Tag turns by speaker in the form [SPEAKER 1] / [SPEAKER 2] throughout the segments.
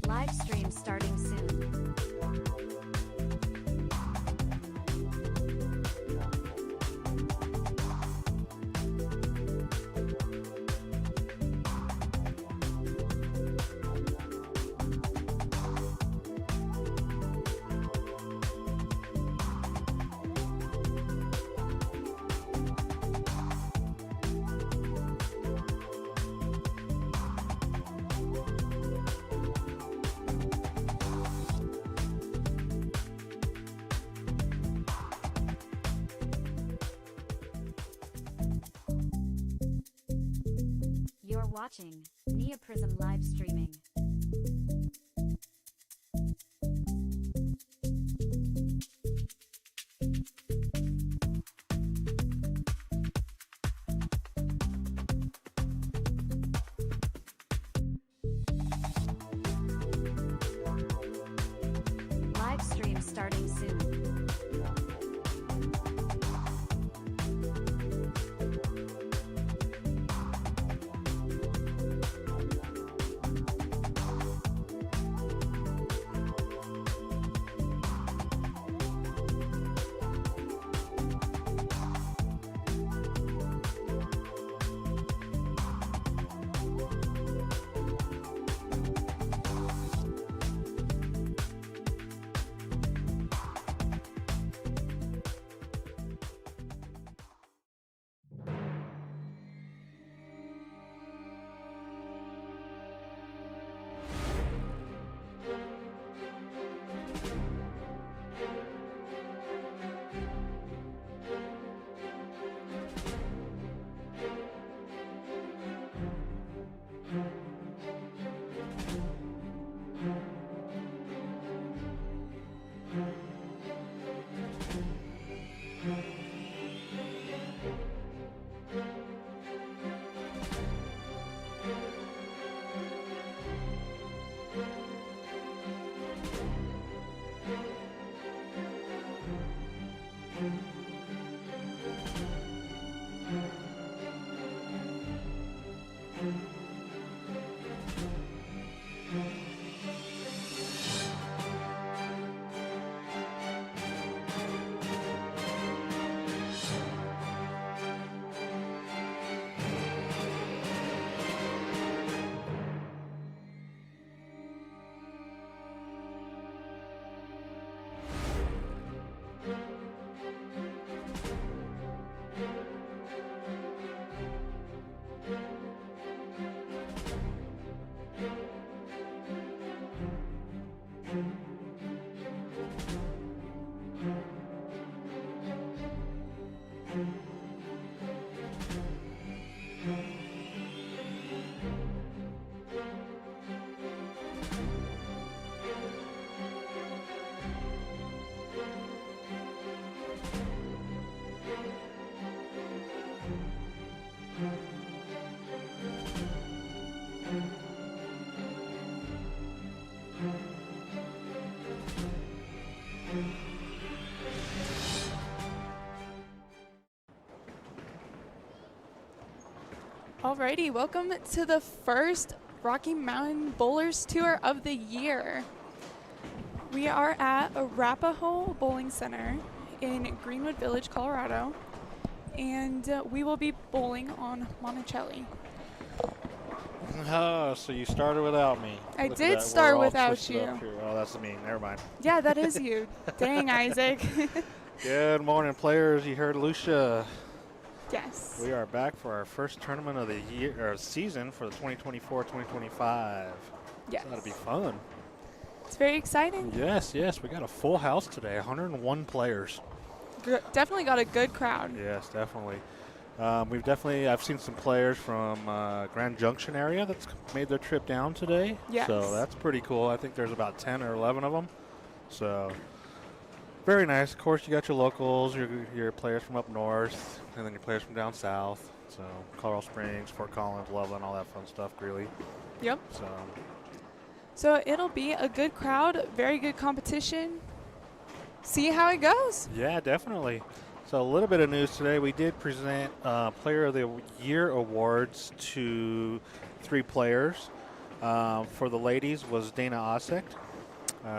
[SPEAKER 1] Live stream starting soon. You're watching Neoprism live streaming. Live stream starting soon.
[SPEAKER 2] Alrighty, welcome to the first Rocky Mountain Bowlers Tour of the year. We are at Arapahoe Bowling Center in Greenwood Village, Colorado, and we will be bowling on Monticelli.
[SPEAKER 3] Oh, so you started without me.
[SPEAKER 2] I
[SPEAKER 3] Look at
[SPEAKER 2] did
[SPEAKER 3] that.
[SPEAKER 2] start
[SPEAKER 3] We're all
[SPEAKER 2] without
[SPEAKER 3] twisted
[SPEAKER 2] you.
[SPEAKER 3] up here. Oh, that's me. Never mind.
[SPEAKER 2] Yeah, that is you. Dang, Isaac.
[SPEAKER 3] Good morning, players. You heard Lucia.
[SPEAKER 2] Yes.
[SPEAKER 3] We are back for our first tournament of the year or season for the 2024-2025.
[SPEAKER 2] Yes.
[SPEAKER 3] So that'll be fun.
[SPEAKER 2] It's very exciting.
[SPEAKER 3] Yes, yes. We got a full house today. 101 players.
[SPEAKER 2] Definitely got a good crowd.
[SPEAKER 3] Yes, definitely. I've seen some players from Grand Junction area that's made their trip down today.
[SPEAKER 2] Yes.
[SPEAKER 3] So that's pretty cool. I think there's about 10 or 11 of them. So very nice. Of course, you got your locals, your players from up north, and then your players from down south. So Colorado Springs, Fort Collins, Loveland, all that fun stuff, Greeley.
[SPEAKER 2] Yep.
[SPEAKER 3] So
[SPEAKER 2] it'll be a good crowd, very good competition. See how it goes.
[SPEAKER 3] yeah, definitely. So a little bit of news today. We did present Player of the Year awards to 3 players. For the ladies was Dana Osek.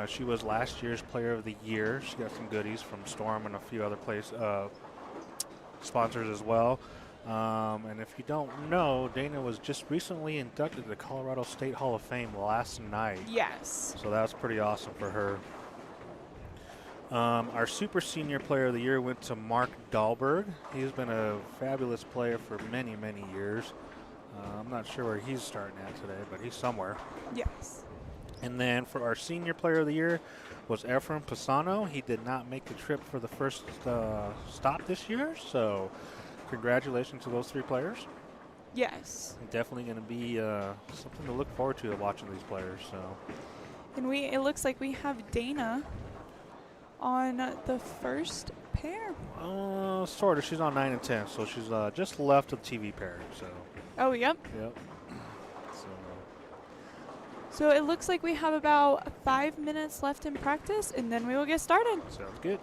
[SPEAKER 3] She was last year's Player of the Year. She got some goodies from Storm and a few other sponsors as well. And if you don't know, Dana was just recently inducted to the Colorado State Hall of Fame last night.
[SPEAKER 2] Yes.
[SPEAKER 3] So that was pretty awesome for her. Our Super Senior Player of the Year went to Mark Dahlberg. He's been a fabulous player for many, many years. I'm not sure where he's starting at today, but he's somewhere.
[SPEAKER 2] Yes.
[SPEAKER 3] And then for our Senior Player of the Year was Efren Pisano. He did not make the trip for the first stop this year, so congratulations to those 3 players.
[SPEAKER 2] Yes.
[SPEAKER 3] Definitely going to be something to look forward to watching these players. So.
[SPEAKER 2] And it looks like we have Dana on the first pair.
[SPEAKER 3] Sort of. She's on 9 and 10, so she's just left of the TV pair. So.
[SPEAKER 2] Oh, yep.
[SPEAKER 3] Yep.
[SPEAKER 2] So it looks like we have about 5 minutes left in practice, and then we will get started.
[SPEAKER 3] Sounds good.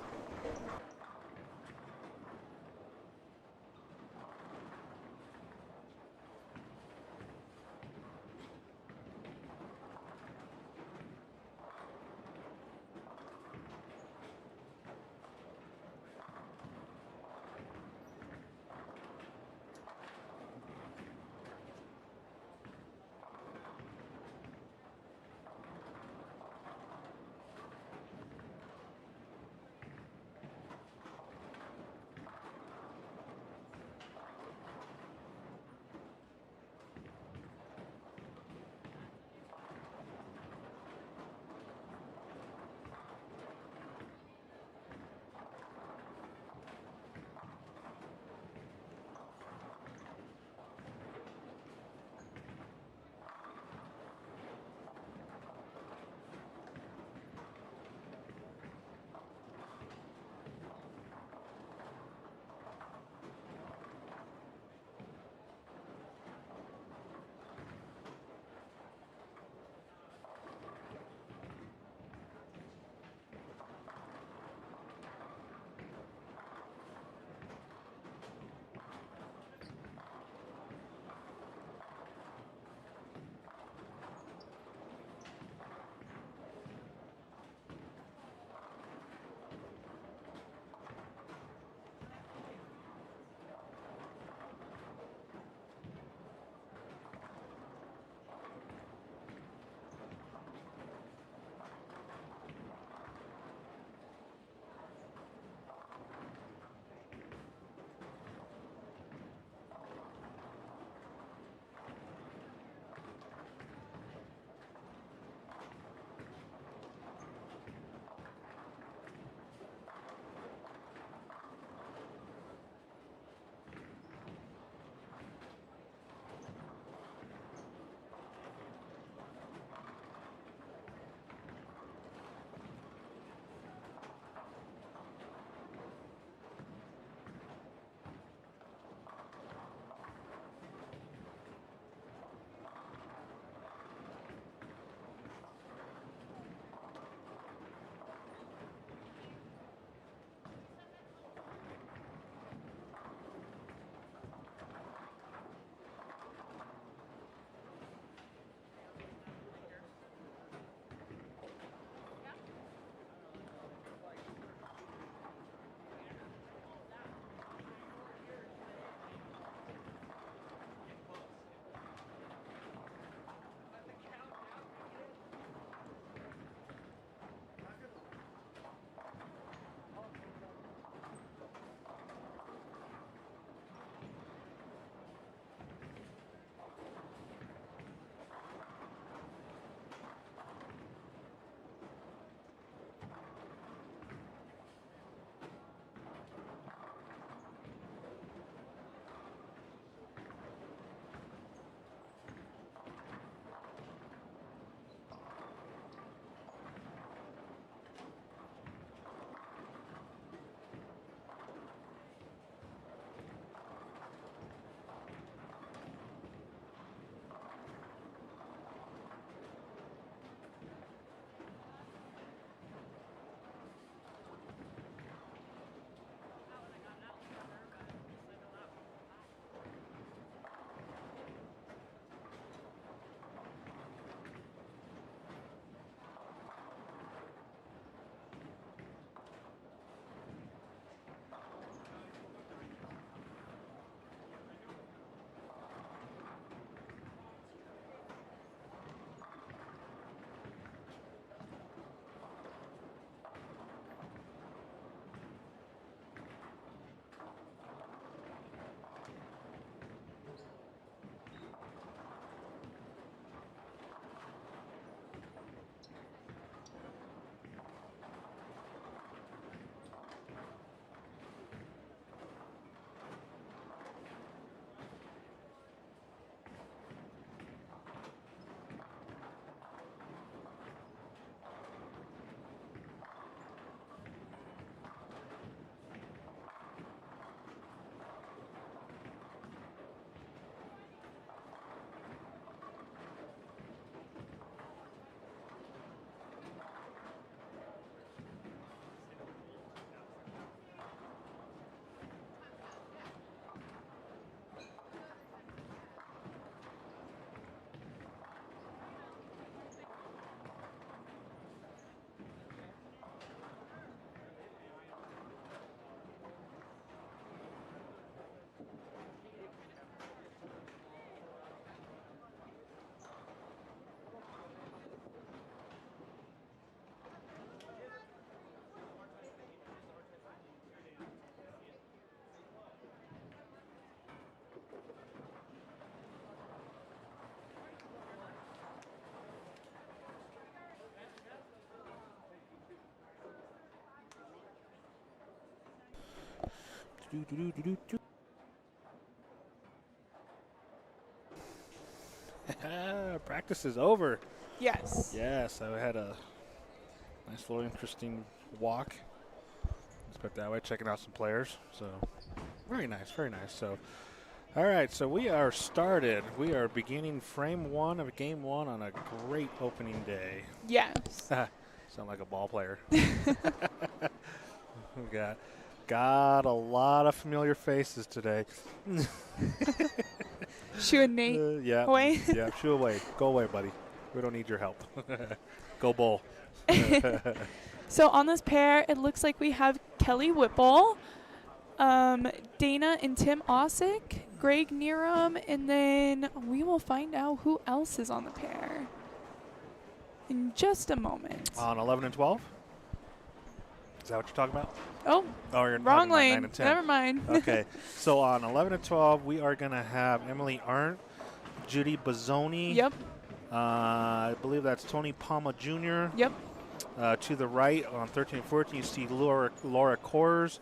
[SPEAKER 3] Practice is over.
[SPEAKER 2] Yes.
[SPEAKER 3] Yes, I had a nice little interesting walk. Let's put it that way, checking out some players. So very nice, very nice. So all right, so we are started. We are beginning frame one of game one on a great opening day.
[SPEAKER 2] Yes.
[SPEAKER 3] Sound like a ball player. We got a lot of familiar faces today.
[SPEAKER 2] Shoo and Nate.
[SPEAKER 3] Yeah.
[SPEAKER 2] Away.
[SPEAKER 3] Yeah, shoo away. Go away, buddy. We don't need your help. Go bowl.
[SPEAKER 2] So on this pair, it looks like we have Kelly Whipple, Dana and Tim Osick, Greg Neerum, and then we will find out who else is on the pair in just a moment.
[SPEAKER 3] On 11 and 12? Is that what you're talking about?
[SPEAKER 2] Oh,
[SPEAKER 3] you're
[SPEAKER 2] wrong
[SPEAKER 3] talking about 9
[SPEAKER 2] lane.
[SPEAKER 3] and 10.
[SPEAKER 2] Never mind.
[SPEAKER 3] Okay, so on 11 and 12, we are going to have Emily Arndt, Judy Bozzoni.
[SPEAKER 2] Yep.
[SPEAKER 3] I believe that's Tony Palma Jr.
[SPEAKER 2] Yep.
[SPEAKER 3] To the right on 13 and 14, you see Laura Kors.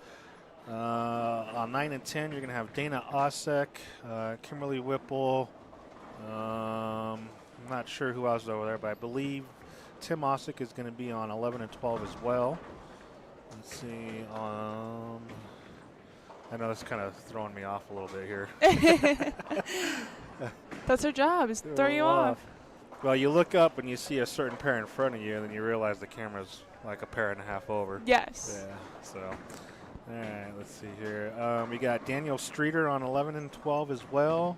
[SPEAKER 3] On 9 and 10, you're going to have Dana Osek, Kimberly Whipple. I'm not sure who else is over there, but I believe Tim Osek is going to be on 11 and 12 as well. Let's see. I know this is kind of throwing me off a little bit here.
[SPEAKER 2] That's her job, is throw you off.
[SPEAKER 3] Well, you look up and you see a certain pair in front of you, and then you realize the camera's like a pair and a half over.
[SPEAKER 2] Yes.
[SPEAKER 3] Yeah, so. All right, let's see here. We got Daniel Streeter on 11 and 12 as well.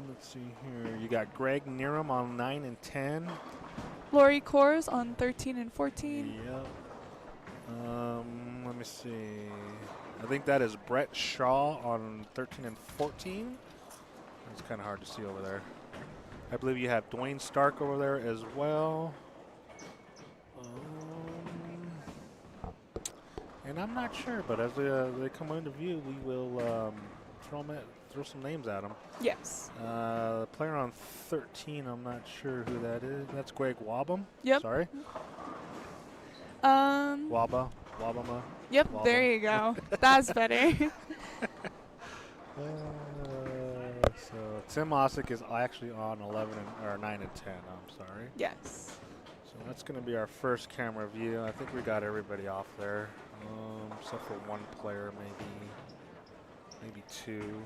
[SPEAKER 3] Let's see here. You got Greg Neerum on 9 and 10.
[SPEAKER 2] Lori Kors on 13 and 14.
[SPEAKER 3] Yep. Let me see. I think that is Brett Shaw on 13 and 14. It's kind of hard to see over there. I believe you have Dwayne Stark over there as well. And I'm not sure, but as they come into view, we will throw some names at them.
[SPEAKER 2] Yes.
[SPEAKER 3] Player on 13, I'm not sure who that is. That's Greg Wabam.
[SPEAKER 2] Yep.
[SPEAKER 3] Sorry. Wabama.
[SPEAKER 2] Yep.
[SPEAKER 3] Wabam.
[SPEAKER 2] There you go. That's better.
[SPEAKER 3] So Tim Osick is actually on 11 or 9 and 10. I'm sorry.
[SPEAKER 2] Yes.
[SPEAKER 3] So that's going to be our first camera view. I think we got everybody off there, except for one player, maybe two.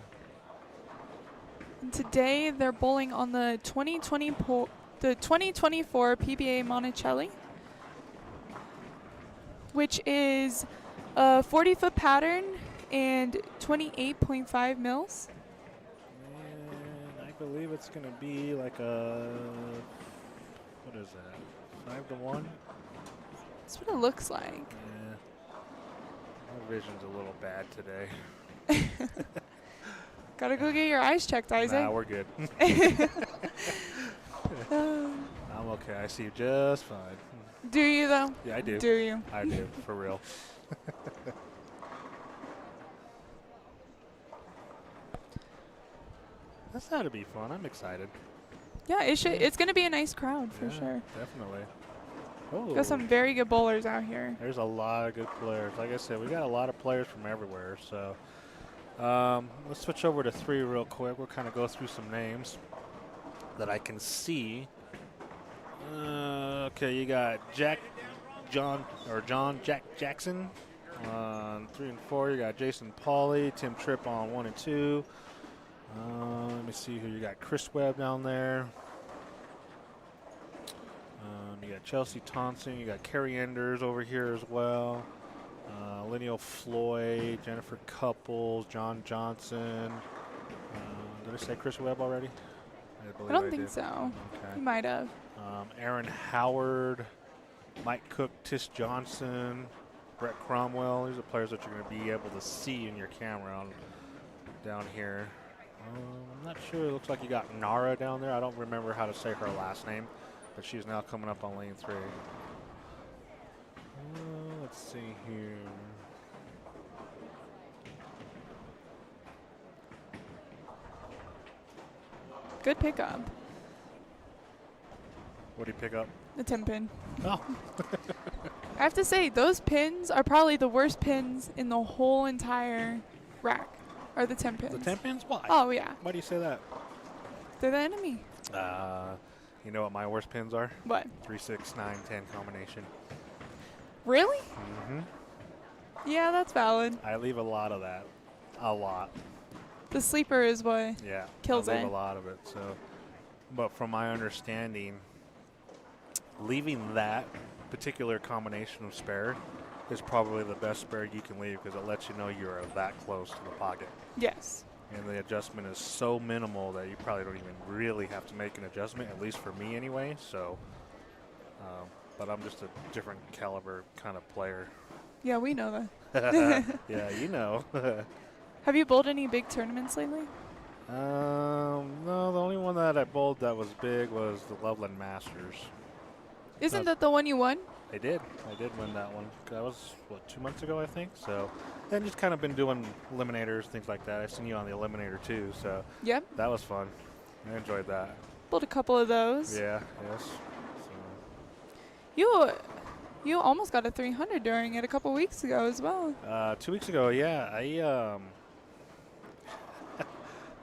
[SPEAKER 2] And today they're bowling on the 2024 PBA Monticelli, which is a 40-foot pattern and 28.5 mils.
[SPEAKER 3] And I believe it's going to be like a, what is that, 5-1?
[SPEAKER 2] That's what it looks like.
[SPEAKER 3] Yeah. My vision's a little bad today.
[SPEAKER 2] Gotta go get your eyes checked, Isaac.
[SPEAKER 3] Nah, we're good. I'm okay. I see you just fine.
[SPEAKER 2] Do you, though?
[SPEAKER 3] Yeah, I do.
[SPEAKER 2] Do you?
[SPEAKER 3] I do, for real. That's got to be fun. I'm excited.
[SPEAKER 2] Yeah, it's going to be a nice crowd for
[SPEAKER 3] Yeah,
[SPEAKER 2] sure.
[SPEAKER 3] Definitely. Oh,
[SPEAKER 2] Got some very good bowlers out here.
[SPEAKER 3] there's a lot of good players. Like I said, we got a lot of players from everywhere. So let's switch over to 3 real quick. We'll kind of go through some names that I can see. Okay, you got Jack Jackson on 3 and 4. You got Jason Pauly, Tim Tripp on 1 and 2. Let me see who you got. Chris Webb down there. You got Chelsea Thompson. You got Carrie Enders over here as well. Linneo Floyd, Jennifer Couples, John Johnson. Did I say Chris Webb already?
[SPEAKER 2] I don't think so.
[SPEAKER 3] Okay.
[SPEAKER 2] You might have.
[SPEAKER 3] Aaron Howard, Mike Cook, Tish Johnson, Brett Cromwell. These are players that you're going to be able to see in your camera down here. I'm not sure. It looks like you got Nara down there. I don't remember how to say her last name, but she's now coming up on lane 3. Let's see here.
[SPEAKER 2] Good pickup.
[SPEAKER 3] What do you pick up?
[SPEAKER 2] The 10 pin.
[SPEAKER 3] Oh.
[SPEAKER 2] I have to say, those pins are probably the worst pins in the whole entire rack, are the 10 pins.
[SPEAKER 3] The 10 pins? Why?
[SPEAKER 2] Oh, yeah.
[SPEAKER 3] Why do you say that?
[SPEAKER 2] They're the enemy.
[SPEAKER 3] You know what my worst pins are?
[SPEAKER 2] What?
[SPEAKER 3] 3, 6, 9, 10 combination.
[SPEAKER 2] Really?
[SPEAKER 3] Mm-hmm.
[SPEAKER 2] Yeah, that's valid.
[SPEAKER 3] I leave a lot of that. A lot.
[SPEAKER 2] The sleeper is what
[SPEAKER 3] Yeah.
[SPEAKER 2] kills
[SPEAKER 3] I leave
[SPEAKER 2] it.
[SPEAKER 3] a lot of it. So, but from my understanding, leaving that particular combination of spare is probably the best spare you can leave because it lets you know you're that close to the pocket.
[SPEAKER 2] Yes.
[SPEAKER 3] And the adjustment is so minimal that you probably don't even really have to make an adjustment, at least for me anyway. So, but I'm just a different caliber kind of player.
[SPEAKER 2] Yeah, we know that.
[SPEAKER 3] Yeah, you know.
[SPEAKER 2] Have you bowled any big tournaments lately?
[SPEAKER 3] No, the only one that I bowled that was big was the Loveland Masters.
[SPEAKER 2] Isn't that the one you won?
[SPEAKER 3] I did win that one. That was, 2 months ago, I think. So, and just kind of been doing eliminators, things like that. I've seen you on the eliminator too, so
[SPEAKER 2] Yep.
[SPEAKER 3] that was fun. I enjoyed that.
[SPEAKER 2] Bowled a couple of those.
[SPEAKER 3] Yeah, yes.
[SPEAKER 2] You almost got a 300 during it a couple weeks ago as well.
[SPEAKER 3] 2 weeks ago, yeah,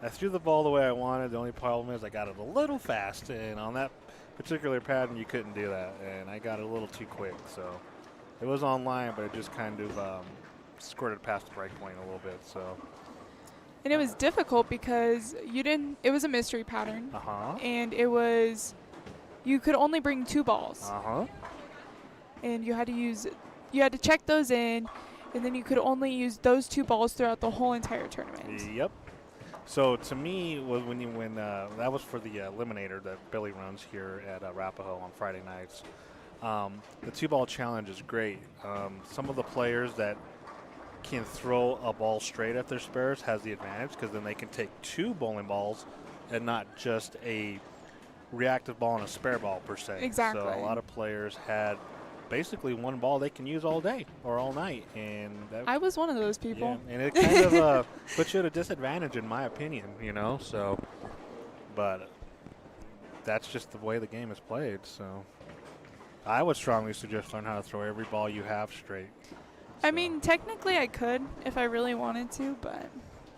[SPEAKER 3] I threw the ball the way I wanted. The only problem is I got it a little fast, and on that particular pattern, you couldn't do that, and I got it a little too quick. So it was online, but it just kind of squirted past the break point a little bit. So.
[SPEAKER 2] And it was difficult because it was a mystery pattern.
[SPEAKER 3] Uh-huh.
[SPEAKER 2] And you could only bring 2 balls.
[SPEAKER 3] Uh-huh.
[SPEAKER 2] And you had to check those in, and then you could only use those 2 balls throughout the whole entire tournament.
[SPEAKER 3] Yep. So to me, was when that was for the eliminator that Billy runs here at Arapahoe on Friday nights. The 2-ball challenge is great. Some of the players that can throw a ball straight at their spares has the advantage because then they can take 2 bowling balls and not just a reactive ball and a spare ball per se.
[SPEAKER 2] Exactly.
[SPEAKER 3] So a lot of players had basically 1 ball they can use all day or all night, and
[SPEAKER 2] I was one of those people.
[SPEAKER 3] Yeah, and it kind of puts you at a disadvantage in my opinion, so, but that's just the way the game is played. So I would strongly suggest learn how to throw every ball you have straight.
[SPEAKER 2] I mean, technically I could if I really wanted to, but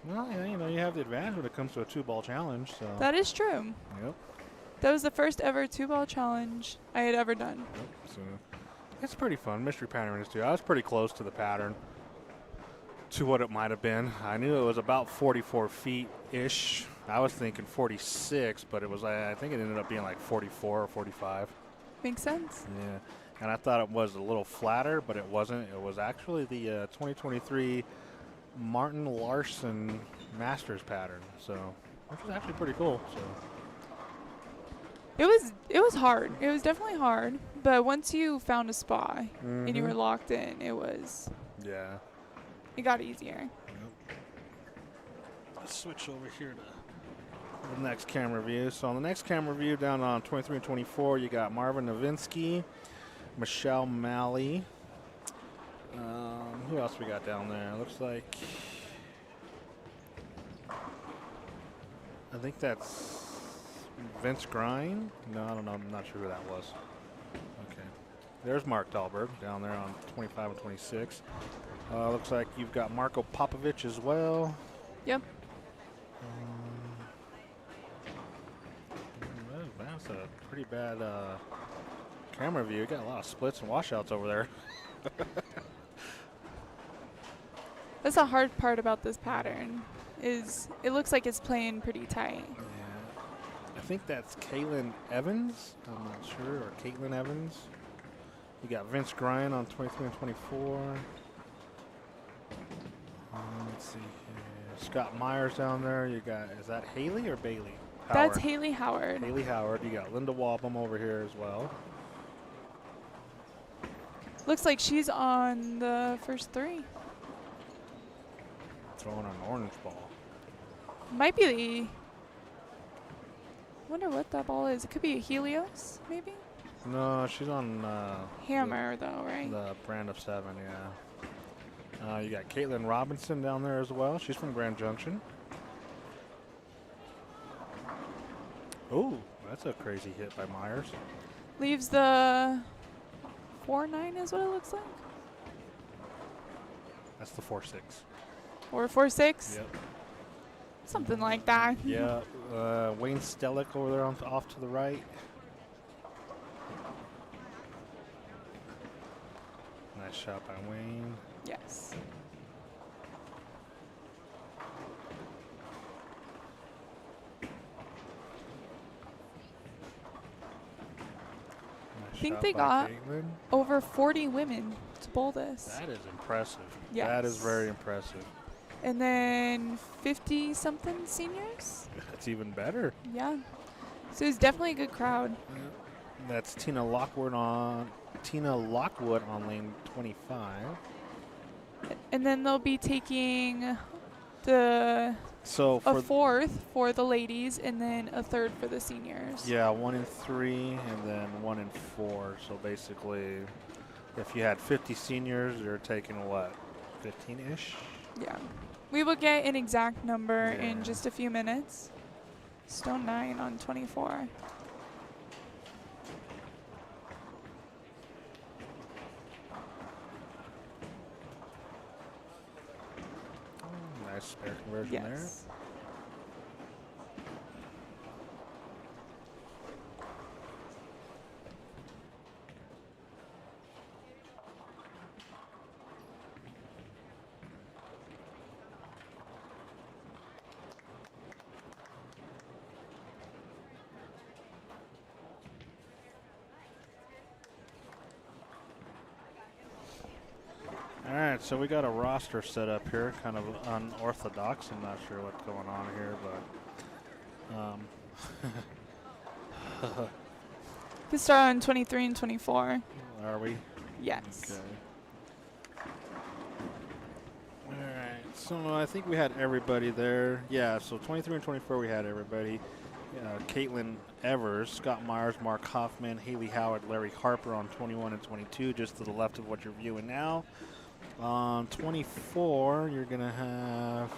[SPEAKER 3] well, yeah, you have the advantage when it comes to a 2-ball challenge. So
[SPEAKER 2] that is true.
[SPEAKER 3] Yep.
[SPEAKER 2] That was the first ever 2-ball challenge I had ever done.
[SPEAKER 3] Yep. So it's pretty fun. Mystery pattern is too. I was pretty close to the pattern, to what it might have been. I knew it was about 44 feet-ish. I was thinking 46, but it was. I think it ended up being like 44 or 45.
[SPEAKER 2] Makes sense.
[SPEAKER 3] Yeah, and I thought it was a little flatter, but it wasn't. It was actually the 2023 Martin Larson Masters pattern, so which was actually pretty cool. So.
[SPEAKER 2] It was hard. It was definitely hard. But once you found a spot and you were locked in, it got easier.
[SPEAKER 3] Yep. Let's switch over here to the next camera view. So on the next camera view down on 23 and 24, you got Marvin Novinsky, Michelle Malley. Who else we got down there? Looks like, I think that's Vince Grind? No, I don't know. I'm not sure who that was. Okay. There's Mark Dahlberg down there on 25 and 26. Looks like you've got Marco Popovich as well.
[SPEAKER 2] Yep.
[SPEAKER 3] That's a pretty bad camera view. You got a lot of splits and washouts over there.
[SPEAKER 2] That's the hard part about this pattern, is it looks like it's playing pretty tight.
[SPEAKER 3] I think that's Caitlin Evans. I'm not sure. Or Caitlin Evans. You got Vince Grind on 23 and 24. Let's see here. Scott Myers down there. You got, is that Haley or Bailey? Howard.
[SPEAKER 2] That's Haley Howard.
[SPEAKER 3] Haley Howard. You got Linda Wobham over here as well.
[SPEAKER 2] Looks like she's on the first 3.
[SPEAKER 3] Throwing an orange ball.
[SPEAKER 2] Might be the... wonder what that ball is. It could be a Helios, maybe?
[SPEAKER 3] No, she's on...
[SPEAKER 2] Hammer, though, right?
[SPEAKER 3] The brand of 7, yeah. You got Caitlin Robinson down there as well. She's from Grand Junction. Oh, that's a crazy hit by Myers.
[SPEAKER 2] Leaves the 4.9 is what it looks like.
[SPEAKER 3] That's the 4.6.
[SPEAKER 2] Or 4.6.
[SPEAKER 3] Yep.
[SPEAKER 2] Something like that.
[SPEAKER 3] Yeah. Wayne Stellick over there off to the right. Nice shot by Wayne.
[SPEAKER 2] Yes. I think they got over 40 women to bowl this.
[SPEAKER 3] That is impressive.
[SPEAKER 2] Yes.
[SPEAKER 3] That is very impressive.
[SPEAKER 2] And then 50-something seniors.
[SPEAKER 3] That's even better.
[SPEAKER 2] Yeah. So it's definitely a good crowd.
[SPEAKER 3] That's Tina Lockwood on lane 25.
[SPEAKER 2] And then they'll be taking a fourth for the ladies and then a third for the seniors.
[SPEAKER 3] Yeah, 1 in 3 and then 1 in 4. So basically, if you had 50 seniors, you're taking what, 15-ish?
[SPEAKER 2] Yeah. We will get an exact number in
[SPEAKER 3] Yeah.
[SPEAKER 2] just a few minutes. Stone 9 on 24.
[SPEAKER 3] Nice spare conversion there.
[SPEAKER 2] Yes.
[SPEAKER 3] All right, so we got a roster set up here, kind of unorthodox. I'm not sure what's going on here, but
[SPEAKER 2] We start on 23 and 24.
[SPEAKER 3] are we?
[SPEAKER 2] Yes.
[SPEAKER 3] Okay. All right, so I think we had everybody there. Yeah, so 23 and 24, we had everybody. Caitlin Evers, Scott Myers, Mark Hoffman, Haley Howard, Larry Harper on 21 and 22, just to the left of what you're viewing now. On 24, you're going to have,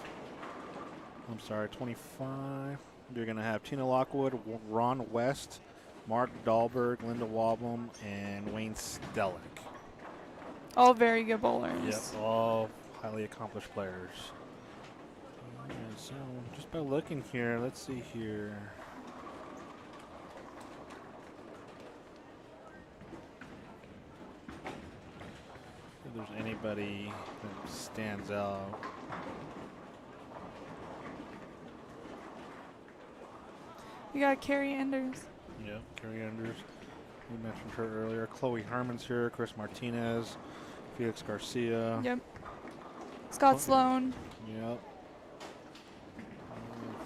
[SPEAKER 3] 25. You're going to have Tina Lockwood, Ron West, Mark Dahlberg, Linda Wobblum, and Wayne Stellick.
[SPEAKER 2] All very good bowlers.
[SPEAKER 3] Yep, all highly accomplished players. All right, so just by looking here, let's see here. If there's anybody that stands out.
[SPEAKER 2] We got Carrie Enders.
[SPEAKER 3] Yep, Carrie Enders. We mentioned her earlier. Chloe Herman's here. Chris Martinez. Felix Garcia.
[SPEAKER 2] Yep. Scott Sloan.
[SPEAKER 3] Yep.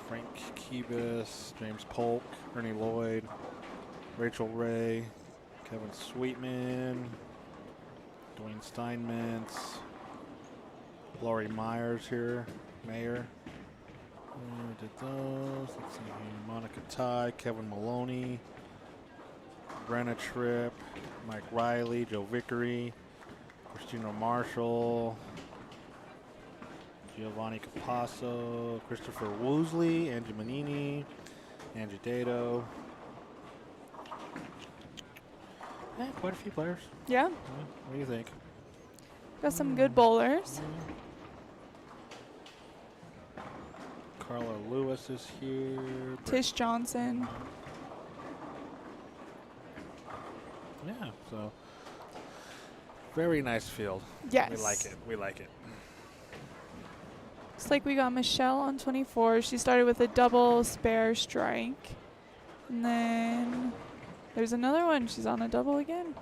[SPEAKER 3] Frank Kebis. James Polk. Ernie Lloyd. Rachel Ray. Kevin Sweetman. Dwayne Steinmetz. Laurie Myers here. Mayor. We did those. Let's see here. Monica Ty, Kevin Maloney, Brenna Tripp, Mike Riley, Joe Vickery, Christina Marshall, Giovanni Capasso, Christopher Woosley, Angie Manini, Angie Dato. Yeah, quite a few players.
[SPEAKER 2] Yeah.
[SPEAKER 3] What do you think?
[SPEAKER 2] Got some good bowlers.
[SPEAKER 3] Carla Lewis is here.
[SPEAKER 2] Tish Johnson.
[SPEAKER 3] Yeah, so very nice field.
[SPEAKER 2] Yes.
[SPEAKER 3] We like it. We like it.
[SPEAKER 2] Looks like we got Michelle on 24. She started with a double spare strike. And then there's another one. She's on a double again.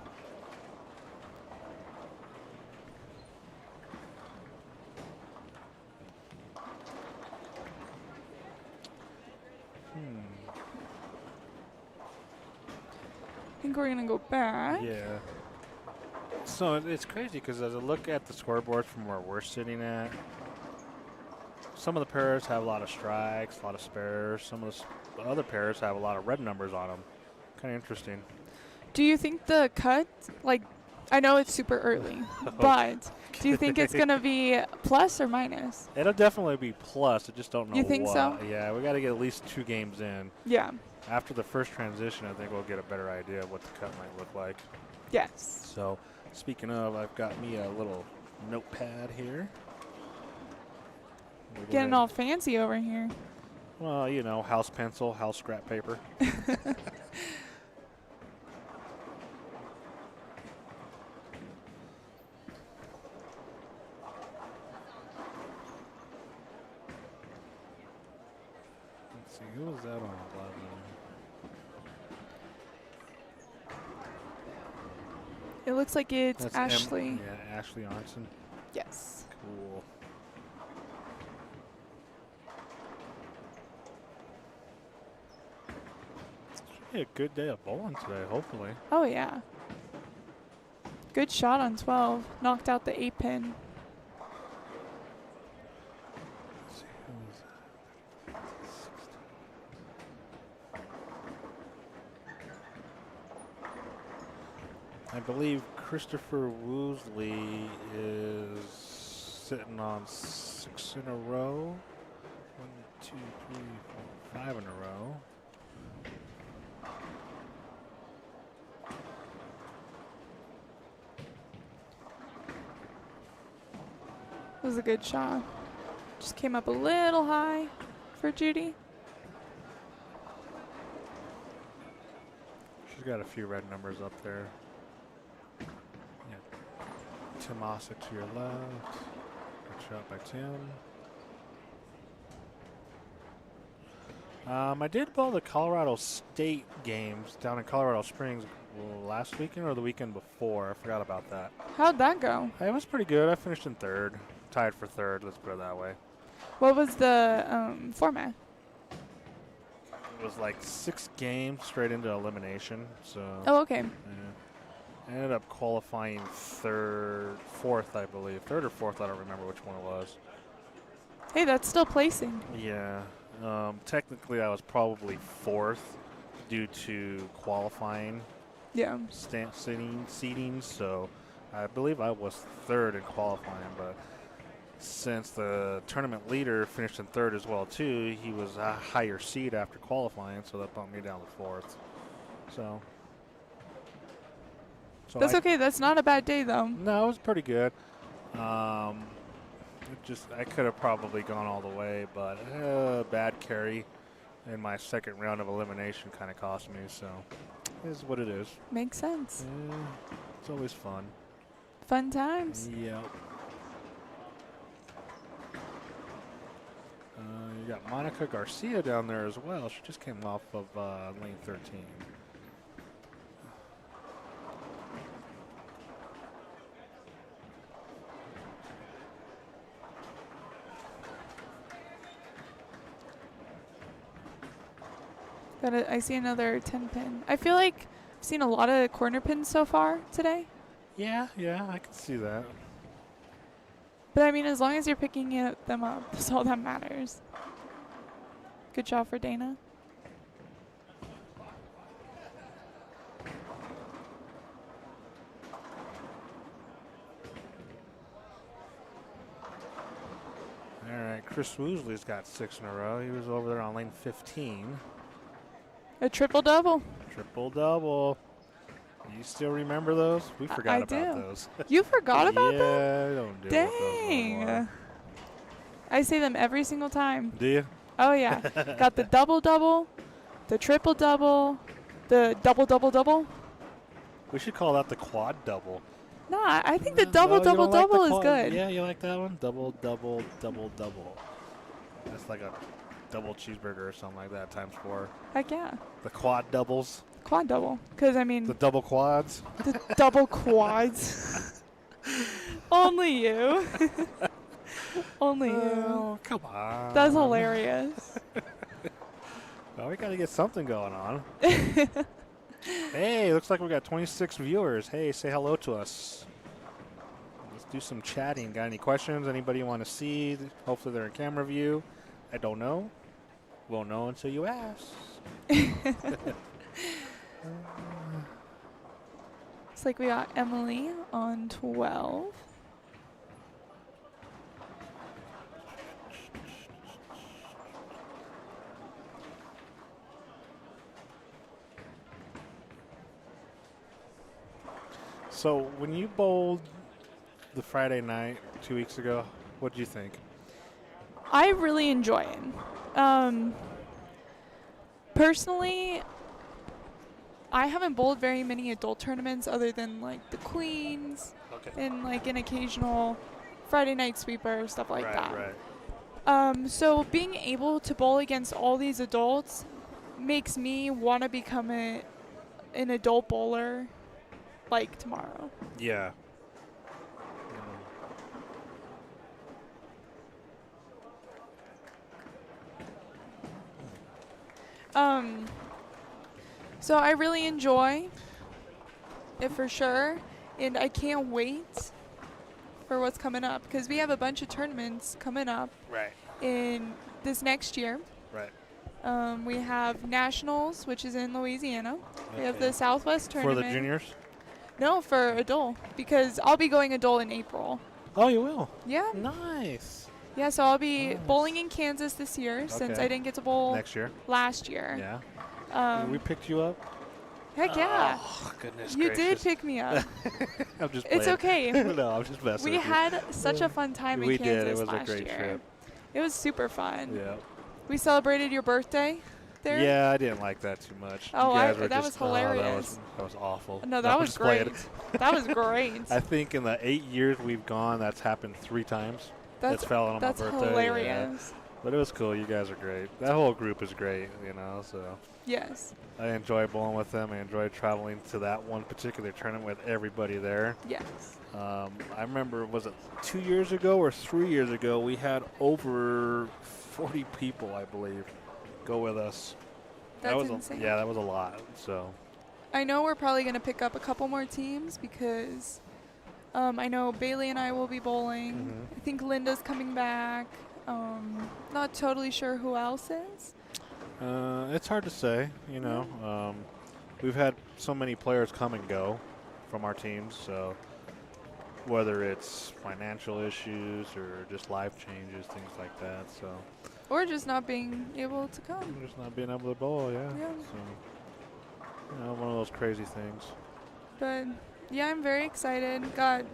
[SPEAKER 2] I think we're going to go back.
[SPEAKER 3] Yeah. So it's crazy because as I look at the scoreboard from where we're sitting at, some of the pairs have a lot of strikes, a lot of spares. Some of the other pairs have a lot of red numbers on them. Kind of interesting.
[SPEAKER 2] Do you think the cut, like, I know it's super early, but do you think it's going to be plus or minus?
[SPEAKER 3] It'll definitely be plus. I just don't know
[SPEAKER 2] You think
[SPEAKER 3] what.
[SPEAKER 2] so?
[SPEAKER 3] Yeah, we got to get at least 2 games in.
[SPEAKER 2] Yeah.
[SPEAKER 3] After the first transition, I think we'll get a better idea of what the cut might look like.
[SPEAKER 2] Yes.
[SPEAKER 3] So Speaking of, I've got me a little notepad here. We're
[SPEAKER 2] Getting
[SPEAKER 3] gonna-
[SPEAKER 2] all fancy over here.
[SPEAKER 3] Well, you know, house pencil, house scrap paper. Let's see, who was that on 11?
[SPEAKER 2] It looks like it's
[SPEAKER 3] That's
[SPEAKER 2] Ashley.
[SPEAKER 3] Yeah, Ashley Arnson.
[SPEAKER 2] Yes.
[SPEAKER 3] Cool. Should be a good day of bowling today, hopefully.
[SPEAKER 2] Oh, yeah. Good shot on 12. Knocked out the 8-pin.
[SPEAKER 3] Let's see, who was that? 16. I believe Christopher Woosley is sitting on 6 in a row. 1, 2, 3, 4, 5 in a row.
[SPEAKER 2] It was a good shot. Just came up a little high for Judy.
[SPEAKER 3] She's got a few red numbers up there. Yeah. Tim Ossick to your left. Good shot by Tim. I did bowl the Colorado State games down in Colorado Springs last weekend or the weekend before. I forgot about that.
[SPEAKER 2] How'd that go?
[SPEAKER 3] It was pretty good. I finished in third. Tied for third, let's put it that way.
[SPEAKER 2] What was the format?
[SPEAKER 3] It was like 6 games straight into elimination. So
[SPEAKER 2] Oh, okay.
[SPEAKER 3] yeah. I ended up qualifying fourth, I believe. Third or fourth, I don't remember which one it was.
[SPEAKER 2] Hey, that's still placing.
[SPEAKER 3] Yeah. Technically, I was probably fourth due to qualifying
[SPEAKER 2] Yeah.
[SPEAKER 3] seating. So I believe I was third in qualifying, but since the tournament leader finished in third as well too, he was a higher seed after qualifying, so that bumped me down to fourth. So
[SPEAKER 2] That's okay. That's not a bad day, though.
[SPEAKER 3] No, it was pretty good. I could have probably gone all the way, but bad carry in my second round of elimination kind of cost me. So it is what it is.
[SPEAKER 2] Makes sense.
[SPEAKER 3] Yeah, it's always fun.
[SPEAKER 2] Fun times.
[SPEAKER 3] Yep. You got Monica Garcia down there as well. She just came off of lane 13.
[SPEAKER 2] I see another 10-pin. I feel like I've seen a lot of corner pins so far today.
[SPEAKER 3] Yeah, I can see that.
[SPEAKER 2] But I mean, as long as you're picking them up, that's all that matters. Good job for Dana.
[SPEAKER 3] All right, Chris Woosley's got 6 in a row. He was over there on lane 15.
[SPEAKER 2] A triple-double.
[SPEAKER 3] Triple double. You still remember those? We forgot
[SPEAKER 2] I
[SPEAKER 3] about
[SPEAKER 2] do.
[SPEAKER 3] those.
[SPEAKER 2] You forgot about them?
[SPEAKER 3] Yeah, I don't deal with those
[SPEAKER 2] Dang.
[SPEAKER 3] anymore.
[SPEAKER 2] I say them every single time.
[SPEAKER 3] Do you?
[SPEAKER 2] Oh, yeah. Got the double-double, the triple-double, the double-double-double.
[SPEAKER 3] We should call that the quad double.
[SPEAKER 2] No, I think the
[SPEAKER 3] No, you don't like the
[SPEAKER 2] double-double-double is
[SPEAKER 3] quad-
[SPEAKER 2] good.
[SPEAKER 3] Yeah, you like that one? Double, double, double, double. That's like a double cheeseburger or something like that times 4.
[SPEAKER 2] Heck yeah.
[SPEAKER 3] The quad doubles.
[SPEAKER 2] Quad double. Because, I mean,
[SPEAKER 3] The double quads.
[SPEAKER 2] the double quads. Only you. Only you.
[SPEAKER 3] Oh, come on.
[SPEAKER 2] That's hilarious.
[SPEAKER 3] Well, we got to get something going on. Hey, looks like we got 26 viewers. Hey, say hello to us. Let's do some chatting. Got any questions? Anybody you want to see? Hopefully they're in camera view. I don't know. Won't know until you ask.
[SPEAKER 2] Looks like we got Emily on 12.
[SPEAKER 3] So when you bowled the Friday night 2 weeks ago, what did you think?
[SPEAKER 2] I really enjoy it. Personally, I haven't bowled very many adult tournaments other than like the Queens and like an occasional Friday night sweeper, stuff like that.
[SPEAKER 3] Right.
[SPEAKER 2] So being able to bowl against all these adults makes me want to become an adult bowler like tomorrow.
[SPEAKER 3] Yeah.
[SPEAKER 2] So I really enjoy it for sure, and I can't wait for what's coming up because we have a bunch of tournaments coming up
[SPEAKER 3] Right.
[SPEAKER 2] in this next year.
[SPEAKER 3] Right.
[SPEAKER 2] We have Nationals, which is in Louisiana. We have
[SPEAKER 3] Okay.
[SPEAKER 2] the Southwest
[SPEAKER 3] For
[SPEAKER 2] tournament.
[SPEAKER 3] the juniors?
[SPEAKER 2] No, for adult, because I'll be going adult in April.
[SPEAKER 3] Oh, you will?
[SPEAKER 2] Yeah.
[SPEAKER 3] Nice.
[SPEAKER 2] Yeah, so I'll be
[SPEAKER 3] Nice.
[SPEAKER 2] bowling in Kansas this year since
[SPEAKER 3] Okay.
[SPEAKER 2] I didn't get to bowl
[SPEAKER 3] Next year?
[SPEAKER 2] last year.
[SPEAKER 3] Yeah. We
[SPEAKER 2] Um,
[SPEAKER 3] picked you up?
[SPEAKER 2] heck yeah.
[SPEAKER 3] Oh, goodness
[SPEAKER 2] You did
[SPEAKER 3] gracious.
[SPEAKER 2] pick me up.
[SPEAKER 3] I'm just
[SPEAKER 2] It's
[SPEAKER 3] playing.
[SPEAKER 2] okay.
[SPEAKER 3] No, I'm just messing
[SPEAKER 2] We
[SPEAKER 3] with you.
[SPEAKER 2] had such a fun time in
[SPEAKER 3] We
[SPEAKER 2] Kansas
[SPEAKER 3] did. It was a
[SPEAKER 2] last
[SPEAKER 3] great
[SPEAKER 2] year.
[SPEAKER 3] trip.
[SPEAKER 2] It was super fun.
[SPEAKER 3] Yeah.
[SPEAKER 2] We celebrated your birthday there.
[SPEAKER 3] Yeah, I didn't like that too much.
[SPEAKER 2] Oh,
[SPEAKER 3] You guys were
[SPEAKER 2] that
[SPEAKER 3] just,
[SPEAKER 2] was hilarious.
[SPEAKER 3] that was awful.
[SPEAKER 2] No, that
[SPEAKER 3] I'm
[SPEAKER 2] was
[SPEAKER 3] just playing.
[SPEAKER 2] great. That was great.
[SPEAKER 3] I think in the 8 years we've gone, that's happened 3 times.
[SPEAKER 2] That's
[SPEAKER 3] It's fell on my
[SPEAKER 2] that's
[SPEAKER 3] birthday.
[SPEAKER 2] hilarious.
[SPEAKER 3] Yeah. But it was cool. You guys are great. That whole group is great, you know, so
[SPEAKER 2] Yes.
[SPEAKER 3] I enjoy bowling with them. I enjoy traveling to that one particular tournament with everybody there.
[SPEAKER 2] Yes.
[SPEAKER 3] I remember, was it 2 years ago or 3 years ago, we had over 40 people, I believe, go with us.
[SPEAKER 2] That's
[SPEAKER 3] that was
[SPEAKER 2] insane.
[SPEAKER 3] Yeah, that was a lot. So
[SPEAKER 2] I know we're probably going to pick up a couple more teams because I know Bailey and I will be bowling.
[SPEAKER 3] Mhm.
[SPEAKER 2] I think Linda's coming back. Not totally sure who else is.
[SPEAKER 3] it's hard to say, you know. We've had so many players come and go from our teams, so whether it's financial issues or just life changes, things like that. So
[SPEAKER 2] Or just not being able to come.
[SPEAKER 3] just not being able to bowl, yeah.
[SPEAKER 2] Yeah.
[SPEAKER 3] So, you know, one of those crazy things.
[SPEAKER 2] But yeah, I'm very excited. Got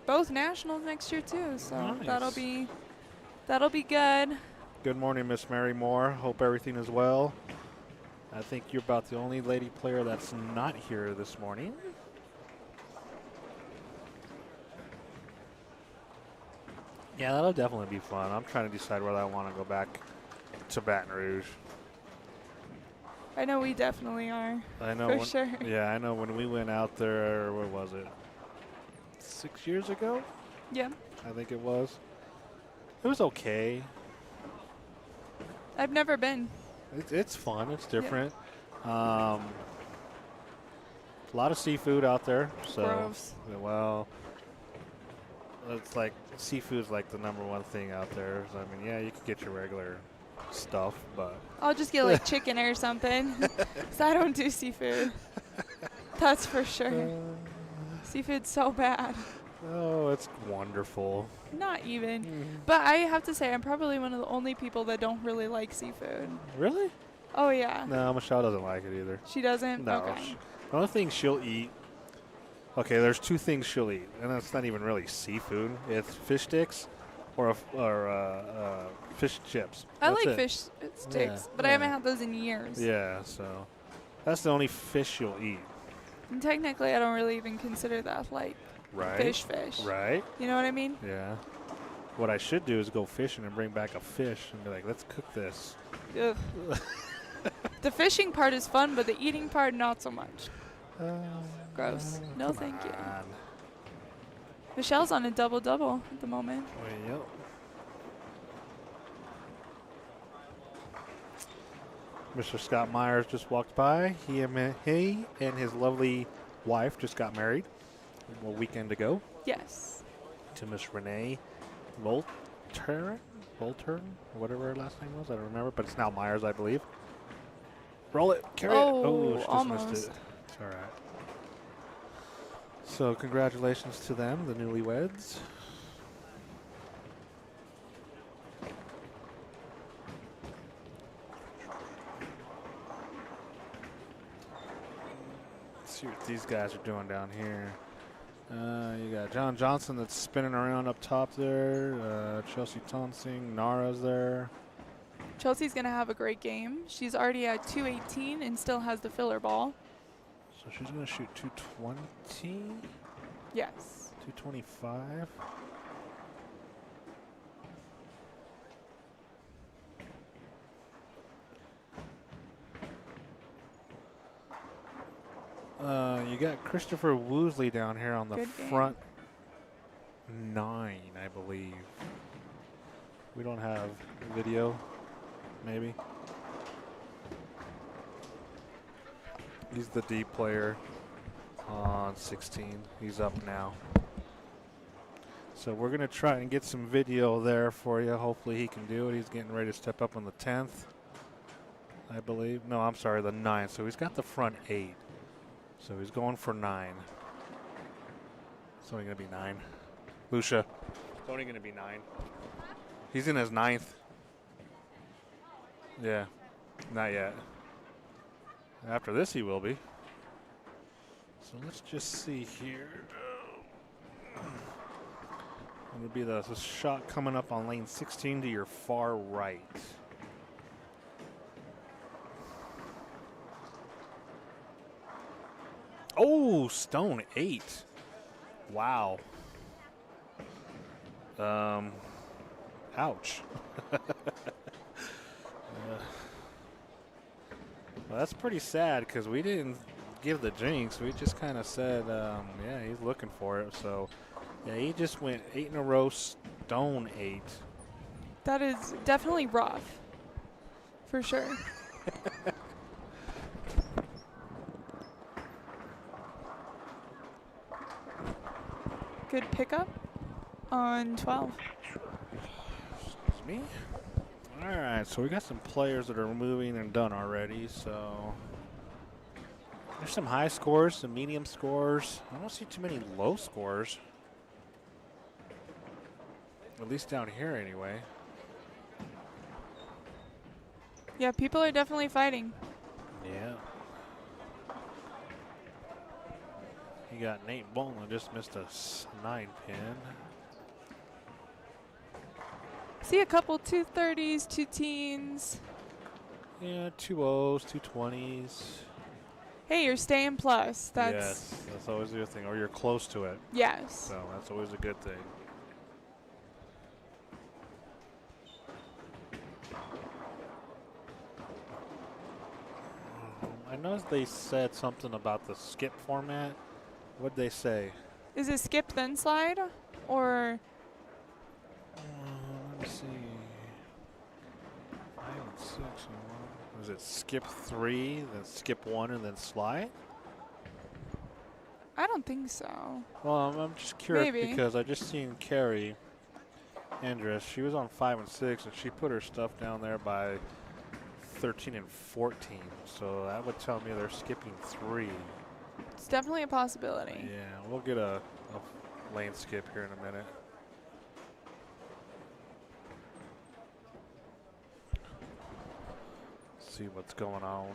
[SPEAKER 2] both nationals next year too, so
[SPEAKER 3] Nice.
[SPEAKER 2] that'll be good.
[SPEAKER 3] Good morning, Miss Mary Moore. Hope everything is well. I think you're about the only lady player that's not here this morning. Yeah, that'll definitely be fun. I'm trying to decide whether I want to go back to Baton Rouge.
[SPEAKER 2] I know we definitely are.
[SPEAKER 3] I know.
[SPEAKER 2] For sure.
[SPEAKER 3] Yeah, I know when we went out there, what was it? 6 years ago?
[SPEAKER 2] Yeah.
[SPEAKER 3] I think it was. It was okay.
[SPEAKER 2] I've never been.
[SPEAKER 3] It's fun. It's different. A lot of seafood out there. So,
[SPEAKER 2] Gross.
[SPEAKER 3] well, it's like seafood's like the #1 thing out there. So, I mean, yeah, you could get your regular stuff, but
[SPEAKER 2] I'll just get like chicken or something. 'Cause I don't do seafood. That's for sure. Seafood's so bad.
[SPEAKER 3] oh, it's wonderful.
[SPEAKER 2] Not even. But I have to say, I'm probably one of the only people that don't really like seafood.
[SPEAKER 3] Really?
[SPEAKER 2] Oh, yeah.
[SPEAKER 3] No, Michelle doesn't like it either.
[SPEAKER 2] She doesn't?
[SPEAKER 3] No.
[SPEAKER 2] Okay.
[SPEAKER 3] The only thing she'll eat. Okay, there's 2 things she'll eat, and it's not even really seafood. It's fish sticks, or fish chips.
[SPEAKER 2] I
[SPEAKER 3] That's
[SPEAKER 2] like
[SPEAKER 3] it.
[SPEAKER 2] fish sticks,
[SPEAKER 3] Yeah,
[SPEAKER 2] but I
[SPEAKER 3] yeah.
[SPEAKER 2] haven't had those in years.
[SPEAKER 3] Yeah, so that's the only fish she'll eat.
[SPEAKER 2] And technically, I don't really even consider that like
[SPEAKER 3] Right.
[SPEAKER 2] fish.
[SPEAKER 3] Right.
[SPEAKER 2] You know what I mean?
[SPEAKER 3] Yeah. What I should do is go fishing and bring back a fish and be like, let's cook this.
[SPEAKER 2] Ugh. The fishing part is fun, but the eating part, not so much. Gross. No,
[SPEAKER 3] come
[SPEAKER 2] thank you.
[SPEAKER 3] on.
[SPEAKER 2] Michelle's on a double-double at the moment.
[SPEAKER 3] Well, yep. Mr. Scott Myers just walked by. He and his lovely wife just got married a weekend ago
[SPEAKER 2] Yes.
[SPEAKER 3] to Miss Renee Voltern, whatever her last name was. I don't remember, but it's now Myers, I believe. Roll it. Carry
[SPEAKER 2] Oh,
[SPEAKER 3] it. She just
[SPEAKER 2] almost.
[SPEAKER 3] missed it. It's all right. So congratulations to them, the newlyweds. Let's see what these guys are doing down here. You got John Johnson that's spinning around up top there. Chelsea Tonsing, Nara's there.
[SPEAKER 2] Chelsea's going to have a great game. She's already at 218 and still has the filler ball.
[SPEAKER 3] So she's going to shoot 220,
[SPEAKER 2] Yes.
[SPEAKER 3] 225. You got Christopher Woosley down here on the
[SPEAKER 2] Good game.
[SPEAKER 3] front 9, I believe. We don't have video, maybe. He's the D player on 16. He's up now. So we're going to try and get some video there for you. Hopefully he can do it. He's getting ready to step up on the 10th, I believe. No, I'm sorry, the 9th. So he's got the front 8. So he's going for 9. It's only going to be 9. Lucia, it's only going to be 9. He's in his 9th. Yeah, not yet. After this, he will be. So let's just see here. It would be the shot coming up on lane 16 to your far right. Oh, stone 8. Wow. Ouch. Well, that's pretty sad because we didn't give the jinx. We just kind of said, yeah, he's looking for it. So, yeah, he just went 8 in a row, stone 8.
[SPEAKER 2] That is definitely rough. For sure. Good pickup on 12.
[SPEAKER 3] Excuse me. All right, so we got some players that are moving and done already. So there's some high scores, some medium scores. I don't see too many low scores. At least down here anyway.
[SPEAKER 2] Yeah, people are definitely fighting.
[SPEAKER 3] Yeah. You got Nate Bolton just missed a 9-pin.
[SPEAKER 2] See a couple 230s, 2 teens.
[SPEAKER 3] Yeah, 2 O's, 2 20s.
[SPEAKER 2] Hey, you're staying plus. That's
[SPEAKER 3] Yes, that's always the good thing. Or you're close to it.
[SPEAKER 2] yes.
[SPEAKER 3] So that's always a good thing. I know they said something about the skip format. What'd they say?
[SPEAKER 2] Is it skip then slide or
[SPEAKER 3] Let me see. 5 and 6 and 1. Was it skip 3, then skip 1, and then slide?
[SPEAKER 2] I don't think so.
[SPEAKER 3] Well, I'm just curious
[SPEAKER 2] Maybe.
[SPEAKER 3] because I just seen Carrie Andress. She was on 5 and 6, and she put her stuff down there by 13 and 14. So that would tell me they're skipping 3.
[SPEAKER 2] It's definitely a possibility.
[SPEAKER 3] Yeah, we'll get a lane skip here in a minute. See what's going on.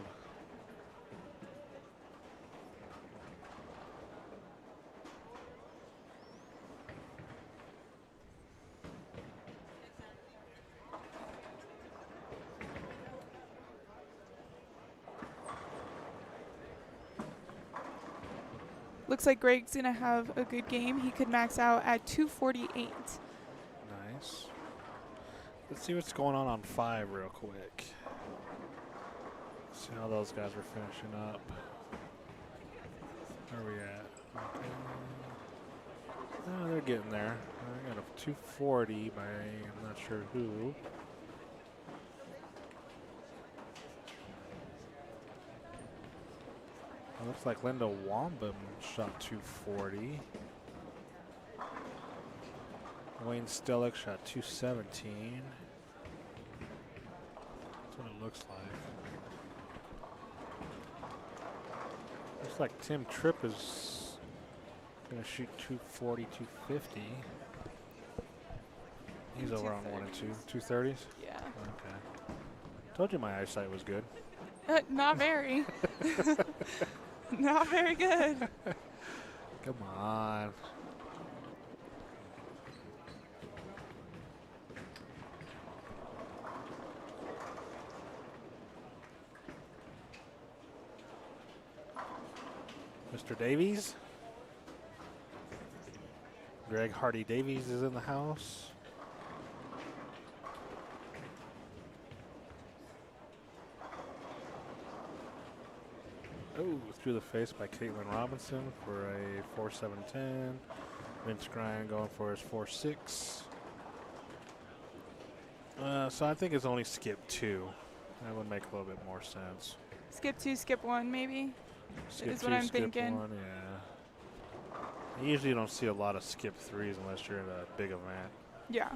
[SPEAKER 2] Looks like Greg's going to have a good game. He could max out at 248.
[SPEAKER 3] Nice. Let's see what's going on 5 real quick. See how those guys are finishing up. Where are we at? Okay. Oh, they're getting there. I got a 240 by I'm not sure who. It looks like Linda Wambam shot 240. Wayne Stellick shot 217. That's what it looks like. Looks like Tim Tripp is going to shoot 240, 250. He's over on 1 and 2. 230s?
[SPEAKER 2] Yeah.
[SPEAKER 3] Okay. Told you my eyesight was good.
[SPEAKER 2] Not very. Not very good.
[SPEAKER 3] Come on. Mr. Davies. Greg Hardy Davies is in the house. Oh, through the face by Caitlin Robinson for a 4.710. Vince Grine going for his 4.6. So I think it's only skip 2. That would make a little bit more sense.
[SPEAKER 2] Skip 2, skip 1, maybe.
[SPEAKER 3] Skip
[SPEAKER 2] Is
[SPEAKER 3] 2,
[SPEAKER 2] what I'm
[SPEAKER 3] skip
[SPEAKER 2] thinking.
[SPEAKER 3] 1, yeah. You usually don't see a lot of skip 3s unless you're in a big event.
[SPEAKER 2] Yeah.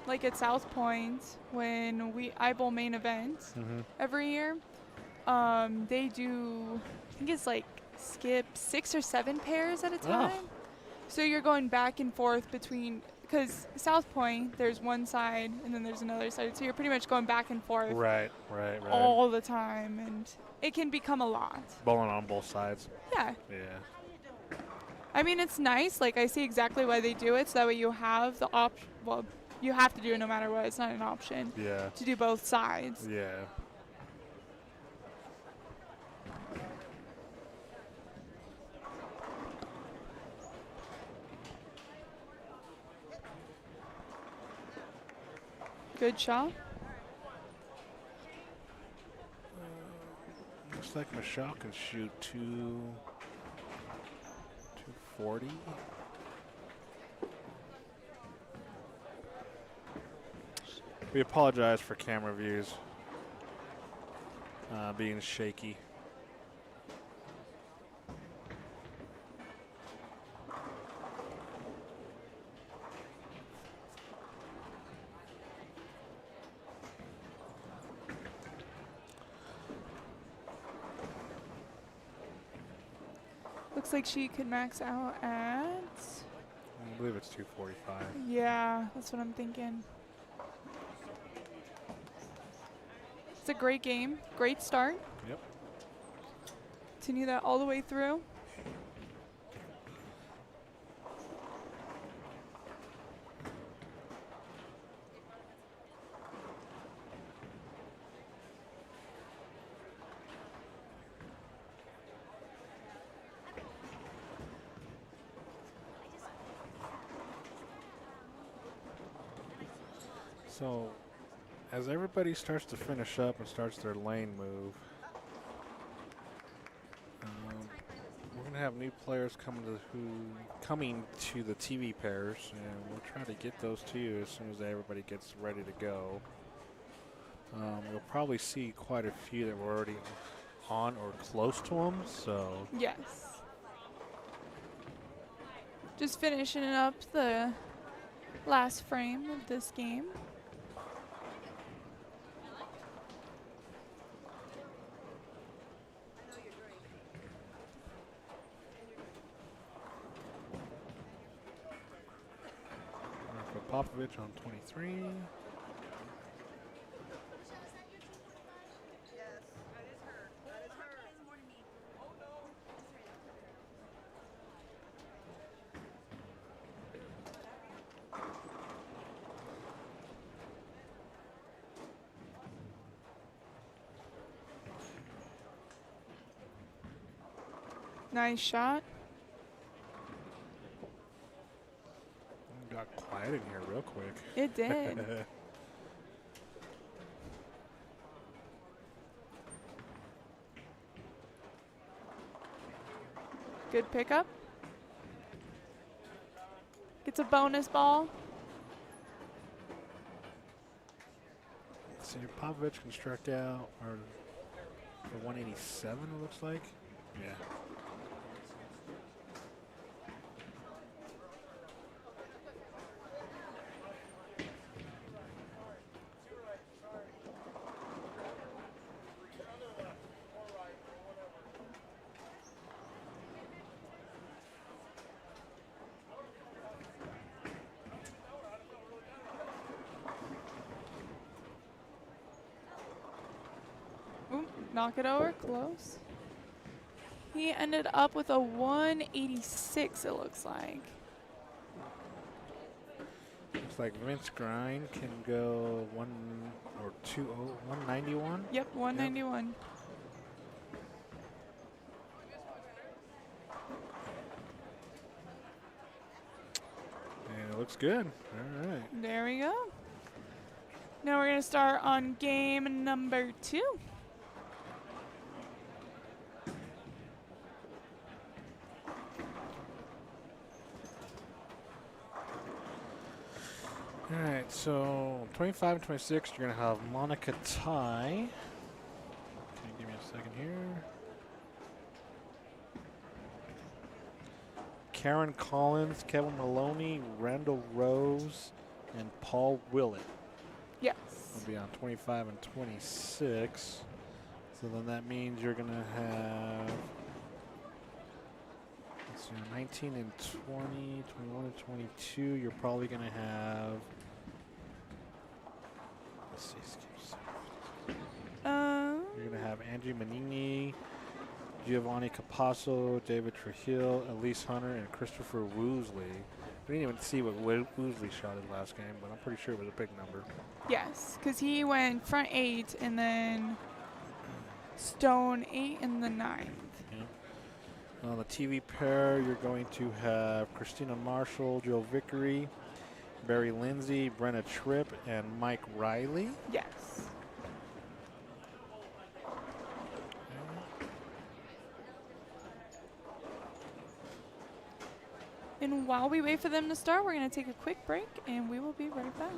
[SPEAKER 2] Like at South Point, when I bowl main events every year, they do, I think it's like skip 6 or 7 pairs at a time. So you're going back and forth between, because South Point, there's one side and then there's another side. So you're pretty much going back and forth
[SPEAKER 3] Right.
[SPEAKER 2] all the time. And it can become a lot.
[SPEAKER 3] Bowling on both sides.
[SPEAKER 2] Yeah.
[SPEAKER 3] Yeah.
[SPEAKER 2] I mean, it's nice. Like, I see exactly why they do it. So that way you have the option. Well, you have to do it no matter what. It's not an option.
[SPEAKER 3] Yeah.
[SPEAKER 2] To do both sides.
[SPEAKER 3] Yeah.
[SPEAKER 2] Good shot.
[SPEAKER 3] Looks like Michelle can shoot 240. We apologize for camera views being shaky.
[SPEAKER 2] Looks like she could max out at.
[SPEAKER 3] I believe it's 245.
[SPEAKER 2] Yeah, that's what I'm thinking. It's a great game. Great start.
[SPEAKER 3] Yep.
[SPEAKER 2] Continue that all the way through.
[SPEAKER 3] So, as everybody starts to finish up and starts their lane move, we're going to have new players coming to the TV pairs, and we'll try to get those to you as soon as everybody gets ready to go. You'll probably see quite a few that were already on or close to them, so.
[SPEAKER 2] Yes. Just finishing up the last frame of this game.
[SPEAKER 3] Popovich on 23.
[SPEAKER 2] Nice shot.
[SPEAKER 3] Got quiet in here real quick.
[SPEAKER 2] It did. Good pickup. Gets a bonus ball.
[SPEAKER 3] So Popovich can strike out or for 187, it looks like. Yeah.
[SPEAKER 2] Ooh, knock it over, close. He ended up with a 186, it looks like.
[SPEAKER 3] Looks like Vince Grind can go 191.
[SPEAKER 2] Yep, 191.
[SPEAKER 3] And it looks good. All right.
[SPEAKER 2] There we go. Now we're going to start on game number 2.
[SPEAKER 3] All right, so 25 and 26, you're going to have Monica Tai. Can you give me a second here? Karen Collins, Kevin Maloney, Randall Rose, and Paul Willett
[SPEAKER 2] Yes.
[SPEAKER 3] will be on 25 and 26. So then that means you're going to have, let's see, 19 and 20, 21 and 22. You're probably going to have, let's see, you're going to have Angie Manini, Giovanni Capasso, David Trujillo, Elise Hunter, and Christopher Woosley. We didn't even see what Woosley shot his last game, but I'm pretty sure it was a big number.
[SPEAKER 2] Yes, because he went front 8 and then stone 8 in the 9th.
[SPEAKER 3] On the TV pair, you're going to have Christina Marshall, Joe Vickery, Barry Lindsay, Brenna Tripp, and Mike Riley.
[SPEAKER 2] Yes. And while we wait for them to start, we're going to take a quick break and we will be right back.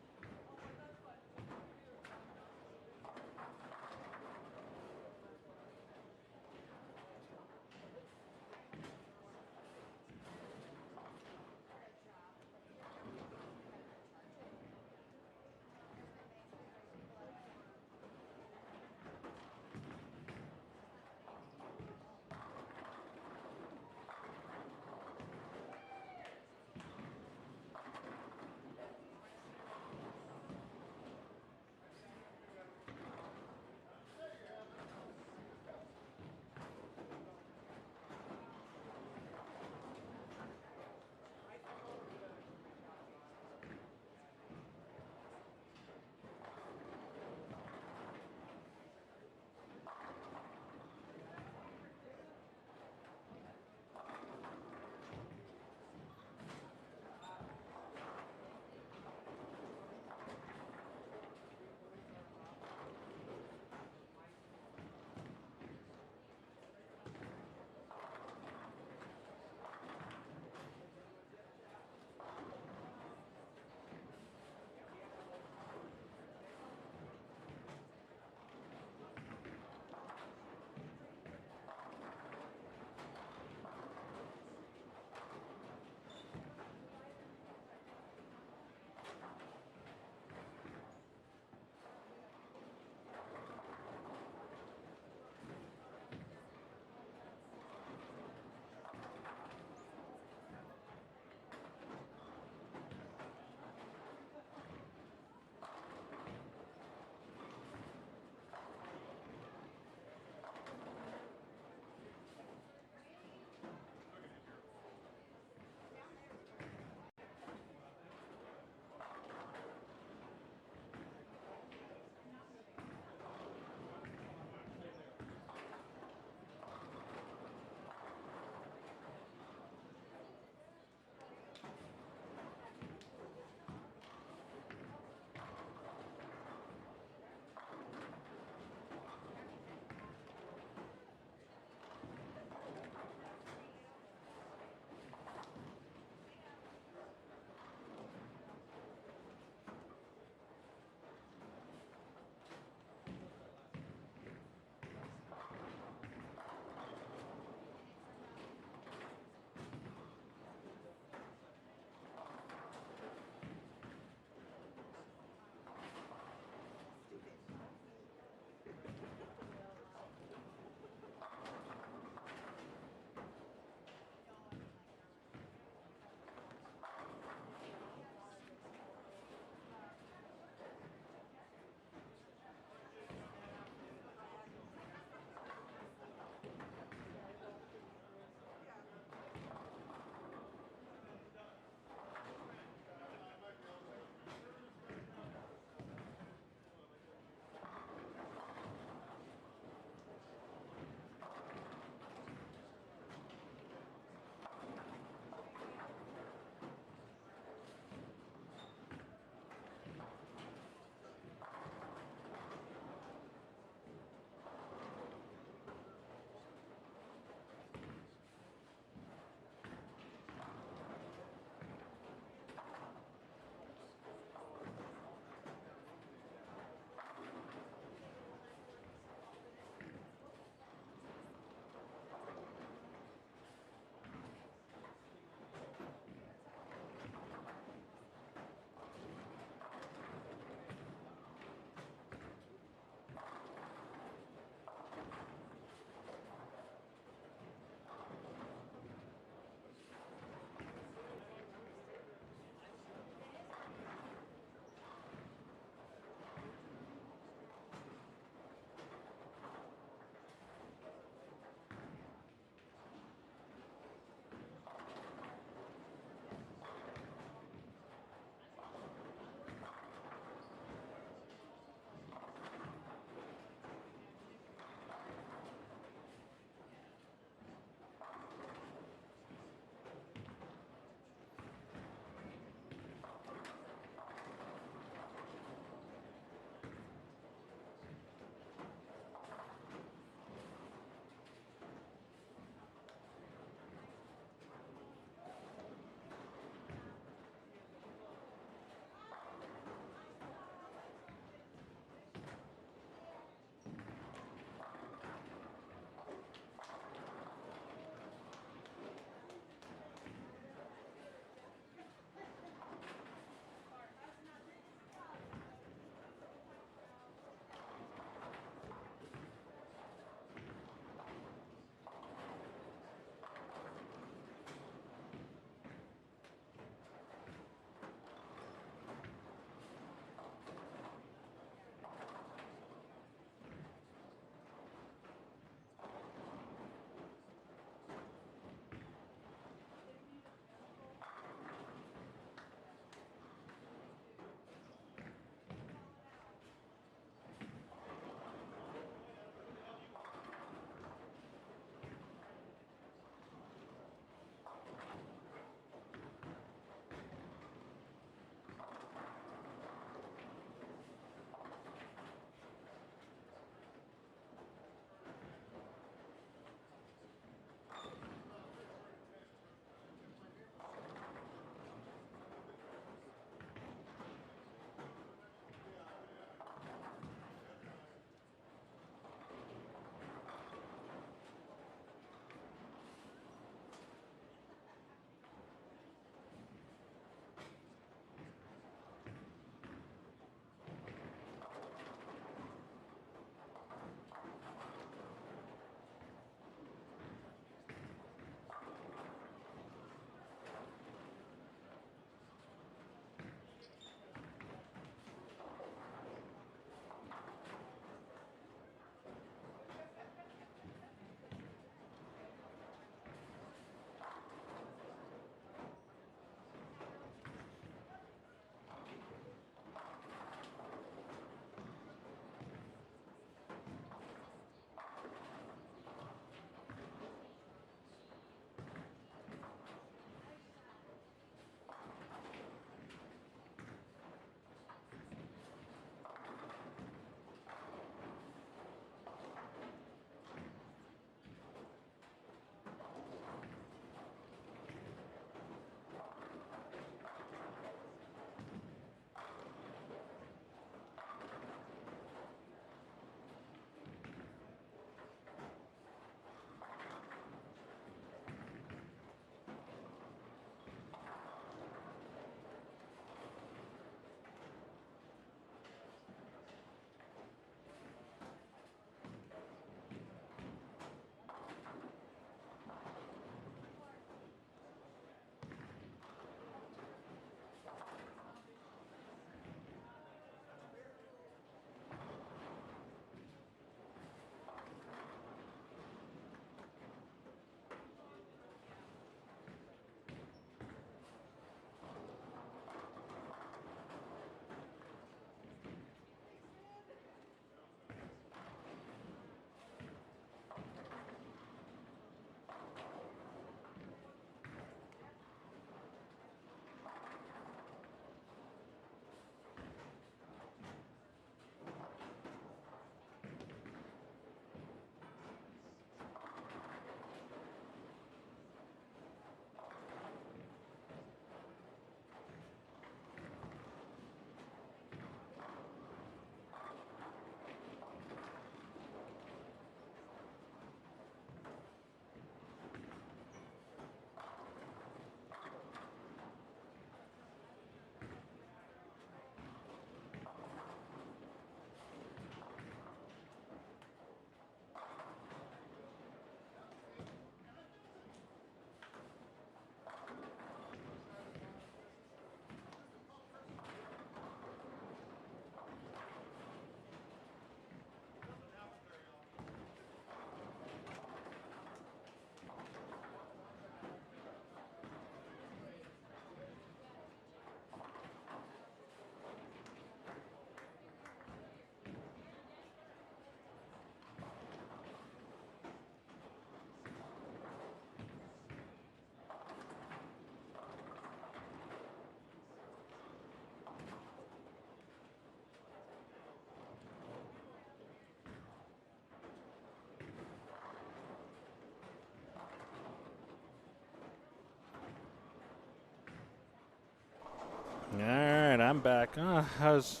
[SPEAKER 3] I'm back. I was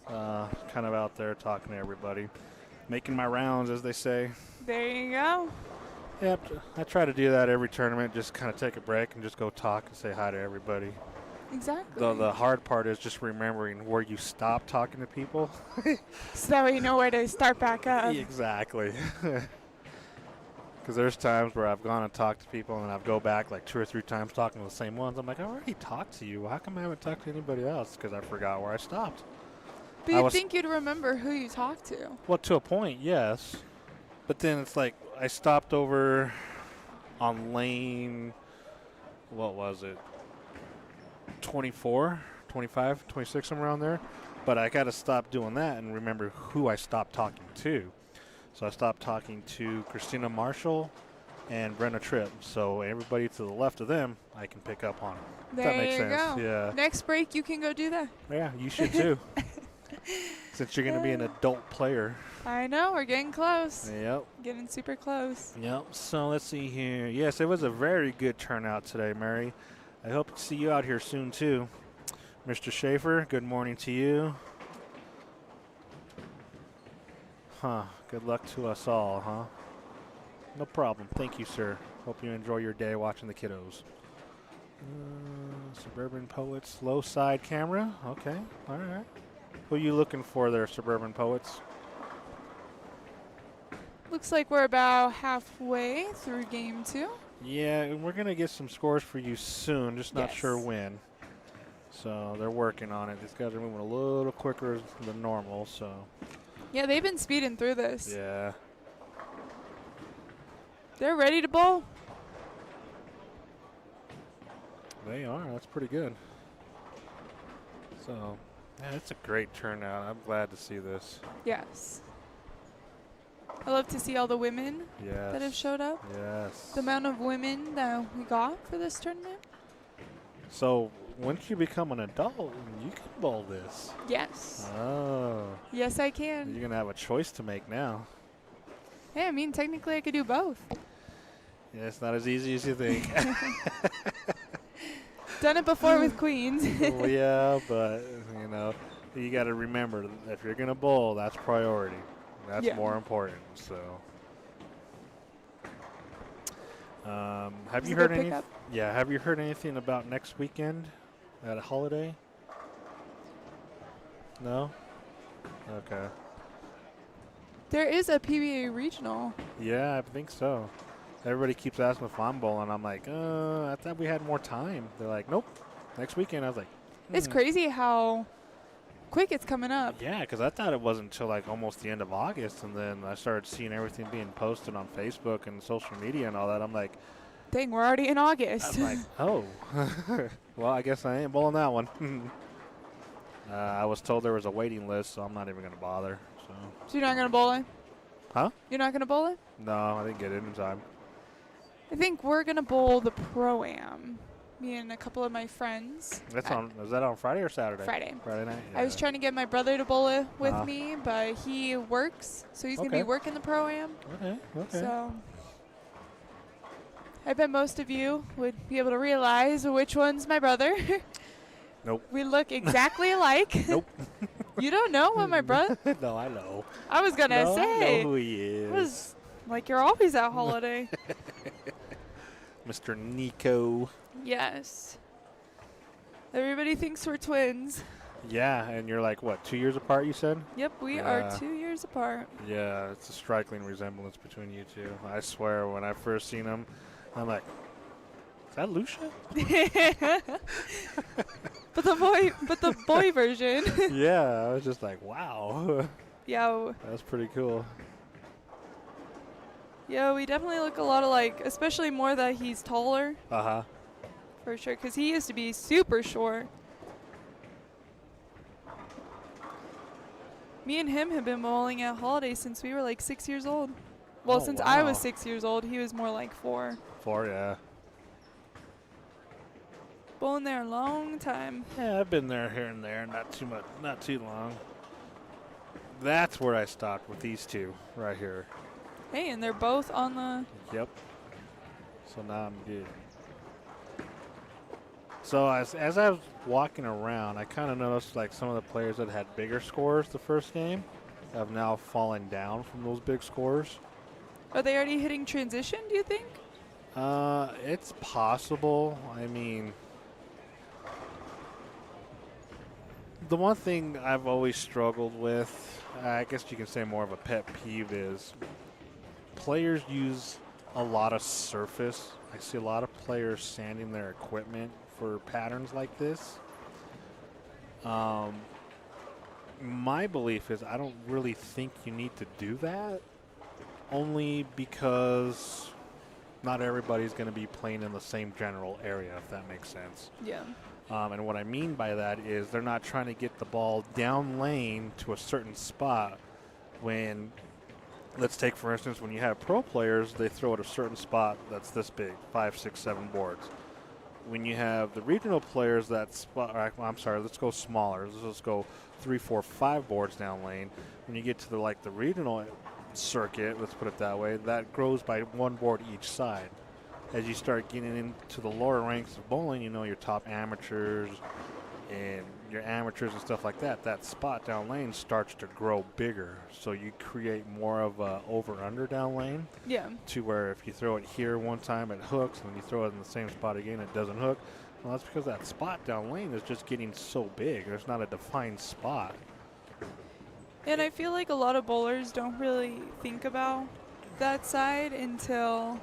[SPEAKER 3] kind of out there talking to everybody, making my rounds, as they say.
[SPEAKER 2] There you go.
[SPEAKER 3] Yep, I try to do that every tournament, just kind of take a break and just go talk and say hi to everybody.
[SPEAKER 2] Exactly.
[SPEAKER 3] The hard part is just remembering where you stop talking to people.
[SPEAKER 2] So that way you know where to start back up.
[SPEAKER 3] Exactly. Because there's times where I've gone and talked to people and I've go back like 2 or 3 times talking to the same ones. I'm like, I already talked to you. How come I haven't talked to anybody else? Because I forgot where I stopped.
[SPEAKER 2] But you'd think you'd remember who you talked to.
[SPEAKER 3] Well, to a point, yes. But then it's like I stopped over on lane, what was it, 24, 25, 26, somewhere around there. But I got to stop doing that and remember who I stopped talking to. So I stopped talking to Christina Marshall and Brenna Tripp. So everybody to the left of them, I can pick up on.
[SPEAKER 2] There
[SPEAKER 3] That makes
[SPEAKER 2] you
[SPEAKER 3] sense.
[SPEAKER 2] go.
[SPEAKER 3] Yeah.
[SPEAKER 2] Next break, you can go do that.
[SPEAKER 3] Yeah, you should too. Since you're going to be an adult player.
[SPEAKER 2] I know, we're getting close.
[SPEAKER 3] Yep.
[SPEAKER 2] Getting super close.
[SPEAKER 3] Yep. So let's see here. Yes, it was a very good turnout today, Mary. I hope to see you out here soon too. Mr. Schaefer, good morning to you. Huh. Good luck to us all, huh? No problem. Thank you, sir. Hope you enjoy your day watching the kiddos. Suburban Poets, low side camera. Okay. All right. Who are you looking for there, Suburban Poets?
[SPEAKER 2] Looks like we're about halfway through game 2.
[SPEAKER 3] Yeah, and we're going to get some scores for you soon, just not
[SPEAKER 2] Yes.
[SPEAKER 3] sure when. So they're working on it. These guys are moving a little quicker than normal, so.
[SPEAKER 2] Yeah, they've been speeding through this.
[SPEAKER 3] Yeah.
[SPEAKER 2] They're ready to bowl.
[SPEAKER 3] They are. That's pretty good. So, yeah, it's a great turnout. I'm glad to see this.
[SPEAKER 2] Yes. I love to see all the women
[SPEAKER 3] Yes.
[SPEAKER 2] that have showed up.
[SPEAKER 3] Yes.
[SPEAKER 2] The amount of women that we got for this tournament.
[SPEAKER 3] So, once you become an adult, you can bowl this.
[SPEAKER 2] Yes.
[SPEAKER 3] Oh.
[SPEAKER 2] Yes, I can.
[SPEAKER 3] You're going to have a choice to make now.
[SPEAKER 2] Hey, I mean, technically I could do both.
[SPEAKER 3] Yeah, it's not as easy as you think.
[SPEAKER 2] Done it before with queens.
[SPEAKER 3] Well, yeah, but, you know, you got to remember, if you're going to bowl, that's priority. That's
[SPEAKER 2] Yeah.
[SPEAKER 3] more important, so. Have
[SPEAKER 2] It's
[SPEAKER 3] you
[SPEAKER 2] a
[SPEAKER 3] heard
[SPEAKER 2] good
[SPEAKER 3] any?
[SPEAKER 2] pickup.
[SPEAKER 3] Yeah, have you heard anything about next weekend at a holiday? No? Okay.
[SPEAKER 2] There is a PBA regional.
[SPEAKER 3] Yeah, I think so. Everybody keeps asking if I'm bowling. I'm like, I thought we had more time. They're like, nope, next weekend. I was like,
[SPEAKER 2] It's crazy how quick it's coming up.
[SPEAKER 3] yeah, because I thought it wasn't until like almost the end of August, and then I started seeing everything being posted on Facebook and social media and all that. I'm like,
[SPEAKER 2] Dang, we're already in August.
[SPEAKER 3] I'm like, oh, well, I guess I ain't bowling that one. I was told there was a waiting list, so I'm not even going to bother. So
[SPEAKER 2] So you're not going to bowl it?
[SPEAKER 3] Huh?
[SPEAKER 2] You're not going to bowl it?
[SPEAKER 3] No, I didn't get it in time.
[SPEAKER 2] I think we're going to bowl the Pro-Am. Me and a couple of my friends.
[SPEAKER 3] That's on. Is that on Friday or Saturday?
[SPEAKER 2] Friday.
[SPEAKER 3] Friday night.
[SPEAKER 2] I was trying to get my brother to bowl it with
[SPEAKER 3] Uh-huh.
[SPEAKER 2] me, but he works, so he's going to
[SPEAKER 3] Okay.
[SPEAKER 2] be working the Pro-Am.
[SPEAKER 3] Okay. Okay.
[SPEAKER 2] So I bet most of you would be able to realize which one's my brother.
[SPEAKER 3] Nope.
[SPEAKER 2] We look exactly alike.
[SPEAKER 3] Nope.
[SPEAKER 2] You don't know what my brother?
[SPEAKER 3] No, I know.
[SPEAKER 2] I was going to
[SPEAKER 3] No, I
[SPEAKER 2] say.
[SPEAKER 3] know who he is.
[SPEAKER 2] It was like you're always at holiday.
[SPEAKER 3] Mr. Nico.
[SPEAKER 2] Yes. Everybody thinks we're twins.
[SPEAKER 3] Yeah, and you're like, what, 2 years apart, you said?
[SPEAKER 2] Yep, we
[SPEAKER 3] Yeah.
[SPEAKER 2] are 2 years apart.
[SPEAKER 3] Yeah, it's a striking resemblance between you two. I swear, when I first seen him, I'm like, is that Lucia?
[SPEAKER 2] But the boy version.
[SPEAKER 3] Yeah, I was just like, wow.
[SPEAKER 2] Yo,
[SPEAKER 3] That's pretty cool.
[SPEAKER 2] we definitely look a lot alike, especially more that he's taller,
[SPEAKER 3] Uh-huh.
[SPEAKER 2] for sure, because he used to be super short. Me and him have been bowling at Holiday since we were like 6 years old. Well,
[SPEAKER 3] Oh,
[SPEAKER 2] since I was
[SPEAKER 3] wow.
[SPEAKER 2] 6 years old, he was more like 4.
[SPEAKER 3] 4, yeah.
[SPEAKER 2] Bowling there a long time.
[SPEAKER 3] Yeah, I've been there here and there, not too much, not too long. That's where I stopped with these two right here.
[SPEAKER 2] Hey, and they're both on the...
[SPEAKER 3] Yep. So now I'm good. So as I was walking around, I kind of noticed like some of the players that had bigger scores the first game have now fallen down from those big scores.
[SPEAKER 2] Are they already hitting transition, do you think?
[SPEAKER 3] It's possible. I mean, the one thing I've always struggled with, I guess you can say more of a pet peeve, is players use a lot of surface. I see a lot of players sanding their equipment for patterns like this. My belief is I don't really think you need to do that, only because not everybody's going to be playing in the same general area, if that makes sense.
[SPEAKER 2] Yeah.
[SPEAKER 3] And what I mean by that is they're not trying to get the ball down lane to a certain spot when, let's take for instance, when you have pro players, they throw at a certain spot that's this big, 5, 6, 7 boards. When you have the regional players, that spot, I'm sorry, let's go smaller. Let's go 3, 4, 5 boards down lane. When you get to the regional circuit, let's put it that way, that grows by 1 board each side. As you start getting into the lower ranks of bowling, you know, your top amateurs and your amateurs and stuff like that, that spot down lane starts to grow bigger. So you create more of a over-under down lane.
[SPEAKER 2] Yeah.
[SPEAKER 3] To where if you throw it here one time, it hooks, and then you throw it in the same spot again, it doesn't hook. Well, that's because that spot down lane is just getting so big. There's not a defined spot.
[SPEAKER 2] And I feel like a lot of bowlers don't really think about that side until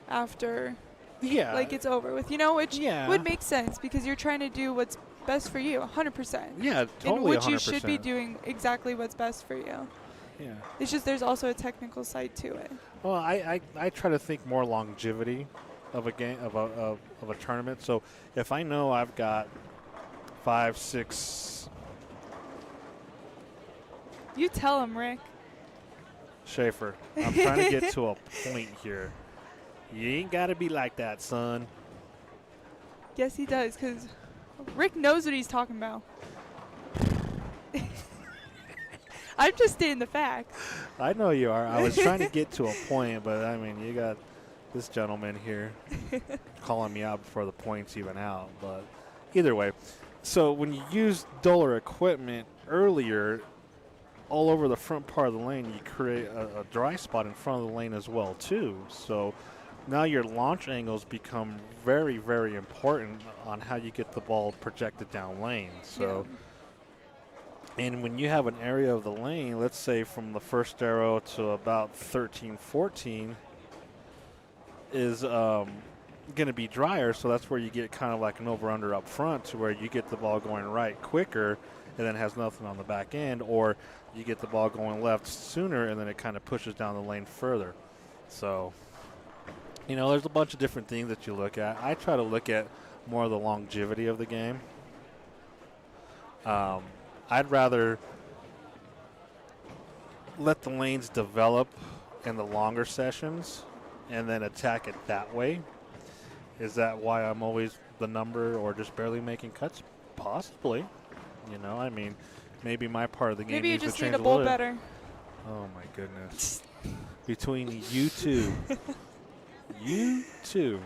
[SPEAKER 2] after like it's over with, you know, which would make sense because you're trying to do what's best for you 100%.
[SPEAKER 3] Yeah, totally.
[SPEAKER 2] In which
[SPEAKER 3] 100%.
[SPEAKER 2] you should be doing exactly what's best for you.
[SPEAKER 3] Yeah.
[SPEAKER 2] It's just there's also a technical side to it.
[SPEAKER 3] Well, I try to think more longevity of a game of a tournament. So if I know I've got 5, 6.
[SPEAKER 2] You tell him, Rick.
[SPEAKER 3] Schaefer, I'm trying to get to a point here. You ain't got to be like that, son.
[SPEAKER 2] Yes, he does, because Rick knows what he's talking about. I'm just stating the facts.
[SPEAKER 3] I know you are. I was trying to get to a point, but, I mean, you got this gentleman here calling me out before the point's even out. But either way, so when you use duller equipment earlier, all over the front part of the lane, you create a dry spot in front of the lane as well, too. So now your launch angles become very, very important on how you get the ball projected down lane. So, and when you have an area of the lane, let's say from the first arrow to about 13, 14 is going to be drier. So that's where you get kind of like an over-under up front to where you get the ball going right quicker and then has nothing on the back end, or you get the ball going left sooner and then it kind of pushes down the lane further. So, you know, there's a bunch of different things that you look at. I try to look at more of the longevity of the game. I'd rather let the lanes develop in the longer sessions and then attack it that way. Is that why I'm always the number or just barely making cuts? Possibly. You know, I mean, maybe my part of the game
[SPEAKER 2] maybe you
[SPEAKER 3] needs
[SPEAKER 2] just
[SPEAKER 3] to change
[SPEAKER 2] need to
[SPEAKER 3] a
[SPEAKER 2] bowl
[SPEAKER 3] little.
[SPEAKER 2] better.
[SPEAKER 3] Oh, my goodness. Between you two. You two.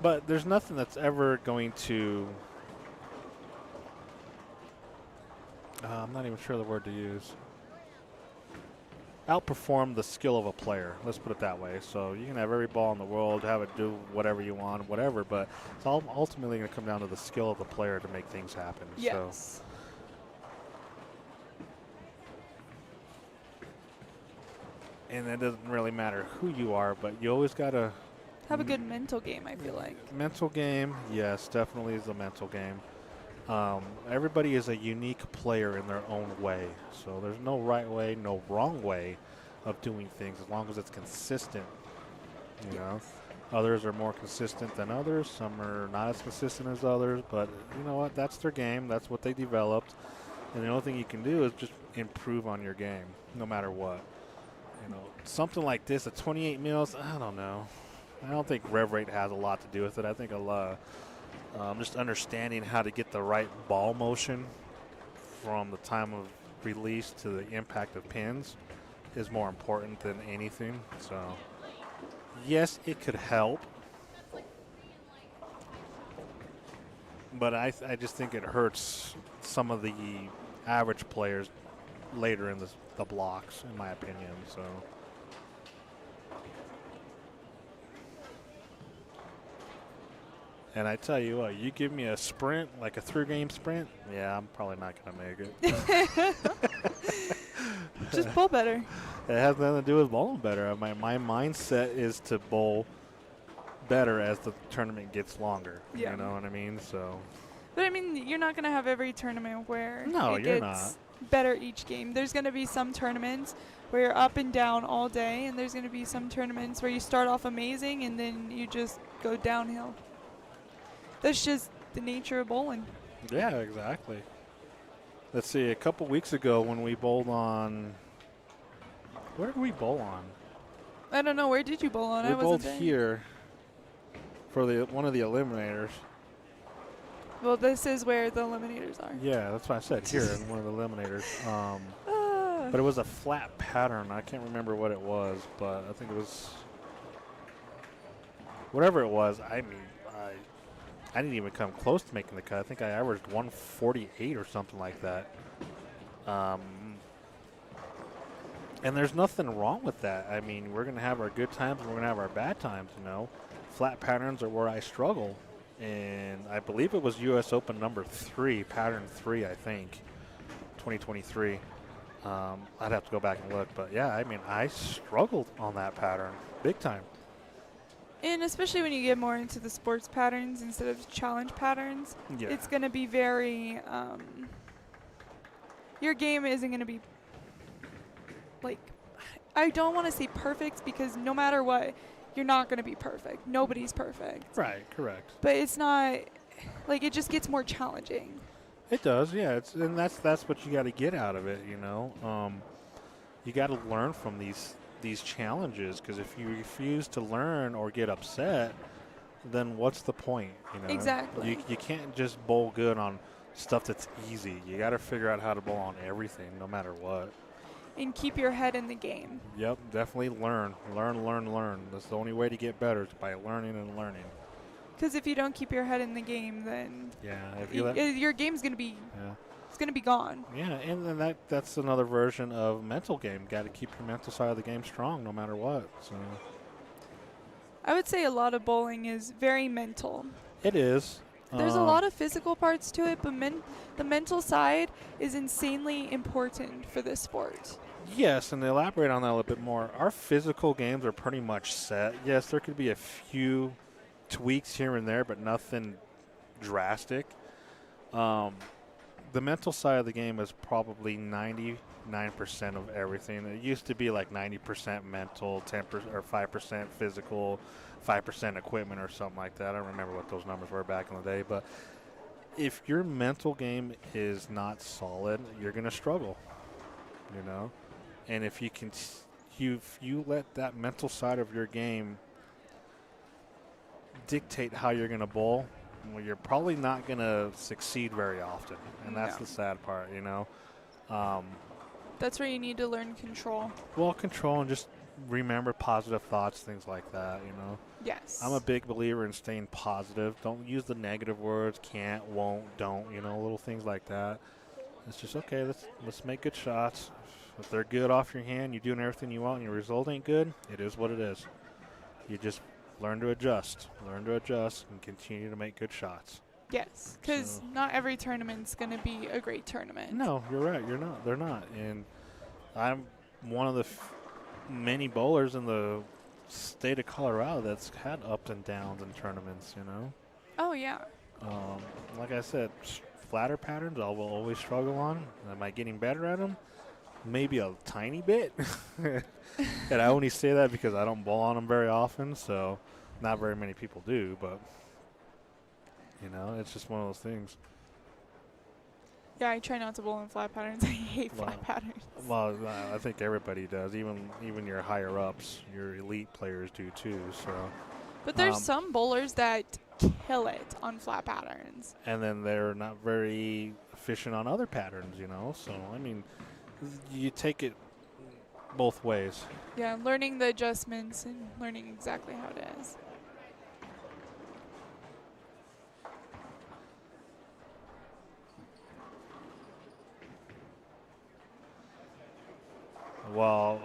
[SPEAKER 3] But there's nothing that's ever going to, I'm not even sure the word to use, outperform the skill of a player. Let's put it that way. So you can have every ball in the world, have it do whatever you want, whatever, but it's all ultimately going to come down to the skill of the player to make things happen.
[SPEAKER 2] Yes.
[SPEAKER 3] So. And it doesn't really matter who you are, but you always got to
[SPEAKER 2] have a good mental game, I feel like.
[SPEAKER 3] Mental game, yes, definitely is a mental game. Everybody is a unique player in their own way. So there's no right way, no wrong way of doing things as long as it's consistent. You know, others are more consistent than others. Some are not as consistent as others. But you know what? That's their game. That's what they developed. And the only thing you can do is just improve on your game, no matter what. You know, something like this at 28 mils, I don't know. I don't think rev rate has a lot to do with it. I think a lot, just understanding how to get the right ball motion from the time of release to the impact of pins is more important than anything. So, yes, it could help, but I just think it hurts some of the average players later in the blocks, in my opinion. So. And I tell you what, you give me a sprint, like a 3-game sprint, yeah, I'm probably not going to make it.
[SPEAKER 2] Just bowl better.
[SPEAKER 3] It has nothing to do with bowling better. My mindset is to bowl better as the tournament gets longer.
[SPEAKER 2] Yeah.
[SPEAKER 3] You know what I mean? So.
[SPEAKER 2] But I mean, you're not going to have every tournament where
[SPEAKER 3] No,
[SPEAKER 2] it
[SPEAKER 3] you're
[SPEAKER 2] gets
[SPEAKER 3] not.
[SPEAKER 2] better each game. There's going to be some tournaments where you're up and down all day, and there's going to be some tournaments where you start off amazing and then you just go downhill. That's just the nature of bowling.
[SPEAKER 3] Yeah, exactly. Let's see, a couple weeks ago when we bowled on, where did we bowl on?
[SPEAKER 2] I don't know. Where did you bowl on?
[SPEAKER 3] We
[SPEAKER 2] I
[SPEAKER 3] bowled
[SPEAKER 2] wasn't there.
[SPEAKER 3] here for one of the eliminators.
[SPEAKER 2] Well, this is where the eliminators are.
[SPEAKER 3] Yeah, that's what I said, here in one of the eliminators. But it was a flat pattern. I can't remember what it was, but I think it was, whatever it was, I mean, I didn't even come close to making the cut. I think I averaged 148 or something like that. And there's nothing wrong with that. I mean, we're going to have our good times and we're going to have our bad times, you know. Flat patterns are where I struggle. And I believe it was U.S. Open number 3, pattern 3, I think, 2023. I'd have to go back and look. But, yeah, I mean, I struggled on that pattern big time.
[SPEAKER 2] And especially when you get more into the sports patterns instead of challenge patterns,
[SPEAKER 3] Yeah.
[SPEAKER 2] it's going to be very, your game isn't going to be, like, I don't want to say perfect because no matter what, you're not going to be perfect. Nobody's perfect.
[SPEAKER 3] Right, correct.
[SPEAKER 2] But it's not, like, it just gets more challenging.
[SPEAKER 3] It does, yeah. And that's what you got to get out of it, you know. You got to learn from these challenges, because if you refuse to learn or get upset, then what's the point? You know,
[SPEAKER 2] Exactly.
[SPEAKER 3] You can't just bowl good on stuff that's easy. You got to figure out how to bowl on everything, no matter what.
[SPEAKER 2] And keep your head in the game.
[SPEAKER 3] Yep, definitely learn. That's the only way to get better, is by learning and learning.
[SPEAKER 2] Because if you don't keep your head in the game, then
[SPEAKER 3] Yeah, if you
[SPEAKER 2] your game's going to be,
[SPEAKER 3] yeah.
[SPEAKER 2] it's going to be gone.
[SPEAKER 3] Yeah, and then that's another version of mental game. Got to keep your mental side of the game strong, no matter what. So
[SPEAKER 2] I would say a lot of bowling is very mental.
[SPEAKER 3] it is.
[SPEAKER 2] There's a lot of physical parts to it, but the mental side is insanely important for this sport.
[SPEAKER 3] Yes, and to elaborate on that a little bit more, our physical games are pretty much set. Yes, there could be a few tweaks here and there, but nothing drastic. The mental side of the game is probably 99% of everything. It used to be like 90% mental, 10% or 5% physical, 5% equipment or something like that. I don't remember what those numbers were back in the day, but if your mental game is not solid, you're going to struggle, you know? And if you can, you let that mental side of your game dictate how you're going to bowl, well, you're probably not going to succeed very often, and that's
[SPEAKER 2] No.
[SPEAKER 3] the sad part, you know.
[SPEAKER 2] That's where you need to learn control.
[SPEAKER 3] Well, control and just remember positive thoughts, things like that, you know.
[SPEAKER 2] Yes.
[SPEAKER 3] I'm a big believer in staying positive. Don't use the negative words, can't, won't, don't, you know, little things like that. It's just, okay, let's make good shots. If they're good off your hand, you're doing everything you want, and your result ain't good, it is what it is. You just learn to adjust, and continue to make good shots.
[SPEAKER 2] Yes, because
[SPEAKER 3] So-
[SPEAKER 2] not every tournament's going to be a great tournament.
[SPEAKER 3] No, you're right. They're not. And I'm one of the many bowlers in the state of Colorado that's had ups and downs in tournaments, you know.
[SPEAKER 2] Oh, yeah.
[SPEAKER 3] Like I said, flatter patterns I will always struggle on. Am I getting better at them? Maybe a tiny bit. And I only say that because I don't bowl on them very often, so not very many people do, but, you know, it's just one of those things.
[SPEAKER 2] Yeah, I try not to bowl in flat patterns. I hate
[SPEAKER 3] Wow.
[SPEAKER 2] flat patterns.
[SPEAKER 3] Well, I think everybody does. Even your higher ups, your elite players do too. So,
[SPEAKER 2] But there's some bowlers that kill it on flat patterns.
[SPEAKER 3] and then they're not very efficient on other patterns, you know. So I mean, you take it both ways.
[SPEAKER 2] Yeah, learning the adjustments and learning exactly how it is.
[SPEAKER 3] Well,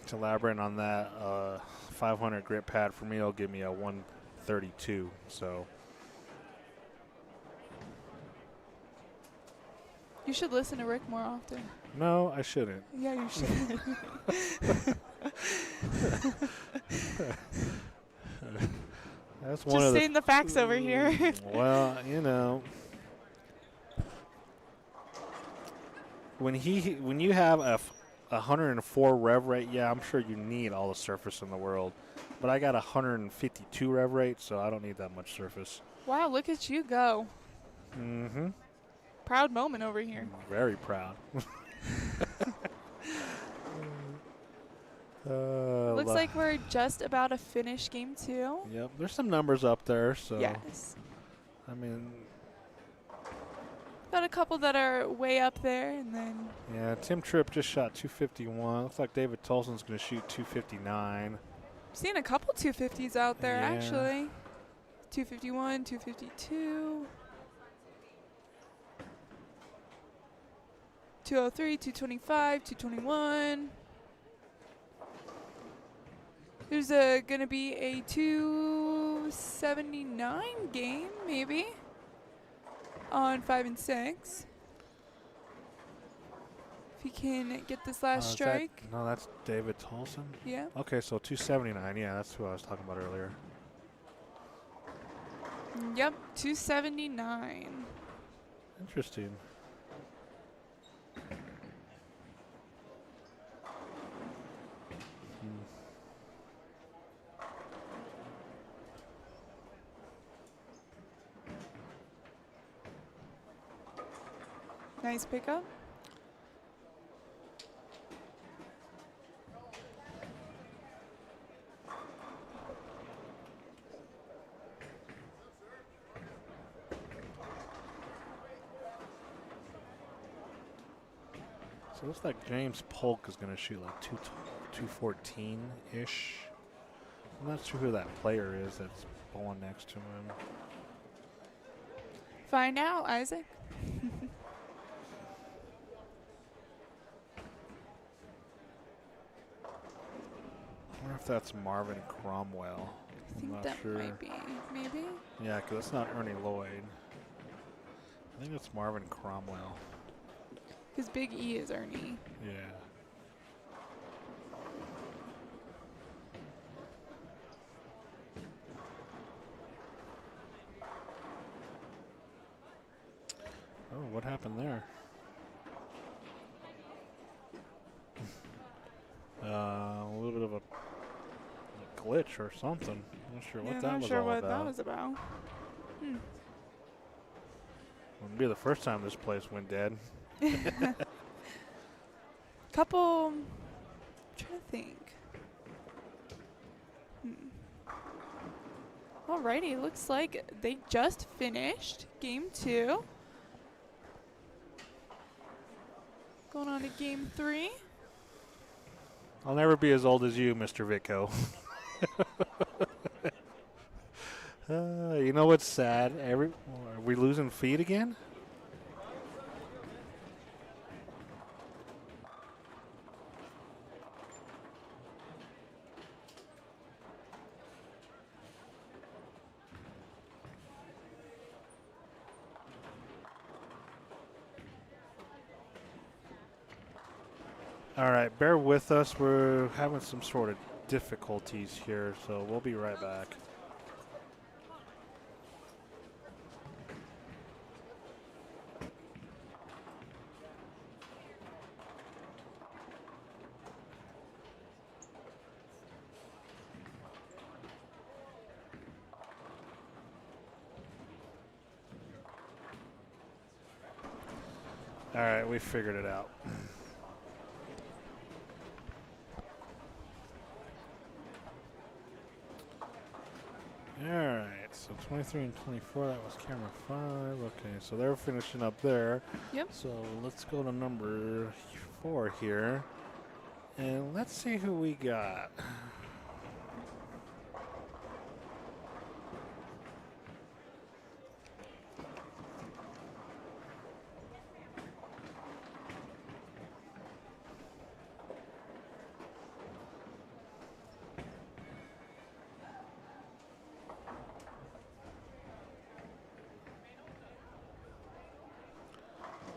[SPEAKER 3] to elaborate on that, 500 grit pad for me will give me a 132. So
[SPEAKER 2] You should listen to Rick more often.
[SPEAKER 3] no, I shouldn't.
[SPEAKER 2] Yeah, you should.
[SPEAKER 3] That's one
[SPEAKER 2] Just
[SPEAKER 3] of
[SPEAKER 2] saying the facts over here.
[SPEAKER 3] Well, you know, when you have a 104 rev rate, yeah, I'm sure you need all the surface in the world. But I got 152 rev rate, so I don't need that much surface.
[SPEAKER 2] Wow, look at you go.
[SPEAKER 3] Mm-hmm.
[SPEAKER 2] Proud moment over here.
[SPEAKER 3] Very proud.
[SPEAKER 2] Looks like we're just about to finish game 2.
[SPEAKER 3] Yep, there's some numbers up there, so
[SPEAKER 2] Yes.
[SPEAKER 3] I mean,
[SPEAKER 2] Got a couple that are way up there, and then
[SPEAKER 3] yeah, Tim Tripp just shot 251. Looks like David Tolson's going to shoot 259.
[SPEAKER 2] seen a couple 250s out there,
[SPEAKER 3] Yeah.
[SPEAKER 2] actually. 251, 252. 203, 225, 221. There's going to be a 279 game, maybe, on 5 and 6. If he can get this last strike.
[SPEAKER 3] No, that's David Tolson.
[SPEAKER 2] Yeah.
[SPEAKER 3] Okay, so 279. Yeah, that's who I was talking about earlier.
[SPEAKER 2] Yep, 279.
[SPEAKER 3] Interesting.
[SPEAKER 2] Nice pickup.
[SPEAKER 3] So it looks like James Polk is going to shoot like 214-ish. I'm not sure who that player is that's bowling next to him.
[SPEAKER 2] Find out, Isaac.
[SPEAKER 3] I wonder if that's Marvin Cromwell.
[SPEAKER 2] I think
[SPEAKER 3] not
[SPEAKER 2] that
[SPEAKER 3] sure.
[SPEAKER 2] might be, maybe.
[SPEAKER 3] Yeah, because that's not Ernie Lloyd. I think it's Marvin Cromwell.
[SPEAKER 2] Because Big E is Ernie.
[SPEAKER 3] Yeah. Oh, what happened there? A little bit of a glitch or something. Not sure what
[SPEAKER 2] Yeah,
[SPEAKER 3] that
[SPEAKER 2] not
[SPEAKER 3] was
[SPEAKER 2] sure
[SPEAKER 3] all
[SPEAKER 2] what
[SPEAKER 3] about.
[SPEAKER 2] that was about.
[SPEAKER 3] Wouldn't be the first time this place went dead.
[SPEAKER 2] Couple, I'm trying to think. Alrighty, looks like they just finished game 2. Going on to game 3.
[SPEAKER 3] I'll never be as old as you, Mr. Vitko. You know what's sad? Are we losing feed again? All right, bear with us. We're having some sort of difficulties here, so we'll be right back. All right, we figured it out. Alright, so 23 and 24, that was camera 5. Okay, so they're finishing up there.
[SPEAKER 2] Yep.
[SPEAKER 3] So let's go to number 4 here. And let's see who we got.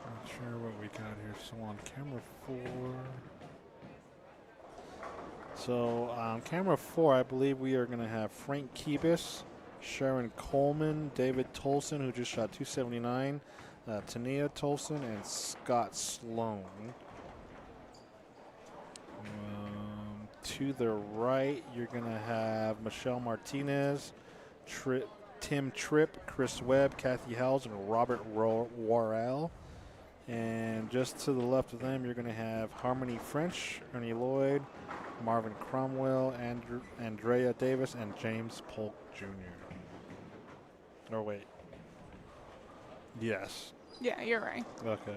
[SPEAKER 3] Not sure what we got here. So on camera 4. So on camera 4, I believe we are going to have Frank Kibis, Sharon Coleman, David Tolson, who just shot 279, Tania Tolson, and Scott Sloan. To the right, you're going to have Michelle Martinez, Tim Tripp, Chris Webb, Kathy Howells, and Robert Worrell. And just to the left of them, you're going to have Harmony French, Ernie Lloyd, Marvin Cromwell, Andrea Davis, and James Polk Jr. Or wait. Yes.
[SPEAKER 2] Yeah, you're right.
[SPEAKER 3] Okay.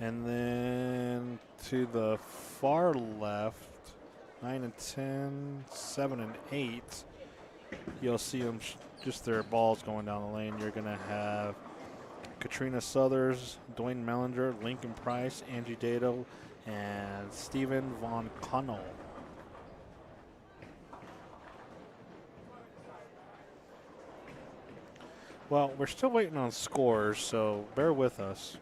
[SPEAKER 3] And then to the far left, 9 and 10, 7 and 8, you'll see them just their balls going down the lane. You're going to have Katrina Southers, Dwayne Mellinger, Lincoln Price, Angie Dado, and Stephen Von Connell. Well, we're still waiting on scores, so bear with us.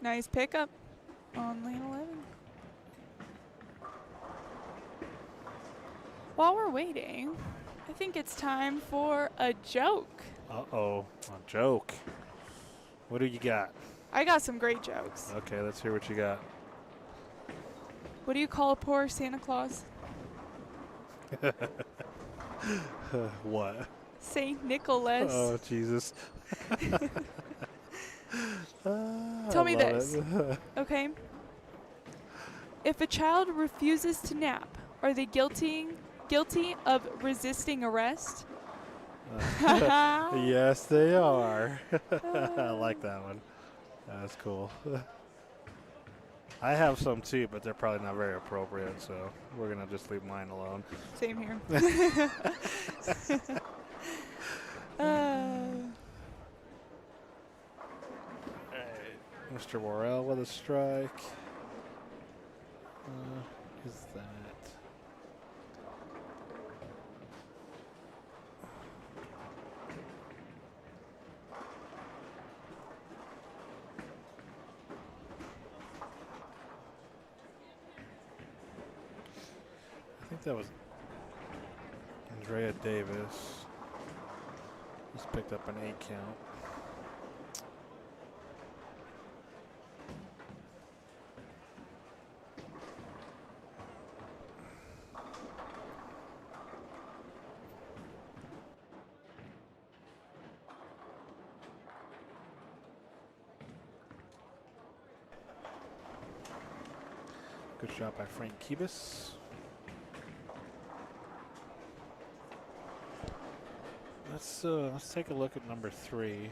[SPEAKER 2] Nice pickup on lane 11. While we're waiting, I think it's time for a joke.
[SPEAKER 3] Uh-oh, a joke. What do you got?
[SPEAKER 2] I got some great jokes.
[SPEAKER 3] Okay, let's hear what you got.
[SPEAKER 2] What do you call a poor Santa Claus?
[SPEAKER 3] What?
[SPEAKER 2] Saint Nicholas.
[SPEAKER 3] Oh, Jesus.
[SPEAKER 2] Tell me this, okay? If a child refuses to nap, are they guilty of resisting arrest?
[SPEAKER 3] Yes, they are. I like that one. That's cool. I have some too, but they're probably not very appropriate, so we're going to just leave mine alone.
[SPEAKER 2] Same here.
[SPEAKER 3] Mr. Worrell with a strike. Is that? I think that was Andrea Davis. Just picked up an 8 count. Good shot by Frank Kibis. Let's take a look at number 3.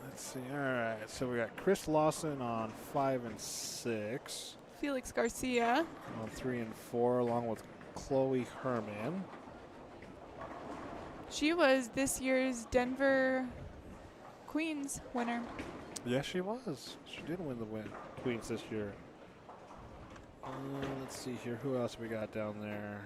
[SPEAKER 3] Let's see. All right, so we got Chris Lawson on 5 and 6.
[SPEAKER 2] Felix Garcia.
[SPEAKER 3] On 3 and 4, along with Chloe Herman.
[SPEAKER 2] She was this year's Denver Queens winner.
[SPEAKER 3] Yes, she was. She did win the Queens this year. Let's see here. Who else we got down there?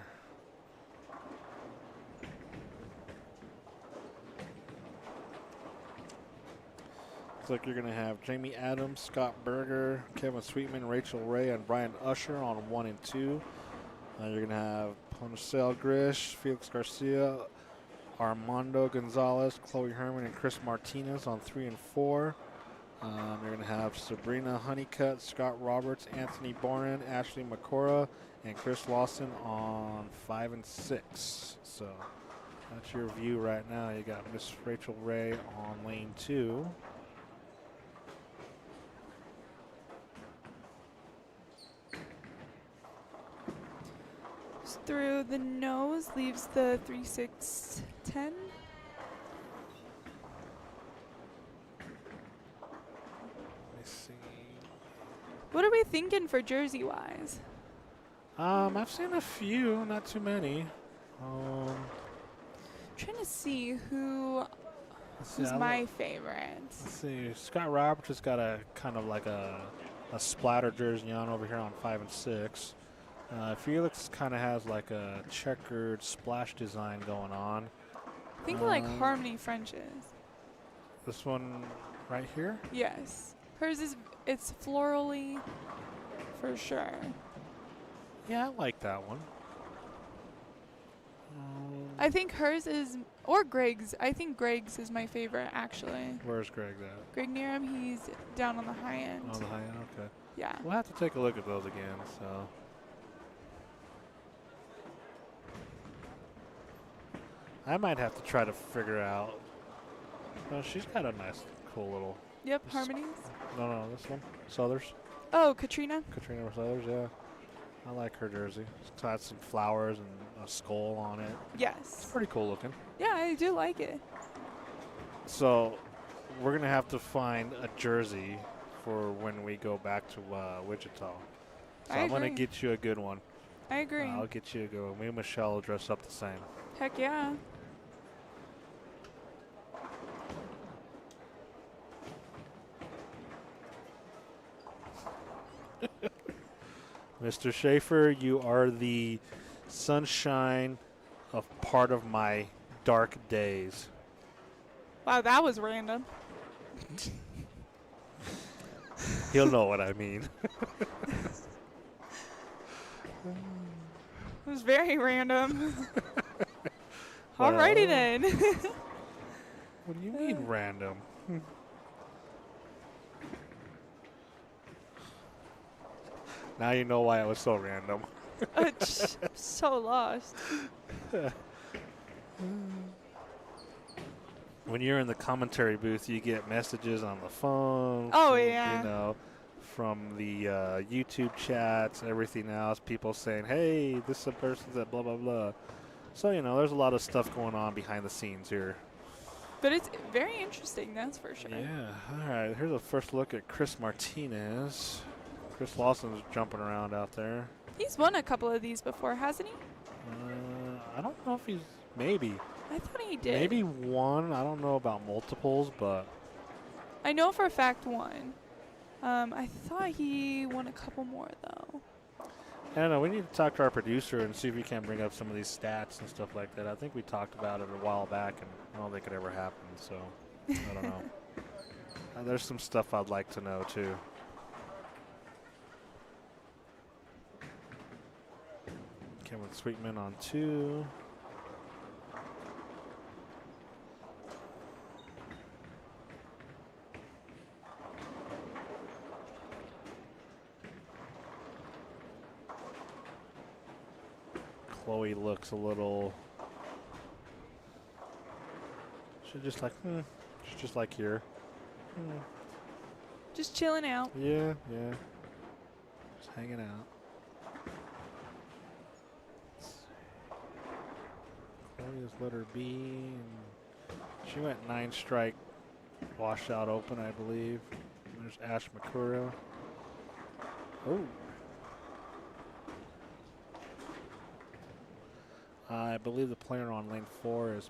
[SPEAKER 3] Looks like you're going to have Jamie Adams, Scott Berger, Kevin Sweetman, Rachel Ray, and Brian Usher on 1 and 2. You're going to have Ponacel Grish, Felix Garcia, Armando Gonzalez, Chloe Herman, and Chris Martinez on 3 and 4. You're going to have Sabrina Honeycutt, Scott Roberts, Anthony Boren, Ashley McCora, and Chris Lawson on 5 and 6. So that's your view right now. You got Miss Rachel Ray on lane 2.
[SPEAKER 2] Through the nose, leaves the 3-6-10. What are we thinking for jersey-wise?
[SPEAKER 3] I've seen a few, not too many.
[SPEAKER 2] Trying to see who's my favorite.
[SPEAKER 3] Let's see. Scott Roberts has got a kind of like a splatter jersey on over here on 5 and 6. Felix kind of has like a checkered splash design going on.
[SPEAKER 2] I think I like Harmony French's.
[SPEAKER 3] This one right here?
[SPEAKER 2] Yes. Hers it's florally for sure.
[SPEAKER 3] Yeah, I like that one.
[SPEAKER 2] I think hers is, or Greg's. I think Greg's is my favorite, actually.
[SPEAKER 3] Where's Greg at?
[SPEAKER 2] Greg Nearham, he's down on the high end.
[SPEAKER 3] On the high end, okay.
[SPEAKER 2] Yeah.
[SPEAKER 3] We'll have to take a look at those again, so. I might have to try to figure out. Oh, she's got a nice, cool little.
[SPEAKER 2] Yep, Harmonies.
[SPEAKER 3] No, this one. Southers.
[SPEAKER 2] Oh, Katrina.
[SPEAKER 3] Katrina Southers, yeah. I like her jersey. It's got some flowers and a skull on it.
[SPEAKER 2] Yes.
[SPEAKER 3] It's pretty cool looking.
[SPEAKER 2] Yeah, I do like it.
[SPEAKER 3] So, we're going to have to find a jersey for when we go back to Wichita. So I'm going to get you a good one.
[SPEAKER 2] I agree.
[SPEAKER 3] I'll get you a good one. Me and Michelle will dress up the same.
[SPEAKER 2] Heck yeah.
[SPEAKER 3] Mr. Schaefer, you are the sunshine of part of my dark days.
[SPEAKER 2] Wow, that was random.
[SPEAKER 3] He'll know what I mean.
[SPEAKER 2] It was very random. Alrighty then.
[SPEAKER 3] What do you mean random? Now you know why it was so random.
[SPEAKER 2] So lost.
[SPEAKER 3] When you're in the commentary booth, you get messages on the phone.
[SPEAKER 2] Oh,
[SPEAKER 3] from,
[SPEAKER 2] yeah.
[SPEAKER 3] You know, from the YouTube chats, everything else. People saying, hey, this is a person that blah, blah, blah. So, you know, there's a lot of stuff going on behind the scenes here.
[SPEAKER 2] But it's very interesting, that's for sure.
[SPEAKER 3] Yeah. All right. Here's a first look at Chris Martinez. Chris Lawson's jumping around out there.
[SPEAKER 2] He's won a couple of these before, hasn't he?
[SPEAKER 3] I don't know if he's maybe.
[SPEAKER 2] I thought he did.
[SPEAKER 3] Maybe one. I don't know about multiples, but
[SPEAKER 2] I know for a fact one. I thought he won a couple more, though.
[SPEAKER 3] I don't know. We need to talk to our producer and see if we can bring up some of these stats and stuff like that. I think we talked about it a while back, and I don't think it ever happened, so I don't know. There's some stuff I'd like to know, too. Kevin Sweetman on 2. Chloe looks a little. She's just like, She's just like here.
[SPEAKER 2] Just chilling out.
[SPEAKER 3] Yeah. Just hanging out. Chloe is letter B. And she went 9 strike washout open, I believe. There's Ash Makura. Oh. I believe the player on lane 4 is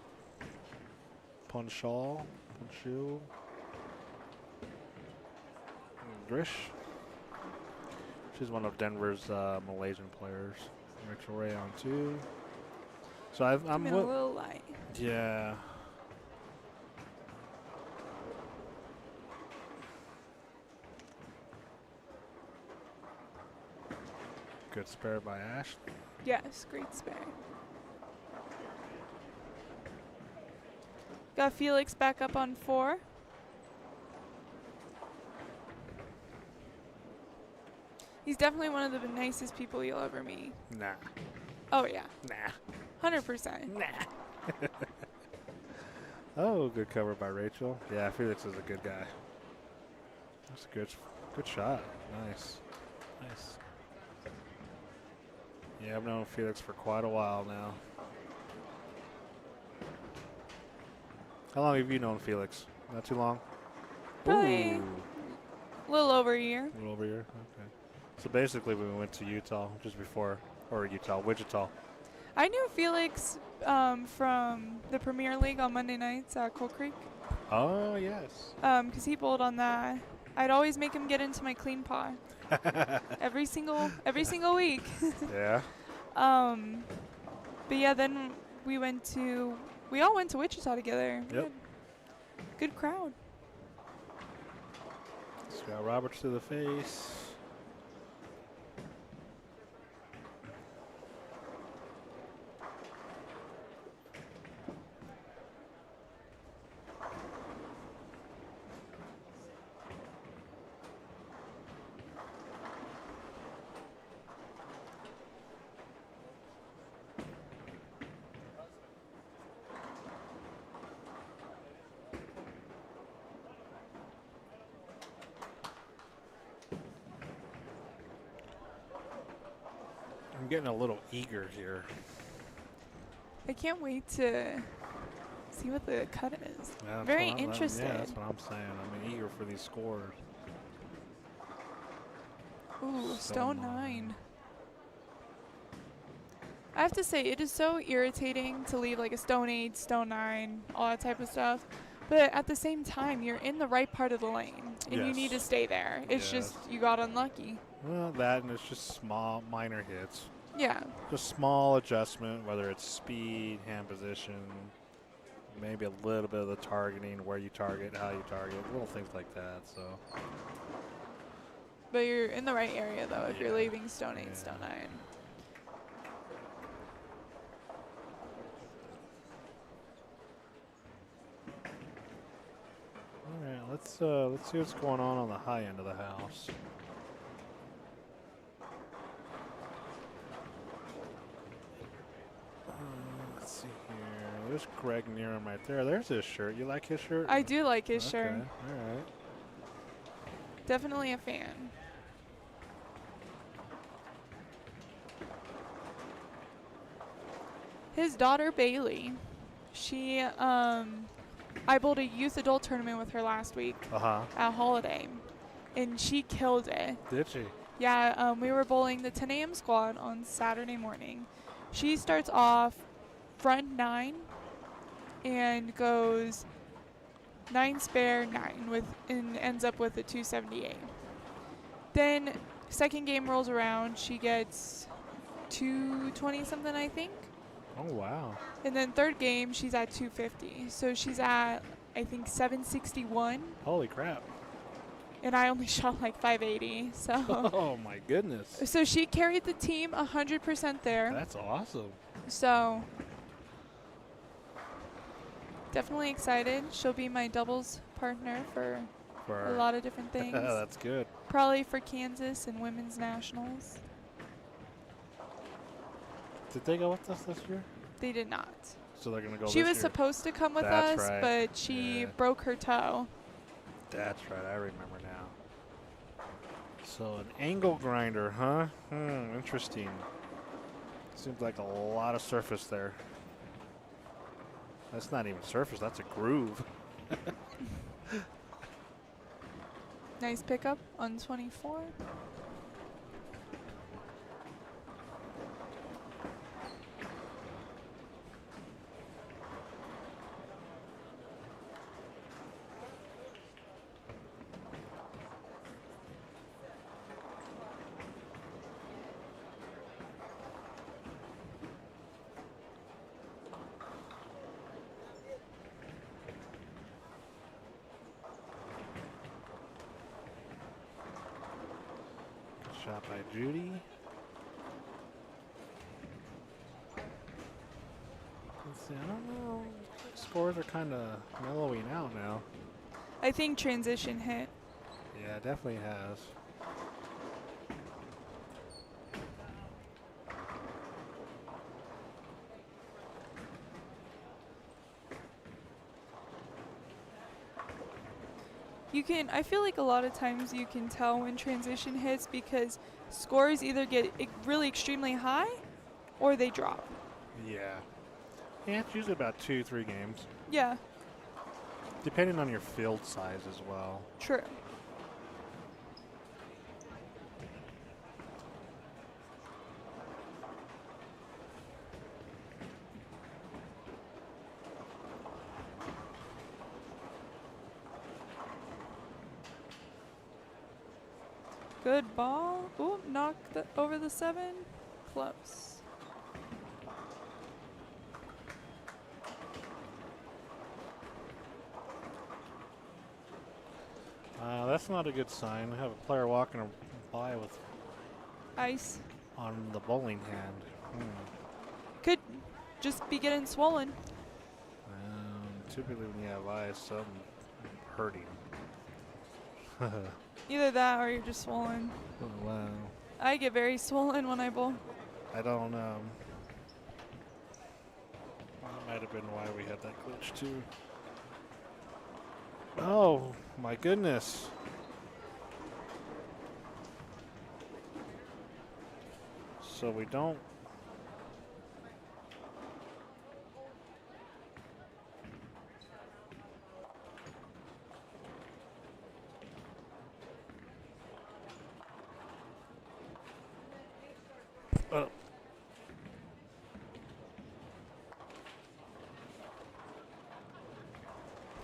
[SPEAKER 3] Punchal. Grish. She's one of Denver's Malaysian players. Rachel Ray on 2. So I'm
[SPEAKER 2] a little light.
[SPEAKER 3] Yeah. Good spare by Ashley.
[SPEAKER 2] Yes, great spare. Got Felix back up on 4. He's definitely one of the nicest people you'll ever meet.
[SPEAKER 3] Nah.
[SPEAKER 2] Oh, yeah.
[SPEAKER 3] Nah.
[SPEAKER 2] 100%.
[SPEAKER 3] Nah. Oh, good cover by Rachel. Yeah, Felix is a good guy. That's a good shot. Nice. Yeah, I've known Felix for quite a while now. How long have you known Felix? Not too long?
[SPEAKER 2] Probably
[SPEAKER 3] Ooh.
[SPEAKER 2] A little over a year.
[SPEAKER 3] A little over a year. Okay. So basically, we went to Utah just before, or Wichita.
[SPEAKER 2] I knew Felix from the Premier League on Monday nights at Coal Creek.
[SPEAKER 3] Oh yes.
[SPEAKER 2] Because he bowled on that. I'd always make him get into my clean pot every single week.
[SPEAKER 3] Yeah.
[SPEAKER 2] But yeah, then we all went to Wichita together. We
[SPEAKER 3] Yep.
[SPEAKER 2] had good crowd.
[SPEAKER 3] Scott Roberts to the face. I'm getting a little eager here.
[SPEAKER 2] I can't wait to see what the cut is.
[SPEAKER 3] Yeah, that's
[SPEAKER 2] Very
[SPEAKER 3] what I'm-
[SPEAKER 2] interested.
[SPEAKER 3] Yeah, that's what I'm saying. I'm eager for these scores.
[SPEAKER 2] Ooh,
[SPEAKER 3] Stone
[SPEAKER 2] stone
[SPEAKER 3] 9.
[SPEAKER 2] 9. I have to say, it is so irritating to leave like a stone 8, stone 9, all that type of stuff. But at the same time, you're in the right part of the lane, and you need to
[SPEAKER 3] Yes.
[SPEAKER 2] stay there. It's
[SPEAKER 3] Yes.
[SPEAKER 2] just, you got unlucky.
[SPEAKER 3] Well, that and it's just small, minor hits.
[SPEAKER 2] Yeah.
[SPEAKER 3] Just small adjustment, whether it's speed, hand position, maybe a little bit of the targeting, where you target, how you target, little things like that. So
[SPEAKER 2] But you're in the right area, though, if you're
[SPEAKER 3] Yeah.
[SPEAKER 2] leaving stone 8,
[SPEAKER 3] Yeah.
[SPEAKER 2] stone 9.
[SPEAKER 3] all right, let's see what's going on the high end of the house. Let's see here. There's Greg Nearham right there. There's his shirt. You like his shirt?
[SPEAKER 2] I do like his
[SPEAKER 3] Okay,
[SPEAKER 2] shirt.
[SPEAKER 3] all right.
[SPEAKER 2] Definitely a fan. His daughter Bailey, she I bowled a youth adult tournament with her last week
[SPEAKER 3] Uh-huh.
[SPEAKER 2] at Holiday, and she killed it.
[SPEAKER 3] Did she?
[SPEAKER 2] Yeah, we were bowling the 10 a.m. squad on Saturday morning. She starts off front 9 and goes 9 spare 9 and ends up with a 278. Then second game rolls around, she gets 220 something, I think.
[SPEAKER 3] Oh, wow.
[SPEAKER 2] And then third game, she's at 250. So she's at, I think, 761.
[SPEAKER 3] Holy crap.
[SPEAKER 2] And I only shot like 580. So
[SPEAKER 3] Oh, my goodness.
[SPEAKER 2] so she carried the team 100% there.
[SPEAKER 3] That's awesome.
[SPEAKER 2] So definitely excited. She'll be my doubles partner for a lot of different things.
[SPEAKER 3] That's good.
[SPEAKER 2] Probably for Kansas and women's nationals.
[SPEAKER 3] Did they go with us this year?
[SPEAKER 2] They did not.
[SPEAKER 3] So they're going to go
[SPEAKER 2] She
[SPEAKER 3] this
[SPEAKER 2] was
[SPEAKER 3] year?
[SPEAKER 2] supposed to come with
[SPEAKER 3] That's
[SPEAKER 2] us,
[SPEAKER 3] right.
[SPEAKER 2] but she
[SPEAKER 3] Yeah.
[SPEAKER 2] broke her toe.
[SPEAKER 3] That's right. I remember now. So an angle grinder, huh? Interesting. Seems like a lot of surface there. That's not even surface. That's a groove.
[SPEAKER 2] Nice pickup on 24.
[SPEAKER 3] Shot by Judy. Let's see. I don't know. Scores are kind of mellowing out now.
[SPEAKER 2] I think transition hit.
[SPEAKER 3] Yeah, it definitely has.
[SPEAKER 2] I feel like a lot of times you can tell when transition hits because scores either get really extremely high or they drop.
[SPEAKER 3] Yeah. Yeah, it's usually about 2-3 games,
[SPEAKER 2] Yeah,
[SPEAKER 3] depending on your field size as well.
[SPEAKER 2] true. Good ball. Ooh, knocked over the 7. Close.
[SPEAKER 3] That's not a good sign. I have a player walking by with
[SPEAKER 2] Ice.
[SPEAKER 3] on the bowling hand.
[SPEAKER 2] Could just be getting swollen.
[SPEAKER 3] Typically when you have ice, something hurting.
[SPEAKER 2] Either that or you're just swollen.
[SPEAKER 3] Oh, wow.
[SPEAKER 2] I get very swollen when I bowl.
[SPEAKER 3] I don't know. That might have been why we had that glitch too. Oh my goodness. So we don't.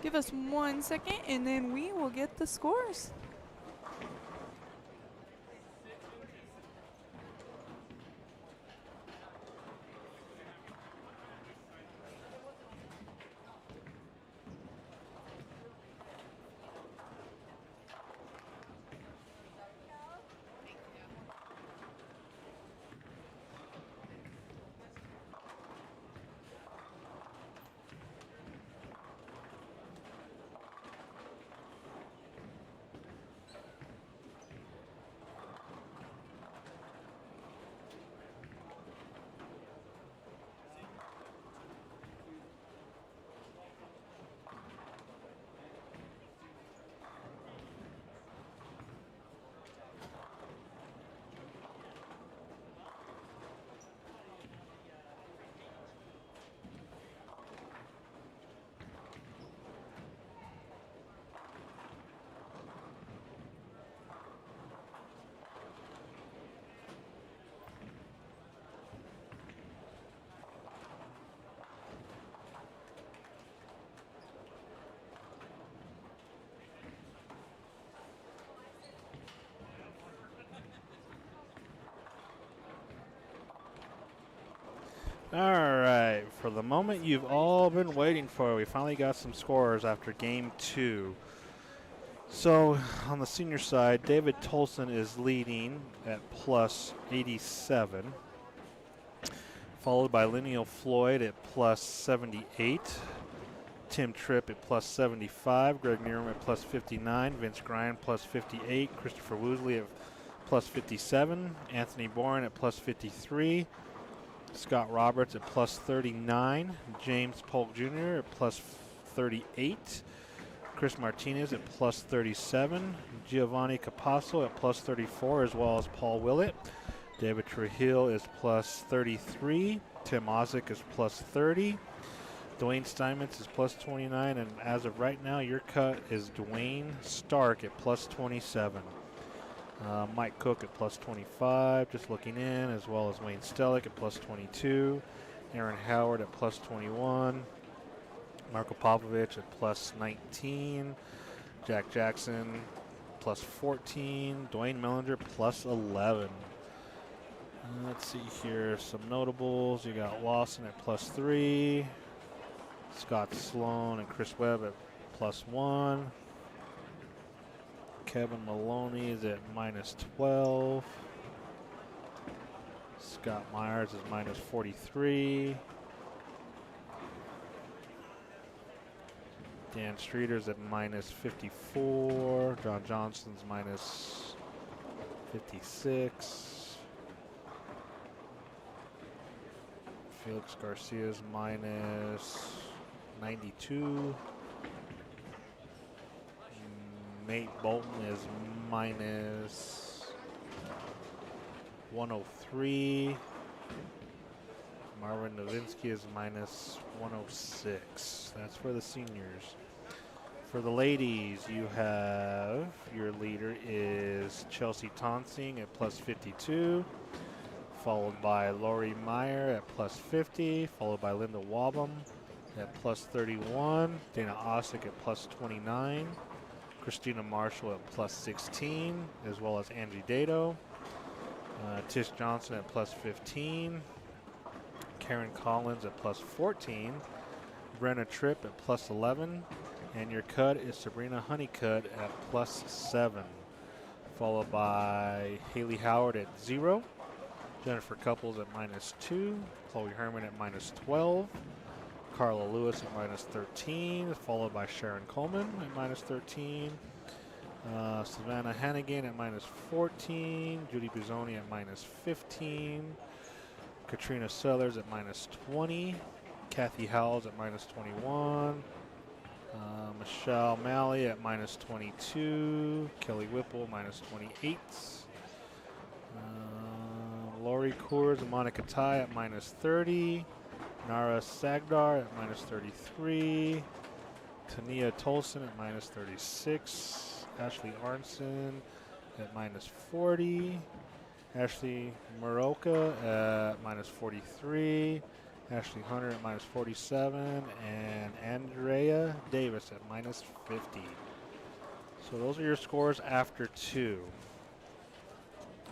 [SPEAKER 2] Give us 1 second and then we will get the scores. All right, for the moment you've all been waiting for, we finally got some scores after game 2. So on the senior side, David Tolson is leading at plus 87, followed by Lineal Floyd at plus 78, Tim Tripp at plus 75, Greg Nerum at plus 59, Vince Gryan plus 58, Christopher Woosley at plus 57, Anthony Bourne at plus 53, Scott Roberts at plus 39, James Polk Jr. at plus 38, Chris Martinez at plus 37, Giovanni Capasso at plus 34, as well as Paul Willett. David Trujillo is plus 33, Tim Ozick is plus 30, Dwayne Steinmetz is plus 29, and as of right now, your cut is Dwayne Stark at plus 27. Mike Cook at plus 25, just looking in, as well as Wayne Stellick at plus 22, Aaron Howard at plus 21, Marko Popovich at plus 19, Jack Jackson plus 14, Dwayne Mellinger plus 11. Let's see here, some notables. You got Lawson at plus 3, Scott Sloan and Chris Webb at plus 1. Kevin Maloney is at minus 12. Scott Myers is minus 43. Dan Streeter's at minus 54. John Johnson's minus 56. Felix Garcia's minus 92. Nate Bolton is minus 103. Marvin Novinsky is minus 106. That's for the seniors. For the ladies, you have your leader is Chelsea Tonsing at plus 52, followed by Lori Meyer at plus 50, followed by Linda Wobham at plus 31, Dana Ossick at plus 29,
[SPEAKER 3] Christina Marshall at plus 16, as well as Angie Dato. Tish Johnson at plus 15. Karen Collins at plus 14. Brenna Tripp at plus 11. And your cut is Sabrina Honeycutt at plus 7. Followed by Haley Howard at 0. Jennifer Couples at minus 2. Chloe Herman at minus 12. Carla Lewis at minus 13. Followed by Sharon Coleman at minus 13. Savannah Hannigan at minus 14. Judy Bizzoni at minus 15. Katrina Sellers at minus 20. Kathy Howells at minus 21. Michelle Malley at minus 22. Kelly Whipple minus 28. Lori Coors and Monica Tai at minus 30. Nara Sagdar at minus 33. Tania Tolson at minus 36. Ashley Arnson at minus 40. Ashley Maroka at minus 43. Ashley Hunter at minus 47. And Andrea Davis at minus 50. So those are your scores after 2.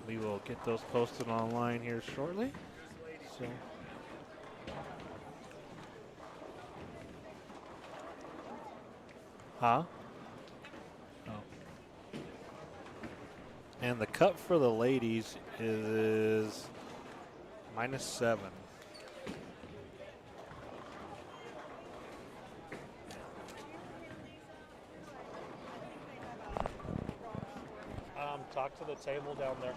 [SPEAKER 3] We will get those posted online here shortly. So. Huh? Oh. And the cut for the ladies is minus 7. Talk to the table down there.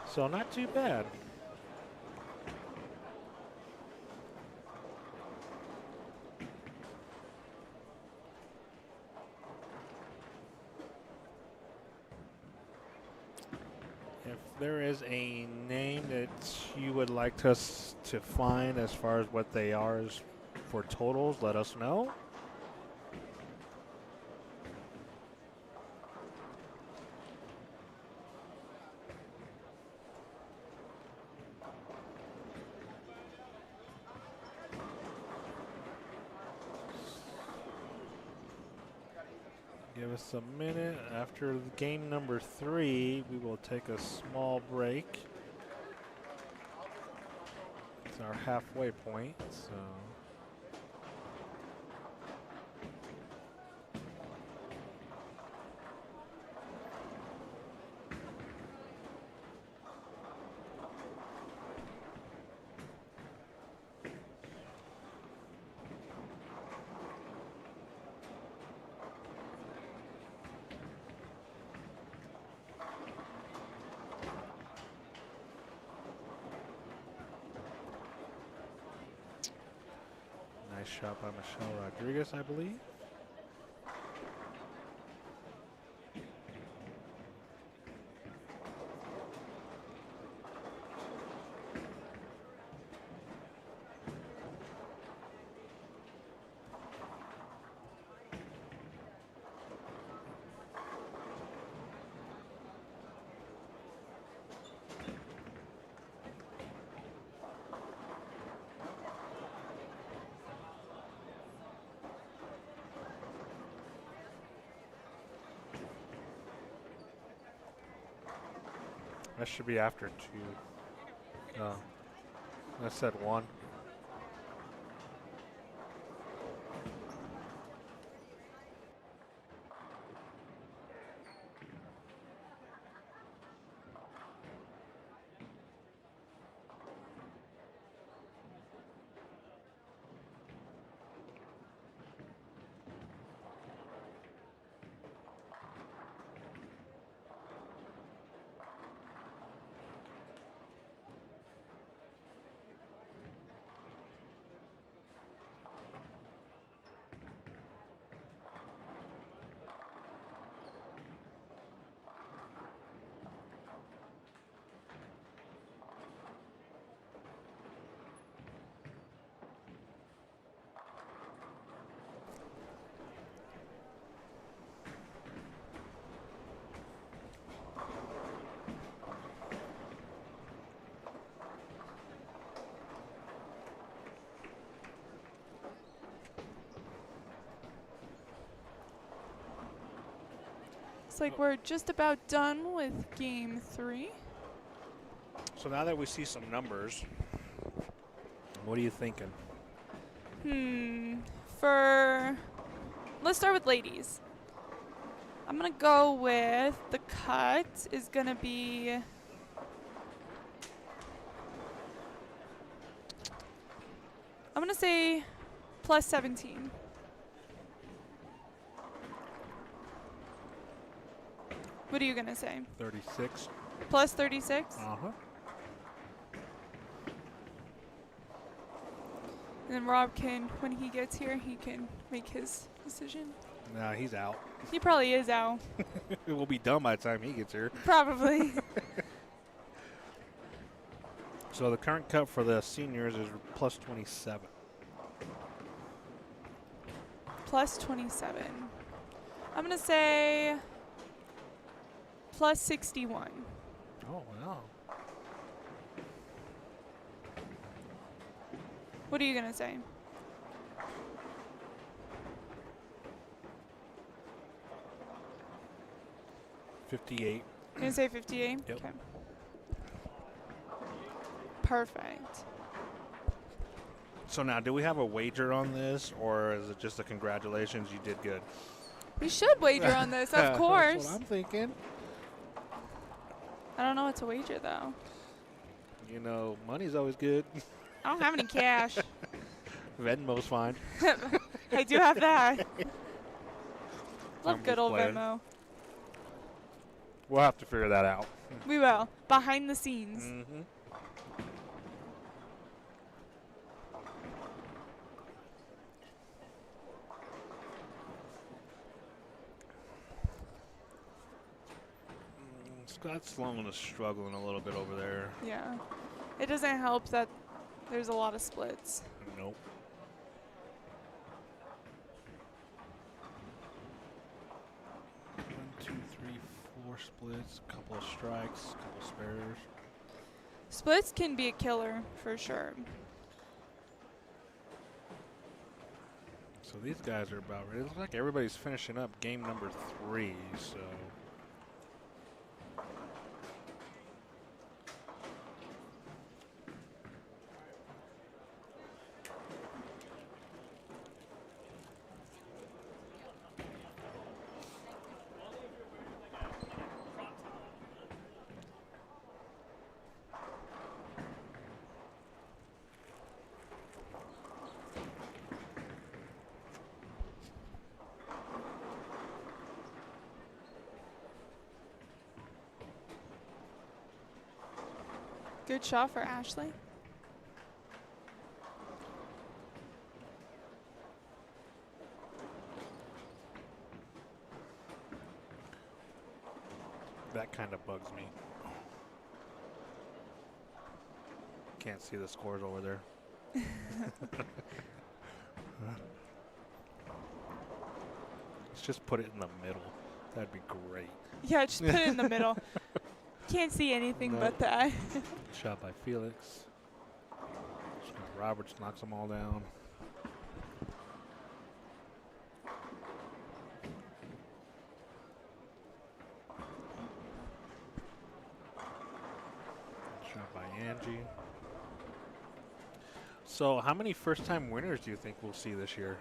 [SPEAKER 3] So not too bad. If there is a name that you would like us to find as far as what they are for totals, let us know. Give us a minute. After game number 3, we will take a small break. It's our halfway point, so. Nice shot by Michelle Rodriguez, I believe. That should be after 2. I said 1.
[SPEAKER 2] Looks like we're just about done with game 3.
[SPEAKER 3] So now that we see some numbers, what are you thinking?
[SPEAKER 2] Let's start with ladies. I'm going to go with the cut is going to be... I'm going to say plus 17. What are you going to say?
[SPEAKER 3] 36.
[SPEAKER 2] Plus 36?
[SPEAKER 3] Uh-huh.
[SPEAKER 2] And then Rob can, when he gets here, he can make his decision.
[SPEAKER 3] Nah, he's out.
[SPEAKER 2] He probably is out.
[SPEAKER 3] It will be done by the time he gets here.
[SPEAKER 2] Probably.
[SPEAKER 3] So the current cut for the seniors is plus 27.
[SPEAKER 2] Plus 27. I'm going to say plus 61.
[SPEAKER 3] Oh, wow.
[SPEAKER 2] What are you going to say?
[SPEAKER 3] $58.
[SPEAKER 2] You're going to say 58?
[SPEAKER 3] Yep.
[SPEAKER 2] Okay. Perfect.
[SPEAKER 3] So now, do we have a wager on this, or is it just a congratulations, you did good?
[SPEAKER 2] We should wager on this, of course.
[SPEAKER 3] That's what I'm thinking.
[SPEAKER 2] I don't know what to wager, though.
[SPEAKER 3] You know, money's always good.
[SPEAKER 2] I don't have any cash.
[SPEAKER 3] Venmo's fine.
[SPEAKER 2] I do have that. Love
[SPEAKER 3] I'm
[SPEAKER 2] good
[SPEAKER 3] just
[SPEAKER 2] old
[SPEAKER 3] playing.
[SPEAKER 2] Venmo.
[SPEAKER 3] We'll have to figure that out.
[SPEAKER 2] We will. Behind the scenes.
[SPEAKER 3] Mm-hmm. Scott Sloan is struggling a little bit over there.
[SPEAKER 2] Yeah. It doesn't help that there's a lot of splits.
[SPEAKER 3] Nope. One, two, three, four splits, couple of strikes, couple spares.
[SPEAKER 2] Splits can be a killer, for sure.
[SPEAKER 3] So these guys are about ready. It looks like everybody's finishing up game number 3, so.
[SPEAKER 2] Good shot for Ashley.
[SPEAKER 3] That kind of bugs me. Can't see the scores over there. Let's just put it in the middle. That'd be great.
[SPEAKER 2] Yeah, just put it in the middle. Can't see anything but that.
[SPEAKER 3] Shot by Felix. Scott Roberts knocks them all down. Shot by Angie. So how many first-time winners do you think we'll see this year?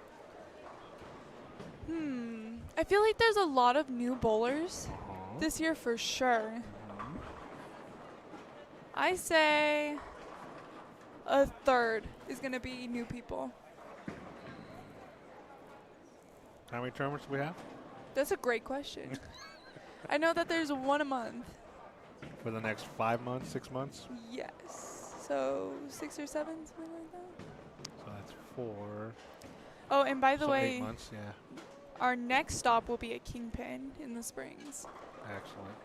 [SPEAKER 2] I feel like there's a lot of new bowlers
[SPEAKER 3] Uh-huh.
[SPEAKER 2] this year for sure.
[SPEAKER 3] Mhm.
[SPEAKER 2] I say a third is going to be new people.
[SPEAKER 3] How many tournaments do we have?
[SPEAKER 2] That's a great question. I know that there's one a month.
[SPEAKER 3] For the next 5 months, 6 months?
[SPEAKER 2] Yes. So 6 or 7, something like that.
[SPEAKER 3] So that's 4.
[SPEAKER 2] Oh, and by the
[SPEAKER 3] so
[SPEAKER 2] way,
[SPEAKER 3] 8 months, yeah.
[SPEAKER 2] our next stop will be at Kingpin in the Springs.
[SPEAKER 3] Excellent.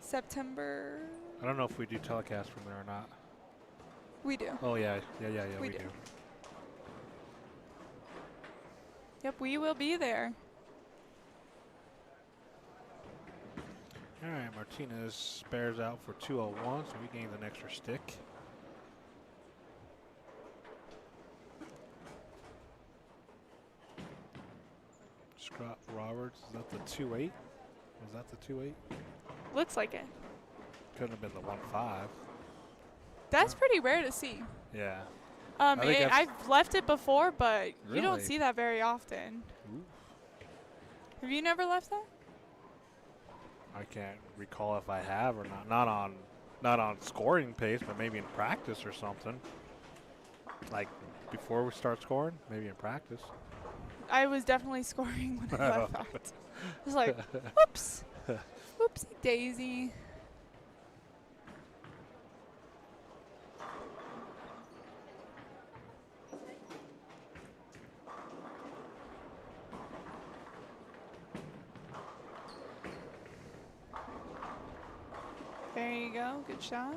[SPEAKER 2] September.
[SPEAKER 3] I don't know if we do telecast from there or not.
[SPEAKER 2] We do.
[SPEAKER 3] Oh, yeah. Yeah,
[SPEAKER 2] We
[SPEAKER 3] we
[SPEAKER 2] do.
[SPEAKER 3] do.
[SPEAKER 2] Yep, we will be there.
[SPEAKER 3] All right, Martinez spares out for 201, so we gained an extra stick. Scott Roberts, is that the 2-8? Was that the 2-8?
[SPEAKER 2] Looks like it.
[SPEAKER 3] Couldn't have been the 1-5.
[SPEAKER 2] That's pretty rare to see.
[SPEAKER 3] Yeah. I think that's-
[SPEAKER 2] I've left it before, but you don't
[SPEAKER 3] Really?
[SPEAKER 2] see that very often.
[SPEAKER 3] Ooh.
[SPEAKER 2] Have you never left that?
[SPEAKER 3] I can't recall if I have or not. Not on scoring pace, but maybe in practice or something. Like before we start scoring, maybe in practice.
[SPEAKER 2] I was definitely scoring when I left that. I was like, whoops. Whoopsie daisy. There you go. Good shot.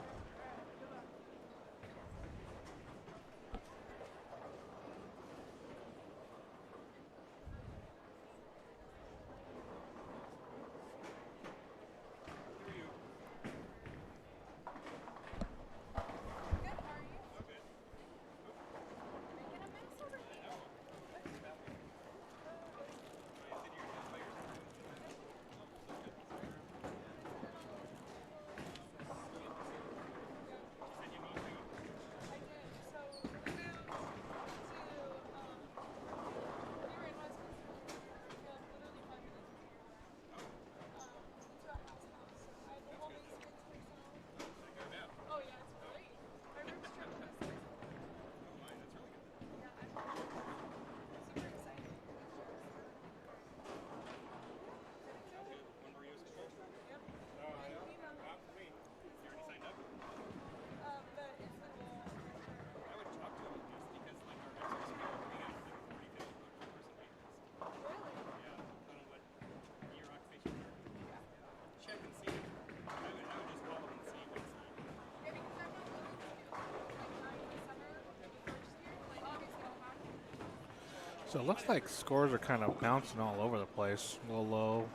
[SPEAKER 3] So it looks like scores are kind of bouncing all over the place. A little low,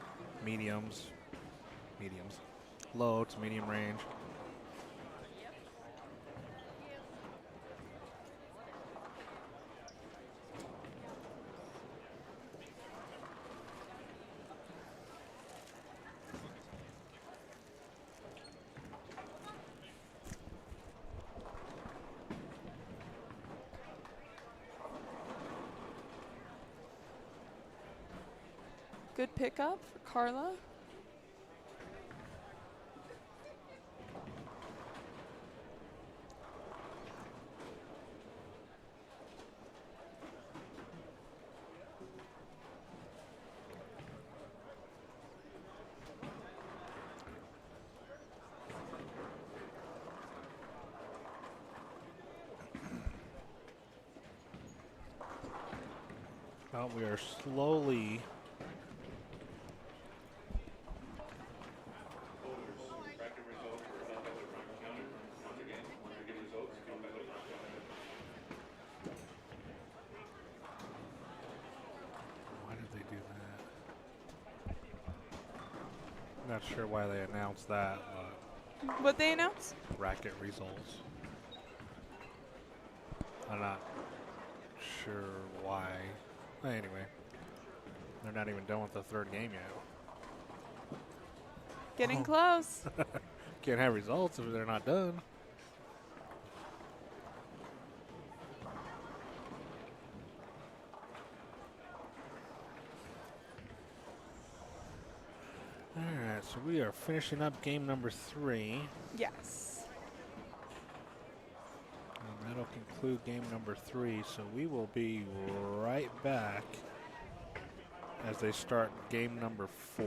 [SPEAKER 3] mediums, low to medium range.
[SPEAKER 2] Good pickup for Carla.
[SPEAKER 3] Well, we are slowly not sure why they announced that, but
[SPEAKER 2] What they announced?
[SPEAKER 3] bracket results. I'm not sure why. Anyway, they're not even done with the third game yet.
[SPEAKER 2] Getting close.
[SPEAKER 3] Can't have results if they're not done. All right, so we are finishing up game number 3.
[SPEAKER 2] Yes.
[SPEAKER 3] And that'll conclude game number 3. So we will be right back as they start game number 4.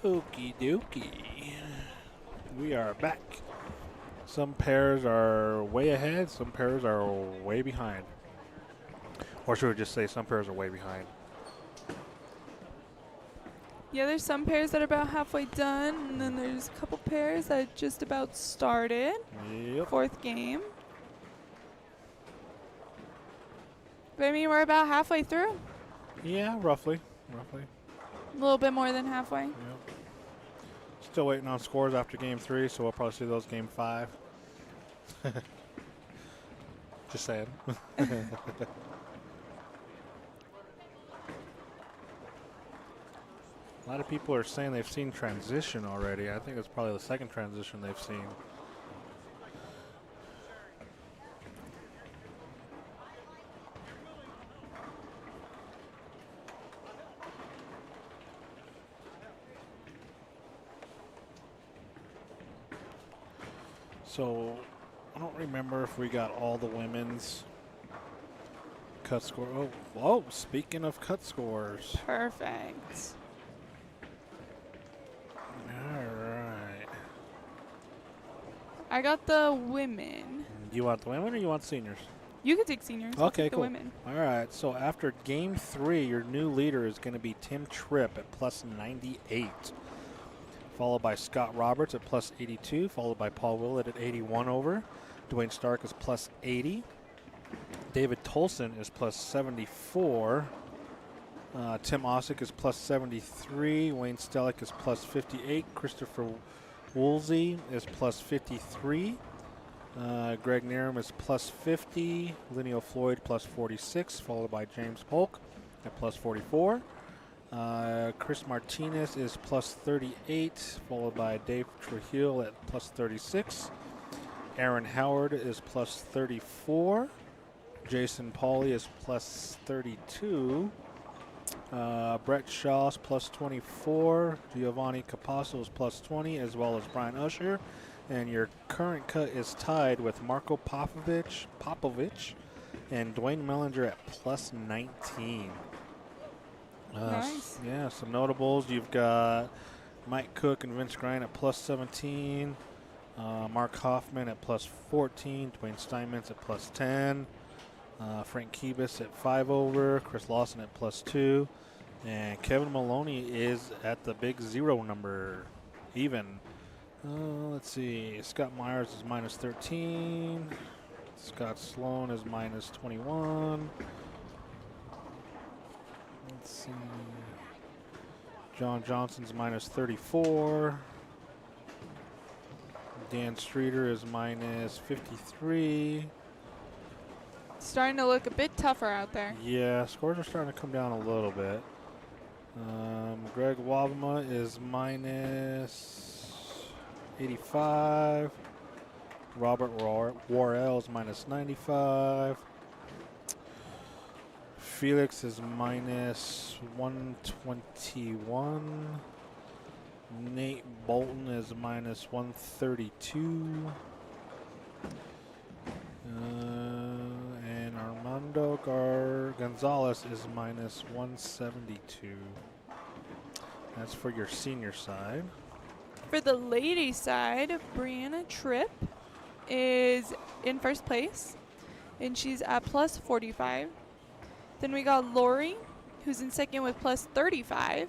[SPEAKER 3] Okie dokie. We are back. Some pairs are way ahead, some pairs are way behind. Or should we just say some pairs are way behind?
[SPEAKER 2] Yeah, there's some pairs that are about halfway done, and then there's a couple pairs that just about started.
[SPEAKER 3] Yep.
[SPEAKER 2] Fourth game. But I mean, we're about halfway through.
[SPEAKER 3] Yeah, roughly.
[SPEAKER 2] A little bit more than halfway.
[SPEAKER 3] Yep. Still waiting on scores after game 3, so we'll probably see those game 5. Just saying. A lot of people are saying they've seen transition already. I think it's probably the second transition they've seen. So, I don't remember if we got all the women's cut score. Oh, speaking of cut scores.
[SPEAKER 2] Perfect.
[SPEAKER 3] All right.
[SPEAKER 2] I got the women.
[SPEAKER 3] You want the women or you want seniors?
[SPEAKER 2] You can take seniors. I'll
[SPEAKER 3] Okay,
[SPEAKER 2] take
[SPEAKER 3] cool.
[SPEAKER 2] The women.
[SPEAKER 3] All right, so after game 3, your new leader is going to be Tim Tripp at plus 98. Followed by Scott Roberts at plus 82, followed by Paul Willett at 81 over. Dwayne Stark is plus 80. David Tolson is plus 74. Tim Osick is plus 73. Wayne Stellick is plus 58. Christopher Woolsey is plus 53. Greg Nerum is plus 50. Linneo Floyd plus 46, followed by James Polk at plus 44. Chris Martinez is plus 38, followed by Dave Trujillo at plus 36. Aaron Howard is plus 34. Jason Pauly is plus 32. Brett Shaw is plus 24. Giovanni Capasso is plus 20, as well as Brian Usher. And your current cut is tied with Marco Popovich and Dwayne Mellinger at plus 19.
[SPEAKER 2] Nice.
[SPEAKER 3] Yeah, some notables. You've got Mike Cook and Vince Grant at plus 17. Mark Hoffman at plus 14. Dwayne Steinmetz at plus 10. Frank Kibis at 5 over. Chris Lawson at plus 2. And Kevin Maloney is at the big 0 number, even. Let's see. Scott Myers is minus 13. Scott Sloan is minus 21. Let's see. John Johnson's minus 34. Dan Streeter is minus 53.
[SPEAKER 2] Starting to look a bit tougher out there.
[SPEAKER 3] Yeah, scores are starting to come down a little bit. Greg Wabama is minus 85. Robert Worrell is minus 95. Felix is minus 121. Nate Bolton is minus 132. And Armando Gonzalez is minus 172. That's for your senior side.
[SPEAKER 2] For the ladies' side, Brianna Tripp is in first place, and she's at plus 45. Then we got Lori, who's in second with plus 35.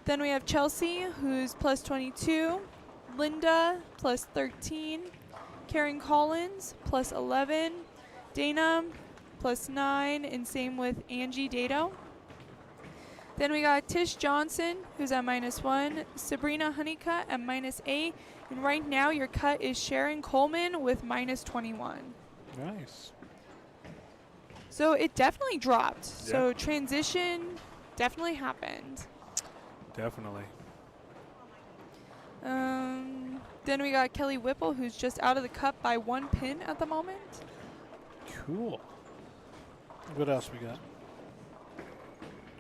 [SPEAKER 2] Then we have Chelsea, who's plus 22. Linda, plus 13. Karen Collins, plus 11. Dana, plus 9, and same with Angie Dado. Then we got Tish Johnson, who's at minus 1. Sabrina Honeycutt at minus 8. And right now your cut is Sharon Coleman with minus 21.
[SPEAKER 3] Nice.
[SPEAKER 2] So it definitely dropped.
[SPEAKER 3] Yeah.
[SPEAKER 2] So transition definitely happened.
[SPEAKER 3] Definitely.
[SPEAKER 2] Then we got Kelly Whipple, who's just out of the cup by 1 pin at the moment.
[SPEAKER 3] Cool. What else we got?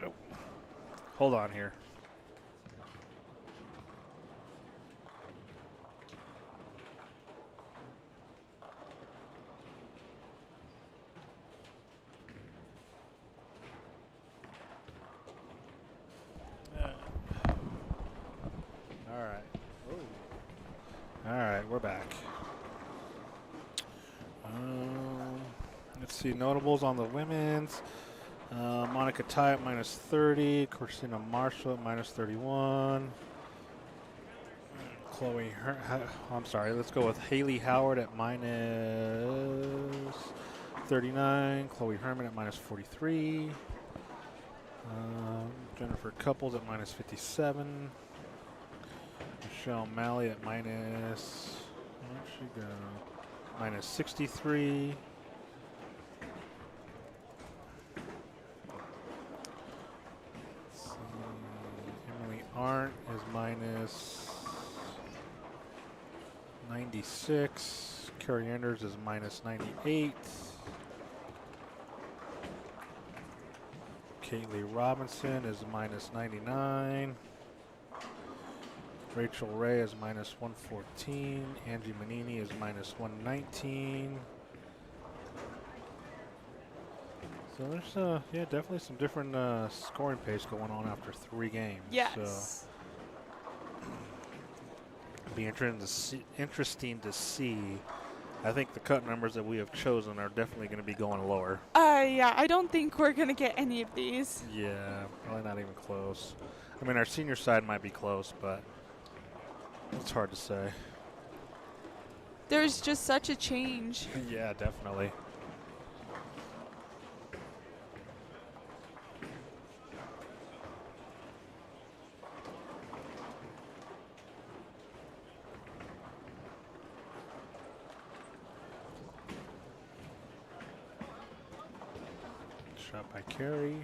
[SPEAKER 3] Oh. Hold on here. right, we're back. Let's see, notables on the women's. Monica Tai at minus 30. Christina Marshall at minus 31. Let's go with Haley Howard at minus 39. Chloe Herman at minus 43. Jennifer Couples at minus 57. Michelle Malley at minus, where'd she go? Minus 63. Let's see. Emily Arndt is minus 96. Carrie Anders is minus 98. Kaylee Robinson is minus 99. Rachel Ray is minus 114. Angie Manini is minus 119. So there's definitely some different scoring pace going on after 3 games.
[SPEAKER 2] Yes.
[SPEAKER 3] So it'll be interesting to see. I think the cut numbers that we have chosen are definitely going to be going lower.
[SPEAKER 2] Yeah, I don't think we're going to get any of these.
[SPEAKER 3] Yeah, probably not even close. I mean, our senior side might be close, but it's hard to say.
[SPEAKER 2] There's just such a change.
[SPEAKER 3] Yeah, definitely. Shot by Carey.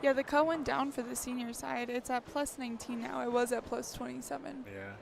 [SPEAKER 2] Yeah, the cut went down for the senior side. It's at plus 19 now. It was at plus 27.
[SPEAKER 3] Yeah.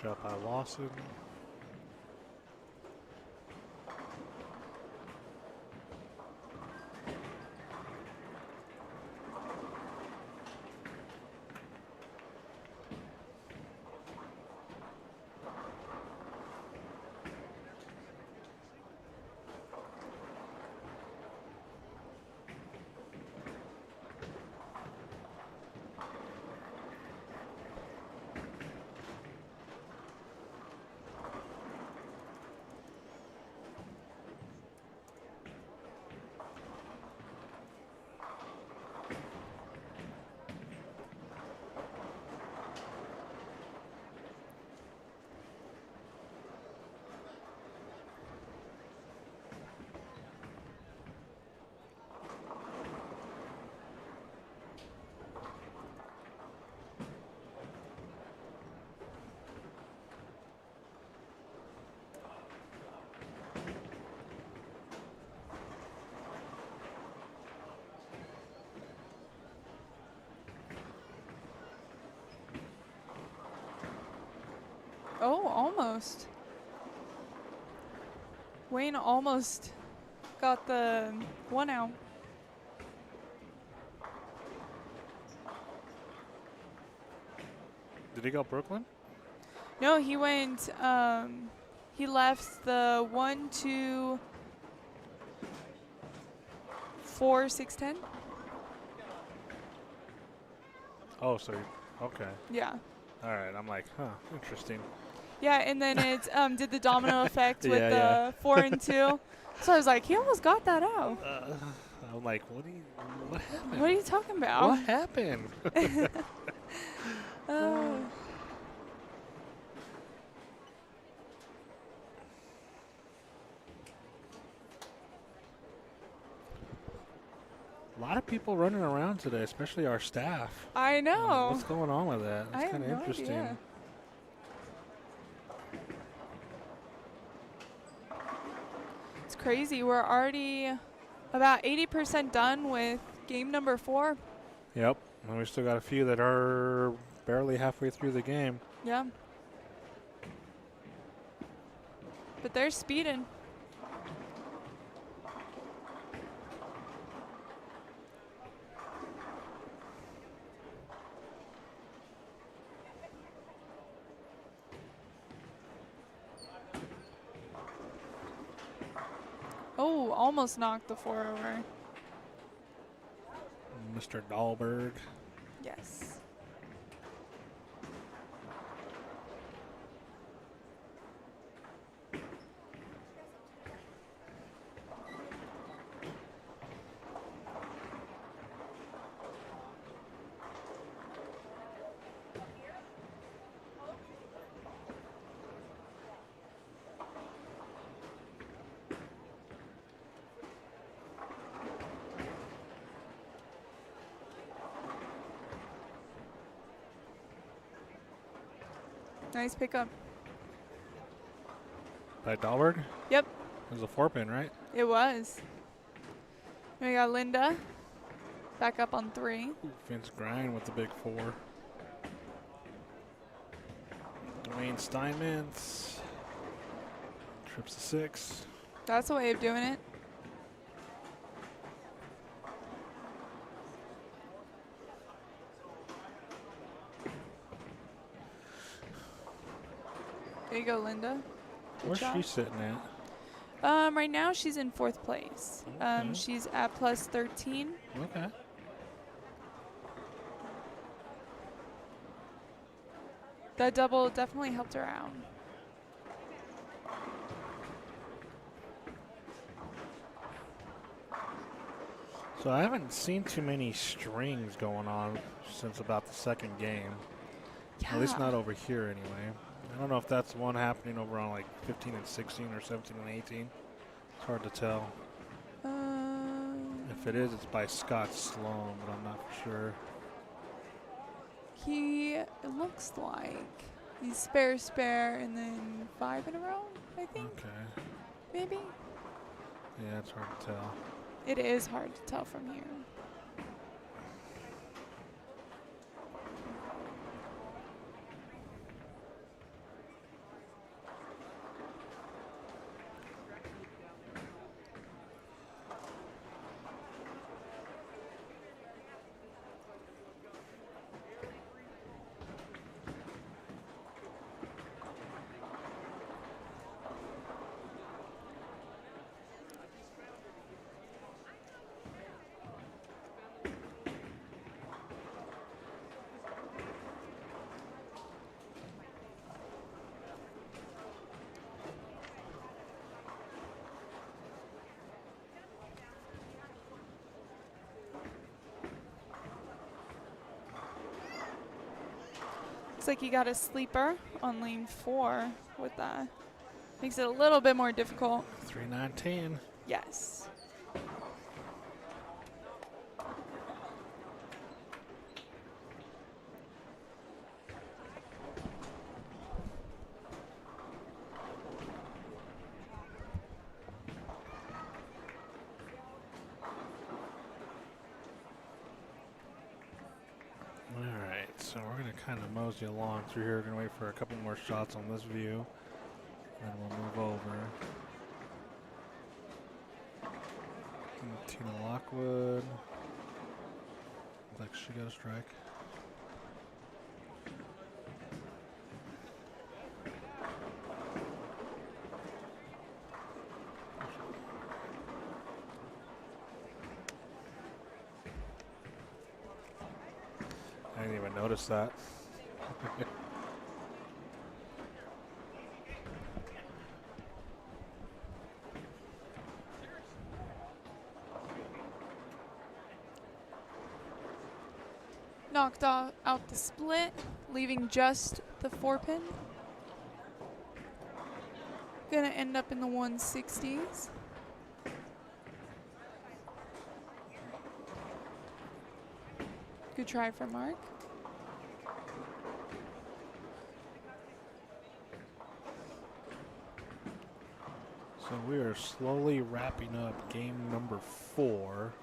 [SPEAKER 3] Shot by Lawson.
[SPEAKER 2] Oh, almost. Wayne almost got the 1 out.
[SPEAKER 3] Did he go Brooklyn?
[SPEAKER 2] No, he went, he left the 1, 2, 4, 6, 10.
[SPEAKER 3] Oh, so okay.
[SPEAKER 2] Yeah.
[SPEAKER 3] All right. I'm like, huh, interesting.
[SPEAKER 2] Yeah, and then it did the domino effect with
[SPEAKER 3] Yeah,
[SPEAKER 2] the
[SPEAKER 3] yeah.
[SPEAKER 2] 4 and 2. So I was like, he almost got that out.
[SPEAKER 3] I'm like, what happened?
[SPEAKER 2] What are you talking about?
[SPEAKER 3] What happened?
[SPEAKER 2] Oh.
[SPEAKER 3] A lot of people running around today, especially our staff.
[SPEAKER 2] I know.
[SPEAKER 3] What's going on with that?
[SPEAKER 2] I
[SPEAKER 3] That's
[SPEAKER 2] have
[SPEAKER 3] kind of
[SPEAKER 2] no
[SPEAKER 3] interesting.
[SPEAKER 2] idea. It's crazy. We're already about 80% done with game number 4.
[SPEAKER 3] Yep. And we still got a few that are barely halfway through the game.
[SPEAKER 2] Yeah. But they're speeding. Oh, almost knocked the 4 over.
[SPEAKER 3] Mr. Dahlberg.
[SPEAKER 2] Yes. Nice pickup.
[SPEAKER 3] By Dahlberg?
[SPEAKER 2] Yep,
[SPEAKER 3] It was a 4-pin, right?
[SPEAKER 2] it was. And we got Linda back up on 3.
[SPEAKER 3] Vince Grind with the big 4. Dwayne Steinmetz. Trips to 6.
[SPEAKER 2] That's a way of doing it. There you go, Linda. Good
[SPEAKER 3] Where's
[SPEAKER 2] job.
[SPEAKER 3] she sitting at?
[SPEAKER 2] Right now she's in 4th place.
[SPEAKER 3] Okay.
[SPEAKER 2] She's at plus 13.
[SPEAKER 3] Okay.
[SPEAKER 2] That double definitely helped her out.
[SPEAKER 3] So I haven't seen too many strings going on since about the second game.
[SPEAKER 2] Yeah.
[SPEAKER 3] At least not over here anyway. I don't know if that's one happening over on like 15 and 16 or 17 and 18. It's hard to tell. If it is, it's by Scott Sloan, but I'm not for sure.
[SPEAKER 2] It looks like he's spare, and then 5 in a row, I think.
[SPEAKER 3] Okay.
[SPEAKER 2] Maybe.
[SPEAKER 3] Yeah, it's hard to tell.
[SPEAKER 2] It is hard to tell from here. Looks like you got a sleeper on lane 4 with that. Makes it a little bit more difficult.
[SPEAKER 3] 3-9-10.
[SPEAKER 2] Yes.
[SPEAKER 3] Alright, so we're going to kind of mosey along through here. We're going to wait for a couple more shots on this view. Then we'll move over. Tina Lockwood. Looks like she got a strike. I didn't even notice that.
[SPEAKER 2] knocked out the split, leaving just the 4-pin. Gonna end up in the 160s. Good try for Mark.
[SPEAKER 4] So we are slowly wrapping up game number 4.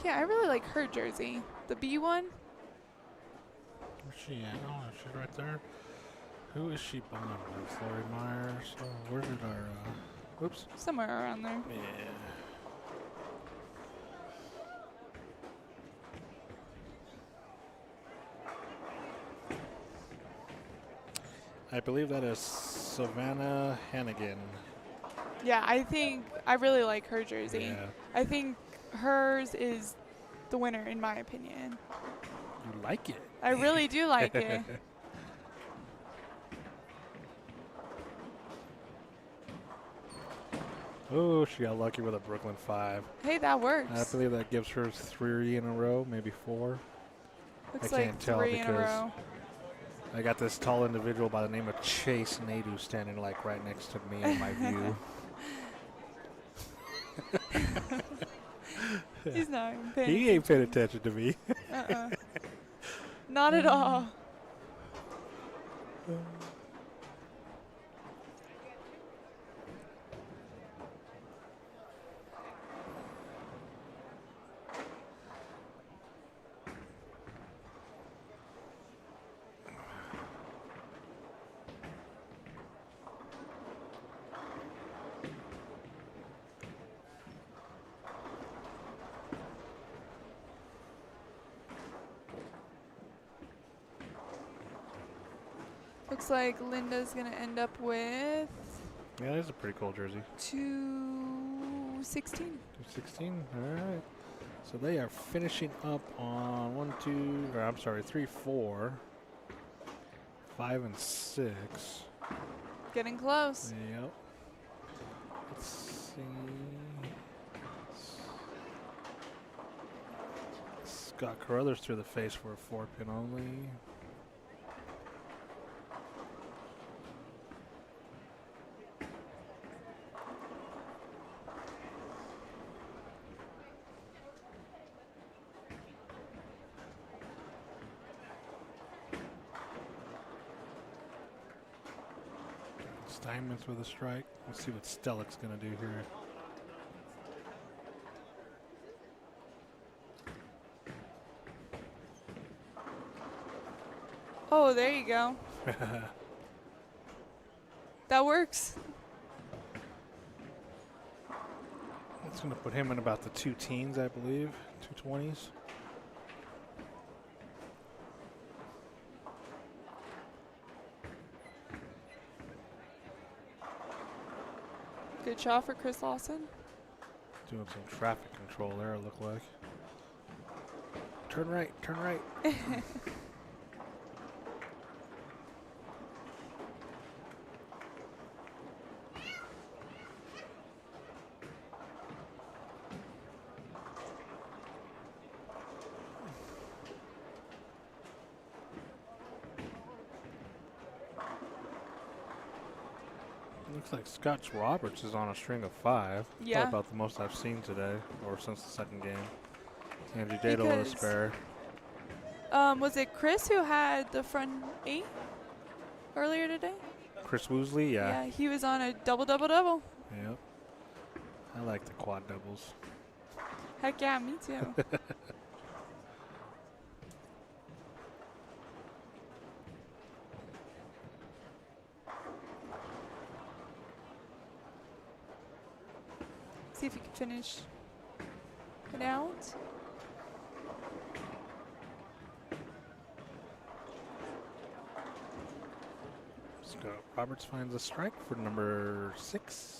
[SPEAKER 2] Yeah, I really like her jersey. The B one.
[SPEAKER 4] Where's she at? Oh, she's right there. Who is she bonded with? Lori Myers. Oh, where did our... Whoops.
[SPEAKER 2] Somewhere around there.
[SPEAKER 4] Yeah. I believe that is Savannah Hannigan.
[SPEAKER 2] Yeah, I really like her jersey.
[SPEAKER 4] Yeah.
[SPEAKER 2] I think hers is the winner in my opinion.
[SPEAKER 4] You like it?
[SPEAKER 2] I really do like it.
[SPEAKER 4] Oh, she got lucky with a Brooklyn 5.
[SPEAKER 2] Hey, that works.
[SPEAKER 4] I believe that gives her 3 in a row, maybe 4.
[SPEAKER 2] Looks
[SPEAKER 4] I
[SPEAKER 2] like
[SPEAKER 4] can't tell
[SPEAKER 2] 3 in a
[SPEAKER 4] because
[SPEAKER 2] row.
[SPEAKER 4] I got this tall individual by the name of Chase Nadu standing like right next to me in my view.
[SPEAKER 2] He's not even paying
[SPEAKER 4] He ain't paying attention to me.
[SPEAKER 2] Not at all. Looks like Linda's gonna end up with
[SPEAKER 4] Yeah, that's a pretty cool jersey.
[SPEAKER 2] 216.
[SPEAKER 4] 216. All right. So they are finishing up on 3, 4, 5, and 6.
[SPEAKER 2] Getting close.
[SPEAKER 4] Yep. Let's see. Scott Carruthers through the face for a 4-pin only. Steinmetz with a strike. Let's see what Stellick's going to do here.
[SPEAKER 2] Oh, there you go. That works.
[SPEAKER 4] That's going to put him in about the 2 teens, I believe. 220s.
[SPEAKER 2] Good shot for Chris Lawson.
[SPEAKER 4] Doing some traffic control there, it looked like. Turn right, turn right. Looks like Scott Roberts is on a string of 5.
[SPEAKER 2] Yeah.
[SPEAKER 4] Probably about the most I've seen today, or since the second game. Andrew Dado with a
[SPEAKER 2] Because-
[SPEAKER 4] spare.
[SPEAKER 2] Was it Chris who had the front 8 earlier today?
[SPEAKER 4] Chris Woosley, yeah.
[SPEAKER 2] He was on a double.
[SPEAKER 4] Yep. I like the quad doubles.
[SPEAKER 2] Heck yeah, me too. See if you can finish it out.
[SPEAKER 4] Scott Roberts finds a strike for number 6.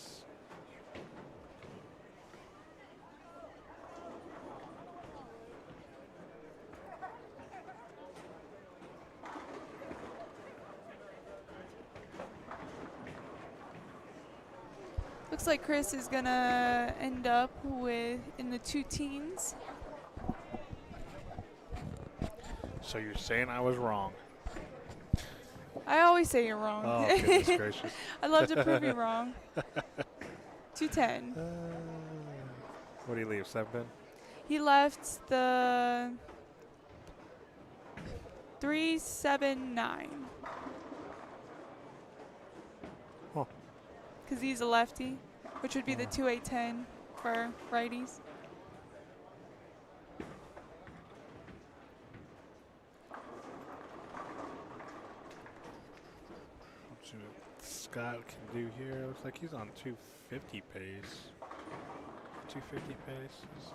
[SPEAKER 2] Looks like Chris is gonna end up in the 2 teens.
[SPEAKER 3] So you're saying I was wrong?
[SPEAKER 2] I always say you're wrong.
[SPEAKER 3] Oh, goodness gracious.
[SPEAKER 2] I'd love to prove you wrong. 210.
[SPEAKER 3] What do you leave, 7 pin?
[SPEAKER 2] He left the 379.
[SPEAKER 3] Huh.
[SPEAKER 2] Because he's a lefty, which would be the 2810 for righties.
[SPEAKER 3] Let's see what Scott can do here. Looks like he's on 250 pace. 250 pace. Let's see.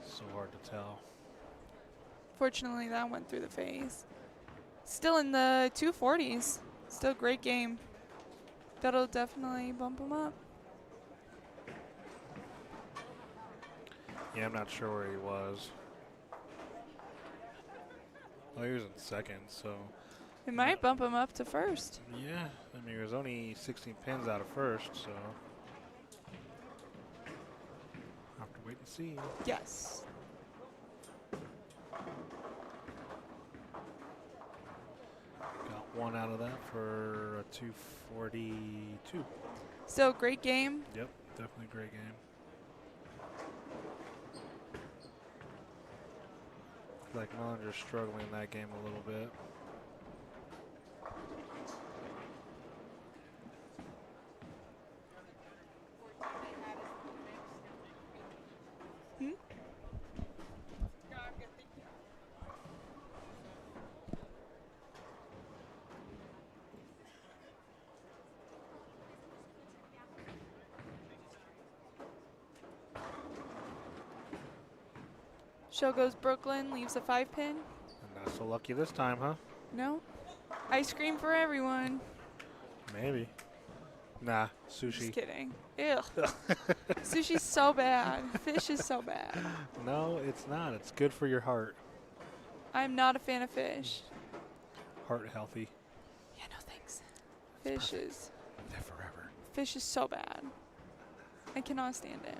[SPEAKER 3] So hard to tell.
[SPEAKER 2] Fortunately, that went through the face. Still in the 240s. Still great game. That'll definitely bump him up.
[SPEAKER 3] Yeah, I'm not sure where he was. Oh, he was in second, so.
[SPEAKER 2] It might bump him up to first.
[SPEAKER 3] Yeah, I mean, there's only 16 pins out of first, so. Have to wait and see.
[SPEAKER 2] Yes.
[SPEAKER 3] Got one out of that for a 242.
[SPEAKER 2] So great game.
[SPEAKER 3] Yep, definitely a great game. Like Mullinger's struggling in that game a little bit.
[SPEAKER 2] Hmm? Show goes Brooklyn, leaves a 5-pin.
[SPEAKER 3] And not so lucky this time, huh?
[SPEAKER 2] No. Ice cream for everyone.
[SPEAKER 3] Maybe. Nah, sushi.
[SPEAKER 2] Just kidding. Ew. Sushi's so bad. Fish is so bad.
[SPEAKER 3] No, it's not. It's good for your heart.
[SPEAKER 2] I'm not a fan of fish.
[SPEAKER 3] Heart healthy.
[SPEAKER 2] Yeah, no thanks. Fish
[SPEAKER 3] Live forever.
[SPEAKER 2] is so bad. I cannot stand it.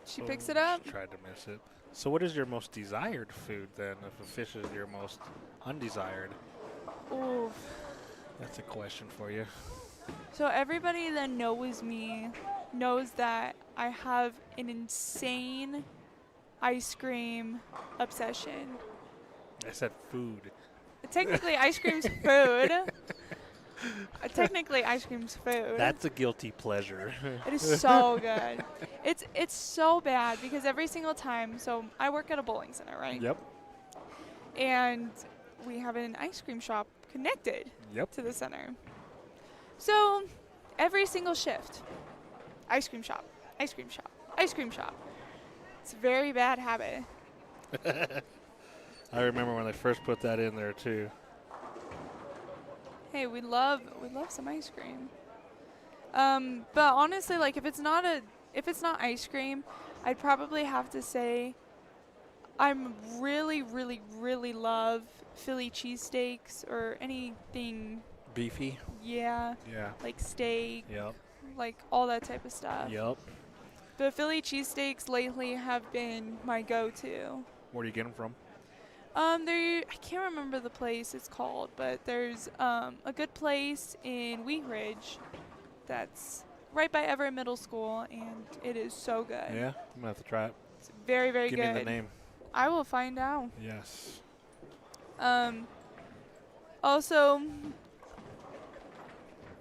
[SPEAKER 2] She picks it up.
[SPEAKER 3] She tried to miss it. So what is your most desired food then, if a fish is your most undesired?
[SPEAKER 2] Ooh.
[SPEAKER 3] That's a question for you.
[SPEAKER 2] So everybody that knows me knows that I have an insane ice cream obsession.
[SPEAKER 3] I said food.
[SPEAKER 2] Technically, ice cream's food. Technically, ice cream's food.
[SPEAKER 3] That's a guilty pleasure.
[SPEAKER 2] It is so good. It's so bad because every single time, so I work at a bowling center, right?
[SPEAKER 3] Yep.
[SPEAKER 2] And we have an ice cream shop connected
[SPEAKER 3] Yep.
[SPEAKER 2] to the center. So every single shift, ice cream shop, ice cream shop, ice cream shop. It's a very bad habit.
[SPEAKER 3] I remember when they first put that in there too.
[SPEAKER 2] Hey, we love some ice cream. But honestly, like if it's not ice cream, I'd probably have to say I'm really love Philly cheesesteaks or anything.
[SPEAKER 3] Beefy.
[SPEAKER 2] Yeah,
[SPEAKER 3] Yeah.
[SPEAKER 2] like steak,
[SPEAKER 3] Yep.
[SPEAKER 2] like all that type of stuff.
[SPEAKER 3] Yep.
[SPEAKER 2] The Philly cheesesteaks lately have been my go-to.
[SPEAKER 3] Where do you get them from?
[SPEAKER 2] I can't remember the place it's called, but there's a good place in Wheat Ridge that's right by Everett Middle School, and it is so good.
[SPEAKER 3] Yeah, I'm gonna have to try it.
[SPEAKER 2] It's very, very
[SPEAKER 3] Give
[SPEAKER 2] good.
[SPEAKER 3] me the name.
[SPEAKER 2] I will find out.
[SPEAKER 3] Yes.
[SPEAKER 2] Also,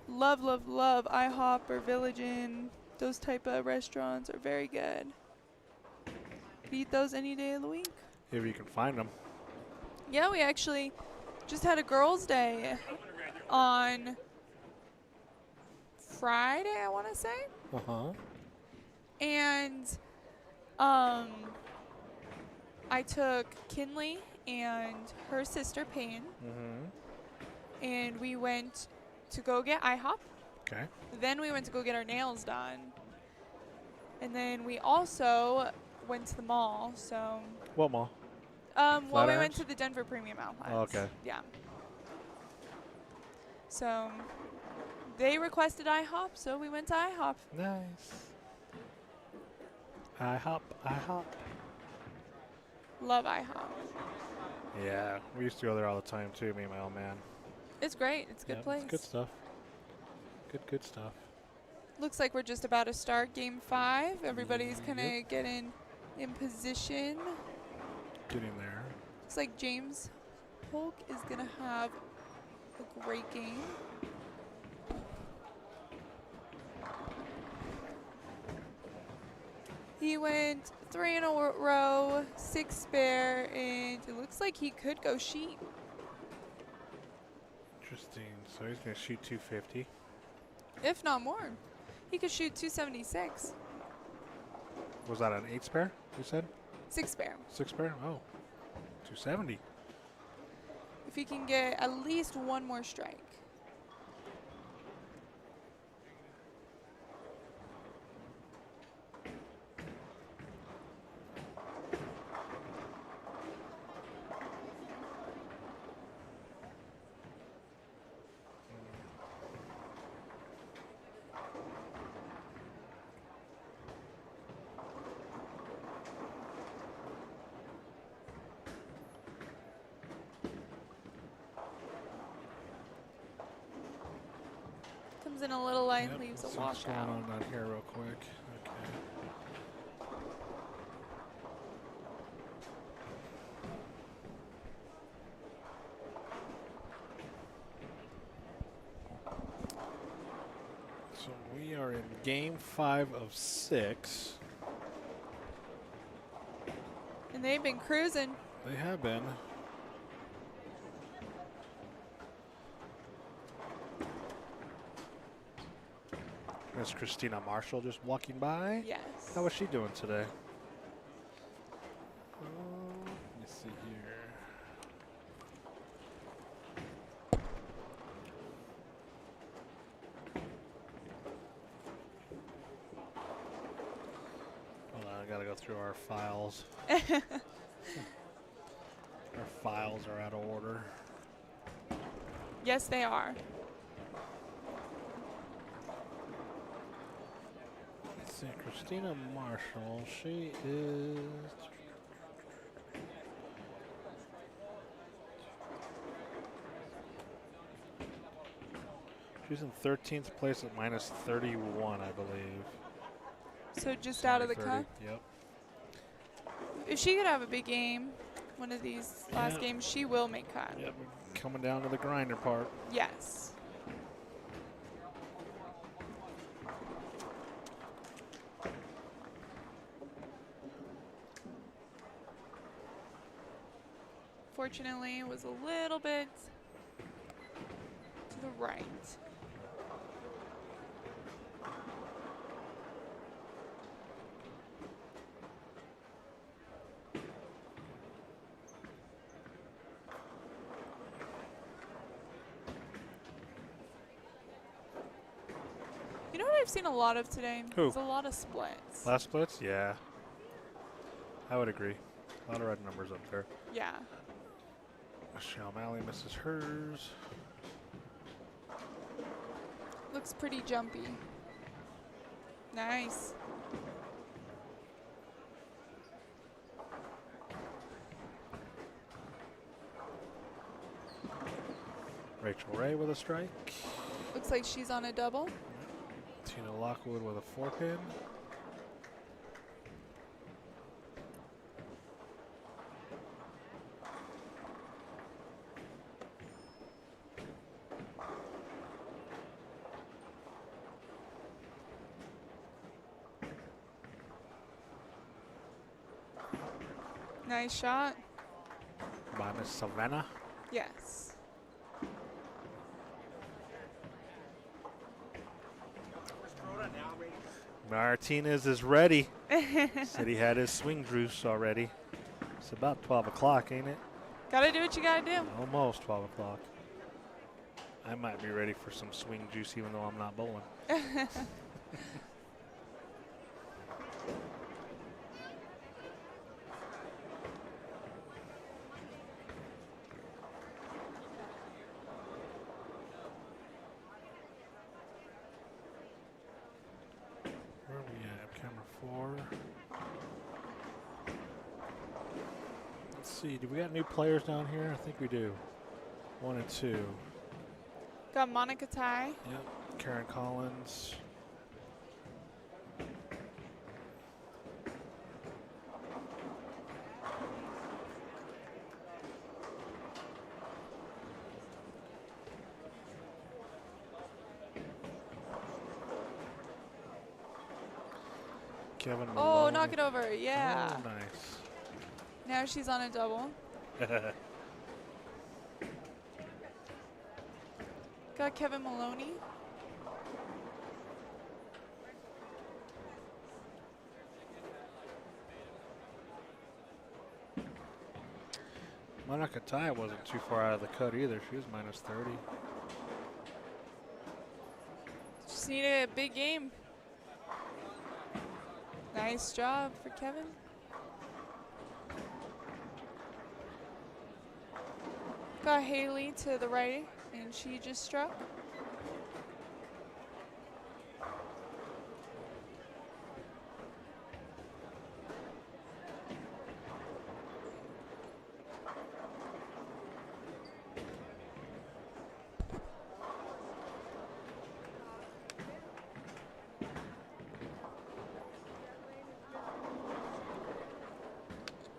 [SPEAKER 2] love IHOP or Village Inn. Those type of restaurants are very good. Could eat those any day of the week.
[SPEAKER 3] If you can find them.
[SPEAKER 2] Yeah, we actually just had a girls' day on Friday, I want to say.
[SPEAKER 3] Uh-huh.
[SPEAKER 2] And I took Kinley and her sister Payne,
[SPEAKER 3] Mm-hmm.
[SPEAKER 2] and we went to go get IHOP.
[SPEAKER 3] Okay.
[SPEAKER 2] Then we went to go get our nails done. And then we also went to the mall, so.
[SPEAKER 3] What mall?
[SPEAKER 2] Well, we went
[SPEAKER 3] Flatirons?
[SPEAKER 2] to the Denver Premium Outlets.
[SPEAKER 3] Oh, okay.
[SPEAKER 2] Yeah. So they requested IHOP, so we went to IHOP.
[SPEAKER 3] Nice. I hop.
[SPEAKER 2] Love IHOP.
[SPEAKER 3] Yeah, we used to go there all the time too, me and my old man.
[SPEAKER 2] It's great. It's a good place.
[SPEAKER 3] It's good stuff. Good stuff.
[SPEAKER 2] Looks like we're just about to start Game 5. Everybody's kind of getting in position.
[SPEAKER 3] Getting there.
[SPEAKER 2] Looks like James Polk is going to have a great game. He went 3 in a row, 6 spare, and it looks like he could go sheet.
[SPEAKER 3] Interesting. So he's going to shoot 250.
[SPEAKER 2] If not more. He could shoot 276.
[SPEAKER 3] Was that an 8 spare, you said?
[SPEAKER 2] 6 spare.
[SPEAKER 3] 6 spare? Oh, 270.
[SPEAKER 2] If he can get at least one more strike. Comes in a little line, leaves a
[SPEAKER 3] Let's see what's going
[SPEAKER 2] washout.
[SPEAKER 3] on down here real quick. Okay. So we are in Game 5 of 6.
[SPEAKER 2] And they've been cruising.
[SPEAKER 3] They have been. Miss Christina Marshall just walking by.
[SPEAKER 2] Yes.
[SPEAKER 3] How was she doing today? Let me see here. Hold on, I gotta go through our files. Our files are out of order.
[SPEAKER 2] Yes, they are.
[SPEAKER 3] Let's see, Christina Marshall, she is... She's in 13th place at minus 31, I believe.
[SPEAKER 2] So just out of the
[SPEAKER 3] 30.
[SPEAKER 2] cup.
[SPEAKER 3] Yep.
[SPEAKER 2] If she could have a big game, one of these last
[SPEAKER 3] Yeah.
[SPEAKER 2] games, she will make cut.
[SPEAKER 3] Yep, we're coming down to the grinder part.
[SPEAKER 2] Yes. Fortunately, it was a little bit to the right. You know what I've seen a lot of today?
[SPEAKER 3] Who?
[SPEAKER 2] There's a lot of splits.
[SPEAKER 3] Last splits? Yeah. I would agree. A lot of red numbers up there.
[SPEAKER 2] Yeah.
[SPEAKER 3] Michelle Malley misses hers.
[SPEAKER 2] Looks pretty jumpy. Nice.
[SPEAKER 3] Rachel Ray with a strike.
[SPEAKER 2] Looks like she's on a double.
[SPEAKER 3] Tina Lockwood with a 4-pin.
[SPEAKER 2] Nice shot.
[SPEAKER 3] By Miss Savannah.
[SPEAKER 2] Yes.
[SPEAKER 3] Martinez is ready. Said he had his swing juice already. It's about 12 o'clock, ain't it?
[SPEAKER 2] Gotta do what you gotta do.
[SPEAKER 3] Almost 12 o'clock. I might be ready for some swing juice even though I'm not bowling.
[SPEAKER 4] see. Do we got new players down here? I think we do. 1 and 2.
[SPEAKER 2] Got Monica Tai.
[SPEAKER 4] Yep. Karen Collins. Kevin
[SPEAKER 2] Oh,
[SPEAKER 4] Maloney.
[SPEAKER 2] knock it over. Yeah.
[SPEAKER 4] Oh, nice.
[SPEAKER 2] Now she's on a double. Got Kevin Maloney.
[SPEAKER 4] Monica Tai wasn't too far out of the cut either. She was minus 30.
[SPEAKER 2] Just need a big game. Nice job for Kevin. Got Haley to the right, and she just struck.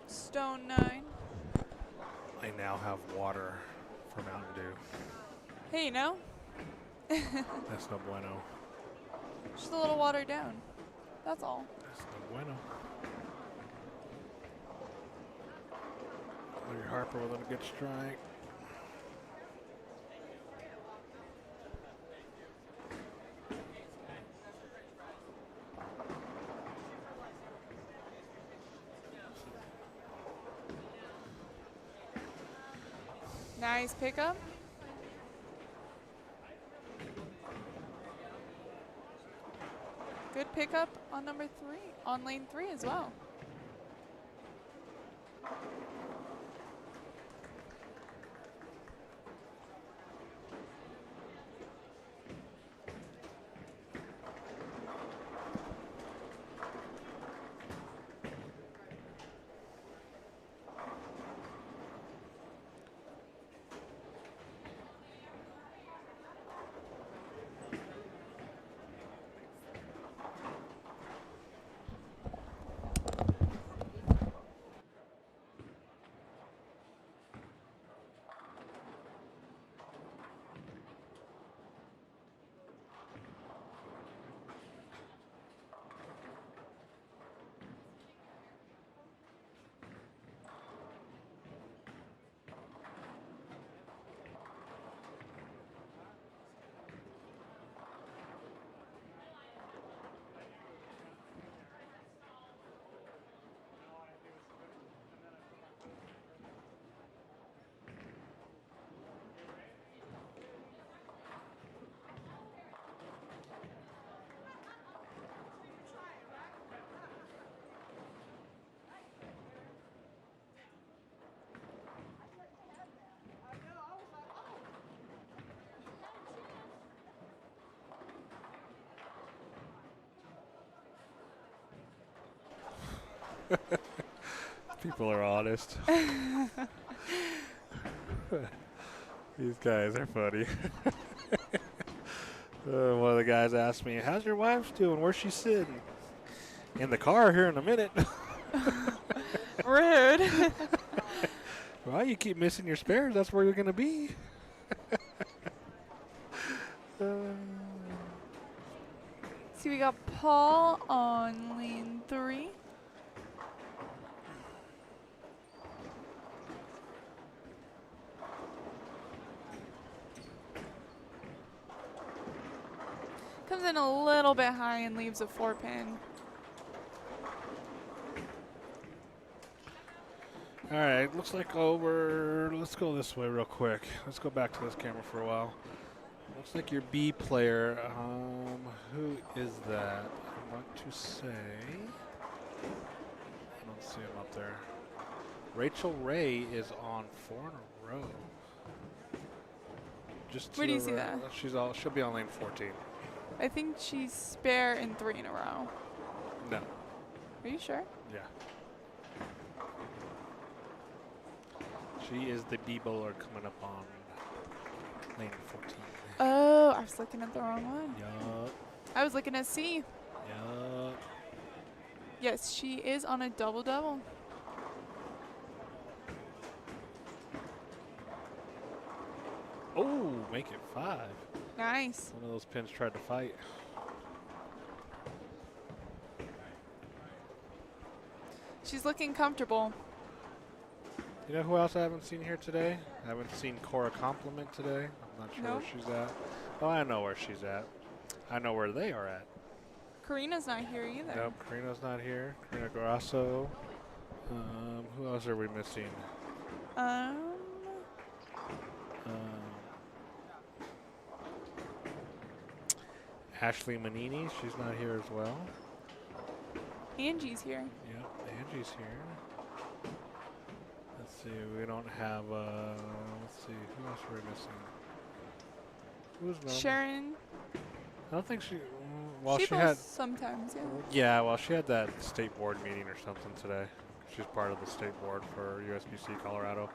[SPEAKER 2] Stone 9.
[SPEAKER 4] I now have water for Mountain Dew.
[SPEAKER 2] Hey, you know,
[SPEAKER 4] That's no bueno.
[SPEAKER 2] just a little watered down. That's all.
[SPEAKER 4] That's no bueno. Larry Harper with a good strike.
[SPEAKER 2] Nice pickup. Good pickup on number 3, on lane 3 as well.
[SPEAKER 4] People are honest. These guys are funny. One of the guys asked me, "How's your wife doing? Where's she sitting?" In the car here in a minute.
[SPEAKER 2] Rude.
[SPEAKER 4] Well, you keep missing your spares. That's where you're going to be.
[SPEAKER 2] See, we got Paul on lane 3. Comes in a little bit high and leaves a 4-pin.
[SPEAKER 4] All right, looks like over. Let's go this way real quick. Let's go back to this camera for a while. Looks like your B player. Who is that? I want to say. I don't see him up there. Rachel Ray is on 4 in a row. Just
[SPEAKER 2] Where
[SPEAKER 4] to
[SPEAKER 2] do you
[SPEAKER 4] the
[SPEAKER 2] see
[SPEAKER 4] right.
[SPEAKER 2] that?
[SPEAKER 4] She'll be on lane 14.
[SPEAKER 2] I think she's spare in 3 in a row.
[SPEAKER 4] No.
[SPEAKER 2] Are you sure?
[SPEAKER 4] Yeah. She is the B bowler coming up on lane 14.
[SPEAKER 2] Oh, I was looking at the wrong one.
[SPEAKER 4] Yup.
[SPEAKER 2] I was looking at C.
[SPEAKER 4] Yup.
[SPEAKER 2] Yes, she is on a double-double.
[SPEAKER 4] Oh, make it 5.
[SPEAKER 2] Nice.
[SPEAKER 4] One of those pins tried to fight.
[SPEAKER 2] She's looking comfortable.
[SPEAKER 4] You know who else I haven't seen here today? I haven't seen Cora Compliment today. I'm not sure
[SPEAKER 2] No.
[SPEAKER 4] where she's at. Oh, I know where she's at. I know where they are at.
[SPEAKER 2] Karina's not here either.
[SPEAKER 4] Nope, Karina's not here. Karina Grasso. Who else are we missing?
[SPEAKER 2] Um,
[SPEAKER 4] Ashley Manini, she's not here as well.
[SPEAKER 2] Angie's here.
[SPEAKER 4] Yep, Angie's here. Let's see, we don't have, let's see, who else are we missing? Who's normal?
[SPEAKER 2] Sharon.
[SPEAKER 4] I don't think she, well,
[SPEAKER 2] she
[SPEAKER 4] she had,
[SPEAKER 2] bowls sometimes, yeah.
[SPEAKER 4] yeah, well, she had that state board meeting or something today. She's part of the state board for USBC Colorado.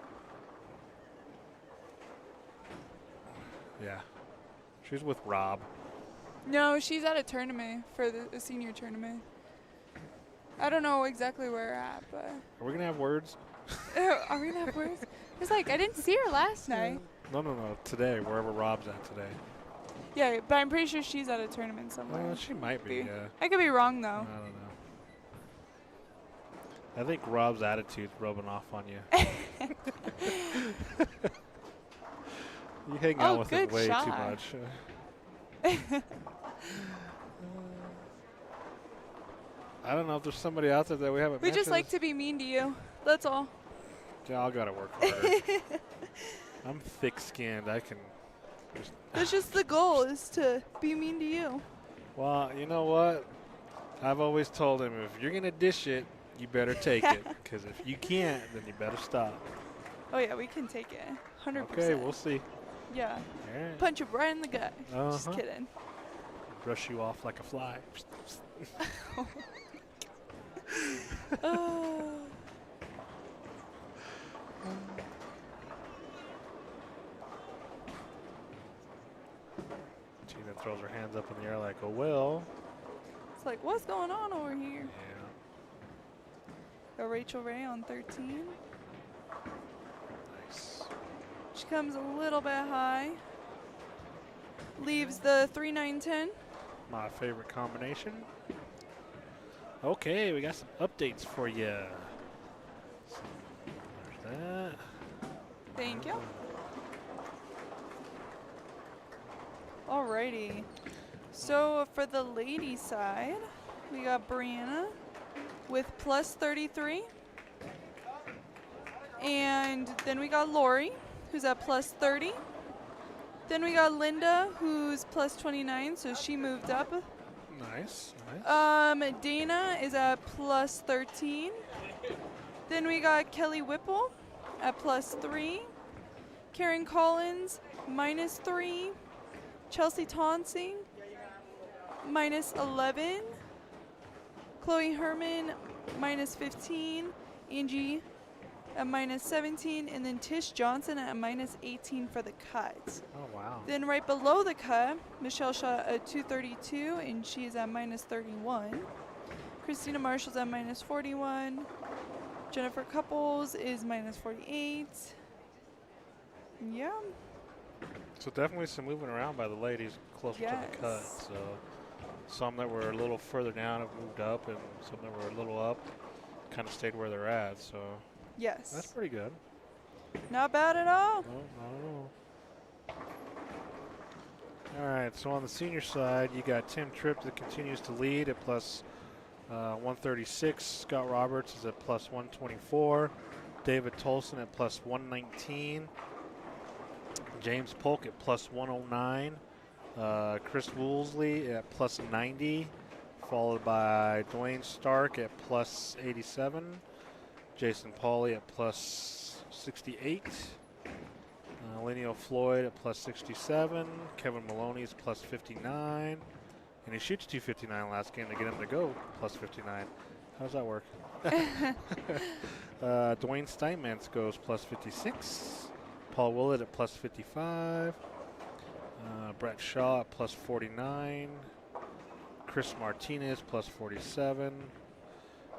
[SPEAKER 4] Yeah, she's with Rob.
[SPEAKER 2] No, she's at a tournament for the senior tournament. I don't know exactly where we're at, but
[SPEAKER 4] Are we gonna have words?
[SPEAKER 2] are we gonna have words? It's like I didn't see her last night.
[SPEAKER 4] No, today, wherever Rob's at today.
[SPEAKER 2] Yeah, but I'm pretty sure she's at a tournament somewhere.
[SPEAKER 4] Well, she might be, yeah.
[SPEAKER 2] I could be wrong
[SPEAKER 4] I
[SPEAKER 2] though.
[SPEAKER 4] don't know. I think Rob's attitude's rubbing off on you. You hang out
[SPEAKER 2] Oh,
[SPEAKER 4] with him
[SPEAKER 2] good
[SPEAKER 4] way too
[SPEAKER 2] shot.
[SPEAKER 4] much. I don't know if there's somebody out there that we haven't
[SPEAKER 2] We just
[SPEAKER 4] mentioned.
[SPEAKER 2] like to be mean to you. That's all.
[SPEAKER 4] Yeah, I gotta work harder. I'm thick-skinned. I can just.
[SPEAKER 2] That's just the goal, is to be mean to you.
[SPEAKER 4] Well, you know what? I've always told him, if you're gonna dish it, you better take it. Because if you can't, then you better stop.
[SPEAKER 2] Oh yeah, we can take it. 100%.
[SPEAKER 4] Okay, we'll see.
[SPEAKER 2] Yeah.
[SPEAKER 4] All right.
[SPEAKER 2] Punch you right in the gut. Just
[SPEAKER 4] Uh-huh.
[SPEAKER 2] kidding.
[SPEAKER 4] Brush you off like a fly.
[SPEAKER 2] Oh.
[SPEAKER 4] Tina throws her hands up in the air like, oh, well.
[SPEAKER 2] It's like, what's going on over here?
[SPEAKER 4] Yeah.
[SPEAKER 2] Got Rachel Ray on 13.
[SPEAKER 4] Nice.
[SPEAKER 2] She comes a little bit high. Leaves the 3-9-10.
[SPEAKER 4] My favorite combination. Okay, we got some updates for you. There's that.
[SPEAKER 2] Thank you. Alrighty. So for the ladies side, we got Brianna with plus 33. And then we got Lori, who's at plus 30. Then we got Linda, who's plus 29, so she moved up.
[SPEAKER 4] Nice, nice.
[SPEAKER 2] Dana is at plus 13. Then we got Kelly Whipple at plus 3. Karen Collins, minus 3. Chelsea Tonsing, minus 11. Chloe Herman, minus 15. Angie at minus 17. And then Tish Johnson at minus 18 for the cut.
[SPEAKER 4] Oh, wow.
[SPEAKER 2] Then right below the cut, Michelle shot at 232, and she is at minus 31. Christina Marshall's at minus 41. Jennifer Couples is minus 48. Yeah.
[SPEAKER 4] So definitely some moving around by the ladies closer to the cut.
[SPEAKER 2] Yes.
[SPEAKER 4] So some that were a little further down have moved up, and some that were a little up kind of stayed where they're at. So
[SPEAKER 2] Yes.
[SPEAKER 4] that's pretty good.
[SPEAKER 2] Not bad at all.
[SPEAKER 4] No, not at all. All right, so on the senior side, you got Tim Tripp that continues to lead at plus 136. Scott Roberts is at plus 124. David Tolson at plus 119. James Polk at plus 109. Chris Woolsey at plus 90. Followed by Dwayne Stark at plus 87. Jason Pauly at plus 68. Lenio Floyd at plus 67. Kevin Maloney's plus 59. And he shoots 259 last game to get him to go plus 59.
[SPEAKER 3] How does that work? Dwayne Steinmetz goes plus 56. Paul Willett at plus 55. Brett Shaw at plus 49. Chris Martinez plus 47.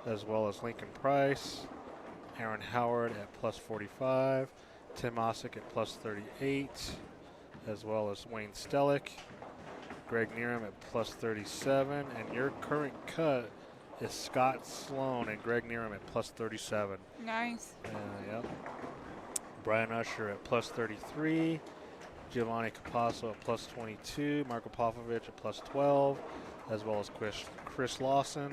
[SPEAKER 3] As well as Lincoln Price. Aaron Howard at plus 45. Tim Osick at plus 38. As well as Wayne Stellick. Greg Needham at plus 37. And your current cut is Scott Sloan and Greg Needham at plus 37.
[SPEAKER 2] Nice.
[SPEAKER 3] Yep. Brian Usher at plus 33. Giovanni Capasso at plus 22. Marko Popovich at plus 12. As well as Chris Lawson.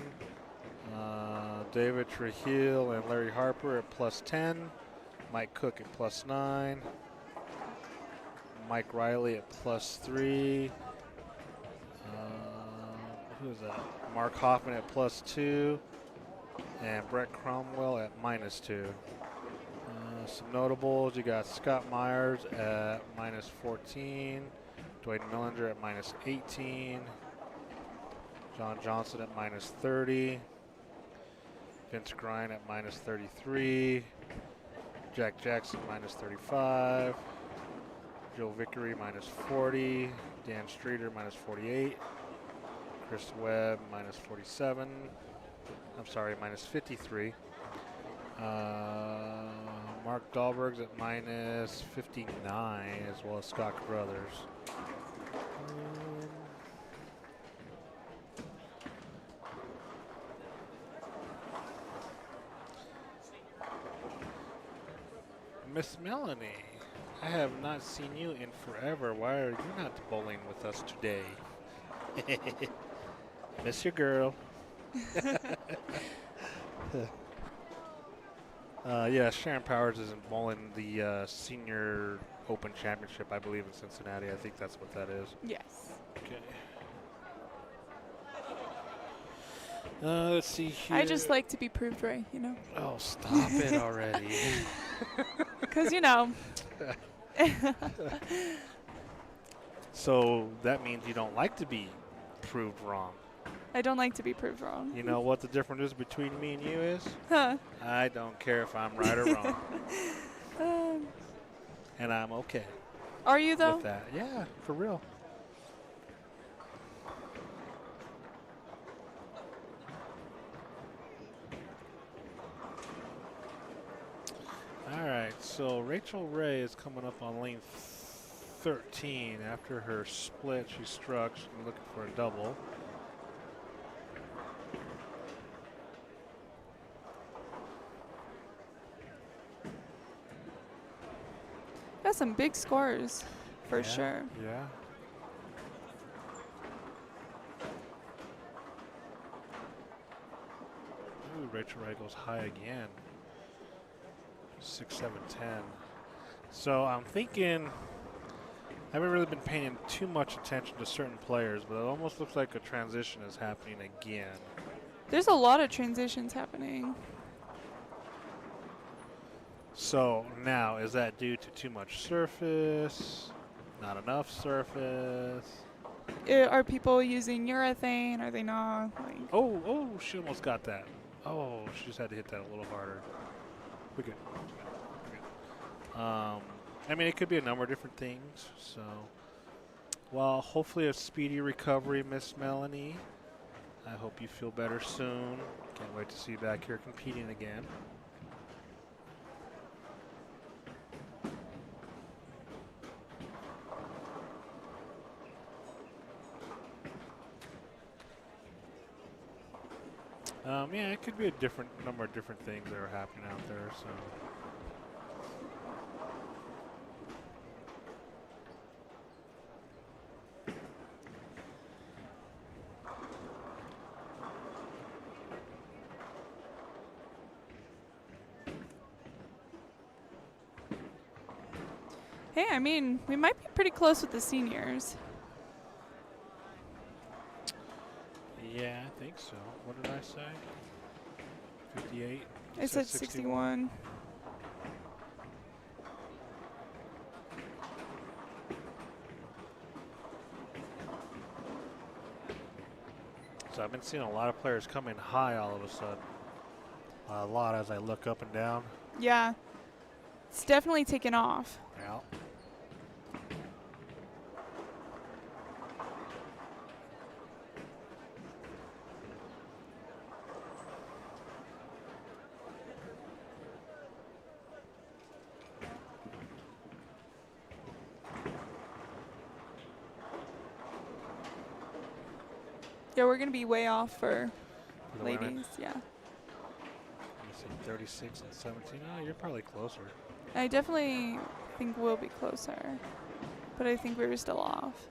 [SPEAKER 3] David Trujillo and Larry Harper at plus 10. Mike Cook at plus 9. Mike Riley at plus 3. Who is that? Mark Hoffman at plus 2. And Brett Cromwell at minus 2. Some notables, you got Scott Myers at minus 14. Dwayne Millinger at minus 18. John Johnson at minus 30. Vince Grine at minus 33. Jack Jackson minus 35. Joe Vickery minus 40. Dan Streeter minus 48. Chris Webb minus 47. I'm sorry, minus 53. Mark Dahlberg's at minus 59, as well as Scott Brothers. Miss Melanie, I have not seen you in forever. Why are you not bowling with us today? Miss your girl. Yeah, Sharon Powers is in bowling the Senior Open Championship, I believe, in Cincinnati. I think that's what that is.
[SPEAKER 2] Yes.
[SPEAKER 3] Okay. Let's see here.
[SPEAKER 2] I just like to be proved right, you know?
[SPEAKER 3] Oh, stop it already.
[SPEAKER 2] Because, you know.
[SPEAKER 3] So that means you don't like to be proved wrong.
[SPEAKER 2] I don't like to be proved wrong.
[SPEAKER 3] You know what the difference is between me and you is?
[SPEAKER 2] Huh.
[SPEAKER 3] I don't care if I'm right or wrong. And I'm okay
[SPEAKER 2] Are you, though?
[SPEAKER 3] with that. Yeah, for real. All right, so Rachel Ray is coming up on lane 13. After her split, she struck. She's looking for a double.
[SPEAKER 2] Got some big scores, for sure.
[SPEAKER 3] Yeah. Ooh, Rachel Ray goes high again. 6, 7, 10. So I'm thinking, I haven't really been paying too much attention to certain players, but it almost looks like a transition is happening again.
[SPEAKER 2] There's a lot of transitions happening.
[SPEAKER 3] So now, is that due to too much surface? Not enough surface?
[SPEAKER 2] Are people using urethane? Are they not? Like,
[SPEAKER 3] Oh, she almost got that. Oh, she just had to hit that a little harder. We're good. I mean, it could be a number of different things. So, well, hopefully a speedy recovery, Miss Melanie. I hope you feel better soon. Can't wait to see you back here competing again. Yeah, it could be a different number of different things that are happening out there. So.
[SPEAKER 2] hey, I mean, we might be pretty close with the seniors.
[SPEAKER 3] Yeah, I think so. What did I say? 58?
[SPEAKER 2] I said 61.
[SPEAKER 4] So I've been seeing a lot of players come in high all of a sudden. A lot as I look up and down.
[SPEAKER 2] Yeah. It's definitely taken off.
[SPEAKER 4] Yeah.
[SPEAKER 2] Yeah, we're going to be way off for
[SPEAKER 4] For the women.
[SPEAKER 2] ladies. Yeah.
[SPEAKER 4] Let me see, 36 and 17. Oh, you're probably closer.
[SPEAKER 2] I definitely think we'll be closer. But I think we were still off.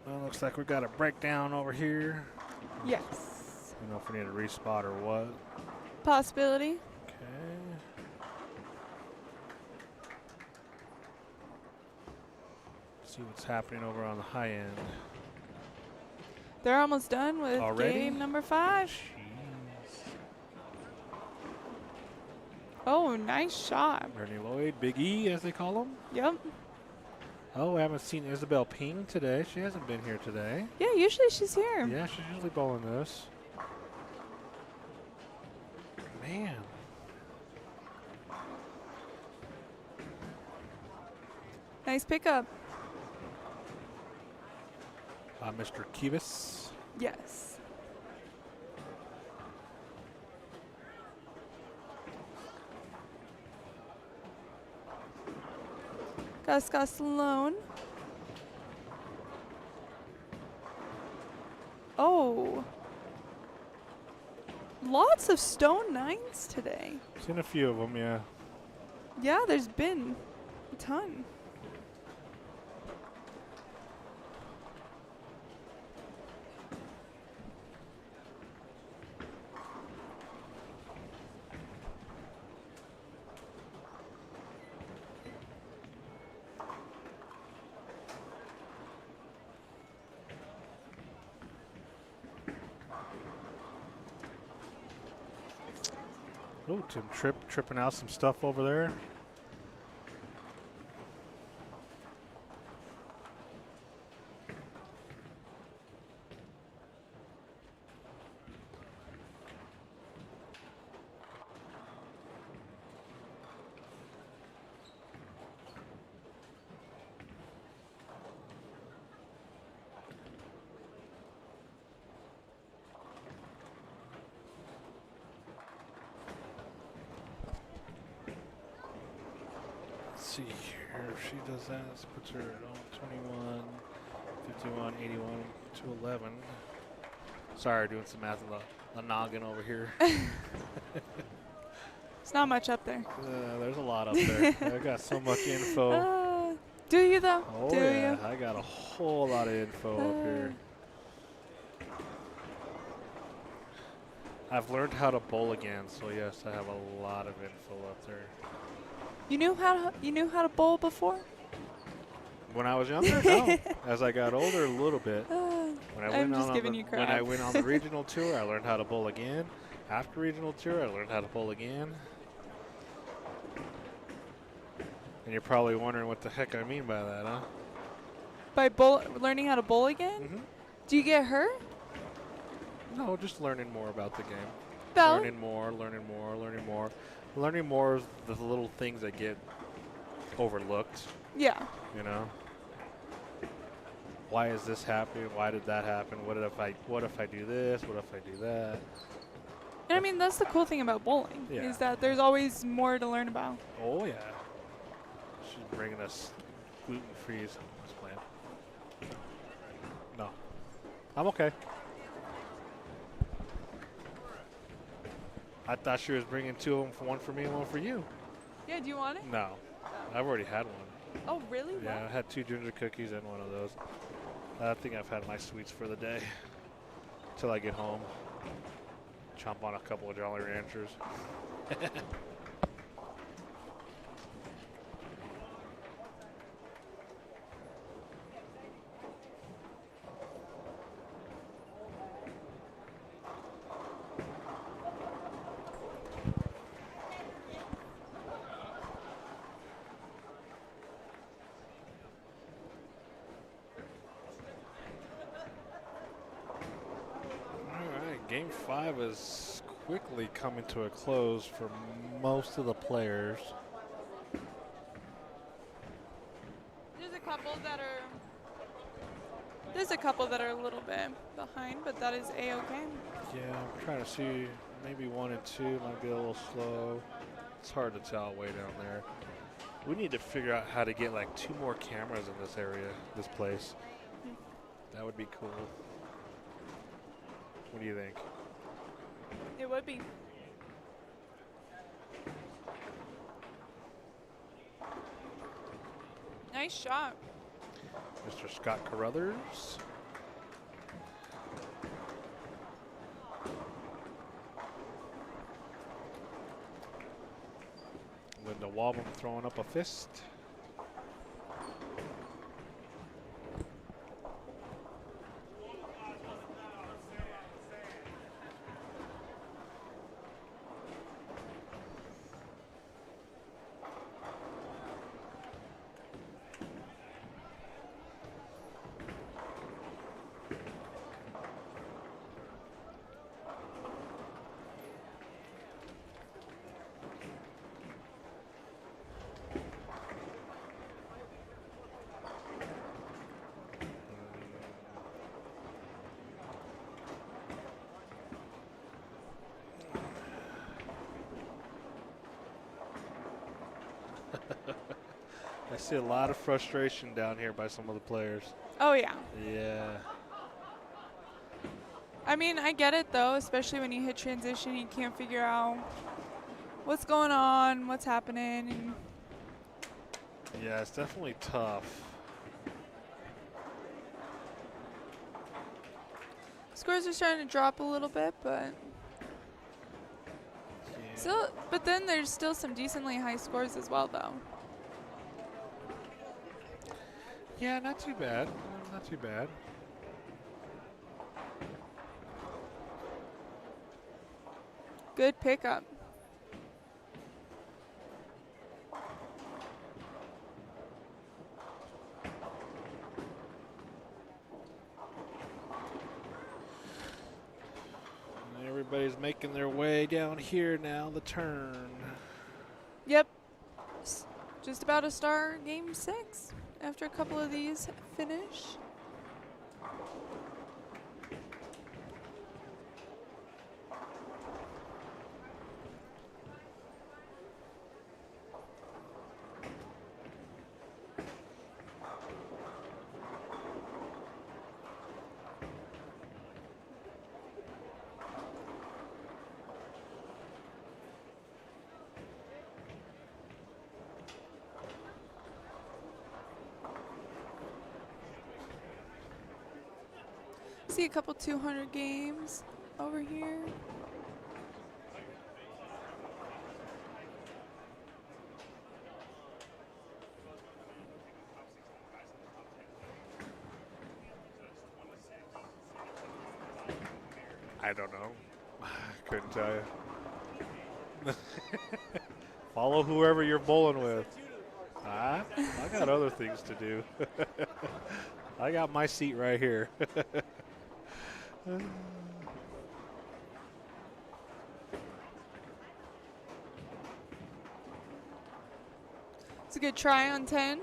[SPEAKER 4] Well, looks like we got a breakdown over here.
[SPEAKER 2] Yes.
[SPEAKER 4] I don't know if we need a respot or what.
[SPEAKER 2] Possibility.
[SPEAKER 4] Okay. See what's happening over on the high end.
[SPEAKER 2] They're almost done with
[SPEAKER 4] Already?
[SPEAKER 2] game number 5.
[SPEAKER 4] Jeez.
[SPEAKER 2] Oh, nice shot.
[SPEAKER 4] Ernie Lloyd, Big E, as they call him.
[SPEAKER 2] Yep.
[SPEAKER 4] Oh, we haven't seen Isabel Ping today. She hasn't been here today.
[SPEAKER 2] Yeah, usually she's here.
[SPEAKER 4] Yeah, she's usually bowling this. Man.
[SPEAKER 2] Nice pickup.
[SPEAKER 4] Mr. Kivas.
[SPEAKER 2] Yes. Gus Sloan. Oh. Lots of stone 9s today.
[SPEAKER 4] Seen a few of them, yeah.
[SPEAKER 2] Yeah, there's been a ton.
[SPEAKER 4] Oh, Tim tripping out some stuff over there. Let's see here. If she does that, this puts her at 21, 51, 81 to 11. Sorry, doing some math on the noggin over here.
[SPEAKER 2] It's not much up there.
[SPEAKER 4] There's a lot up there. I got so much info.
[SPEAKER 2] Do you though?
[SPEAKER 4] Oh
[SPEAKER 2] Do
[SPEAKER 4] yeah,
[SPEAKER 2] you?
[SPEAKER 4] I got a whole lot of info up here. I've learned how to bowl again, so yes, I have a lot of info up there.
[SPEAKER 2] You knew how to bowl before?
[SPEAKER 4] When I was younger, no. As I got older, a little bit. When
[SPEAKER 2] I'm just giving you crap.
[SPEAKER 4] When I went on the regional tour, I learned how to bowl again. After regional tour, I learned how to bowl again. And you're probably wondering what the heck I mean by that, huh?
[SPEAKER 2] By learning how to bowl again?
[SPEAKER 4] Mm-hmm.
[SPEAKER 2] Do you get hurt?
[SPEAKER 4] No, just learning more about the game.
[SPEAKER 2] Valid.
[SPEAKER 4] Learning more, learning more, learning more. Learning more is the little things that get overlooked,
[SPEAKER 2] Yeah.
[SPEAKER 4] you know? why is this happening? Why did that happen? What if I do this? What if I do that?
[SPEAKER 2] And I mean, that's the cool thing about bowling,
[SPEAKER 4] Yeah.
[SPEAKER 2] is that there's always more to learn about.
[SPEAKER 4] Oh yeah. She's bringing us gluten-free plan. No. I'm okay. I thought she was bringing two of them, one for me and one for you.
[SPEAKER 2] Yeah, do you want it?
[SPEAKER 4] No. I've already had one.
[SPEAKER 2] Oh, really?
[SPEAKER 4] Yeah, I had 2 ginger cookies and one of those. I think I've had my sweets for the day. Till I get home. Chomp on a couple of Jolly Ranchers. Game 5 is quickly coming to a close for most of the players.
[SPEAKER 2] There's a couple that are a little bit behind, but that is A-okay.
[SPEAKER 4] Yeah, I'm trying to see. Maybe 1 and 2 might be a little slow. It's hard to tell way down there. We need to figure out how to get like 2 more cameras in this area, this place. That would be cool. What do you think?
[SPEAKER 2] It would be. Nice shot.
[SPEAKER 4] Mr. Scott Carruthers. Linda Wobham throwing up a fist. I see a lot of frustration down here by some of the players.
[SPEAKER 2] Oh, yeah.
[SPEAKER 4] Yeah.
[SPEAKER 2] I mean, I get it, though, especially when you hit transition, you can't figure out what's going on, what's happening. And
[SPEAKER 4] Yeah, it's definitely tough.
[SPEAKER 2] scores are starting to drop a little bit, but
[SPEAKER 4] Yeah.
[SPEAKER 2] but then there's still some decently high scores as well, though.
[SPEAKER 4] Yeah, not too bad. Not too bad.
[SPEAKER 2] Good pickup.
[SPEAKER 4] Everybody's making their way down here now, the turn.
[SPEAKER 2] Yep. Just about to start game 6 after a couple of these finish. See a couple 200 games over here.
[SPEAKER 4] I don't know. Couldn't tell you. Follow whoever you're bowling with. I got other things to do. I got my seat right here.
[SPEAKER 2] It's a good try on 10.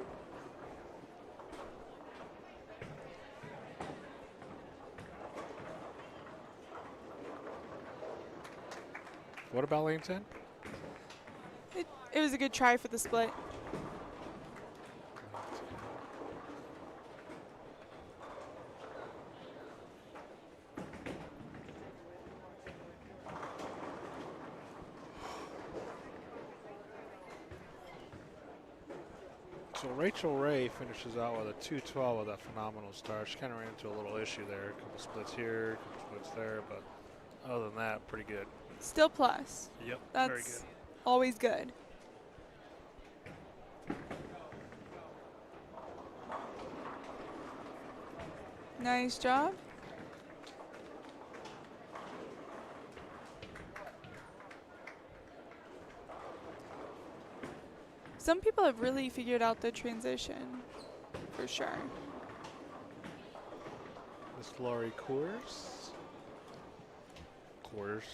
[SPEAKER 4] What about lane 10?
[SPEAKER 2] It was a good try for the split.
[SPEAKER 4] So Rachel Ray finishes out with a 212 with a phenomenal start. She kind of ran into a little issue there. A couple splits here, a couple splits there, but other than that, pretty good.
[SPEAKER 2] Still plus.
[SPEAKER 4] Yep,
[SPEAKER 2] That's
[SPEAKER 4] very good.
[SPEAKER 2] always good. Nice job. Some people have really figured out the transition, for sure.
[SPEAKER 4] Miss Laurie Coors. Quarters.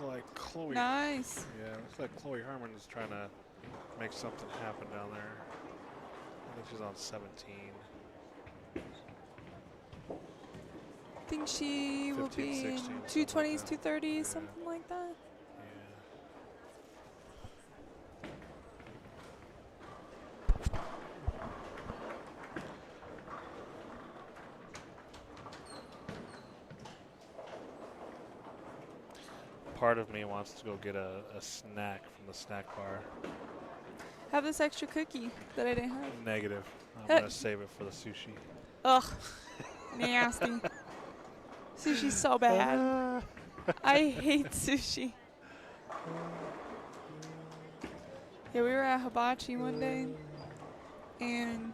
[SPEAKER 4] Like Chloe.
[SPEAKER 2] Nice.
[SPEAKER 4] Yeah, looks like Chloe Herman is trying to make something happen down there. I think she's on 17.
[SPEAKER 2] I think she will
[SPEAKER 4] 15,
[SPEAKER 2] be in
[SPEAKER 4] 16,
[SPEAKER 2] 220s,
[SPEAKER 4] something
[SPEAKER 2] 230s,
[SPEAKER 4] Yeah.
[SPEAKER 2] something like that.
[SPEAKER 4] Part of me wants to go get a snack from the snack bar.
[SPEAKER 2] Have this extra cookie that I didn't have.
[SPEAKER 4] Negative. I'm going to save it for the sushi.
[SPEAKER 2] Ugh. Nasty. Sushi's so bad. I hate sushi. Yeah, we were at Hibachi one day, and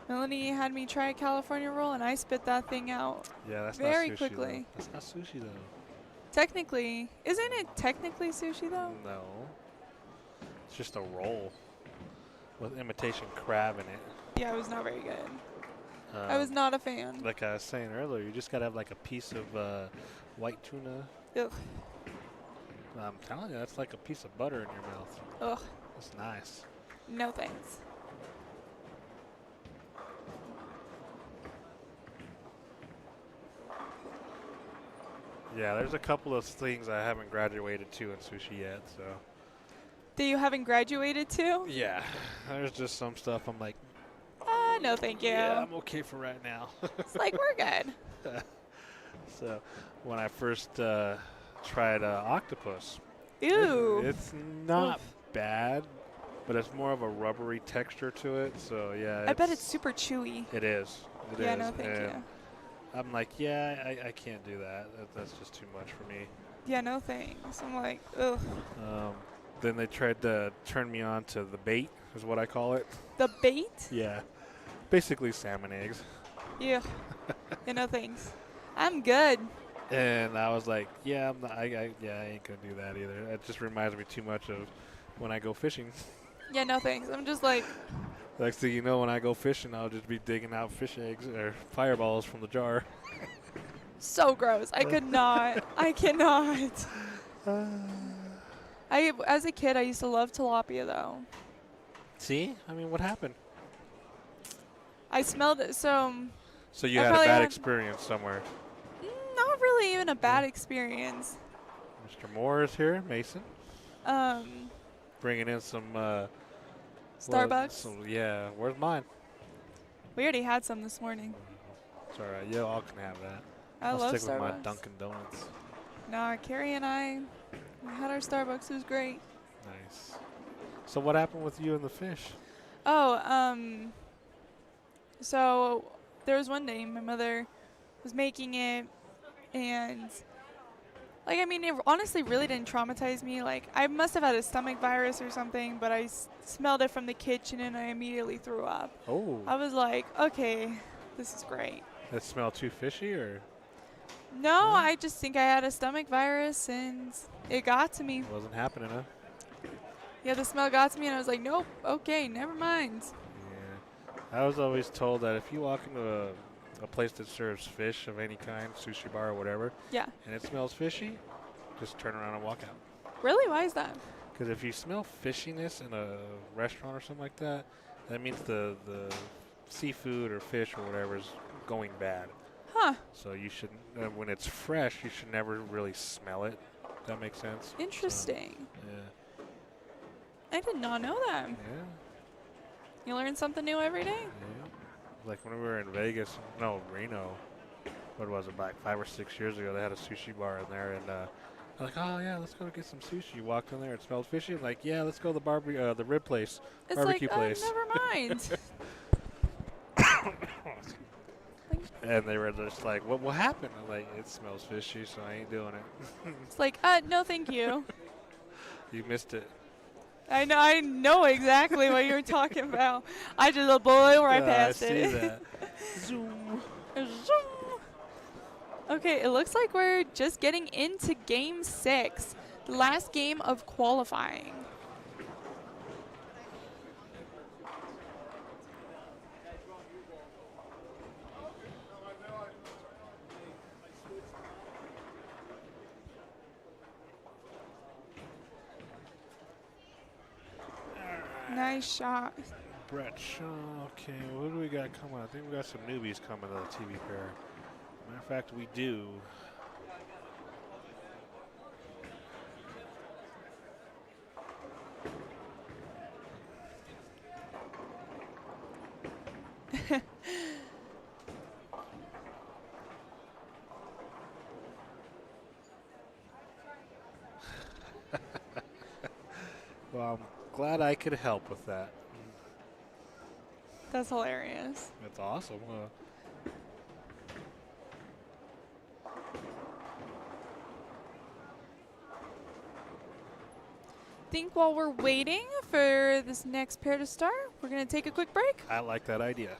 [SPEAKER 2] Melanie had me try a California roll, and I spit that thing out.
[SPEAKER 4] Yeah, that's
[SPEAKER 2] very
[SPEAKER 4] not sushi.
[SPEAKER 2] quickly.
[SPEAKER 4] Though. That's not sushi, though.
[SPEAKER 2] Technically, isn't it technically sushi though?
[SPEAKER 4] No. It's just a roll with imitation crab in it.
[SPEAKER 2] Yeah, it was not very good. I was not a fan.
[SPEAKER 4] Like I was saying earlier, you just got to have like a piece of white tuna.
[SPEAKER 2] Ugh.
[SPEAKER 4] I'm telling you, that's like a piece of butter in your mouth.
[SPEAKER 2] Ugh.
[SPEAKER 4] It's nice.
[SPEAKER 2] No thanks.
[SPEAKER 4] Yeah, there's a couple of things I haven't graduated to in sushi yet, so.
[SPEAKER 2] That you haven't graduated to?
[SPEAKER 4] Yeah, there's just some stuff I'm like,
[SPEAKER 2] No thank you.
[SPEAKER 4] yeah, I'm okay for right now.
[SPEAKER 2] It's like, we're good.
[SPEAKER 4] So, when I first tried octopus,
[SPEAKER 2] Ew.
[SPEAKER 4] it's not bad, but it's more of a rubbery texture to it. So yeah,
[SPEAKER 2] I bet it's super chewy.
[SPEAKER 4] It is. It
[SPEAKER 2] Yeah,
[SPEAKER 4] is.
[SPEAKER 2] no thank you.
[SPEAKER 4] I'm like, yeah, I can't do that. That's just too much for me.
[SPEAKER 2] Yeah, no thanks. I'm like, ugh.
[SPEAKER 4] Then they tried to turn me on to the bait, is what I call it.
[SPEAKER 2] The bait?
[SPEAKER 4] Yeah, basically salmon eggs.
[SPEAKER 2] Yeah. Yeah, no thanks. I'm good.
[SPEAKER 4] And I was like, yeah, I'm not, I ain't gonna do that either. It just reminds me too much of when I go fishing.
[SPEAKER 2] Yeah, no thanks. I'm just like,
[SPEAKER 4] Next thing you know, when I go fishing, I'll just be digging out fish eggs or fireballs from the jar.
[SPEAKER 2] so gross. I could not. I cannot. As a kid, I used to love tilapia, though.
[SPEAKER 4] See? I mean, what happened?
[SPEAKER 2] I smelled it, so
[SPEAKER 4] So you
[SPEAKER 2] I
[SPEAKER 4] had a
[SPEAKER 2] probably
[SPEAKER 4] bad
[SPEAKER 2] had-
[SPEAKER 4] experience somewhere.
[SPEAKER 2] not really even a bad experience.
[SPEAKER 4] Mr. Moore is here, Mason,
[SPEAKER 2] Um,
[SPEAKER 4] bringing in some
[SPEAKER 2] Starbucks.
[SPEAKER 4] yeah, where's mine?
[SPEAKER 2] We already had some this morning.
[SPEAKER 4] It's all right. Yeah, all can have that.
[SPEAKER 2] I
[SPEAKER 4] I'll
[SPEAKER 2] love
[SPEAKER 4] stick with my
[SPEAKER 2] Starbucks.
[SPEAKER 4] Dunkin' Donuts.
[SPEAKER 2] Nah, Carrie and I, we had our Starbucks. It was great.
[SPEAKER 4] Nice. So what happened with you and the fish?
[SPEAKER 2] Oh, so there was one day my mother was making it, and like, I mean, it honestly really didn't traumatize me. Like, I must have had a stomach virus or something, but I smelled it from the kitchen and I immediately threw up.
[SPEAKER 4] Oh,
[SPEAKER 2] I was like, okay, this is great.
[SPEAKER 4] that smell too fishy, or
[SPEAKER 2] No, I just think I had a stomach virus and it got to me.
[SPEAKER 4] it wasn't happening, huh?
[SPEAKER 2] Yeah, the smell got to me, and I was like, nope, okay, never mind.
[SPEAKER 3] Yeah. I was always told that if you walk into a place that serves fish of any kind, sushi bar or whatever,
[SPEAKER 2] Yeah.
[SPEAKER 3] and it smells fishy, just turn around and walk out.
[SPEAKER 2] Really? Why is that?
[SPEAKER 3] Because if you smell fishiness in a restaurant or something like that, that means the seafood or fish or whatever is going bad.
[SPEAKER 2] Huh.
[SPEAKER 3] So you should, when it's fresh, you should never really smell it. If that makes sense.
[SPEAKER 2] Interesting.
[SPEAKER 3] So, yeah.
[SPEAKER 2] I did not know that.
[SPEAKER 3] Yeah.
[SPEAKER 2] You learn something new every day.
[SPEAKER 3] Yeah. Like when we were in Vegas, no, Reno, what was it, like 5 or 6 years ago, they had a sushi bar in there, and they're like, oh yeah, let's go get some sushi. You walked in there, it smelled fishy. I'm like, yeah, let's go to the rib place,
[SPEAKER 2] It's
[SPEAKER 3] barbecue
[SPEAKER 2] like,
[SPEAKER 3] place.
[SPEAKER 2] never mind.
[SPEAKER 3] And they were just like, what happened? I'm like, it smells fishy, so I ain't doing it.
[SPEAKER 2] It's like, no, thank you.
[SPEAKER 3] You missed it.
[SPEAKER 2] I know exactly what you're talking about. I just blew right past
[SPEAKER 3] I
[SPEAKER 2] it.
[SPEAKER 3] see that. Zoom.
[SPEAKER 2] Zoom. Okay, it looks like we're just getting into Game 6, the last game of qualifying. Nice shot.
[SPEAKER 3] Brett Shaw. Okay, what do we got coming? I think we got some newbies coming to the TV pair. Matter of fact, we do. Well, I'm glad I could help with that.
[SPEAKER 2] That's hilarious.
[SPEAKER 3] That's awesome.
[SPEAKER 2] Think while we're waiting for this next pair to start, we're going to take a quick break.
[SPEAKER 3] I like that idea.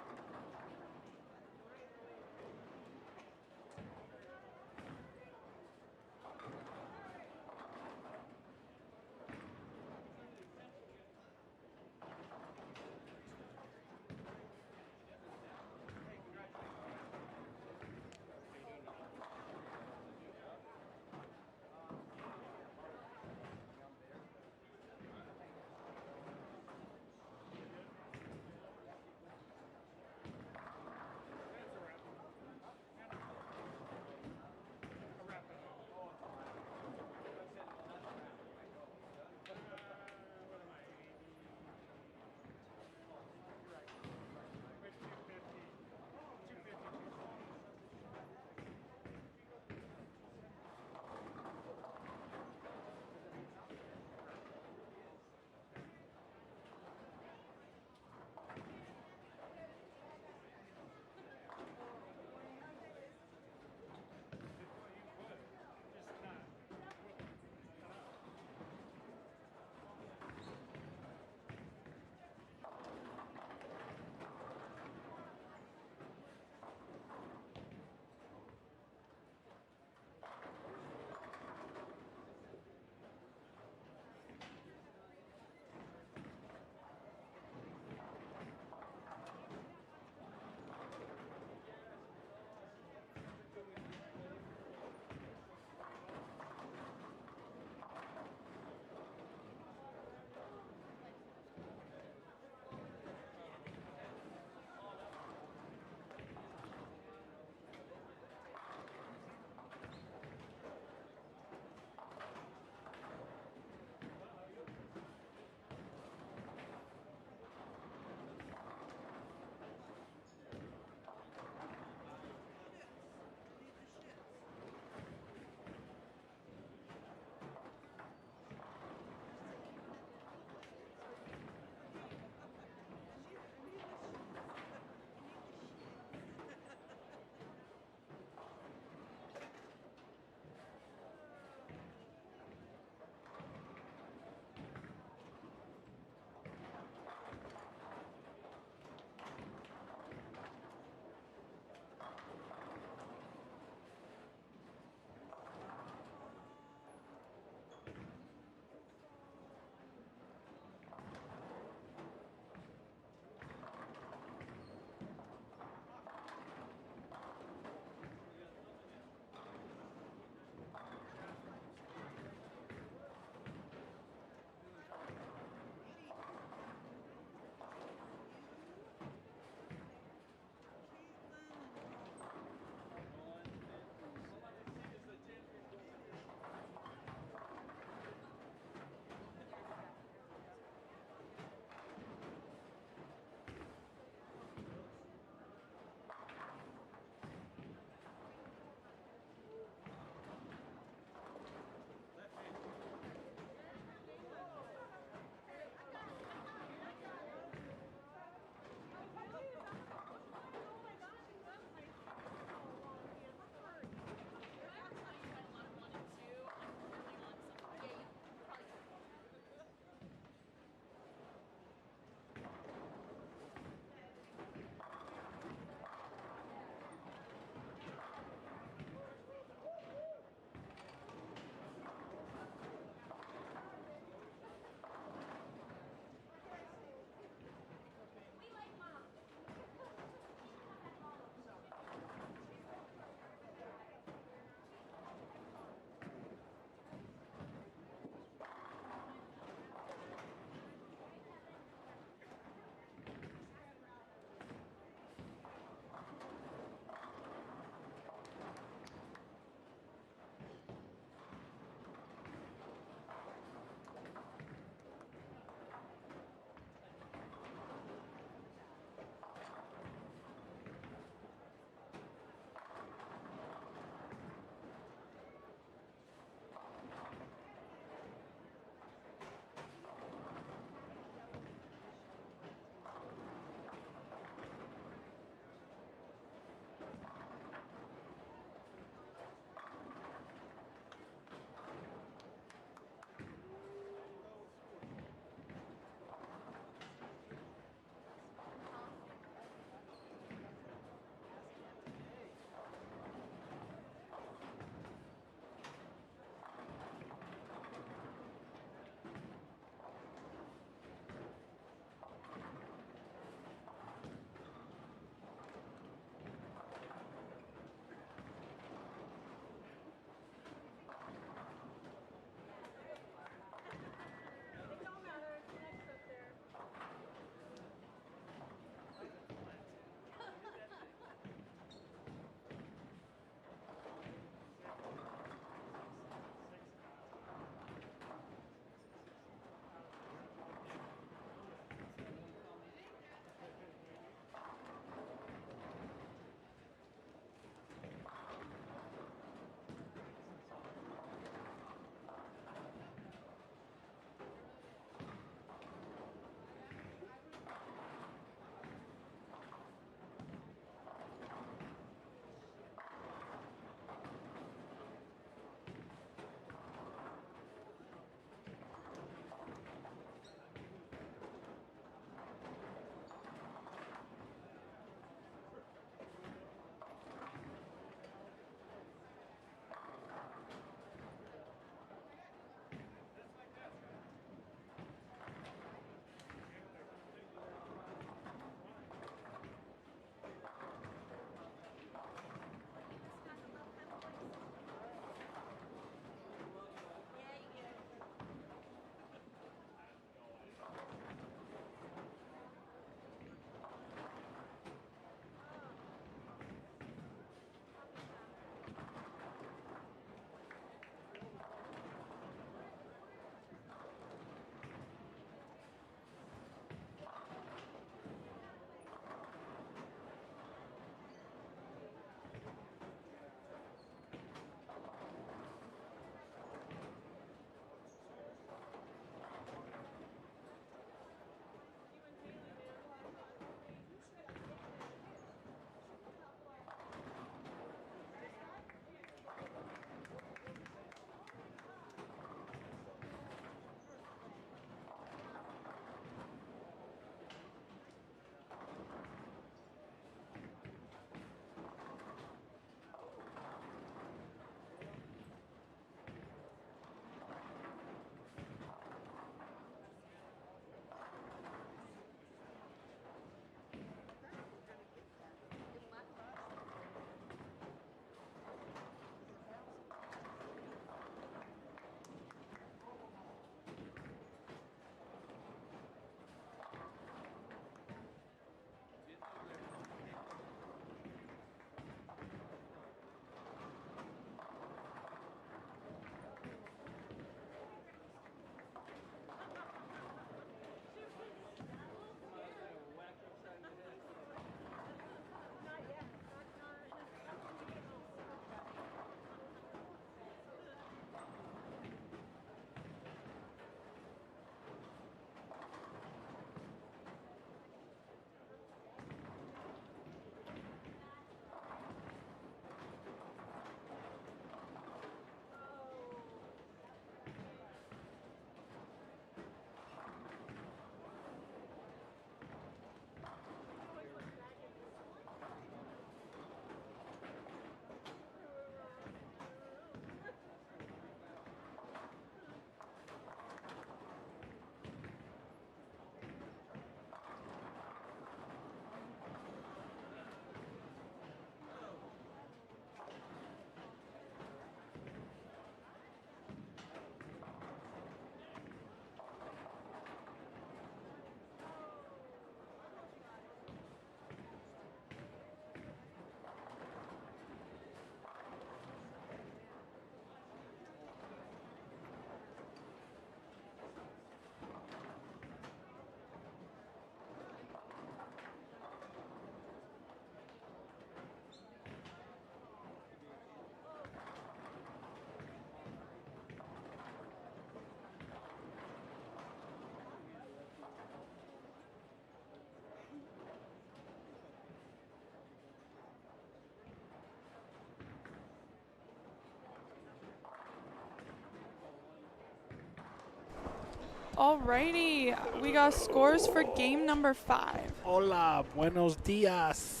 [SPEAKER 2] Alrighty, we got scores for game number 5.
[SPEAKER 4] Hola, buenos dias.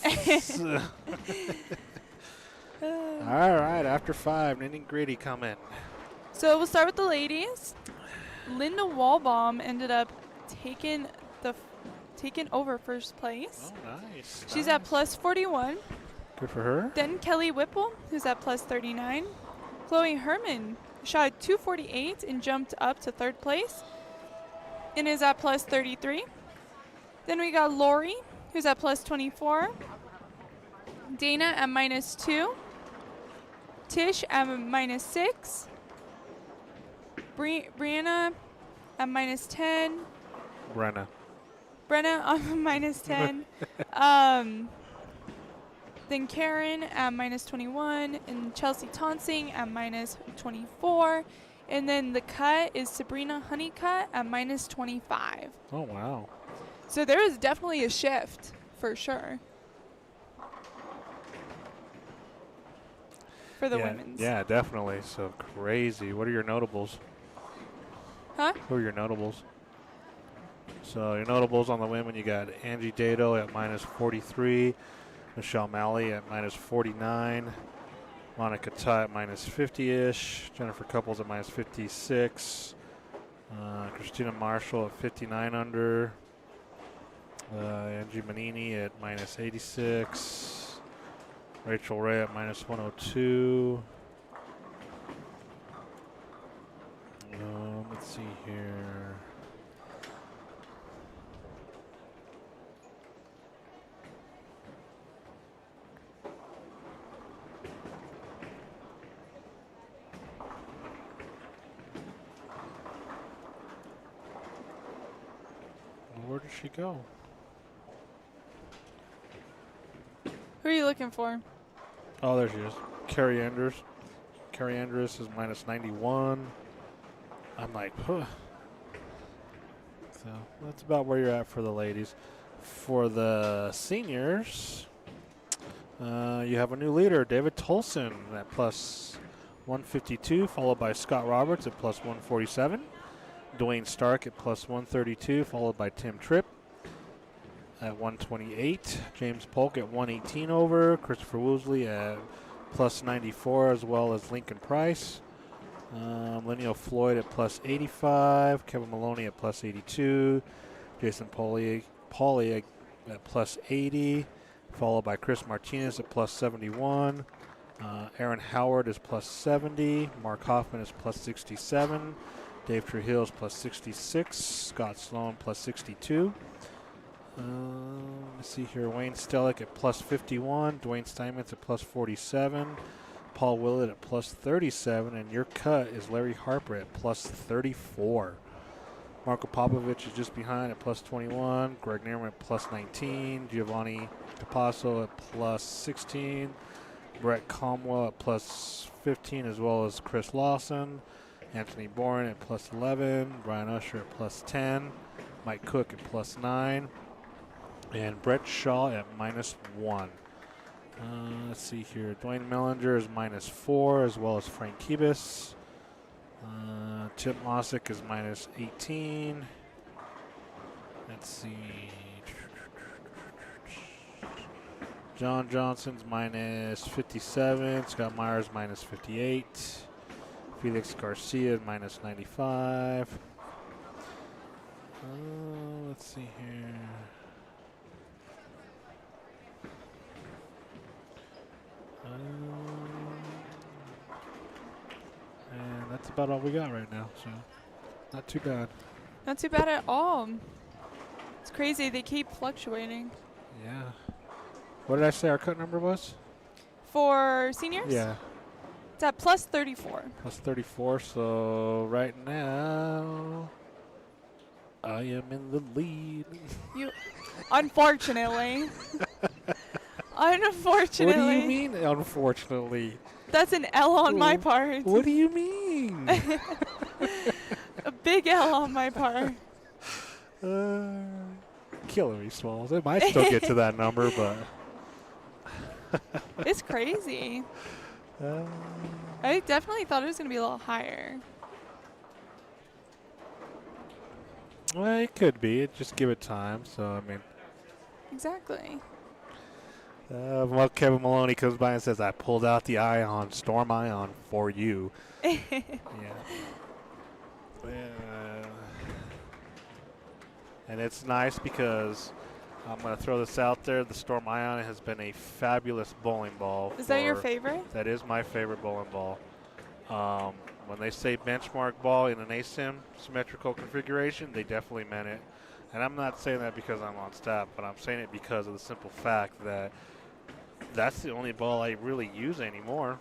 [SPEAKER 4] All right, after 5, nitty gritty coming.
[SPEAKER 2] So we'll start with the ladies. Linda Walbaum ended up taking over first place.
[SPEAKER 4] Oh, nice.
[SPEAKER 2] She's at plus 41.
[SPEAKER 4] Good for her.
[SPEAKER 2] Then Kelly Whipple, who's at plus 39. Chloe Herman shot at 248 and jumped up to third place and is at plus 33. Then we got Lori, who's at plus 24. Dana at minus 2. Tish at minus 6. Brianna at minus 10.
[SPEAKER 4] Brenna
[SPEAKER 2] on minus 10. Then Karen at minus 21. And Chelsea Tonsing at minus 24. And then the cut is Sabrina Honeycutt at minus 25.
[SPEAKER 4] Oh, wow.
[SPEAKER 2] So there is definitely a shift for sure for the women's.
[SPEAKER 4] Yeah, definitely. So crazy. What are your notables?
[SPEAKER 2] Huh?
[SPEAKER 4] Who are your notables? So your notables on the women, you got Angie Dado at minus 43, Michelle Malley at minus 49, Monica Ty at minus 50-ish, Jennifer Couples at minus 56, Christina Marshall at 59 under, Angie Manini at minus 86, Rachel Ray at minus 102. Let's see here. Where did she go?
[SPEAKER 2] Who are you looking for?
[SPEAKER 4] Oh, there she is. Carrie Andrews. Carrie Andrews is minus 91. I'm like, huh. So that's about where you're at for the ladies. For the seniors, you have a new leader, David Tolson at plus 152, followed by Scott Roberts at plus 147. Dwayne Stark at plus 132, followed by Tim Tripp at 128. James Polk at 118 over. Christopher Woosley at plus 94, as well as Lincoln Price. Linneo Floyd at plus 85. Kevin Maloney at plus 82. Jason Pauly at plus 80, followed by Chris Martinez at plus 71. Aaron Howard is plus 70. Mark Hoffman is plus 67. Dave Trujillo is plus 66. Scott Sloan plus 62. Let's see here. Wayne Stellick at plus 51. Dwayne Steinmetz at plus 47. Paul Willett at plus 37. And your cut is Larry Harper at plus 34. Marco Popovich is just behind at plus 21. Greg Neerman at plus 19. Giovanni Capasso at plus 16. Brett Comwell at plus 15, as well as Chris Lawson. Anthony Bourne at plus 11. Brian Usher at plus 10. Mike Cook at plus 9. And Brett Shaw at minus 1. Let's see here. Dwayne Mellinger is minus 4, as well as Frank Kibis. Chip Mossick is minus 18. Let's see. John Johnson's minus 57. Scott Myers minus 58. Felix Garcia minus 95. Let's see here. And that's about all we got right now, so not too bad.
[SPEAKER 2] Not too bad at all. It's crazy. They keep fluctuating.
[SPEAKER 4] Yeah. What did I say our cut number was?
[SPEAKER 2] For seniors?
[SPEAKER 4] Yeah.
[SPEAKER 2] It's at plus 34.
[SPEAKER 4] Plus 34, so right now I am in the lead.
[SPEAKER 2] You, unfortunately. Unfortunately.
[SPEAKER 4] What do you mean, unfortunately?
[SPEAKER 2] That's an L on my part.
[SPEAKER 4] What do you mean?
[SPEAKER 2] A big L on my part.
[SPEAKER 4] Killing me, Smalls. It might still get to that number, but
[SPEAKER 2] It's crazy. I definitely thought it was going to be a little higher.
[SPEAKER 4] Well, it could be. Just give it time. So, I mean,
[SPEAKER 2] Exactly.
[SPEAKER 4] well, Kevin Maloney comes by and says, I pulled out the ion, storm ion for you. Yeah. And it's nice because I'm going to throw this out there. The Storm Ion has been a fabulous bowling ball.
[SPEAKER 2] Is that your favorite?
[SPEAKER 4] That is my favorite bowling ball. When they say benchmark ball in an ASIM symmetrical configuration, they definitely meant it. And I'm not saying that because I'm on staff, but I'm saying it because of the simple fact that that's the only ball I really use anymore.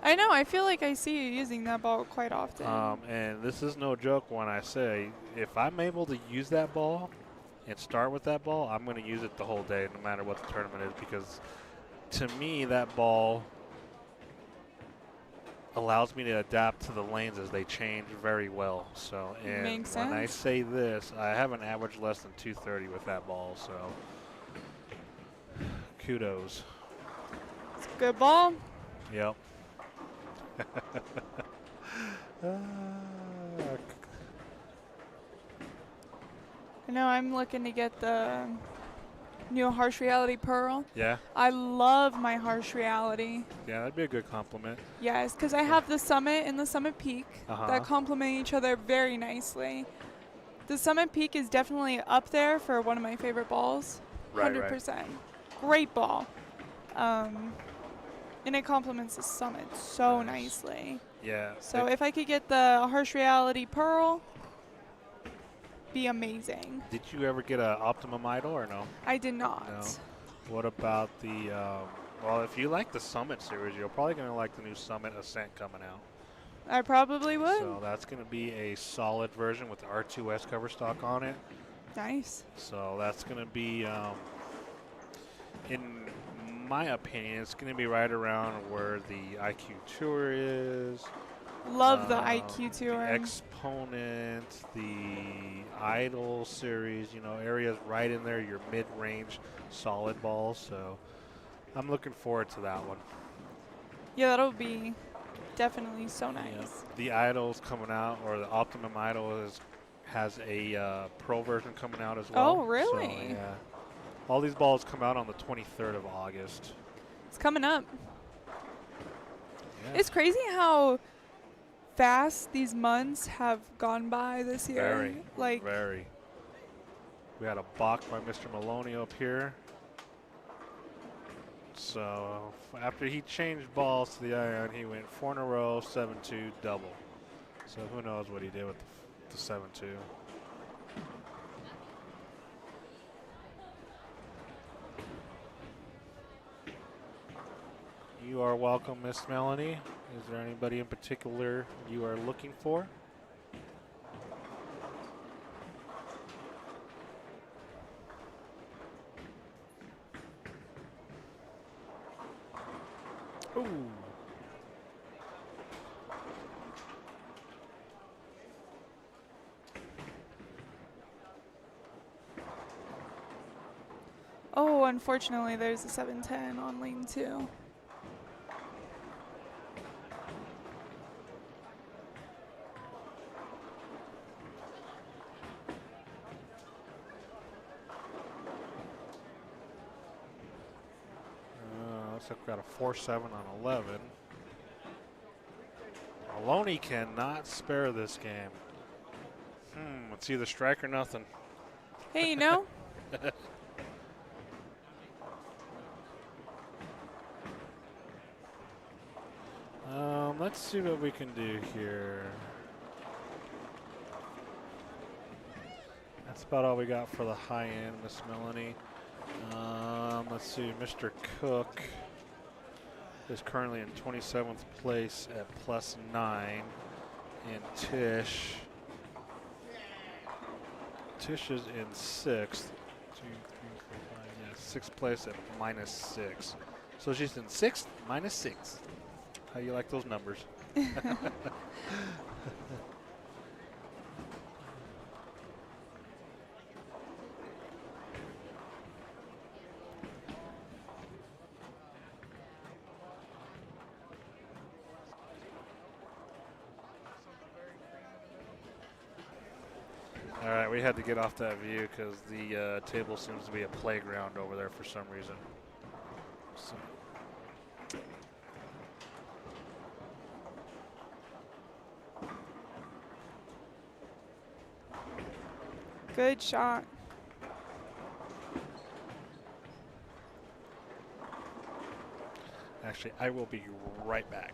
[SPEAKER 2] I know. I feel like I see you using that ball quite often.
[SPEAKER 4] And this is no joke when I say if I'm able to use that ball and start with that ball, I'm going to use it the whole day no matter what the tournament is, because to me that ball allows me to adapt to the lanes as they change very well. So, and
[SPEAKER 2] Makes
[SPEAKER 4] when I
[SPEAKER 2] sense.
[SPEAKER 4] say this, I haven't averaged less than 230 with that ball, so kudos.
[SPEAKER 2] It's a good ball.
[SPEAKER 4] Yep.
[SPEAKER 2] I know I'm looking to get the new Harsh Reality Pearl.
[SPEAKER 4] Yeah,
[SPEAKER 2] I love my Harsh Reality.
[SPEAKER 4] yeah, that'd be a good compliment.
[SPEAKER 2] Yes, because I have the Summit and the Summit Peak
[SPEAKER 4] Uh-huh.
[SPEAKER 2] that complement each other very nicely. The Summit Peak is definitely up there for one of my favorite balls.
[SPEAKER 4] Right,
[SPEAKER 2] 100%. Great ball. And it complements the Summit so
[SPEAKER 4] Nice.
[SPEAKER 2] nicely.
[SPEAKER 4] Yeah.
[SPEAKER 2] So if I could get the Harsh Reality Pearl, be amazing.
[SPEAKER 4] Did you ever get an Optimum Idol or no?
[SPEAKER 2] I did not.
[SPEAKER 4] No. What about the, well, if you like the Summit series, you're probably going to like the new Summit Ascent coming out.
[SPEAKER 2] I probably would.
[SPEAKER 4] So that's going to be a solid version with the R2S cover stock on it.
[SPEAKER 2] Nice.
[SPEAKER 4] So that's going to be, in my opinion, it's going to be right around where the IQ Tour is.
[SPEAKER 2] Love the IQ
[SPEAKER 4] The
[SPEAKER 2] Tour.
[SPEAKER 4] Exponent, the Idol series, you know, areas right in there, your mid-range solid balls. So I'm looking forward to that one.
[SPEAKER 2] Yeah, that'll be definitely so nice.
[SPEAKER 4] Yeah. The Idol's coming out, or the Optimum Idol has a pro version coming out as well.
[SPEAKER 2] Oh, really?
[SPEAKER 4] So, yeah. All these balls come out on the 23rd of August.
[SPEAKER 2] It's coming up.
[SPEAKER 4] Yeah.
[SPEAKER 2] It's crazy how fast these months have gone by this year.
[SPEAKER 4] Very,
[SPEAKER 2] Like,
[SPEAKER 4] very. We had a balk by Mr. Maloney up here. So after he changed balls to the iron, he went 4 in a row, 7-2 double. So who knows what he did with the 7-2. You are welcome, Miss Melanie. Is there anybody in particular you are looking for? Ooh.
[SPEAKER 2] oh, unfortunately, there's a 710 on lane 2.
[SPEAKER 4] Looks like we've got a 4-7 on 11. Maloney cannot spare this game. It's either strike or nothing.
[SPEAKER 2] Hey, you know,
[SPEAKER 4] Let's see what we can do here. That's about all we got for the high end, Miss Melanie. Let's see, Mr. Cook is currently in 27th place at +9. And Tish is in 6th. 2, 3, 4, 5, yeah, 6th place at -6. So she's in 6th, -6. How you like those numbers? All right, we had to get off that view because the table seems to be a playground over there for some reason. So.
[SPEAKER 2] Good shot.
[SPEAKER 4] Actually, I will be right back.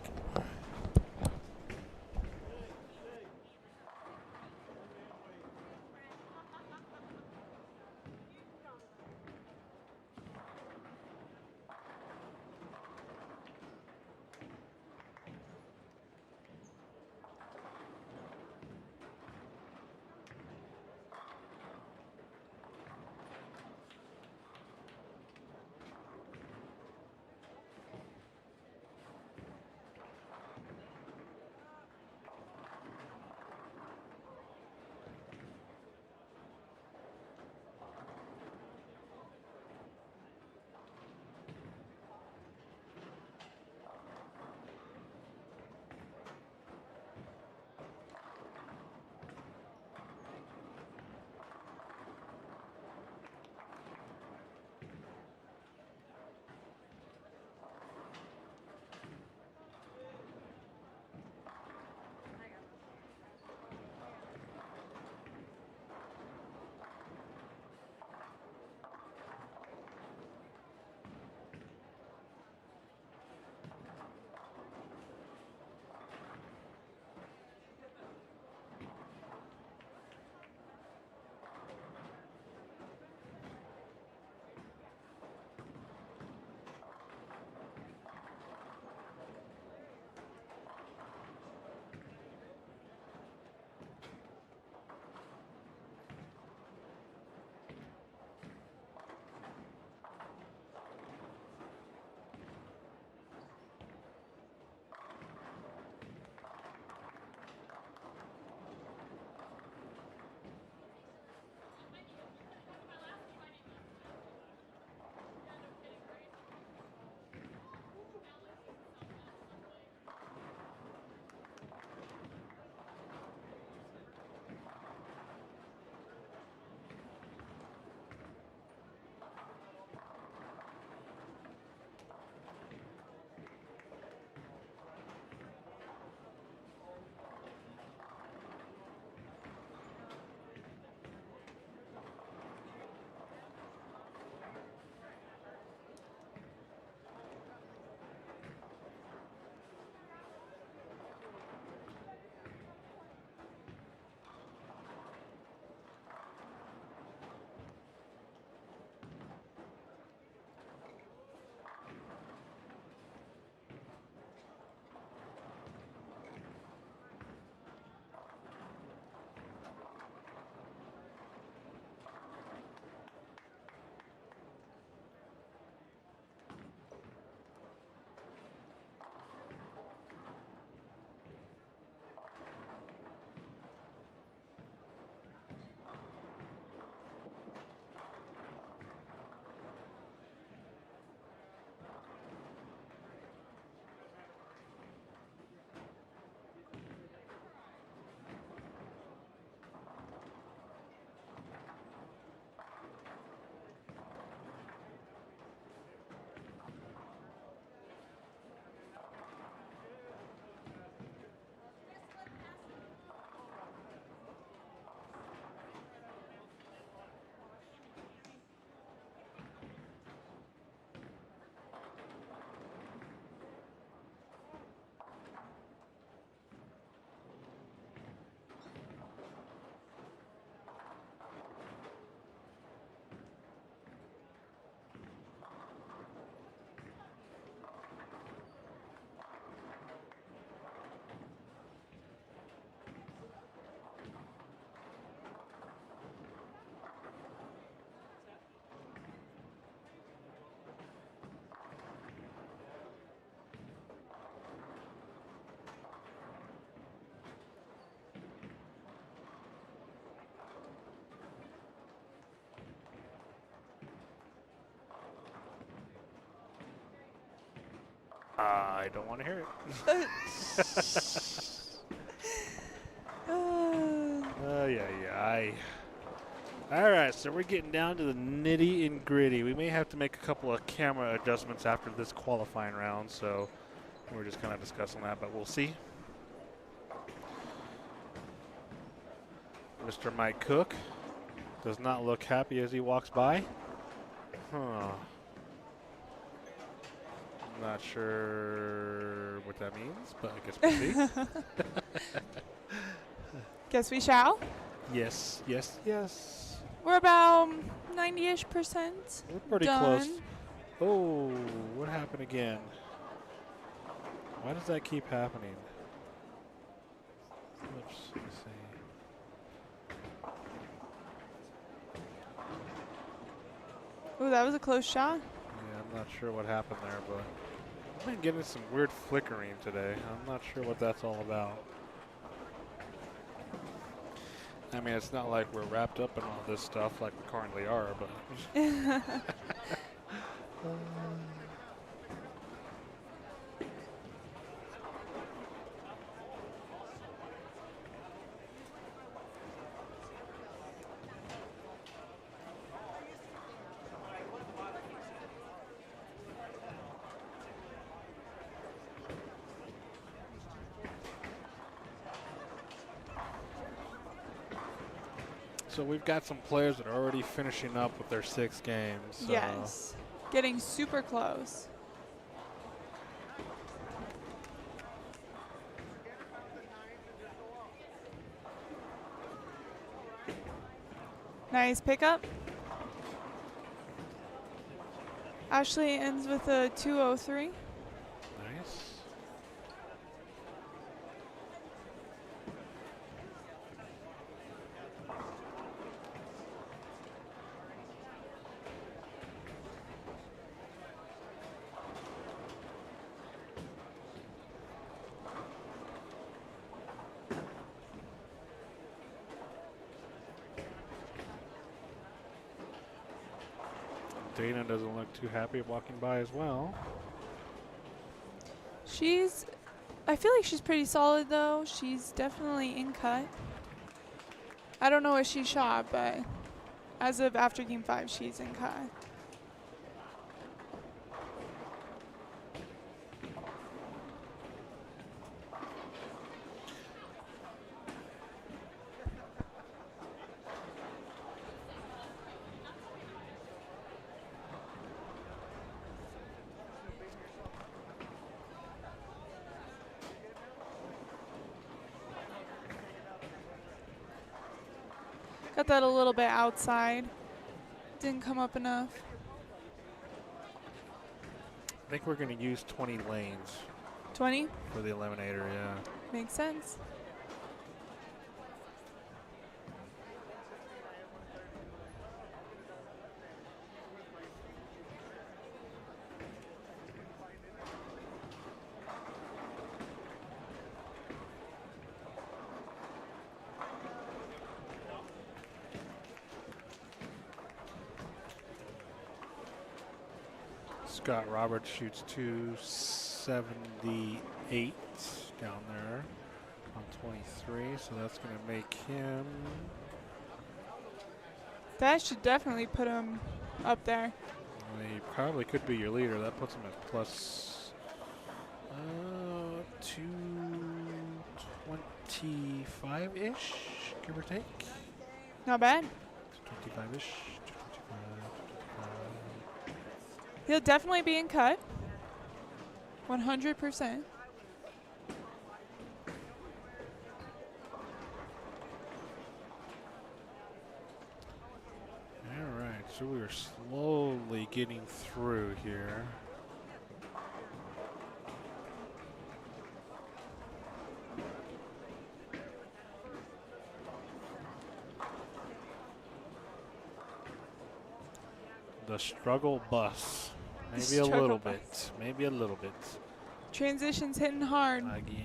[SPEAKER 4] I don't want to hear it.
[SPEAKER 2] Uh,
[SPEAKER 4] Yeah. All right, so we're getting down to the nitty and gritty. We may have to make a couple of camera adjustments after this qualifying round, so we're just kind of discussing that, but we'll see. Mr. Mike Cook does not look happy as he walks by. Huh. I'm not sure what that means, but I guess we'll see.
[SPEAKER 2] Guess we shall.
[SPEAKER 4] Yes, yes, yes.
[SPEAKER 2] We're about 90-ish%.
[SPEAKER 4] We're pretty
[SPEAKER 2] done.
[SPEAKER 4] close. Oh, what happened again? Why does that keep happening? Oops, let's see.
[SPEAKER 2] Ooh, that was a close shot.
[SPEAKER 4] Yeah, I'm not sure what happened there, but I've been getting some weird flickering today. I'm not sure what that's all about. I mean, it's not like we're wrapped up in all this stuff like we currently are, but. So we've got some players that are already finishing up with their 6 games. So.
[SPEAKER 2] Yes. Getting super close. Nice pickup. Ashley ends with a 203.
[SPEAKER 4] Nice. Dana doesn't look too happy walking by as well.
[SPEAKER 2] I feel like she's pretty solid though. She's definitely in cut. I don't know what she shot, but as of after game 5, she's in cut. Got that a little bit outside. Didn't come up enough.
[SPEAKER 4] I think we're going to use 20 lanes
[SPEAKER 2] 20?
[SPEAKER 4] for the eliminator, yeah.
[SPEAKER 2] Makes sense.
[SPEAKER 4] Scott Roberts shoots 278 down there on 23, so that's going to make him.
[SPEAKER 2] That should definitely put him up there.
[SPEAKER 4] He probably could be your leader. That puts him at plus 225-ish, give or take.
[SPEAKER 2] Not bad.
[SPEAKER 4] 25-ish.
[SPEAKER 2] He'll definitely be in cut. 100%.
[SPEAKER 4] All right, so we are slowly getting through here. The struggle bus. Maybe a little bit. Maybe a little bit.
[SPEAKER 2] Transition's hitting hard.
[SPEAKER 4] Again.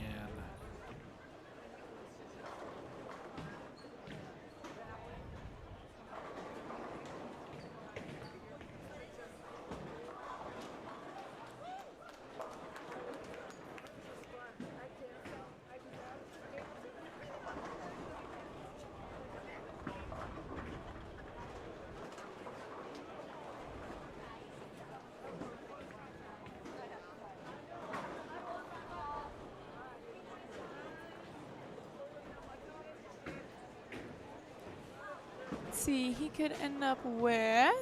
[SPEAKER 2] see, he could end up with.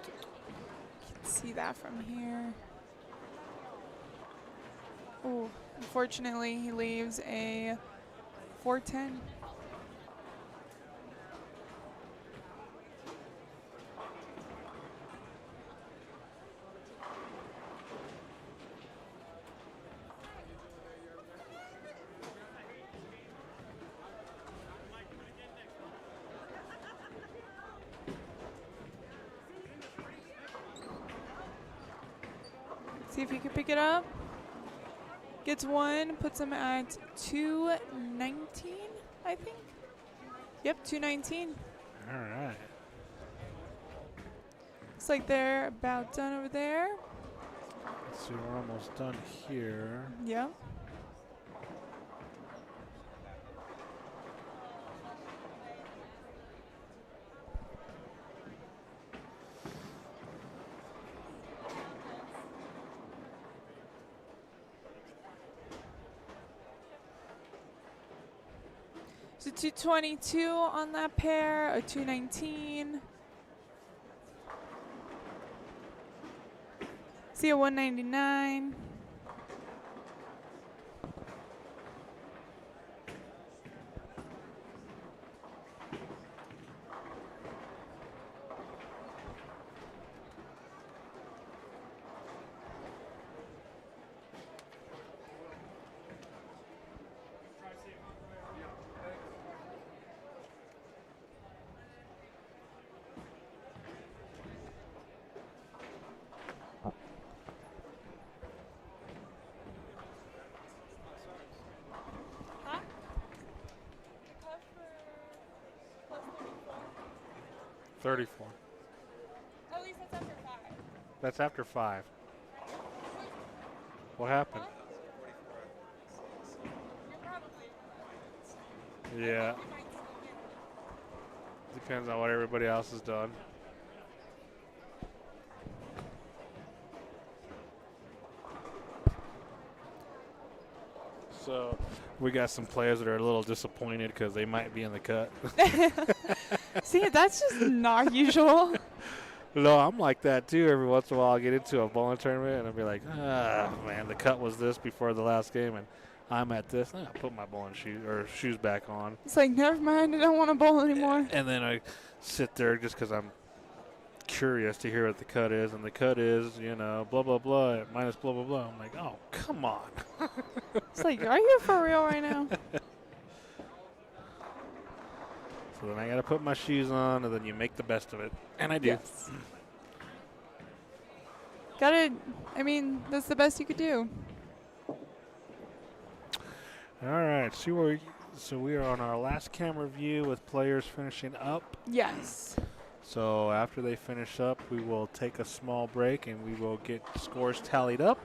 [SPEAKER 2] Can see that from here. Oh, unfortunately, he leaves a 410. See if he can pick it up. Gets one, puts him at 219, I think. Yep, 219.
[SPEAKER 4] All right.
[SPEAKER 2] Looks like they're about done over there.
[SPEAKER 4] Let's see, we're almost done here.
[SPEAKER 2] Yep. So 222 on that pair, a 219. See a 199. Huh?
[SPEAKER 4] 34.
[SPEAKER 2] At least that's after 5.
[SPEAKER 4] That's after 5. What happened?
[SPEAKER 2] You're probably
[SPEAKER 4] Yeah. Depends on what everybody else has done. So we got some players that are a little disappointed because they might be in the cut.
[SPEAKER 2] See, that's just not usual.
[SPEAKER 4] No, I'm like that too. Every once in a while, I'll get into a bowling tournament and I'll be like, ah, man, the cut was this before the last game, and I'm at this. I put my bowling shoes back on.
[SPEAKER 2] It's like, never mind, I don't want to bowl anymore.
[SPEAKER 4] And then I sit there just because I'm curious to hear what the cut is, and the cut is, you know, blah, blah, blah, minus blah, blah, blah. I'm like, oh, come on.
[SPEAKER 2] It's like, are you for real right now?
[SPEAKER 4] So then I got to put my shoes on, and then you make the best of it. And I do.
[SPEAKER 2] Yes. I mean, that's the best you could do.
[SPEAKER 4] All right. So we are on our last camera view with players finishing up.
[SPEAKER 2] Yes.
[SPEAKER 4] So after they finish up, we will take a small break, and we will get scores tallied up,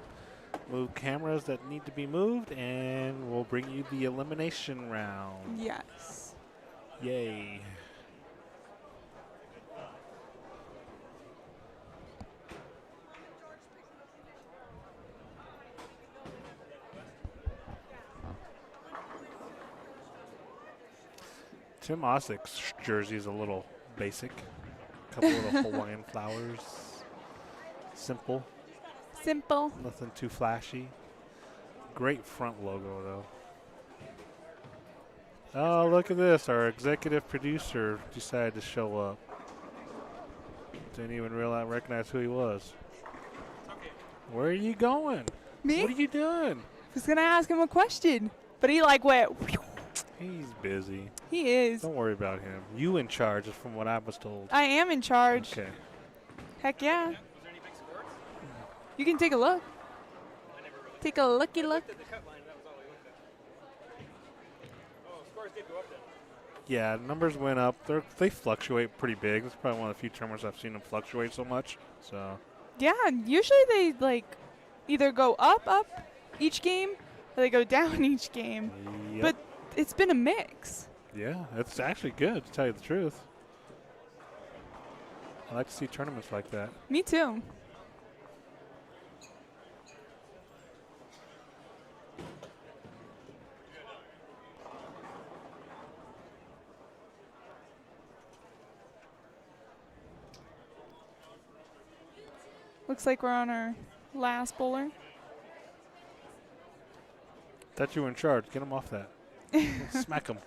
[SPEAKER 4] move cameras that need to be moved, and we'll bring you the elimination round.
[SPEAKER 2] Yes.
[SPEAKER 4] Yay. Tim Ossick's jersey is a little basic. A couple little Hawaiian flowers. Simple.
[SPEAKER 2] Simple.
[SPEAKER 4] Nothing too flashy. Great front logo, though. Oh, look at this. Our executive producer decided to show up. Didn't even recognize who he was. Where are you going?
[SPEAKER 2] Me?
[SPEAKER 4] What are you doing?
[SPEAKER 2] I was going to ask him a question, but he like went.
[SPEAKER 4] He's busy.
[SPEAKER 2] He is.
[SPEAKER 4] Don't worry about him. You in charge, is from what I was told.
[SPEAKER 2] I am in charge.
[SPEAKER 4] Okay.
[SPEAKER 2] Heck yeah. You can take a look. Take a looky look.
[SPEAKER 4] Yeah, numbers went up. They fluctuate pretty big. It's probably one of the few tournaments I've seen them fluctuate so much. So.
[SPEAKER 2] Yeah, usually they like either go up each game, or they go down each game.
[SPEAKER 4] Yep.
[SPEAKER 2] But it's been a mix.
[SPEAKER 4] Yeah, it's actually good, to tell you the truth. I like to see tournaments like that.
[SPEAKER 2] Me too. Looks like we're on our last bowler.
[SPEAKER 4] Thought you were in charge. Get him off that. Smack him.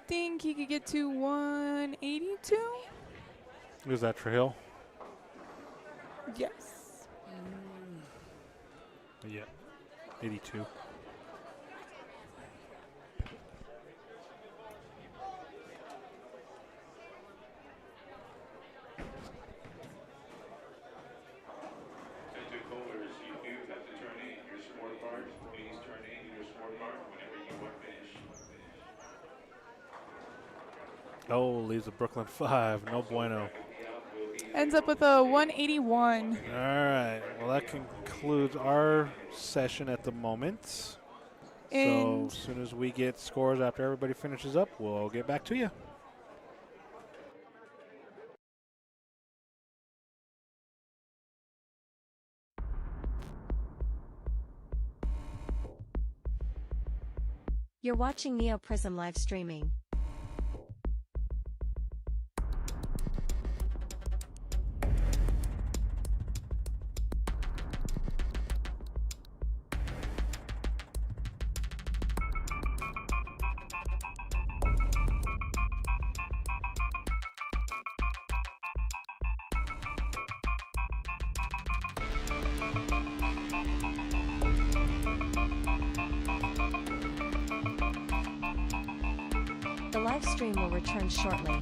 [SPEAKER 2] Think he could get to 182?
[SPEAKER 4] Who's that, Trujillo?
[SPEAKER 2] Yes.
[SPEAKER 4] Yeah. 82. Oh, leaves the Brooklyn 5. No bueno.
[SPEAKER 2] Ends up with a 181.
[SPEAKER 4] All right. Well, that concludes our session at the moment. So
[SPEAKER 2] And
[SPEAKER 4] as soon as we get scores after everybody finishes up, we'll get back to you.
[SPEAKER 1] You're watching NeoPrism live streaming. The live stream will return shortly.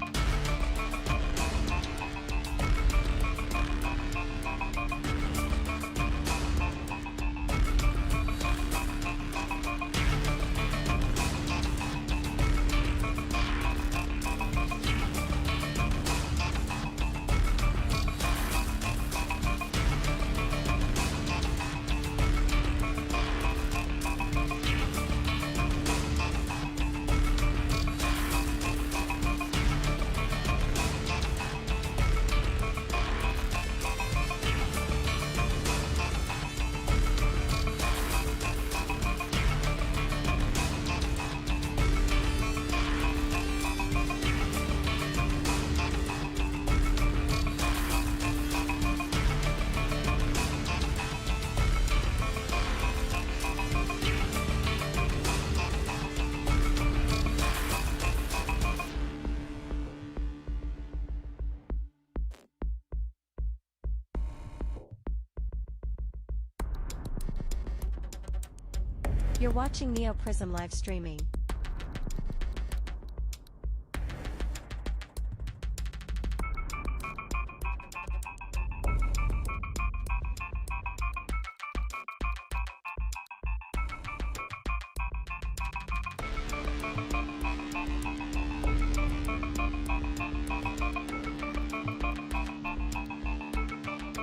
[SPEAKER 1] You're watching NeoPrism live streaming.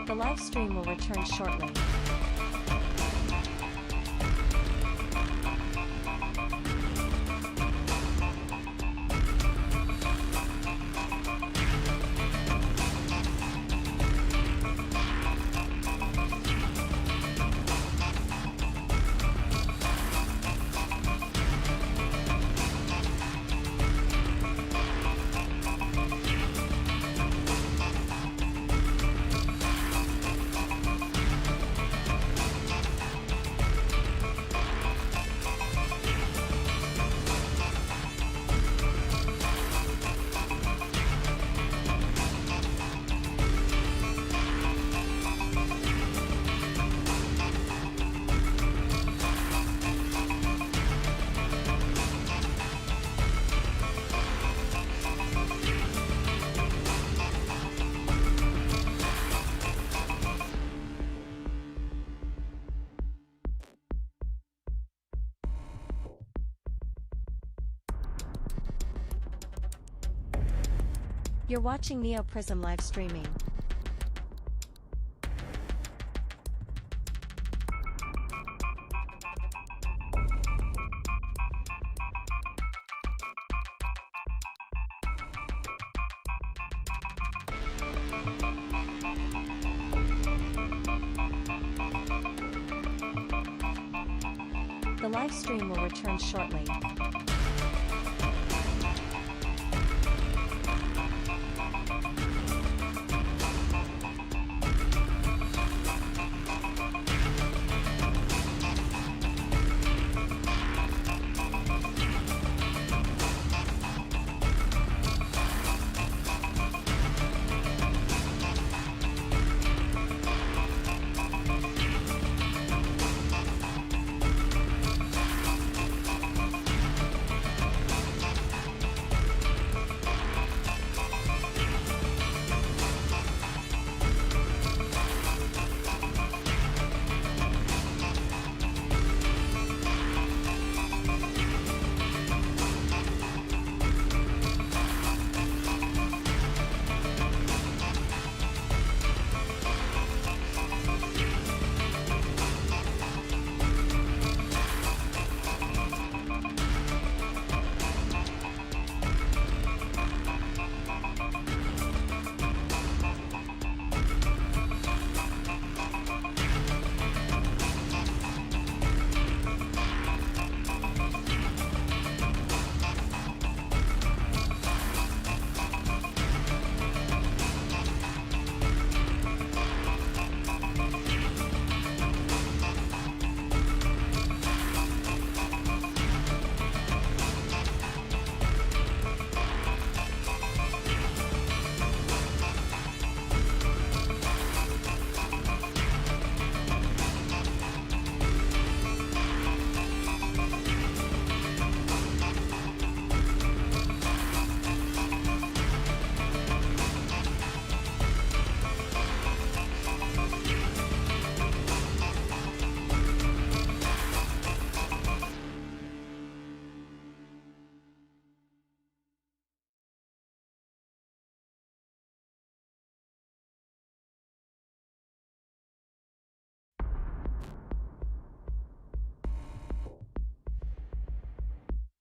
[SPEAKER 1] The live stream will return shortly. You're watching Neo Prism live streaming. The live stream will return shortly.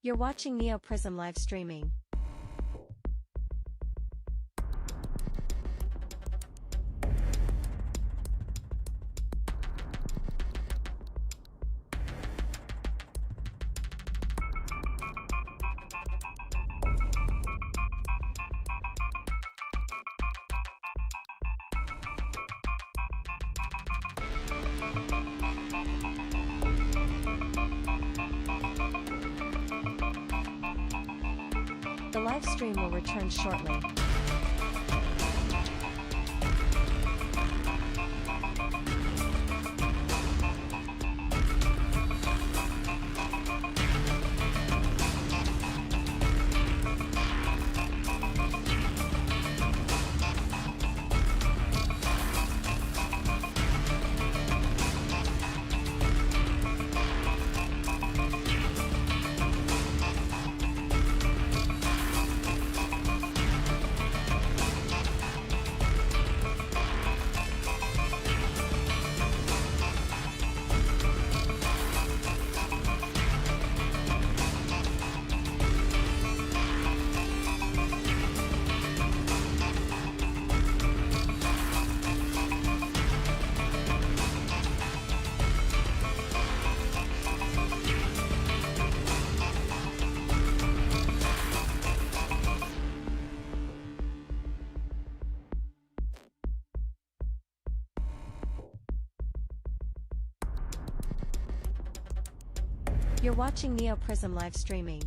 [SPEAKER 1] You're watching Neo Prism live streaming. The live stream will return shortly. You're watching Neo Prism live streaming.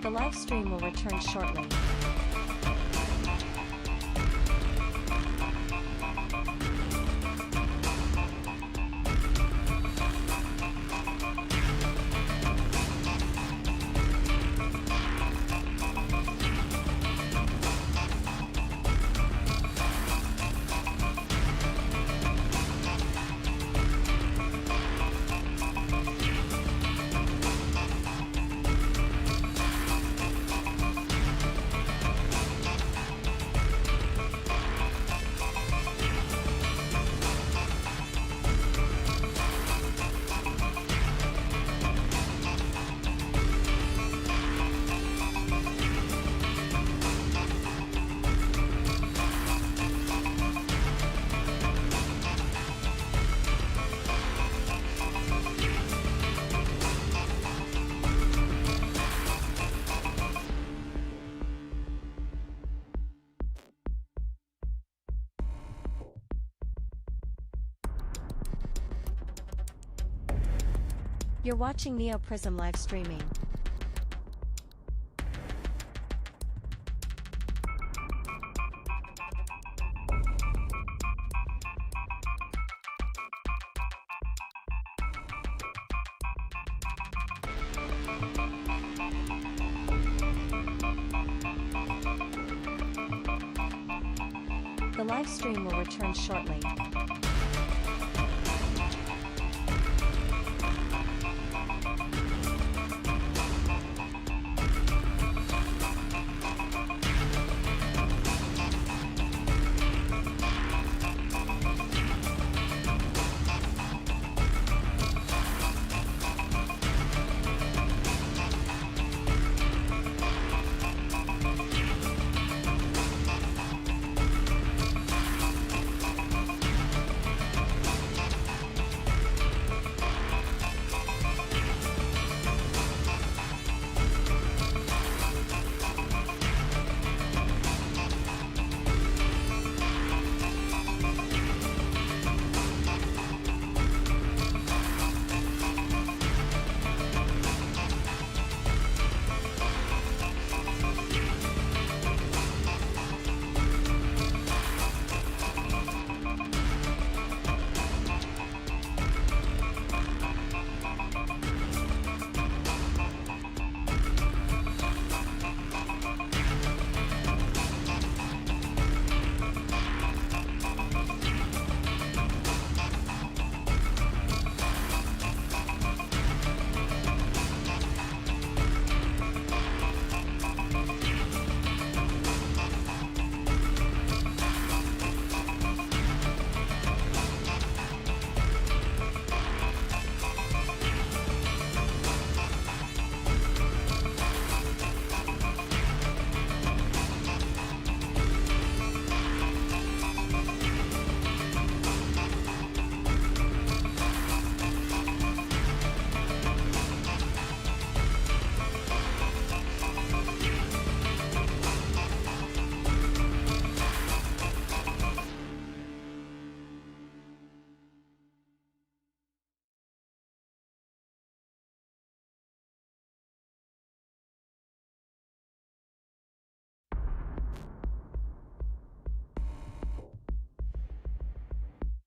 [SPEAKER 1] The live stream will return shortly. You're watching Neo Prism live streaming. The live stream will return shortly.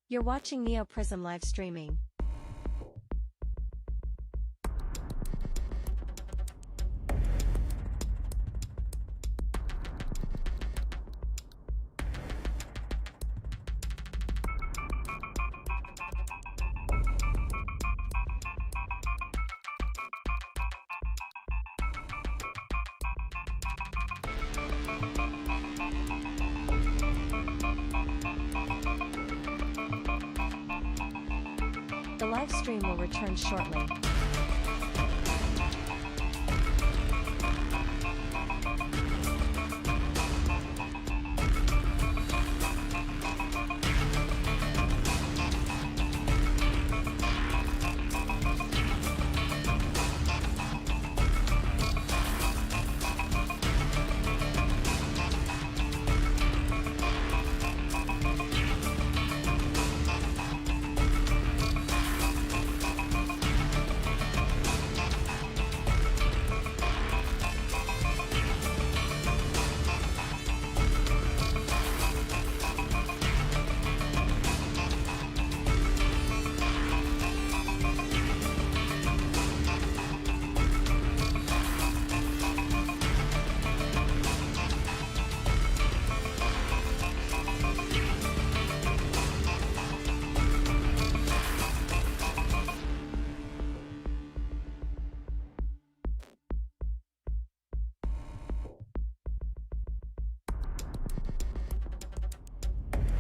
[SPEAKER 1] You're watching Neo Prism live streaming. The live stream will return shortly.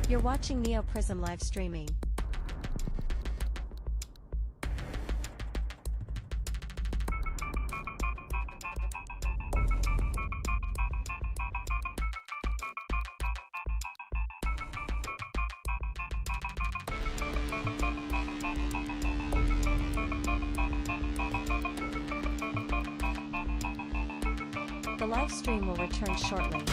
[SPEAKER 1] You're watching Neo Prism live streaming. The live stream will return shortly.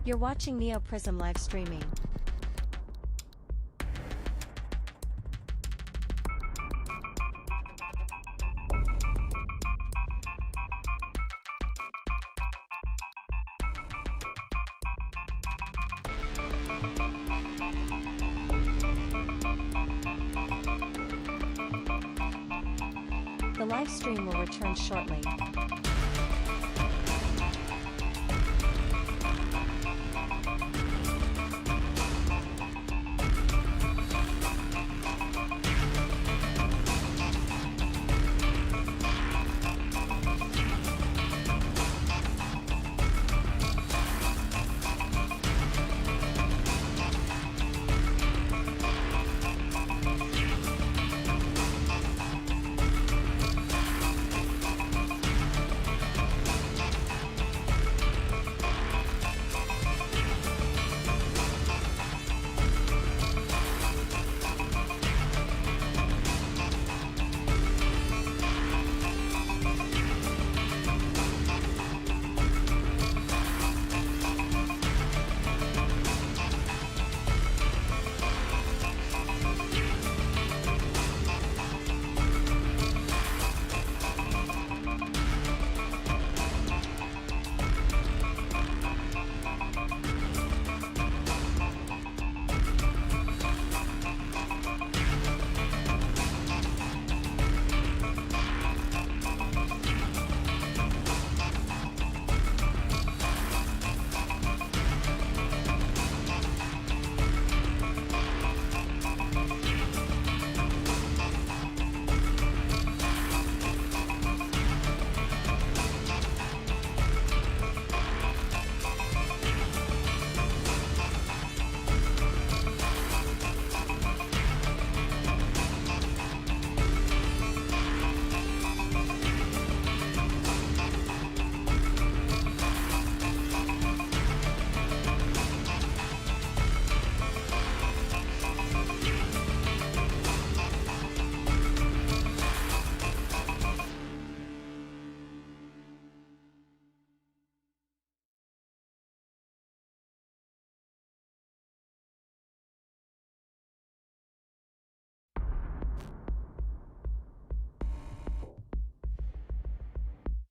[SPEAKER 1] You're watching NeoPrism live streaming. The live stream will return shortly.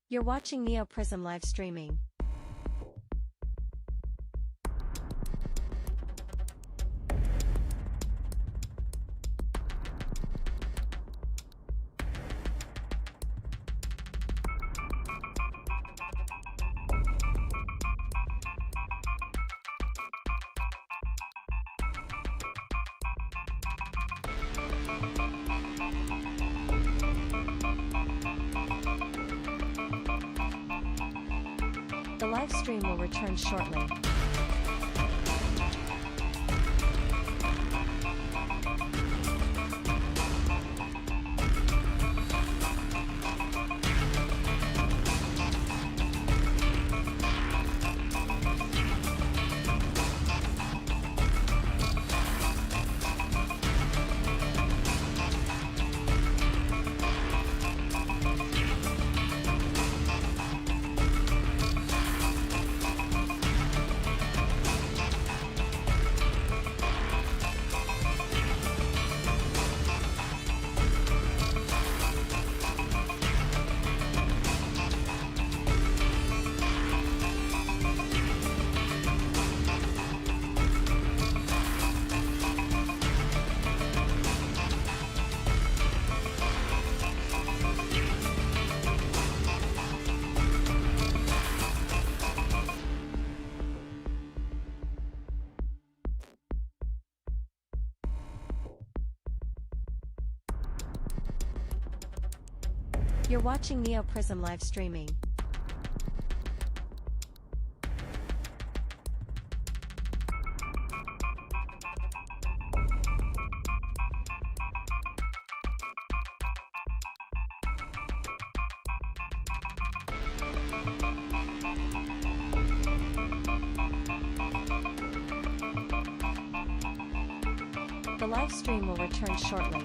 [SPEAKER 1] You're watching NeoPrism live streaming. The live stream will return shortly. You're watching NeoPrism live streaming. The live stream will return shortly.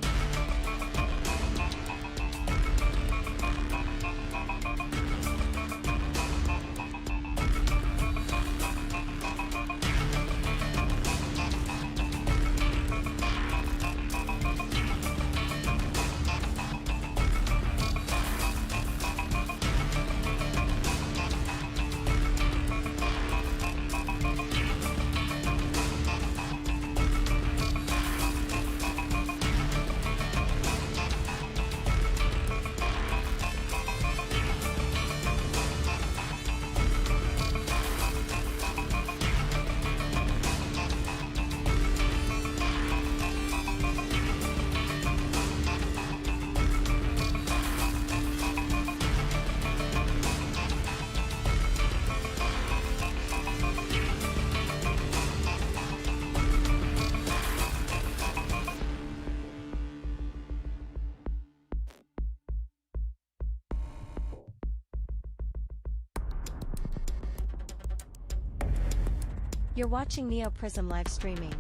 [SPEAKER 1] You're watching Neo Prism live streaming.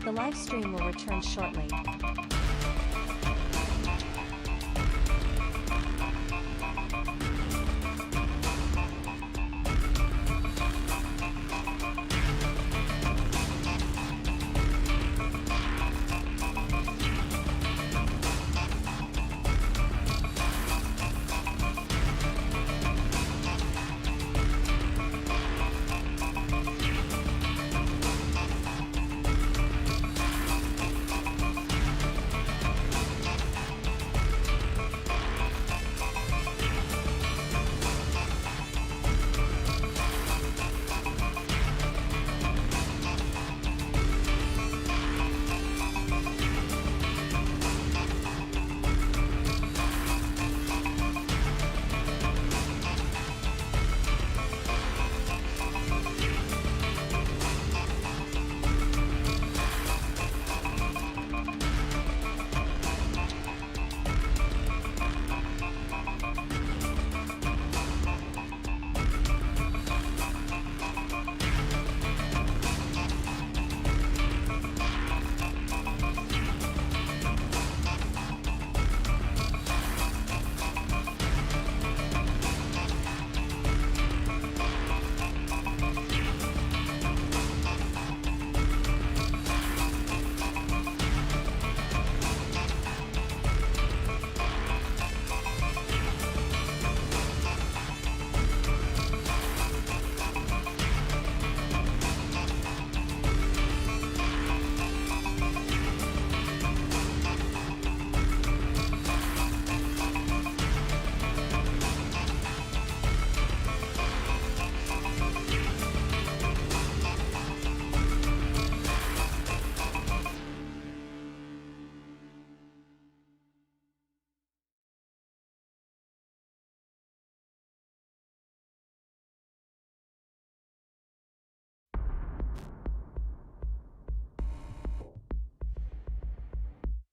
[SPEAKER 1] The live stream will return shortly.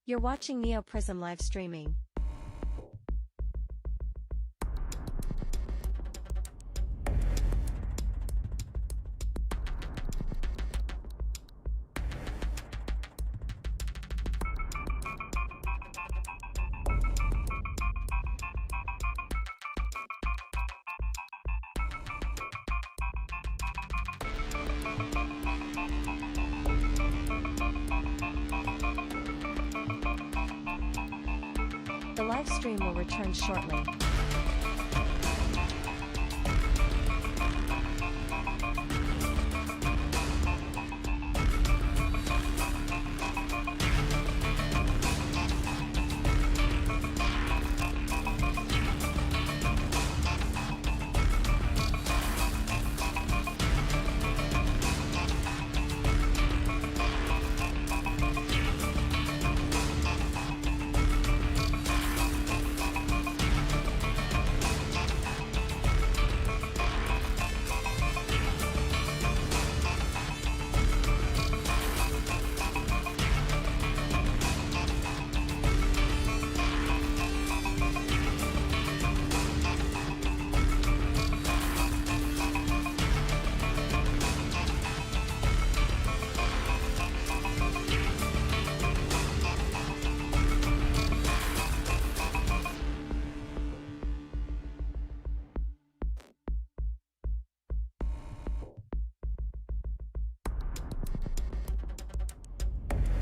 [SPEAKER 1] You're watching Neo Prism live streaming. The live stream will return shortly.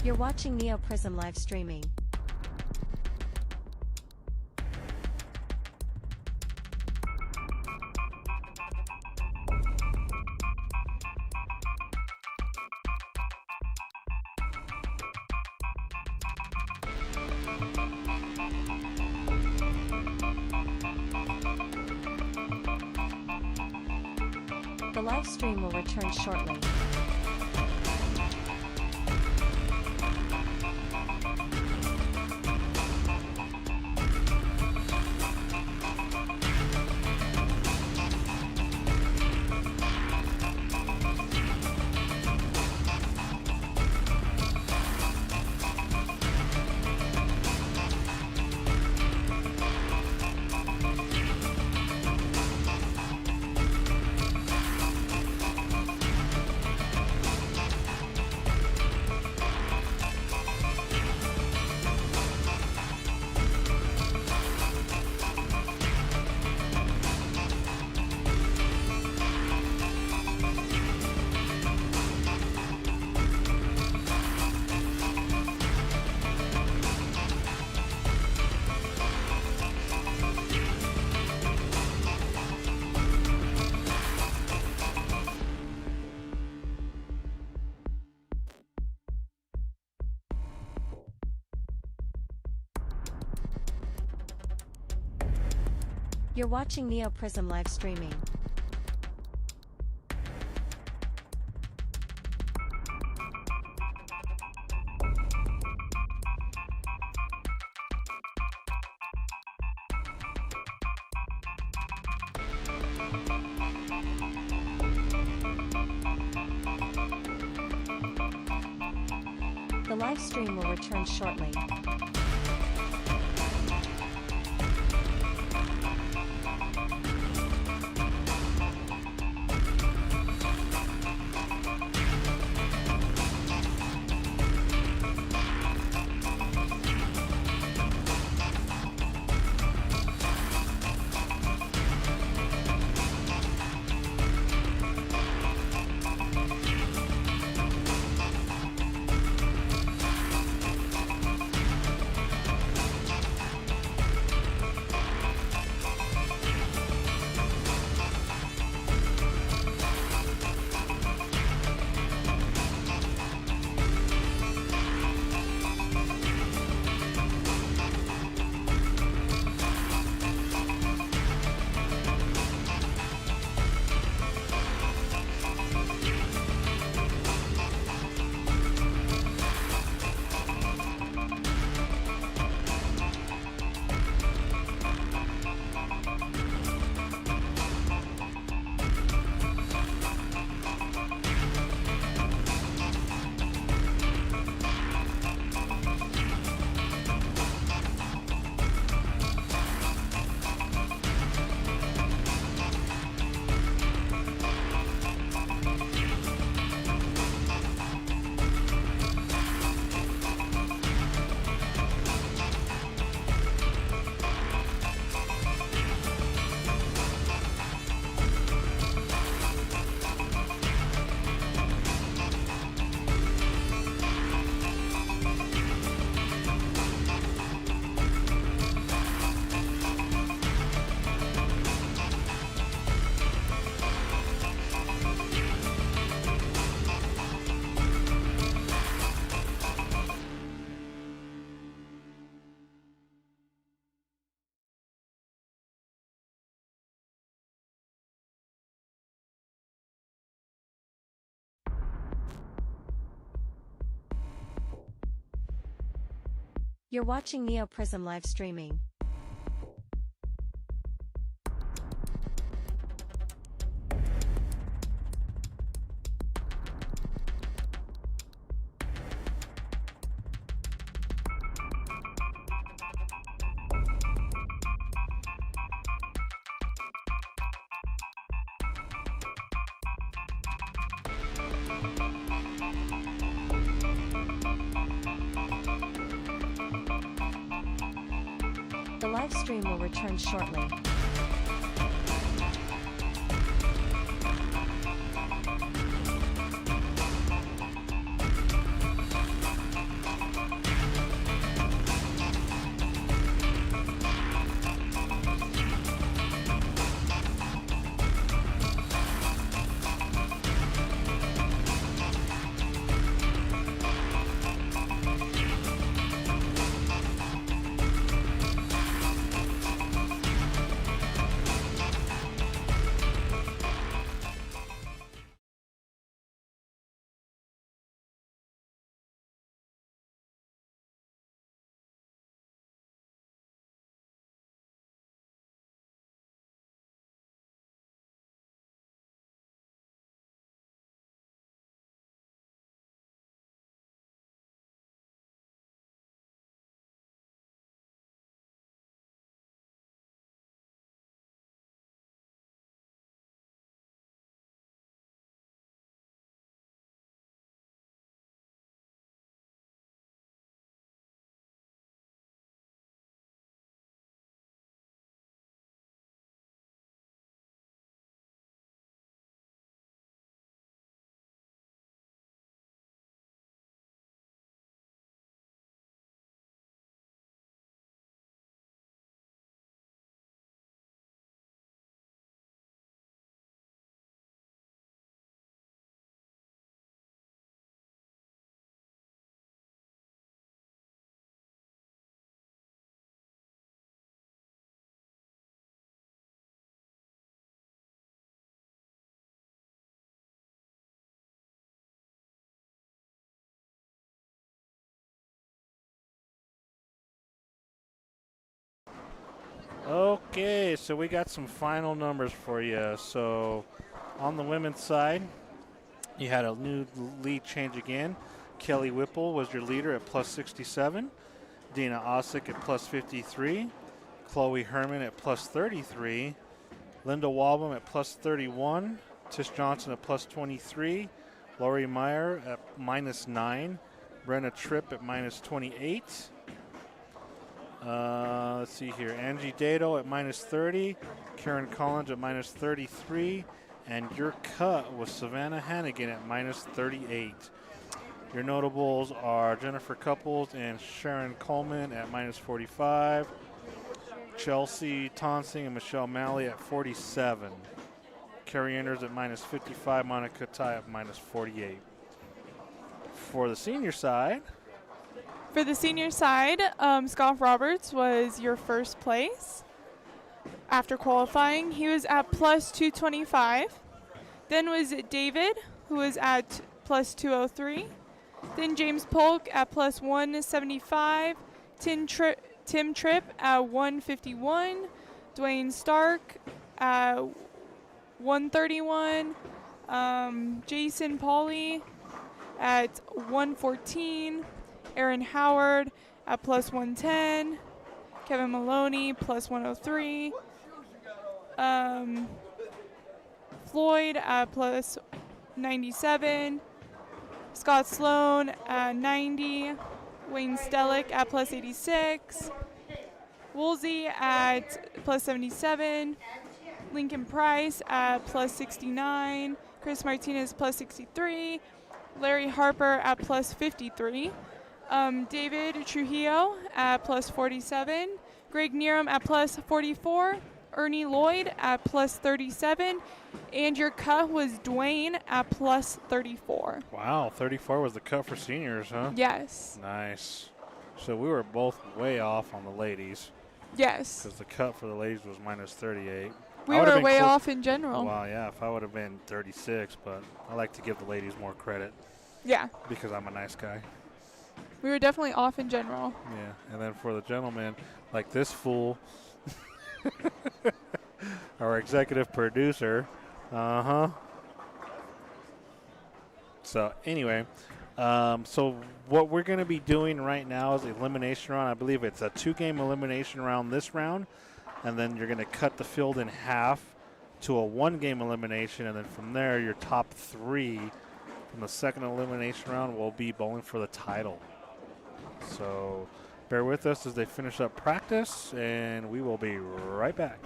[SPEAKER 1] You're watching Neo Prism live streaming. The live stream will return shortly. You're watching Neo Prism live streaming. The live stream will return shortly. You're watching Neo Prism live streaming. The live stream will return shortly.
[SPEAKER 4] Okay, so we got some final numbers for you. So on the women's side, you had a new lead change again. Kelly Whipple was your leader at plus 67. Dina Osick at plus 53. Chloe Herman at plus 33. Linda Walbom at plus 31. Tish Johnson at plus 23. Lori Meyer at minus 9. Brenna Tripp at minus 28. Let's see here. Angie Dado at minus 30. Karen Collins at minus 33. And your cut was Savannah Hannigan at minus 38. Your notables are Jennifer Couples and Sharon Coleman at minus 45. Chelsea Tonsing and Michelle Malley at 47. Carrie Enders at minus 55. Monica Tai at minus 48. For the senior side,
[SPEAKER 2] Scott Roberts was your first place. After qualifying, he was at plus 225. Then was David, who was at plus 203. Then James Polk at plus 175. Tim Tripp at 151. Dwayne Stark at 131. Jason Pauly at 114. Aaron Howard at plus 110. Kevin Maloney plus 103. Floyd at plus 97. Scott Sloan at 90. Wayne Stellick at plus 86. Woolsey at plus 77. Lincoln Price at plus 69. Chris Martinez plus 63. Larry Harper at plus 53. David Trujillo at plus 47. Greg Nerum at plus 44. Ernie Lloyd at plus 37. And your cut was Dwayne at plus 34.
[SPEAKER 4] wow, 34 was the cut for seniors, huh?
[SPEAKER 2] Yes.
[SPEAKER 4] Nice. So we were both way off on the ladies
[SPEAKER 2] Yes.
[SPEAKER 4] because the cut for the ladies was minus 38.
[SPEAKER 2] We
[SPEAKER 4] I would've
[SPEAKER 2] were
[SPEAKER 4] been
[SPEAKER 2] way
[SPEAKER 4] close-
[SPEAKER 2] off in general.
[SPEAKER 4] Wow, yeah, if I would have been 36, but I like to give the ladies more credit
[SPEAKER 2] Yeah.
[SPEAKER 4] because I'm a nice guy.
[SPEAKER 2] We were definitely off in general.
[SPEAKER 4] Yeah, and then for the gentlemen, like this fool, our executive producer, So anyway, so what we're going to be doing right now is the elimination round. I believe it's a 2-game elimination round this round, and then you're going to cut the field in half to a 1-game elimination, and then from there, your top 3 from the second elimination round will be bowling for the title. So bear with us as they finish up practice, and we will be right back.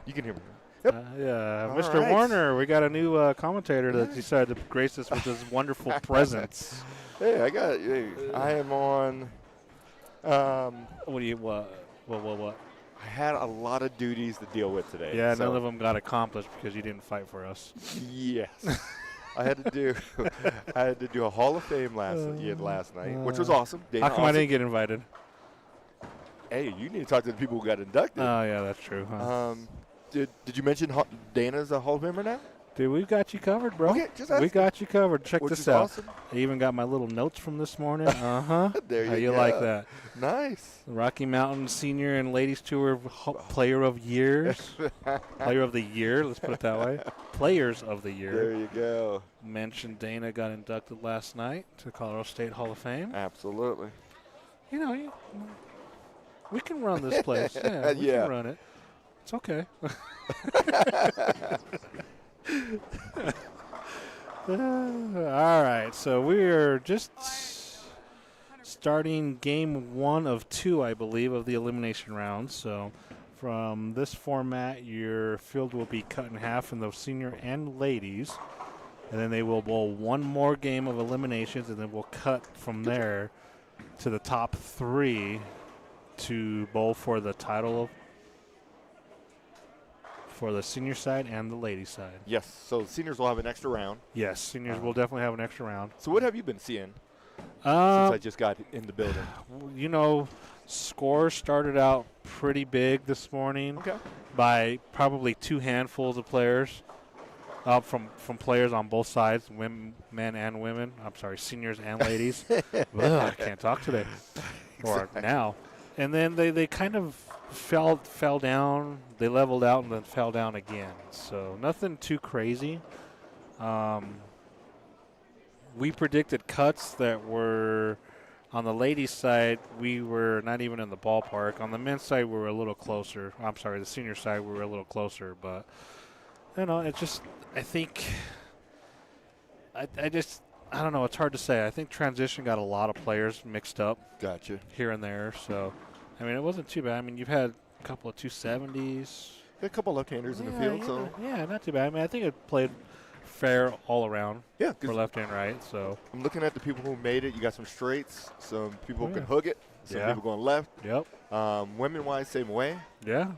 [SPEAKER 5] You can hear me. Yep.
[SPEAKER 3] Yeah,
[SPEAKER 5] All
[SPEAKER 3] Mr.
[SPEAKER 5] right.
[SPEAKER 3] Warner, we got a new commentator that decided to grace us with his wonderful presence.
[SPEAKER 5] Hey, I am on.
[SPEAKER 3] What?
[SPEAKER 5] I had a lot of duties to deal with today.
[SPEAKER 3] Yeah,
[SPEAKER 5] so
[SPEAKER 3] none of them got accomplished because you didn't fight for us.
[SPEAKER 5] Yes. I had to do a Hall of Fame last night, which was awesome. Dana,
[SPEAKER 3] How come I didn't get invited?
[SPEAKER 5] Hey, you need to talk to the people who got inducted.
[SPEAKER 3] Oh, yeah, that's true. Huh?
[SPEAKER 5] Did you mention Dana's a Hall of Famer now?
[SPEAKER 3] Dude, we've got you covered, bro.
[SPEAKER 5] Okay, just
[SPEAKER 3] we
[SPEAKER 5] asking.
[SPEAKER 3] got you covered. Check
[SPEAKER 5] Which
[SPEAKER 3] this
[SPEAKER 5] is
[SPEAKER 3] out.
[SPEAKER 5] awesome.
[SPEAKER 3] I even got my little notes from this morning. Uh-huh.
[SPEAKER 5] There
[SPEAKER 3] How
[SPEAKER 5] you go.
[SPEAKER 3] like that?
[SPEAKER 5] Nice.
[SPEAKER 3] Rocky Mountain Senior and Ladies Tour Player of Years. Player of the Year, let's put it that way. Players of the Year.
[SPEAKER 5] There you go.
[SPEAKER 3] Mentioned Dana got inducted last night to the Colorado State Hall of Fame.
[SPEAKER 5] Absolutely.
[SPEAKER 3] You know, we can run this place. Yeah, we
[SPEAKER 5] Yeah.
[SPEAKER 3] can run it. It's okay. All right, so we are just starting game 1 of 2, I believe, of the elimination round. So from this format, your field will be cut in half in the senior and ladies, and then they will bowl one more game of eliminations, and then we'll cut from there to the top 3 to bowl for the title of for the senior side and the ladies side.
[SPEAKER 5] Yes. So the seniors will have an extra round.
[SPEAKER 3] Yes, seniors will definitely have an extra round.
[SPEAKER 5] So what have you been seeing since I just got in the building?
[SPEAKER 3] You know, scores started out pretty big this morning by probably 2 handfuls of players from players on both sides, men and women. I'm sorry, seniors and ladies. Ugh, I can't talk today. Or now. And then they kind of fell down. They leveled out and then fell down again. So nothing too crazy. We predicted cuts that were on the ladies' side. We were not even in the ballpark. On the men's side, we were a little closer. I'm sorry, the senior side, we were a little closer. But, you know, it's just, I think, I don't know. It's hard to say. I think transition got a lot of players mixed up.
[SPEAKER 5] Gotcha.
[SPEAKER 3] Here and there. So, I mean, it wasn't too bad. I mean, you've had a couple of 270s.
[SPEAKER 5] A couple left-handers in the field. So
[SPEAKER 3] Yeah, not too bad. I mean, I think it played fair all around.
[SPEAKER 5] Yeah,
[SPEAKER 3] for left and right. So
[SPEAKER 5] I'm looking at the people who made it. You got some straights, some people who
[SPEAKER 3] yeah.
[SPEAKER 5] can hook it, some people going left.
[SPEAKER 3] Yep.
[SPEAKER 5] Women-wise, same way.
[SPEAKER 3] Yeah.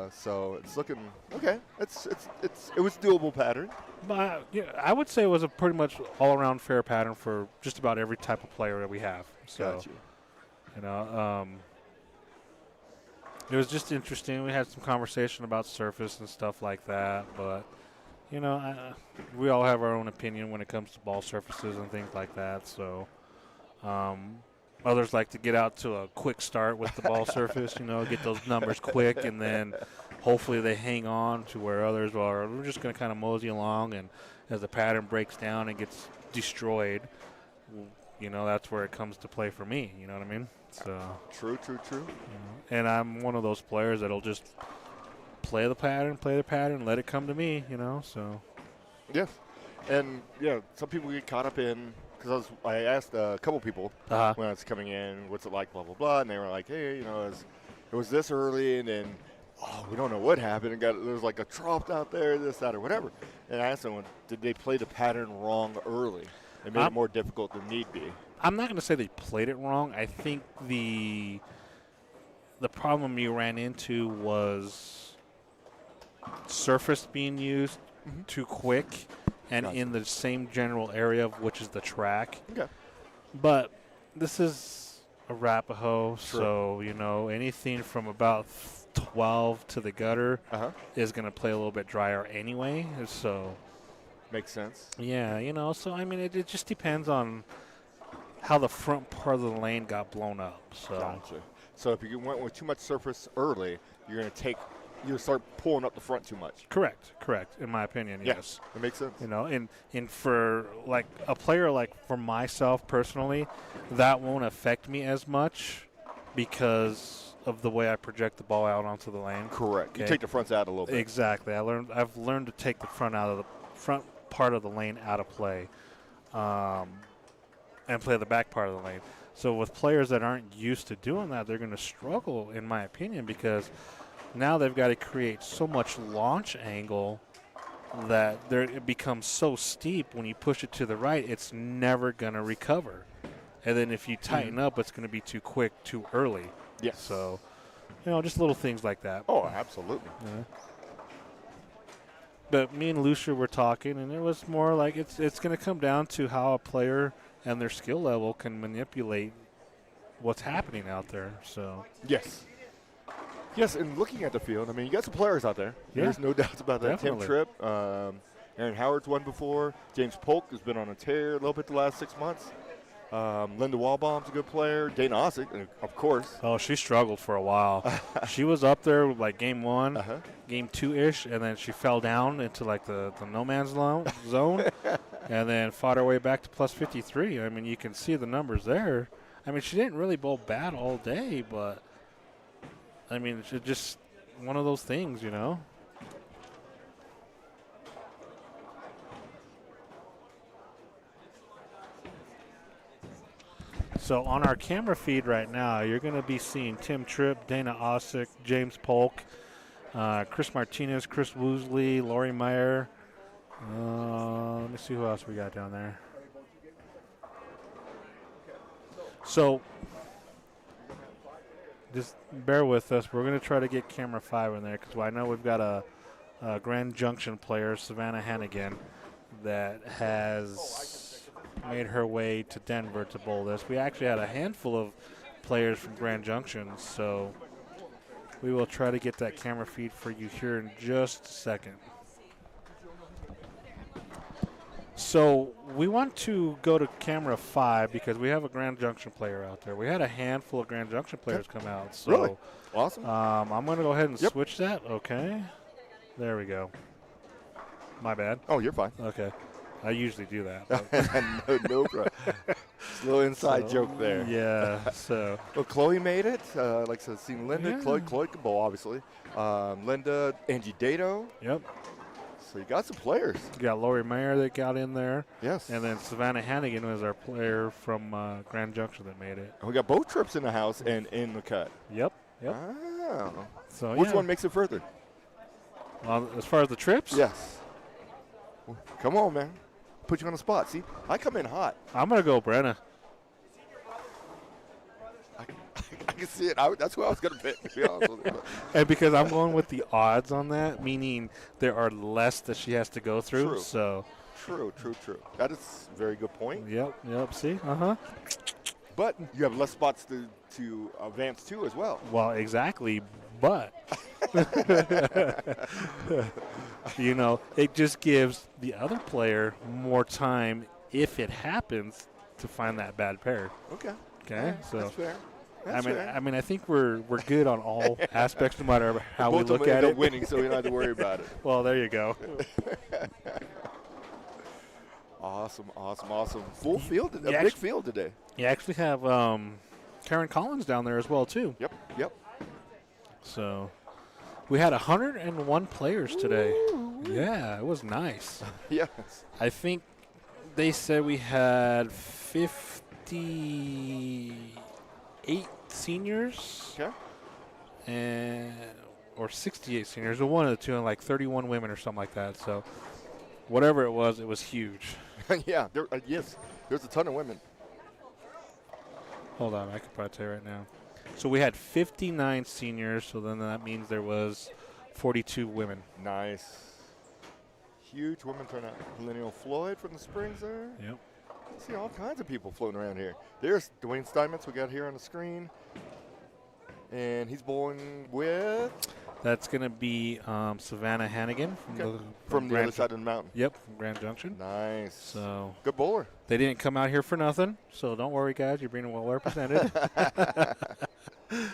[SPEAKER 5] So it's looking okay. It was doable pattern.
[SPEAKER 3] But yeah, I would say it was a pretty much all-around fair pattern for just about every type of player that we have. So,
[SPEAKER 5] Gotcha.
[SPEAKER 3] you know, it was just interesting. We had some conversation about surface and stuff like that, but you know, we all have our own opinion when it comes to ball surfaces and things like that. So, others like to get out to a quick start with the ball surface, you know, get those numbers quick, and then hopefully they hang on to where others are. We're just going to kind of mosey along, and as the pattern breaks down and gets destroyed, you know, that's where it comes to play for me. You know what I mean? So
[SPEAKER 5] True.
[SPEAKER 3] and I'm one of those players that'll just play the pattern, let it come to me, you know, so.
[SPEAKER 5] Yes. And, yeah, some people get caught up in, because I asked a couple people when I was coming in, what's it like, blah, blah, blah, and they were like, hey, you know, it was this early, and then, we don't know what happened, and there was like a trough out there, this, that, or whatever. And I asked them, did they play the pattern wrong early? It made it more difficult than need be.
[SPEAKER 3] I'm not going to say they played it wrong. I think the problem you ran into was surface being used too quick and in the same general area, which is the track.
[SPEAKER 5] Okay.
[SPEAKER 3] But this is Arapahoe, so, you know, anything from about 12 to the gutter is going to play a little bit drier anyway. So
[SPEAKER 5] makes sense.
[SPEAKER 3] Yeah, you know, so, I mean, it just depends on how the front part of the lane got blown up. So.
[SPEAKER 5] Gotcha. So if you went with too much surface early, you'll start pulling up the front too much.
[SPEAKER 3] Correct. In my opinion, yes.
[SPEAKER 5] It makes sense.
[SPEAKER 3] You know, and for like a player like for myself personally, that won't affect me as much because of the way I project the ball out onto the lane.
[SPEAKER 5] Correct. Okay. You take the fronts out a little bit.
[SPEAKER 3] Exactly. I've learned to take the front part of the lane out of play, and play the back part of the lane. So with players that aren't used to doing that, they're going to struggle, in my opinion, because Now they've got to create so much launch angle that it becomes so steep when you push it to the right, it's never going to recover. And then if you tighten up, it's going to be too quick, too early.
[SPEAKER 5] Yes.
[SPEAKER 3] So, just little things like that.
[SPEAKER 5] Oh, absolutely.
[SPEAKER 3] Yeah. But me and Lucia were talking, and it was more like it's going to come down to how a player and their skill level can manipulate what's happening out there. So
[SPEAKER 5] yes. Yes, and looking at the field, I mean, you got some players out there.
[SPEAKER 3] Yeah.
[SPEAKER 5] There's no doubts about that.
[SPEAKER 3] Definitely.
[SPEAKER 5] Tim Tripp, Aaron Howard's won before. James Polk has been on a tear a little bit the last 6 months. Linda Walbaum's a good player. Dana Ossick, of course.
[SPEAKER 3] Oh, she struggled for a while. She was up there with, like, game 1, game 2-ish, and then she fell down into, like, the no man's zone and then fought her way back to plus 53. I mean, you can see the numbers there. I mean, she didn't really bowl bad all day, but, I mean, it's just one of those things, So on our camera feed right now, you're going to be seeing Tim Tripp, Dana Ossick, James Polk, Chris Martinez, Chris Woosley, Lori Meyer. Let me see who else we got down there. So just bear with us. We're going to try to get camera 5 in there because I know we've got a Grand Junction player, Savannah Hannigan, that has made her way to Denver to bowl this. We actually had a handful of players from Grand Junction, so we will try to get that camera feed for you here in just a second. So we want to go to camera 5 because we have a Grand Junction player out there. We had a handful of Grand Junction players come out. So,
[SPEAKER 5] really? Awesome.
[SPEAKER 3] I'm going to go ahead and switch that. Okay. There we go. My bad.
[SPEAKER 5] Oh, you're fine.
[SPEAKER 3] Okay. I usually do that.
[SPEAKER 5] no problem. It's a little inside joke there.
[SPEAKER 3] Yeah. So.
[SPEAKER 5] Well, Chloe made it. Like I said, seen Linda.
[SPEAKER 3] Yeah.
[SPEAKER 5] Chloe can bowl, obviously. Linda, Angie Dato.
[SPEAKER 3] Yep.
[SPEAKER 5] So you got some players.
[SPEAKER 3] You got Lori Mayer that got in there.
[SPEAKER 5] Yes.
[SPEAKER 3] And then Savannah Hannigan was our player from Grand Junction that made it.
[SPEAKER 5] And we got both trips in the house and in the cut.
[SPEAKER 3] Yep.
[SPEAKER 5] Oh.
[SPEAKER 3] So
[SPEAKER 5] which one makes it further?
[SPEAKER 3] Well, as far as the trips?
[SPEAKER 5] Yes. Well, come on, man. Put you on the spot. See, I come in hot.
[SPEAKER 3] I'm going to go Brenna.
[SPEAKER 5] I can see it. That's who I was going to pick, to be honest with you.
[SPEAKER 3] And because I'm going with the odds on that, meaning there are less that she has to go through.
[SPEAKER 5] True.
[SPEAKER 3] So.
[SPEAKER 5] True. That is a very good point.
[SPEAKER 3] Yep. See? Uh-huh.
[SPEAKER 5] But you have less spots to advance to as well.
[SPEAKER 3] Well, exactly. But, it just gives the other player more time if it happens to find that bad pair.
[SPEAKER 5] Okay.
[SPEAKER 3] Okay. So
[SPEAKER 5] that's fair.
[SPEAKER 3] I mean, I think we're good on all aspects, no matter how we look at it.
[SPEAKER 5] Winning, so we don't have to worry about it.
[SPEAKER 3] Well, there you go.
[SPEAKER 5] Awesome. Full field, big field today.
[SPEAKER 3] You actually have Karen Collins down there as well, too.
[SPEAKER 5] Yep.
[SPEAKER 3] So we had 101 players today.
[SPEAKER 5] Ooh.
[SPEAKER 3] Yeah, it was nice.
[SPEAKER 5] Yes.
[SPEAKER 3] I think they said we had 58 seniors.
[SPEAKER 5] Okay.
[SPEAKER 3] Or 68 seniors, or one of the two, and like 31 women or something like that. So whatever it was huge.
[SPEAKER 5] Yeah, yes, there's a ton of women.
[SPEAKER 3] Hold on, I can probably tell you right now. So we had 59 seniors, so then that means there was 42 women.
[SPEAKER 5] Nice. Huge women turnout. Linnell Floyd from the Springs there.
[SPEAKER 3] Yep.
[SPEAKER 5] See all kinds of people floating around here. There's Dwayne Steinmetz we got here on the screen. And he's bowling with?
[SPEAKER 3] That's going to be Savannah Hannigan
[SPEAKER 5] from the other side of the mountain.
[SPEAKER 3] Yep, from Grand Junction.
[SPEAKER 5] Nice.
[SPEAKER 3] So
[SPEAKER 5] good bowler.
[SPEAKER 3] They didn't come out here for nothing, so don't worry, guys. You're being well represented. There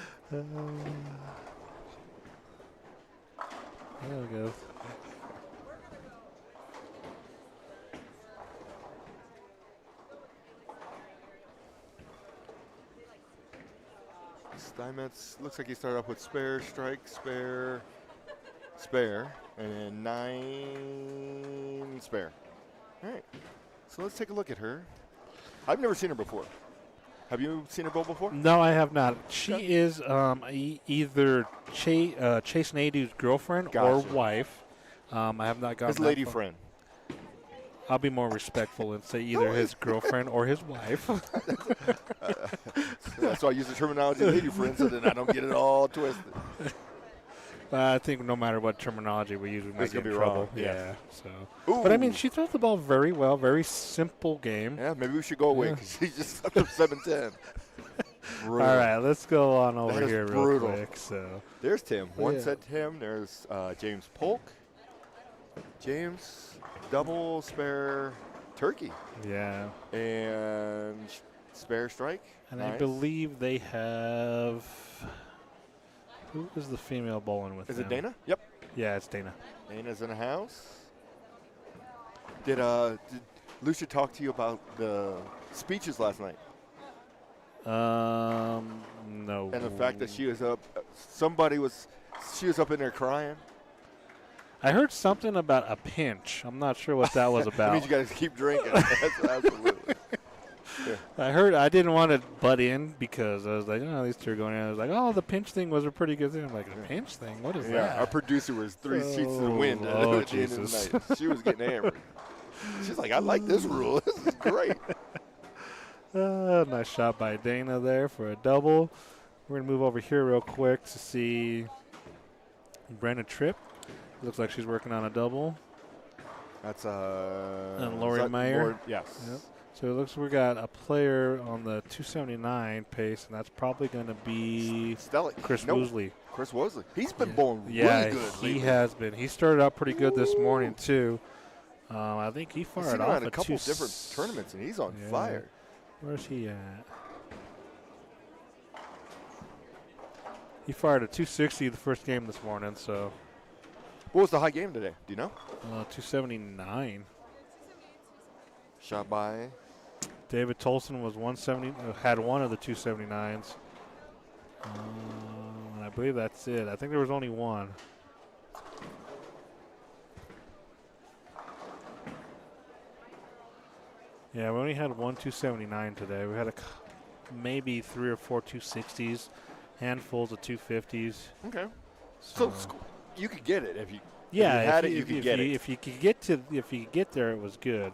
[SPEAKER 3] we go.
[SPEAKER 5] Steinmetz looks like he started off with spare, strike, spare, and then 9 spare. All right, so let's take a look at her. I've never seen her before. Have you seen her bowl before?
[SPEAKER 3] No, I have not. She is either Chase Nadeau's girlfriend or wife. I have not gotten
[SPEAKER 5] his lady friend.
[SPEAKER 3] I'll be more respectful and say either his girlfriend or his wife.
[SPEAKER 5] That's why I use the terminology lady friend so that I don't get it all twisted.
[SPEAKER 3] I think no matter what terminology we use, we might get in trouble.
[SPEAKER 5] Wrong. Yeah.
[SPEAKER 3] So. But I mean, she throws the ball very well. Very simple game.
[SPEAKER 5] Yeah, maybe we should go away because she just up to 7-10.
[SPEAKER 3] All right, let's go on over here real
[SPEAKER 5] brutal.
[SPEAKER 3] quick. So
[SPEAKER 5] there's Tim. One set Tim. There's James Polk. James double spare turkey.
[SPEAKER 3] Yeah.
[SPEAKER 5] And spare strike.
[SPEAKER 3] And
[SPEAKER 5] nice.
[SPEAKER 3] I believe they have. Who is the female bowling with them?
[SPEAKER 5] Is it Dana? Yep.
[SPEAKER 3] Yeah, it's Dana.
[SPEAKER 5] Dana's in the house. Did Lucia talk to you about the speeches last night?
[SPEAKER 3] No.
[SPEAKER 5] And the fact that she was up, she was up in there crying.
[SPEAKER 3] I heard something about a pinch. I'm not sure what that was about.
[SPEAKER 5] That means you got to keep drinking. That's absolutely. Yeah.
[SPEAKER 3] I didn't want to butt in because I was like, oh, these two are going in. I was like, oh, the pinch thing was a pretty good thing. I'm like, a pinch thing? What is that?
[SPEAKER 5] Our producer was 3 seats to the wind at the end of the night. She was getting hammered. She's like, I like this rule. This is great.
[SPEAKER 3] Nice shot by Dana there for a double. We're going to move over here real quick to see Brandon Tripp. Looks like she's working on a double.
[SPEAKER 5] That's
[SPEAKER 3] and Lori Meyer.
[SPEAKER 5] Yes.
[SPEAKER 3] Yep. So it looks we got a player on the 279 pace, and that's probably going to be Chris Woosley.
[SPEAKER 5] Chris Woosley. He's been bowling really good lately.
[SPEAKER 3] He has been. He started out pretty good this morning, too. I think he fired off
[SPEAKER 5] a couple different tournaments, and he's on fire.
[SPEAKER 3] Where's he at? He fired a 260 the first game this morning, so.
[SPEAKER 5] What was the high game today? Do you know?
[SPEAKER 3] 279.
[SPEAKER 5] Shot by?
[SPEAKER 3] David Tolson was 170, had one of the 279s. And I believe that's it. I think there was only one. Yeah, we only had one 279 today. We had maybe 3 or 4 260s, handfuls of 250s.
[SPEAKER 5] Okay. So you could get it if you.
[SPEAKER 3] Yeah,
[SPEAKER 5] if you had it, you could get it.
[SPEAKER 3] If you could get there, it was good.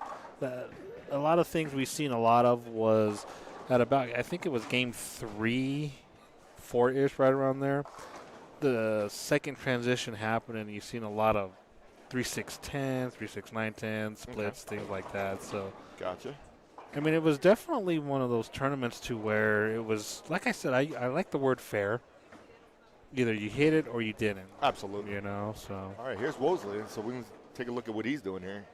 [SPEAKER 3] A lot of things we've seen a lot of was at about, I think it was game 3, 4-ish, right around there. The second transition happened, and you've seen a lot of 3-6-10, 3-6-9-10 splits, things like that. So.
[SPEAKER 5] Gotcha.
[SPEAKER 3] I mean, it was definitely one of those tournaments to where it was, like I said, I like the word fair. Either you hit it or you didn't.
[SPEAKER 5] Absolutely.
[SPEAKER 3] You know, so.
[SPEAKER 5] All right, here's Wosley, so we can take a look at what he's doing here.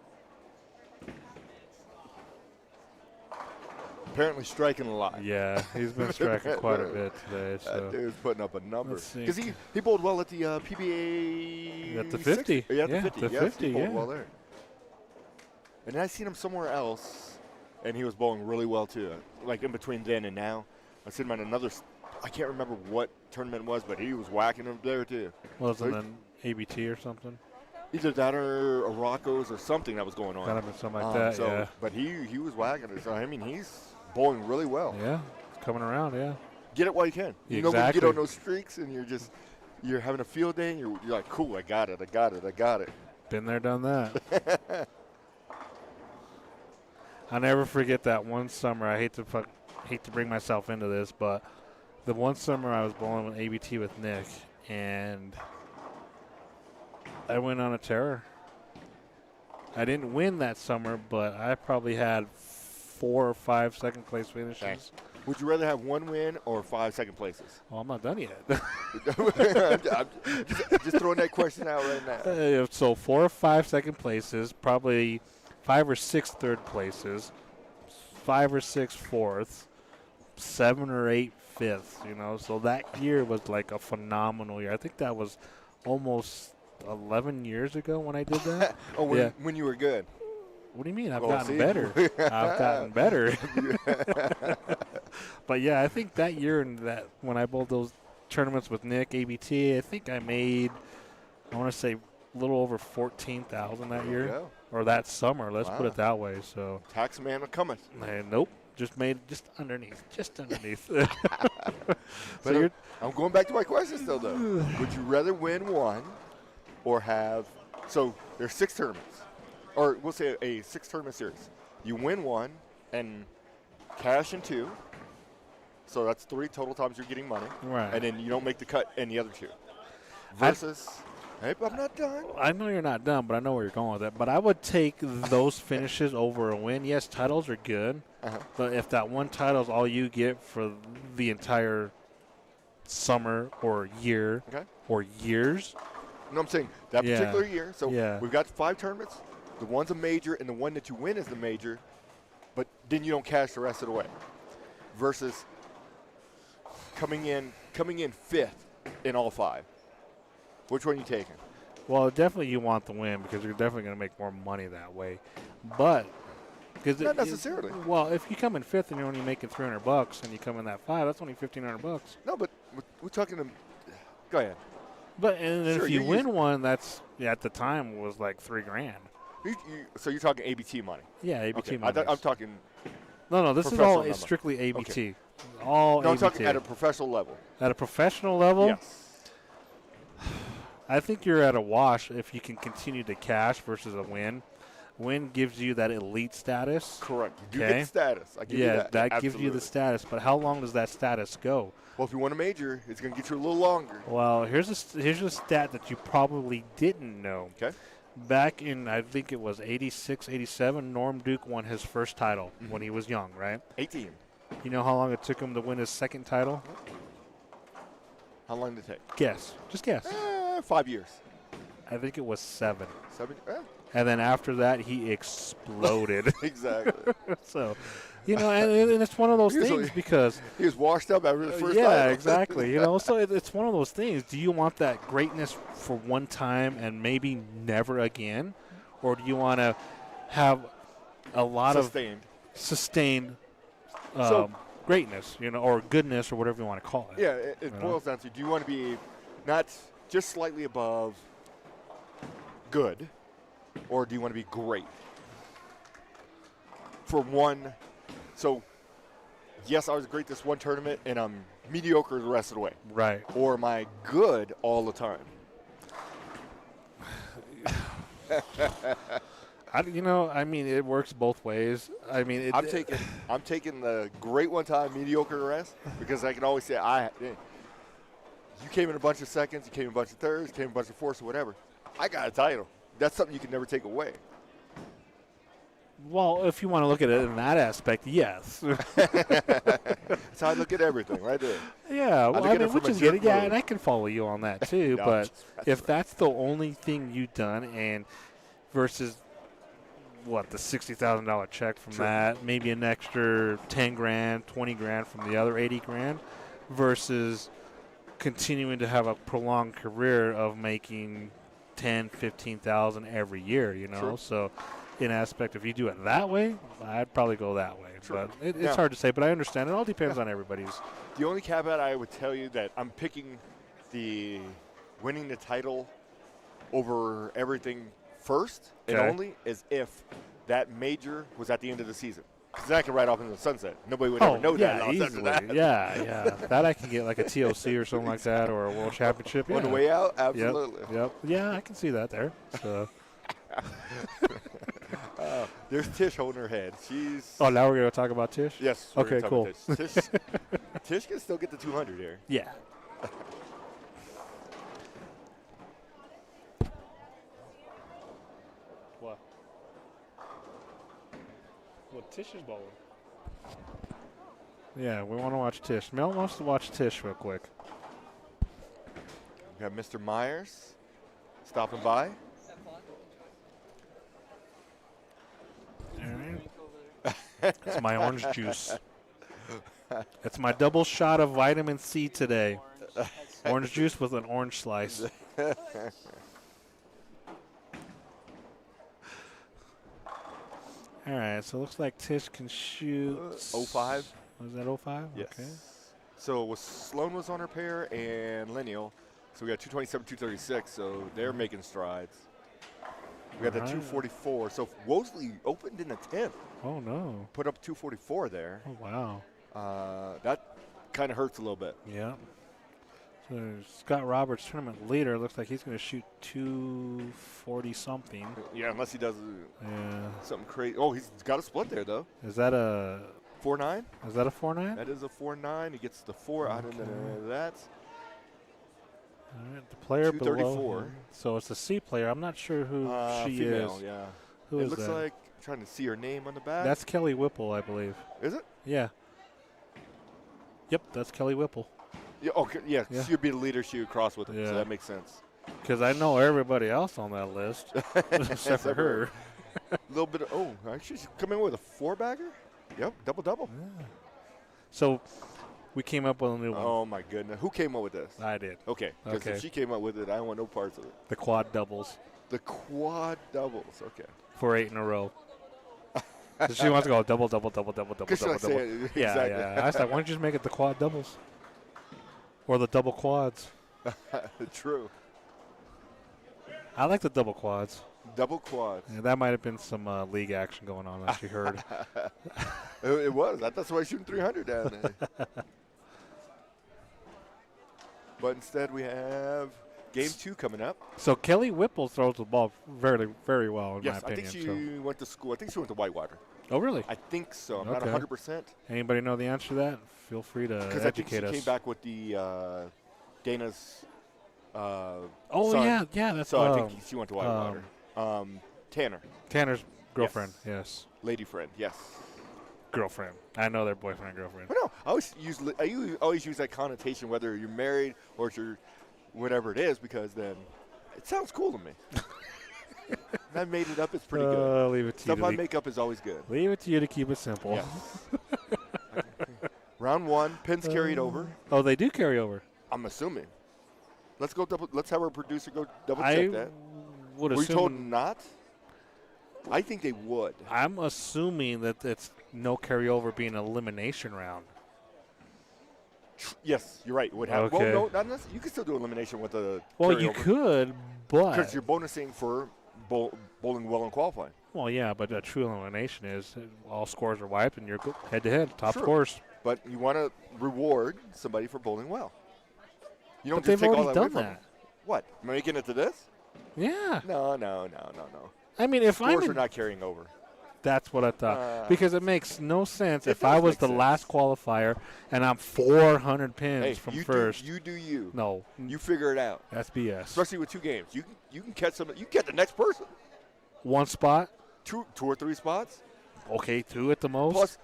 [SPEAKER 5] Apparently striking a lot.
[SPEAKER 3] Yeah, he's been striking quite a bit today. So.
[SPEAKER 5] That dude's putting up a number. Because he bowled well at the PBA.
[SPEAKER 3] At the 50.
[SPEAKER 5] Yeah, at the 50.
[SPEAKER 3] The 50,
[SPEAKER 5] he bowled well there. And I seen him somewhere else, and he was bowling really well too. Like in between then and now, I seen him at another. I can't remember what tournament it was, but he was whacking him there too.
[SPEAKER 3] Was it an ABT or something?
[SPEAKER 5] Either that or a Rocco's or something that was going on.
[SPEAKER 3] Gotta be something like that.
[SPEAKER 5] So,
[SPEAKER 3] yeah.
[SPEAKER 5] But he was whacking it. So I mean, he's bowling really well.
[SPEAKER 3] Yeah, it's coming around. Yeah.
[SPEAKER 5] Get it while you can.
[SPEAKER 3] Exactly.
[SPEAKER 5] You know, when you get on those streaks and you're having a field day, and you're like, cool, I got it.
[SPEAKER 3] Been there, done that. I'll never forget that one summer. I hate to bring myself into this, but the one summer I was bowling with ABT with Nick, and I went on a tear. I didn't win that summer, but I probably had 4 or 5 second place finishes.
[SPEAKER 5] Thanks. Would you rather have 1 win or 5 second places?
[SPEAKER 3] Well, I'm not done yet.
[SPEAKER 5] I'm just throwing that question out right now.
[SPEAKER 3] So 4 or 5 second places, probably 5 or 6 third places, 5 or 6 fourths, 7 or 8 fifths, you know. So that year was like a phenomenal year. I think that was almost 11 years ago when I did that.
[SPEAKER 5] When you were good.
[SPEAKER 3] What do you mean? I've gotten better. I've gotten better. But yeah, I think that year and that when I bowled those tournaments with Nick, ABT, I think I made, I want to say, a little over 14,000 that year. or that summer. Let's put
[SPEAKER 5] Wow.
[SPEAKER 3] it that way. So,
[SPEAKER 5] Taxman coming.
[SPEAKER 3] nope, just made just underneath.
[SPEAKER 5] But I'm going back to my question still, though. Would you rather win one or have – so there's 6 tournaments, or we'll say a 6-tournament series. You win one and cash in 2, so that's 3 total times you're getting money.
[SPEAKER 3] Right.
[SPEAKER 5] And then you don't make the cut in the other 2. Versus hey, I'm not done.
[SPEAKER 3] I know you're not done, but I know where you're going with it. But I would take those finishes over a win. Yes, titles are good, but if that one title is all you get for the entire summer or year or years.
[SPEAKER 5] No, I'm saying that particular year. So we've got 5 tournaments. The one's a major, and the one that you win is the major, but then you don't cash the rest of the way. Versus coming in 5th in all 5. Which one are you taking?
[SPEAKER 3] Well, definitely you want the win because you're definitely going to make more money that way. But because
[SPEAKER 5] not necessarily.
[SPEAKER 3] Well, if you come in 5th and you're only making $300 and you come in that 5, that's only $1,500.
[SPEAKER 5] No, but we're talking to. Go ahead.
[SPEAKER 3] But and
[SPEAKER 5] Sure,
[SPEAKER 3] if you win one, that's at the time was like $3,000.
[SPEAKER 5] So you're talking ABT money?
[SPEAKER 3] Yeah, ABT
[SPEAKER 5] okay.
[SPEAKER 3] money.
[SPEAKER 5] I'm talking.
[SPEAKER 3] No, this is all strictly ABT.
[SPEAKER 5] Okay.
[SPEAKER 3] All
[SPEAKER 5] no,
[SPEAKER 3] ABT.
[SPEAKER 5] I'm talking at a professional level.
[SPEAKER 3] At a professional level?
[SPEAKER 5] Yes.
[SPEAKER 3] I think you're at a wash if you can continue to cash versus a win. Win gives you that elite status.
[SPEAKER 5] Correct. You do get the status. I give you that.
[SPEAKER 3] That gives you the status. But how long does that status go?
[SPEAKER 5] Well, if you won a major, it's going to get you a little longer.
[SPEAKER 3] Well, here's a stat that you probably didn't know.
[SPEAKER 5] Okay.
[SPEAKER 3] Back in, I think it was 86, 87, Norm Duke won his first title when he was young, right?
[SPEAKER 5] 18.
[SPEAKER 3] You know how long it took him to win his second title?
[SPEAKER 5] How long did it take?
[SPEAKER 3] Guess. Just guess.
[SPEAKER 5] 5 years.
[SPEAKER 3] I think it was 7.
[SPEAKER 5] 7?
[SPEAKER 3] And then after that, he exploded.
[SPEAKER 5] Exactly.
[SPEAKER 3] So, and it's one of those things because
[SPEAKER 5] he was washed up after the first
[SPEAKER 3] yeah,
[SPEAKER 5] title.
[SPEAKER 3] exactly. So it's one of those things. Do you want that greatness for one time and maybe never again, or do you want to have a lot of sustained greatness, or goodness, or whatever you want to call it?
[SPEAKER 5] Yeah, it boils down to: do you want to be not just slightly above good, or do you want to be great? For one, so yes, I was great this one tournament, and I'm mediocre the rest of the way.
[SPEAKER 3] Right.
[SPEAKER 5] Or am I good all the time?
[SPEAKER 3] It works both ways. I'm
[SPEAKER 5] taking the great one time, mediocre the rest, because I can always say you came in a bunch of seconds, you came in a bunch of thirds, you came in a bunch of fourths, or whatever. I got a title. That's something you can never take away.
[SPEAKER 3] Well, if you want to look at it in that aspect, yes.
[SPEAKER 5] That's how I look at everything, right there.
[SPEAKER 3] Yeah, which is good. Yeah, and I can follow you on that too.
[SPEAKER 5] No,
[SPEAKER 3] but if that's the only thing you've done, and versus the $60,000 check from that, maybe an extra $10,000, $20,000 from the other $80,000, versus continuing to have a prolonged career of making $10,000, $15,000 every year.
[SPEAKER 5] True.
[SPEAKER 3] So. In aspect, if you do it that way, I'd probably go that way.
[SPEAKER 5] True.
[SPEAKER 3] But it's hard to say, but I understand. It all depends on everybody's.
[SPEAKER 5] The only caveat I would tell you that I'm picking the winning the title over everything first and only is if that major was at the end of the season. Because then I can ride off into the sunset. Nobody would ever know that.
[SPEAKER 3] Easily.
[SPEAKER 5] That.
[SPEAKER 3] Yeah. That I can get like a TOC or something like that, or a world championship.
[SPEAKER 5] On the way out, absolutely.
[SPEAKER 3] Yep. Yeah, I can see that there. So.
[SPEAKER 5] There's Tish holding her head. She's.
[SPEAKER 3] Oh, now we're going to talk about Tish?
[SPEAKER 5] Yes.
[SPEAKER 3] Okay, cool.
[SPEAKER 5] Tish can still get the 200 here.
[SPEAKER 3] Yeah. What? Well, Tish is bowling. Yeah, we want to watch Tish. Mel wants to watch Tish real quick.
[SPEAKER 5] We got Mr. Myers stopping by.
[SPEAKER 3] It's my orange juice. It's my double shot of vitamin C today. Orange juice with an orange slice. All right, so it looks like Tish can shoot
[SPEAKER 5] 05.
[SPEAKER 3] Was that 05?
[SPEAKER 5] Yes.
[SPEAKER 3] Okay.
[SPEAKER 5] So Sloan was on her pair and Lineal. So we got 227, 236, so they're making strides. We got the 244. So Wosley opened in the 10th.
[SPEAKER 3] Oh, no.
[SPEAKER 5] Put up 244 there.
[SPEAKER 3] Oh, wow.
[SPEAKER 5] That kind of hurts a little bit.
[SPEAKER 3] Yeah. So Scott Roberts, tournament leader, looks like he's going to shoot 240 something.
[SPEAKER 5] Yeah, unless he does something crazy. Oh, he's got a split there, though.
[SPEAKER 3] Is that a
[SPEAKER 5] 4.9?
[SPEAKER 3] Is that a 4.9?
[SPEAKER 5] That is a 4.9. He gets the 4 out of that.
[SPEAKER 3] All right, the player below
[SPEAKER 5] 234.
[SPEAKER 3] him. So it's a C player. I'm not sure who she
[SPEAKER 5] female,
[SPEAKER 3] is.
[SPEAKER 5] Yeah.
[SPEAKER 3] Who
[SPEAKER 5] it
[SPEAKER 3] is
[SPEAKER 5] looks
[SPEAKER 3] that?
[SPEAKER 5] like, trying to see her name on the back.
[SPEAKER 3] That's Kelly Whipple, I believe.
[SPEAKER 5] Is it?
[SPEAKER 3] Yeah. Yep, that's Kelly Whipple.
[SPEAKER 5] Yeah. Okay. Yeah.
[SPEAKER 3] Yeah.
[SPEAKER 5] She'd be the leader. She would cross with him.
[SPEAKER 3] Yeah.
[SPEAKER 5] So that makes sense.
[SPEAKER 3] Because I know everybody else on that list except for her.
[SPEAKER 5] A little bit of, actually, she's coming in with a 4-bagger? Yep, double.
[SPEAKER 3] Yeah. So we came up with a new one.
[SPEAKER 5] Oh, my goodness. Who came up with this?
[SPEAKER 3] I did.
[SPEAKER 5] Okay, because if she came up with it, I don't want no parts of it.
[SPEAKER 3] The quad doubles.
[SPEAKER 5] The quad doubles, okay.
[SPEAKER 3] For 8 in a row. So she wants to go double.
[SPEAKER 5] Because she'll say it,
[SPEAKER 3] Yeah,
[SPEAKER 5] exactly.
[SPEAKER 3] yeah. I was like, why don't you just make it the quad doubles? Or the double quads.
[SPEAKER 5] True.
[SPEAKER 3] I like the double quads.
[SPEAKER 5] Double quads.
[SPEAKER 3] Yeah, that might have been some league action going on that you heard.
[SPEAKER 5] It was. That's why I shooting 300 down there. But instead we have game 2 coming up.
[SPEAKER 3] So Kelly Whipple throws the ball very, very well, in my opinion.
[SPEAKER 5] I think she went to school. I think she went to Whitewater.
[SPEAKER 3] Oh, really?
[SPEAKER 5] I think so. I'm
[SPEAKER 3] Okay.
[SPEAKER 5] not 100%.
[SPEAKER 3] Anybody know the answer to that? Feel free to
[SPEAKER 5] Because I think she
[SPEAKER 3] educate us.
[SPEAKER 5] came back with the Dana's
[SPEAKER 3] Oh,
[SPEAKER 5] son.
[SPEAKER 3] yeah. That's
[SPEAKER 5] So I think she went to Whitewater. Tanner.
[SPEAKER 3] Tanner's girlfriend. Yes.
[SPEAKER 5] Lady friend, yes.
[SPEAKER 3] Girlfriend. I know they're boyfriend and girlfriend.
[SPEAKER 5] But no, I always use that connotation whether you're married or if you're whatever it is, because then it sounds cool to me. And I made it up. It's pretty good.
[SPEAKER 3] Leave it to
[SPEAKER 5] Stuff
[SPEAKER 3] you.
[SPEAKER 5] I make up is always good.
[SPEAKER 3] Leave it to you to keep it simple.
[SPEAKER 5] Yes. Round 1, pins carried over.
[SPEAKER 3] Oh, they do carry over.
[SPEAKER 5] I'm assuming. Let's have our producer go double
[SPEAKER 3] I
[SPEAKER 5] check that.
[SPEAKER 3] would
[SPEAKER 5] Were you
[SPEAKER 3] assume.
[SPEAKER 5] told not? I think they would.
[SPEAKER 3] I'm assuming that it's no carryover being an elimination round.
[SPEAKER 5] Yes, you're right. It would have.
[SPEAKER 3] Okay.
[SPEAKER 5] Well, no, not necessarily. You can still do elimination with a.
[SPEAKER 3] Well, you could, but
[SPEAKER 5] because you're bonusing for bowling well and qualifying.
[SPEAKER 3] well, yeah, but a true elimination is all scores are wiped and you're head to head, top
[SPEAKER 5] Sure.
[SPEAKER 3] scores.
[SPEAKER 5] But you want to reward somebody for bowling well. You don't
[SPEAKER 3] But
[SPEAKER 5] just
[SPEAKER 3] they've
[SPEAKER 5] take all
[SPEAKER 3] already
[SPEAKER 5] that away
[SPEAKER 3] done
[SPEAKER 5] from
[SPEAKER 3] that.
[SPEAKER 5] them. What? Making it to this?
[SPEAKER 3] Yeah.
[SPEAKER 5] No.
[SPEAKER 3] I mean, if
[SPEAKER 5] Scores
[SPEAKER 3] I'm
[SPEAKER 5] are not carrying over.
[SPEAKER 3] that's what I thought. Because it makes no sense
[SPEAKER 5] It
[SPEAKER 3] if I
[SPEAKER 5] does
[SPEAKER 3] was
[SPEAKER 5] make
[SPEAKER 3] the
[SPEAKER 5] sense.
[SPEAKER 3] last qualifier and I'm 400 pins
[SPEAKER 5] Hey,
[SPEAKER 3] from
[SPEAKER 5] you
[SPEAKER 3] first.
[SPEAKER 5] do you.
[SPEAKER 3] No,
[SPEAKER 5] You figure it out.
[SPEAKER 3] that's BS.
[SPEAKER 5] Especially with 2 games. You can catch some. You can get the next person.
[SPEAKER 3] One spot,
[SPEAKER 5] Two or 3 spots.
[SPEAKER 3] okay, 2 at the most.
[SPEAKER 5] Plus,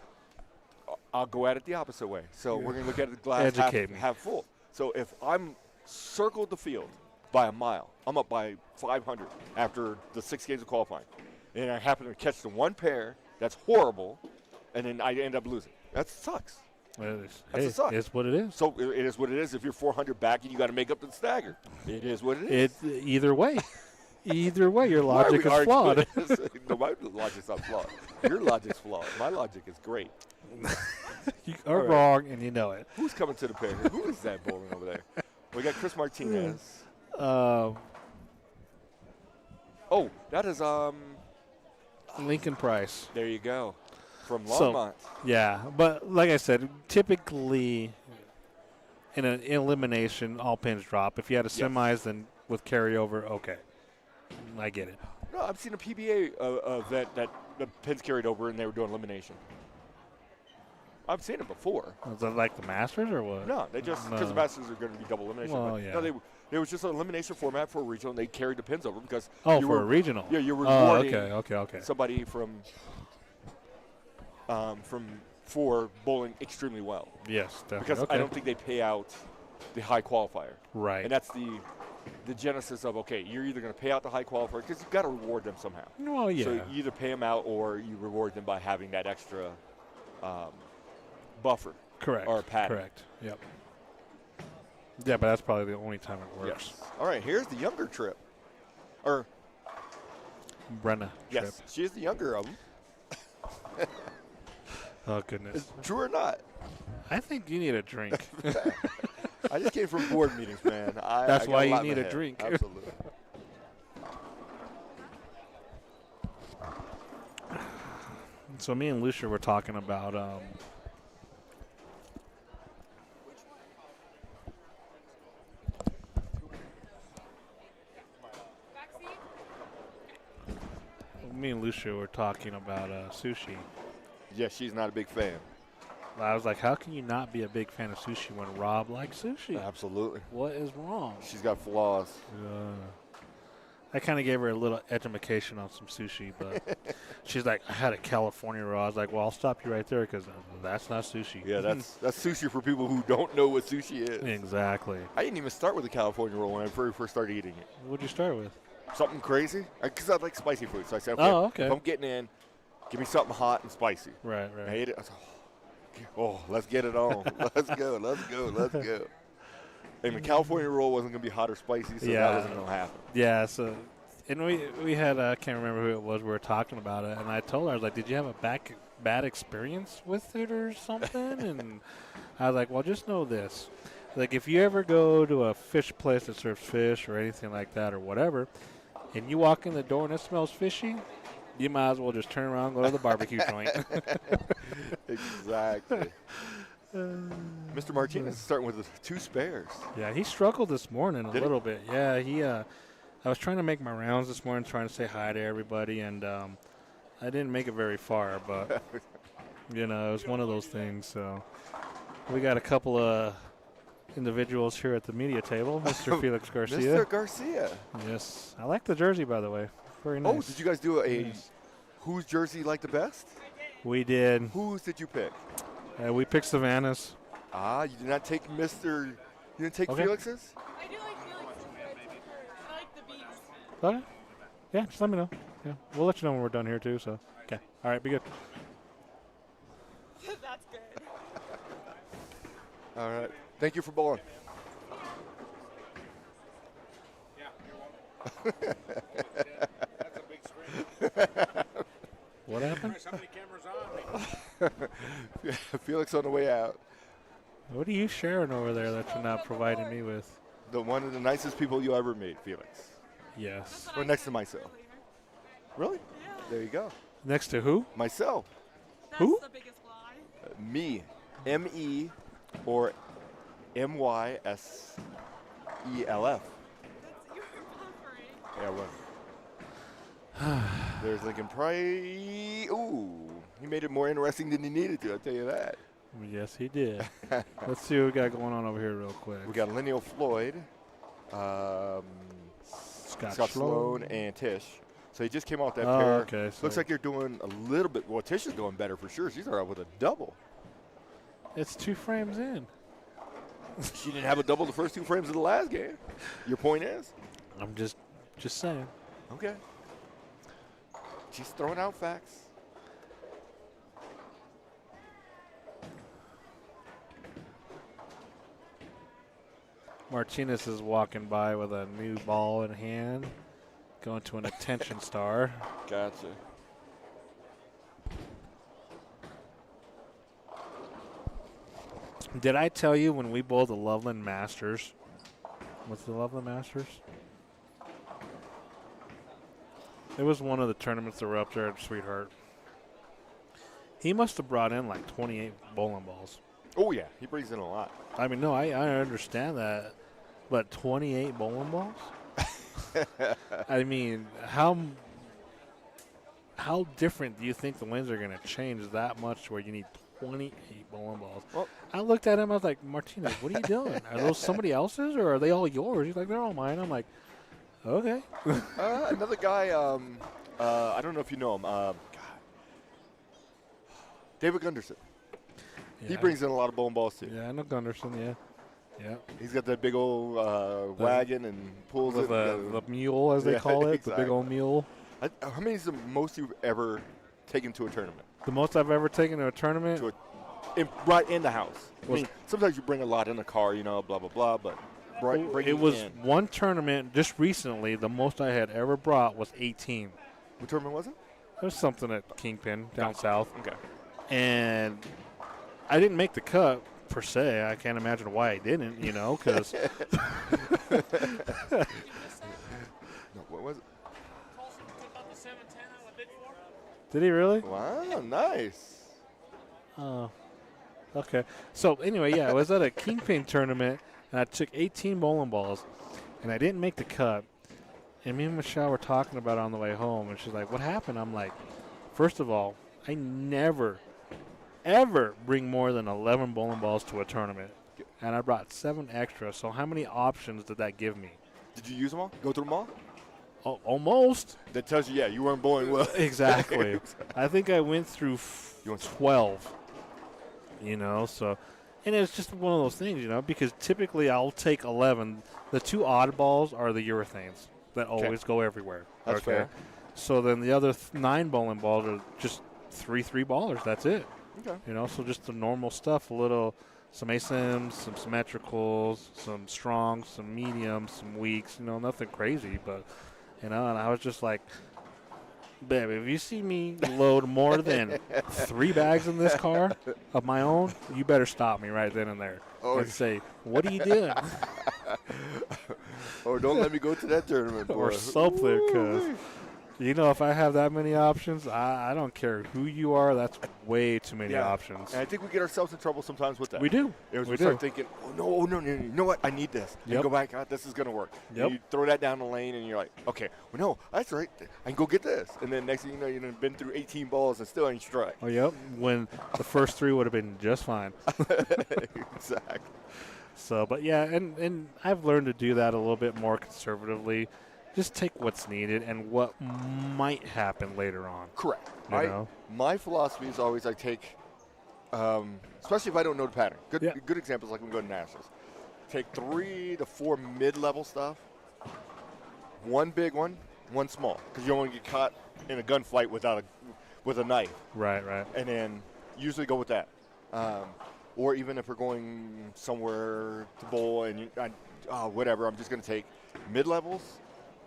[SPEAKER 5] I'll go at it the opposite way. So we're going to look at the glass
[SPEAKER 3] Educate me.
[SPEAKER 5] half full. So if I'm circled the field by a mile, I'm up by 500 after the 6 games of qualifying, and I happen to catch the one pair that's horrible, and then I end up losing. That sucks.
[SPEAKER 3] That's
[SPEAKER 5] a suck.
[SPEAKER 3] It's what it is.
[SPEAKER 5] So it is what it is. If you're 400 back and you got to make up the stagger, it is what it is.
[SPEAKER 3] Either way, your
[SPEAKER 5] Why are
[SPEAKER 3] logic
[SPEAKER 5] we
[SPEAKER 3] is flawed.
[SPEAKER 5] arguing? No, my logic's not flawed. Your logic's flawed. My logic is great.
[SPEAKER 3] You are
[SPEAKER 5] All right.
[SPEAKER 3] wrong, and you know it.
[SPEAKER 5] Who's coming to the pair? Who is that bowling over there? We got Chris Martinez.
[SPEAKER 3] Uh,
[SPEAKER 5] Oh, that is
[SPEAKER 3] Lincoln Price.
[SPEAKER 5] There you go, from
[SPEAKER 3] So-
[SPEAKER 5] Longmont.
[SPEAKER 3] Yeah, but like I said, typically in an elimination, all pins drop. If you had a
[SPEAKER 5] Yes.
[SPEAKER 3] semis, then with carryover, okay, I get it.
[SPEAKER 5] No, I've seen a PBA event that the pins carried over and they were doing elimination. I've seen it before.
[SPEAKER 3] Was that like the Masters or what?
[SPEAKER 5] No, they just because the Masters are going to be double elimination.
[SPEAKER 3] Well,
[SPEAKER 5] but
[SPEAKER 3] yeah.
[SPEAKER 5] No, there was just an elimination format for a regional, and they carried the pins over because
[SPEAKER 3] Oh,
[SPEAKER 5] you
[SPEAKER 3] for
[SPEAKER 5] were
[SPEAKER 3] a regional.
[SPEAKER 5] Yeah, you're
[SPEAKER 3] Oh,
[SPEAKER 5] rewarding
[SPEAKER 3] okay.
[SPEAKER 5] somebody for bowling extremely well.
[SPEAKER 3] Yes, definitely.
[SPEAKER 5] Because
[SPEAKER 3] okay.
[SPEAKER 5] I don't think they pay out the high qualifier.
[SPEAKER 3] Right.
[SPEAKER 5] And that's the genesis of, okay, you're either going to pay out the high qualifier because you've got to reward them somehow.
[SPEAKER 3] Well, yeah.
[SPEAKER 5] So you either pay them out or you reward them by having that extra buffer.
[SPEAKER 3] Correct.
[SPEAKER 5] Or pattern.
[SPEAKER 3] Correct. Yep. Yeah, but that's probably the only time it works.
[SPEAKER 5] Yes. All right, here's the younger trip. Or
[SPEAKER 3] Brenna.
[SPEAKER 5] yes,
[SPEAKER 3] Trip.
[SPEAKER 5] she is the younger of them.
[SPEAKER 3] Oh, goodness.
[SPEAKER 5] True or not?
[SPEAKER 3] I think you need a drink.
[SPEAKER 5] I just came from board meetings, man.
[SPEAKER 3] That's
[SPEAKER 5] I got
[SPEAKER 3] why
[SPEAKER 5] a
[SPEAKER 3] you
[SPEAKER 5] lot in
[SPEAKER 3] need
[SPEAKER 5] my
[SPEAKER 3] a
[SPEAKER 5] head.
[SPEAKER 3] drink.
[SPEAKER 5] Absolutely.
[SPEAKER 4] So me and Lucia were talking about sushi.
[SPEAKER 5] Yeah, she's not a big fan.
[SPEAKER 4] I was like, how can you not be a big fan of sushi when Rob likes sushi?
[SPEAKER 5] Absolutely.
[SPEAKER 4] What is wrong?
[SPEAKER 5] She's got flaws.
[SPEAKER 4] I kind of gave her a little education on some sushi, but she's like, I had a California roll. I was like, well, I'll stop you right there because that's not sushi.
[SPEAKER 5] Yeah, that's sushi for people who don't know what sushi is.
[SPEAKER 4] Exactly.
[SPEAKER 5] I didn't even start with the California roll when I very first started eating it.
[SPEAKER 4] What'd you start with?
[SPEAKER 5] Something crazy, because I like spicy food. So I said,
[SPEAKER 4] okay.
[SPEAKER 5] If I'm getting in, give me something hot and spicy.
[SPEAKER 4] Right.
[SPEAKER 5] I ate it. I was like, oh, let's get it on. Let's go. And the California roll wasn't going to be hot or spicy, so that wasn't going to happen.
[SPEAKER 4] Yeah, so, and we had, I can't remember who it was, we were talking about it, and I told her, I was like, did you have a bad experience with it or something? And I was like, well, just know this. Like, if you ever go to a fish place that serves fish or anything like that or whatever, and you walk in the door and it smells fishy, you might as well just turn around and go to the barbecue joint.
[SPEAKER 5] Exactly. Mr. Martinez is starting with 2 spares.
[SPEAKER 4] Yeah, he struggled this morning a little bit. Yeah, I was trying to make my rounds this morning, trying to say hi to everybody, and I didn't make it very far, but, it was one of those things. So we got a couple of individuals here at the media table. Mr. Felix Garcia.
[SPEAKER 5] Mr. Garcia.
[SPEAKER 4] Yes. I like the jersey, by the way. Very nice.
[SPEAKER 5] Oh, did you guys do whose jersey you like the best?
[SPEAKER 4] We did.
[SPEAKER 5] Whose did you pick?
[SPEAKER 4] We picked Savannah's.
[SPEAKER 5] You did not take You didn't take Felix's?
[SPEAKER 2] I do like Felix's, but I like the bees.
[SPEAKER 4] Okay. Yeah, just let me know. Yeah, we'll let you know when we're done here, too. So, okay. All right, be good.
[SPEAKER 2] That's good.
[SPEAKER 5] All right. Thank you for bowling.
[SPEAKER 6] That's a big screen.
[SPEAKER 4] What happened?
[SPEAKER 6] How many cameras on me?
[SPEAKER 5] Felix on the way out.
[SPEAKER 4] What are you sharing over there that you're not providing me with?
[SPEAKER 5] One of the nicest people you ever meet, Felix.
[SPEAKER 4] Yes.
[SPEAKER 5] Or next to myself. Really?
[SPEAKER 2] Yeah.
[SPEAKER 5] There you go.
[SPEAKER 4] Next to who?
[SPEAKER 5] Myself.
[SPEAKER 2] That's
[SPEAKER 4] Who?
[SPEAKER 2] the biggest lie.
[SPEAKER 5] Me. M-E or M-Y-S-E-L-F.
[SPEAKER 2] That's your buffering.
[SPEAKER 5] Yeah, well. There's Lincoln Price. Ooh, he made it more interesting than he needed to, I'll tell you that.
[SPEAKER 4] Yes, he did. Let's see what we got going on over here real quick.
[SPEAKER 5] We got Linneo Floyd, Scott Sloan, and Tish. So he just came out that pair.
[SPEAKER 4] Okay. So
[SPEAKER 5] looks like they're doing a little bit. Well, Tish is doing better for sure. She's out with a double.
[SPEAKER 4] it's 2 frames in.
[SPEAKER 5] She didn't have a double the first 2 frames of the last game. Your point is?
[SPEAKER 4] I'm just saying.
[SPEAKER 5] Okay. She's throwing out facts.
[SPEAKER 4] Martinez is walking by with a new ball in hand, going to an attention star.
[SPEAKER 5] Gotcha.
[SPEAKER 4] Did I tell you when we bowled the Loveland Masters? What's the Loveland Masters? It was one of the tournaments that were up there at Sweetheart. He must have brought in like 28 bowling balls.
[SPEAKER 5] Oh, yeah. He brings in a lot.
[SPEAKER 4] I mean, no, I understand that. But 28 bowling balls? I mean, how different do you think the winds are going to change that much where you need 28 bowling balls?
[SPEAKER 5] Well,
[SPEAKER 4] I looked at him. I was like, Martinez, what are you doing? Are those somebody else's or are they all yours? He's like, they're all mine. I'm like, okay.
[SPEAKER 5] another guy, I don't know if you know him. God. David Gunderson.
[SPEAKER 4] Yeah.
[SPEAKER 5] He brings in a lot of bowling balls, too.
[SPEAKER 4] Yeah, I know Gunderson, yeah. Yeah.
[SPEAKER 5] He's got that big old wagon and pulls
[SPEAKER 4] With
[SPEAKER 5] it.
[SPEAKER 4] the mule, as they call it,
[SPEAKER 5] exactly.
[SPEAKER 4] the big old mule.
[SPEAKER 5] How many is the most you've ever taken to a tournament?
[SPEAKER 4] The most I've ever taken to a tournament?
[SPEAKER 5] Right in the house. I mean, sometimes you bring a lot in the car, blah, blah, blah, but
[SPEAKER 4] it was one tournament just recently. The most I had ever brought was 18.
[SPEAKER 5] What tournament was it?
[SPEAKER 4] It was something at Kingpin down south.
[SPEAKER 5] Okay.
[SPEAKER 4] And I didn't make the cut, per se. I can't imagine why I didn't, because.
[SPEAKER 5] No, what was it?
[SPEAKER 3] Did he really?
[SPEAKER 5] Wow, nice.
[SPEAKER 3] Oh, okay. So anyway, yeah, I was at a Kingpin tournament, and I took 18 bowling balls, and I didn't make the cut. And me and Michelle were talking about it on the way home, and she's like, what happened? I'm like, first of all, I never, ever bring more than 11 bowling balls to a tournament. And I brought 7 extra, so how many options did that give me?
[SPEAKER 5] Did you use them all? Go through them all?
[SPEAKER 3] Oh, almost.
[SPEAKER 5] That tells you, yeah, you weren't bowling well.
[SPEAKER 3] Exactly. I think I went through 12, you know, so. And it's just one of those things, you know, because typically I'll take 11. The 2 oddballs are the urethanes that always go everywhere.
[SPEAKER 5] That's fair.
[SPEAKER 3] So then the other 9 bowling balls are just 3 3-ballers. That's it.
[SPEAKER 5] Okay.
[SPEAKER 3] You know, so just the normal stuff, some ASIMs, some symmetricals, some strongs, some mediums, some weaks, you know, nothing crazy. But, you know, and I was just like, babe, if you see me load more than 3 bags in this car of my own, you better stop me right then and there and say, what are you doing?
[SPEAKER 5] Or don't let me go to that tournament, boy.
[SPEAKER 3] Or something, because, you know, if I have that many options, I don't care who you are. That's way too many options.
[SPEAKER 5] And I think we get ourselves in trouble sometimes with that.
[SPEAKER 3] We do.
[SPEAKER 5] We start thinking, oh, no, you know what? I need this.
[SPEAKER 3] Yep.
[SPEAKER 5] And go back, this is going to work.
[SPEAKER 3] Yep.
[SPEAKER 5] And you throw that down the lane, and you're like, okay, well, no, that's right. I can go get this. And then next thing you know, you've been through 18 balls and still ain't strike.
[SPEAKER 3] Oh, yep. When the first 3 would have been just fine.
[SPEAKER 5] Exactly.
[SPEAKER 3] So, but yeah, and I've learned to do that a little bit more conservatively. Just take what's needed and what might happen later on.
[SPEAKER 5] Correct.
[SPEAKER 3] You know?
[SPEAKER 5] My philosophy is always I take, especially if I don't know the pattern. Good examples like when we go to nationals. Take 3 to 4 mid-level stuff, 1 big one, 1 small, because you don't want to get caught in a gunfight with a knife.
[SPEAKER 3] Right.
[SPEAKER 5] And then usually go with that. Or even if we're going somewhere to bowl and whatever, I'm just going to take mid-levels,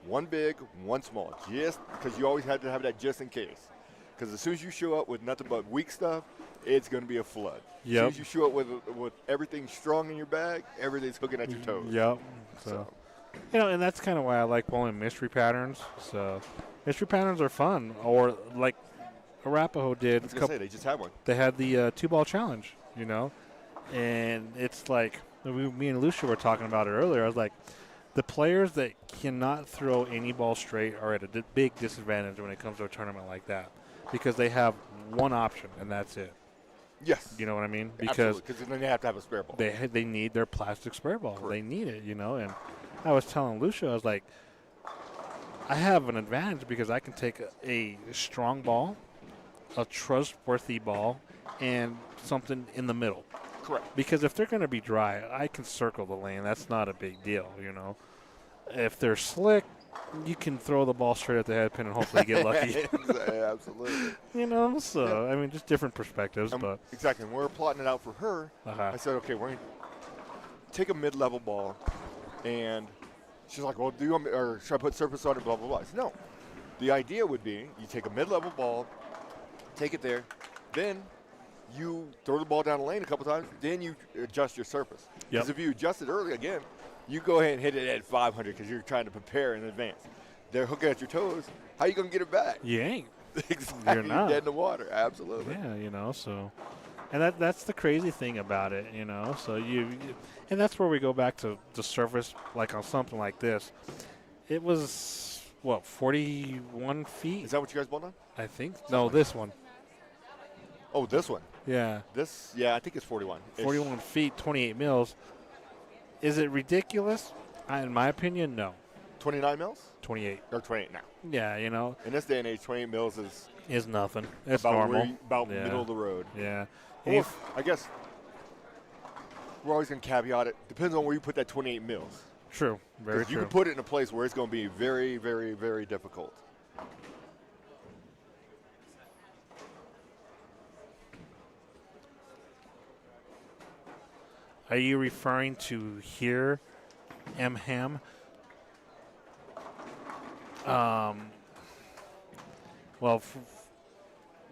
[SPEAKER 5] 1 big, 1 small, just because you always have to have that just in case. Because as soon as you show up with nothing but weak stuff, it's going to be a flood. As soon as you show up with everything strong in your bag, everything's hooking at your toes.
[SPEAKER 3] Yep. So, you know, and that's kind of why I like bowling mystery patterns. So mystery patterns are fun. Or like Arapahoe did.
[SPEAKER 5] I was going to say, they just had one.
[SPEAKER 3] They had the 2-ball challenge, you know. And it's like, me and Lucia were talking about it earlier. I was like, the players that cannot throw any ball straight are at a big disadvantage when it comes to a tournament like that, because they have one option and that's it.
[SPEAKER 5] Yes.
[SPEAKER 3] You know what I mean?
[SPEAKER 5] Because then they have to have a spare ball.
[SPEAKER 3] They need their plastic spare ball.
[SPEAKER 5] Correct.
[SPEAKER 3] They need it, you know. And I was telling Lucia, I was like, I have an advantage because I can take a strong ball, a trustworthy ball, and something in the middle.
[SPEAKER 5] Correct.
[SPEAKER 3] Because if they're going to be dry, I can circle the lane. That's not a big deal, you know. If they're slick, you can throw the ball straight at the head pin and hopefully get lucky.
[SPEAKER 5] Absolutely.
[SPEAKER 3] You know, so, I mean, just different perspectives. But
[SPEAKER 5] exactly. When we're plotting it out for her, I said, okay, we're going to take a mid-level ball. And she's like, well, or should I put surface on it, blah, blah, blah. I said, no. The idea would be you take a mid-level ball, take it there, then you throw the ball down the lane a couple times, then you adjust your surface. Because if you adjust it early, again, you go ahead and hit it at 500 because you're trying to prepare in advance. They're hooking at your toes. How you going to get it back?
[SPEAKER 3] You ain't.
[SPEAKER 5] Exactly.
[SPEAKER 3] You're not.
[SPEAKER 5] You're dead in the water. Absolutely.
[SPEAKER 3] Yeah, you know, so. And that's the crazy thing about it, you know. So and that's where we go back to the surface, like on something like this. It was, 41 feet?
[SPEAKER 5] Is that what you guys bowled on?
[SPEAKER 3] I think. No, this one.
[SPEAKER 5] Oh, this one.
[SPEAKER 3] Yeah.
[SPEAKER 5] I think it's 41.
[SPEAKER 3] 41 feet, 28 mils. Is it ridiculous? In my opinion, no.
[SPEAKER 5] 29 mils?
[SPEAKER 3] 28.
[SPEAKER 5] Or 28 now.
[SPEAKER 3] Yeah, you know.
[SPEAKER 5] In this day and age, 28 mils
[SPEAKER 3] is nothing. It's
[SPEAKER 5] about
[SPEAKER 3] normal.
[SPEAKER 5] Middle of the road.
[SPEAKER 3] Yeah.
[SPEAKER 5] Well, I guess we're always going to caveat it. Depends on where you put that 28 mils.
[SPEAKER 3] True. Very true.
[SPEAKER 5] You can put it in a place where it's going to be very, very, very difficult.
[SPEAKER 3] Are you referring to here, M-Ham? Well,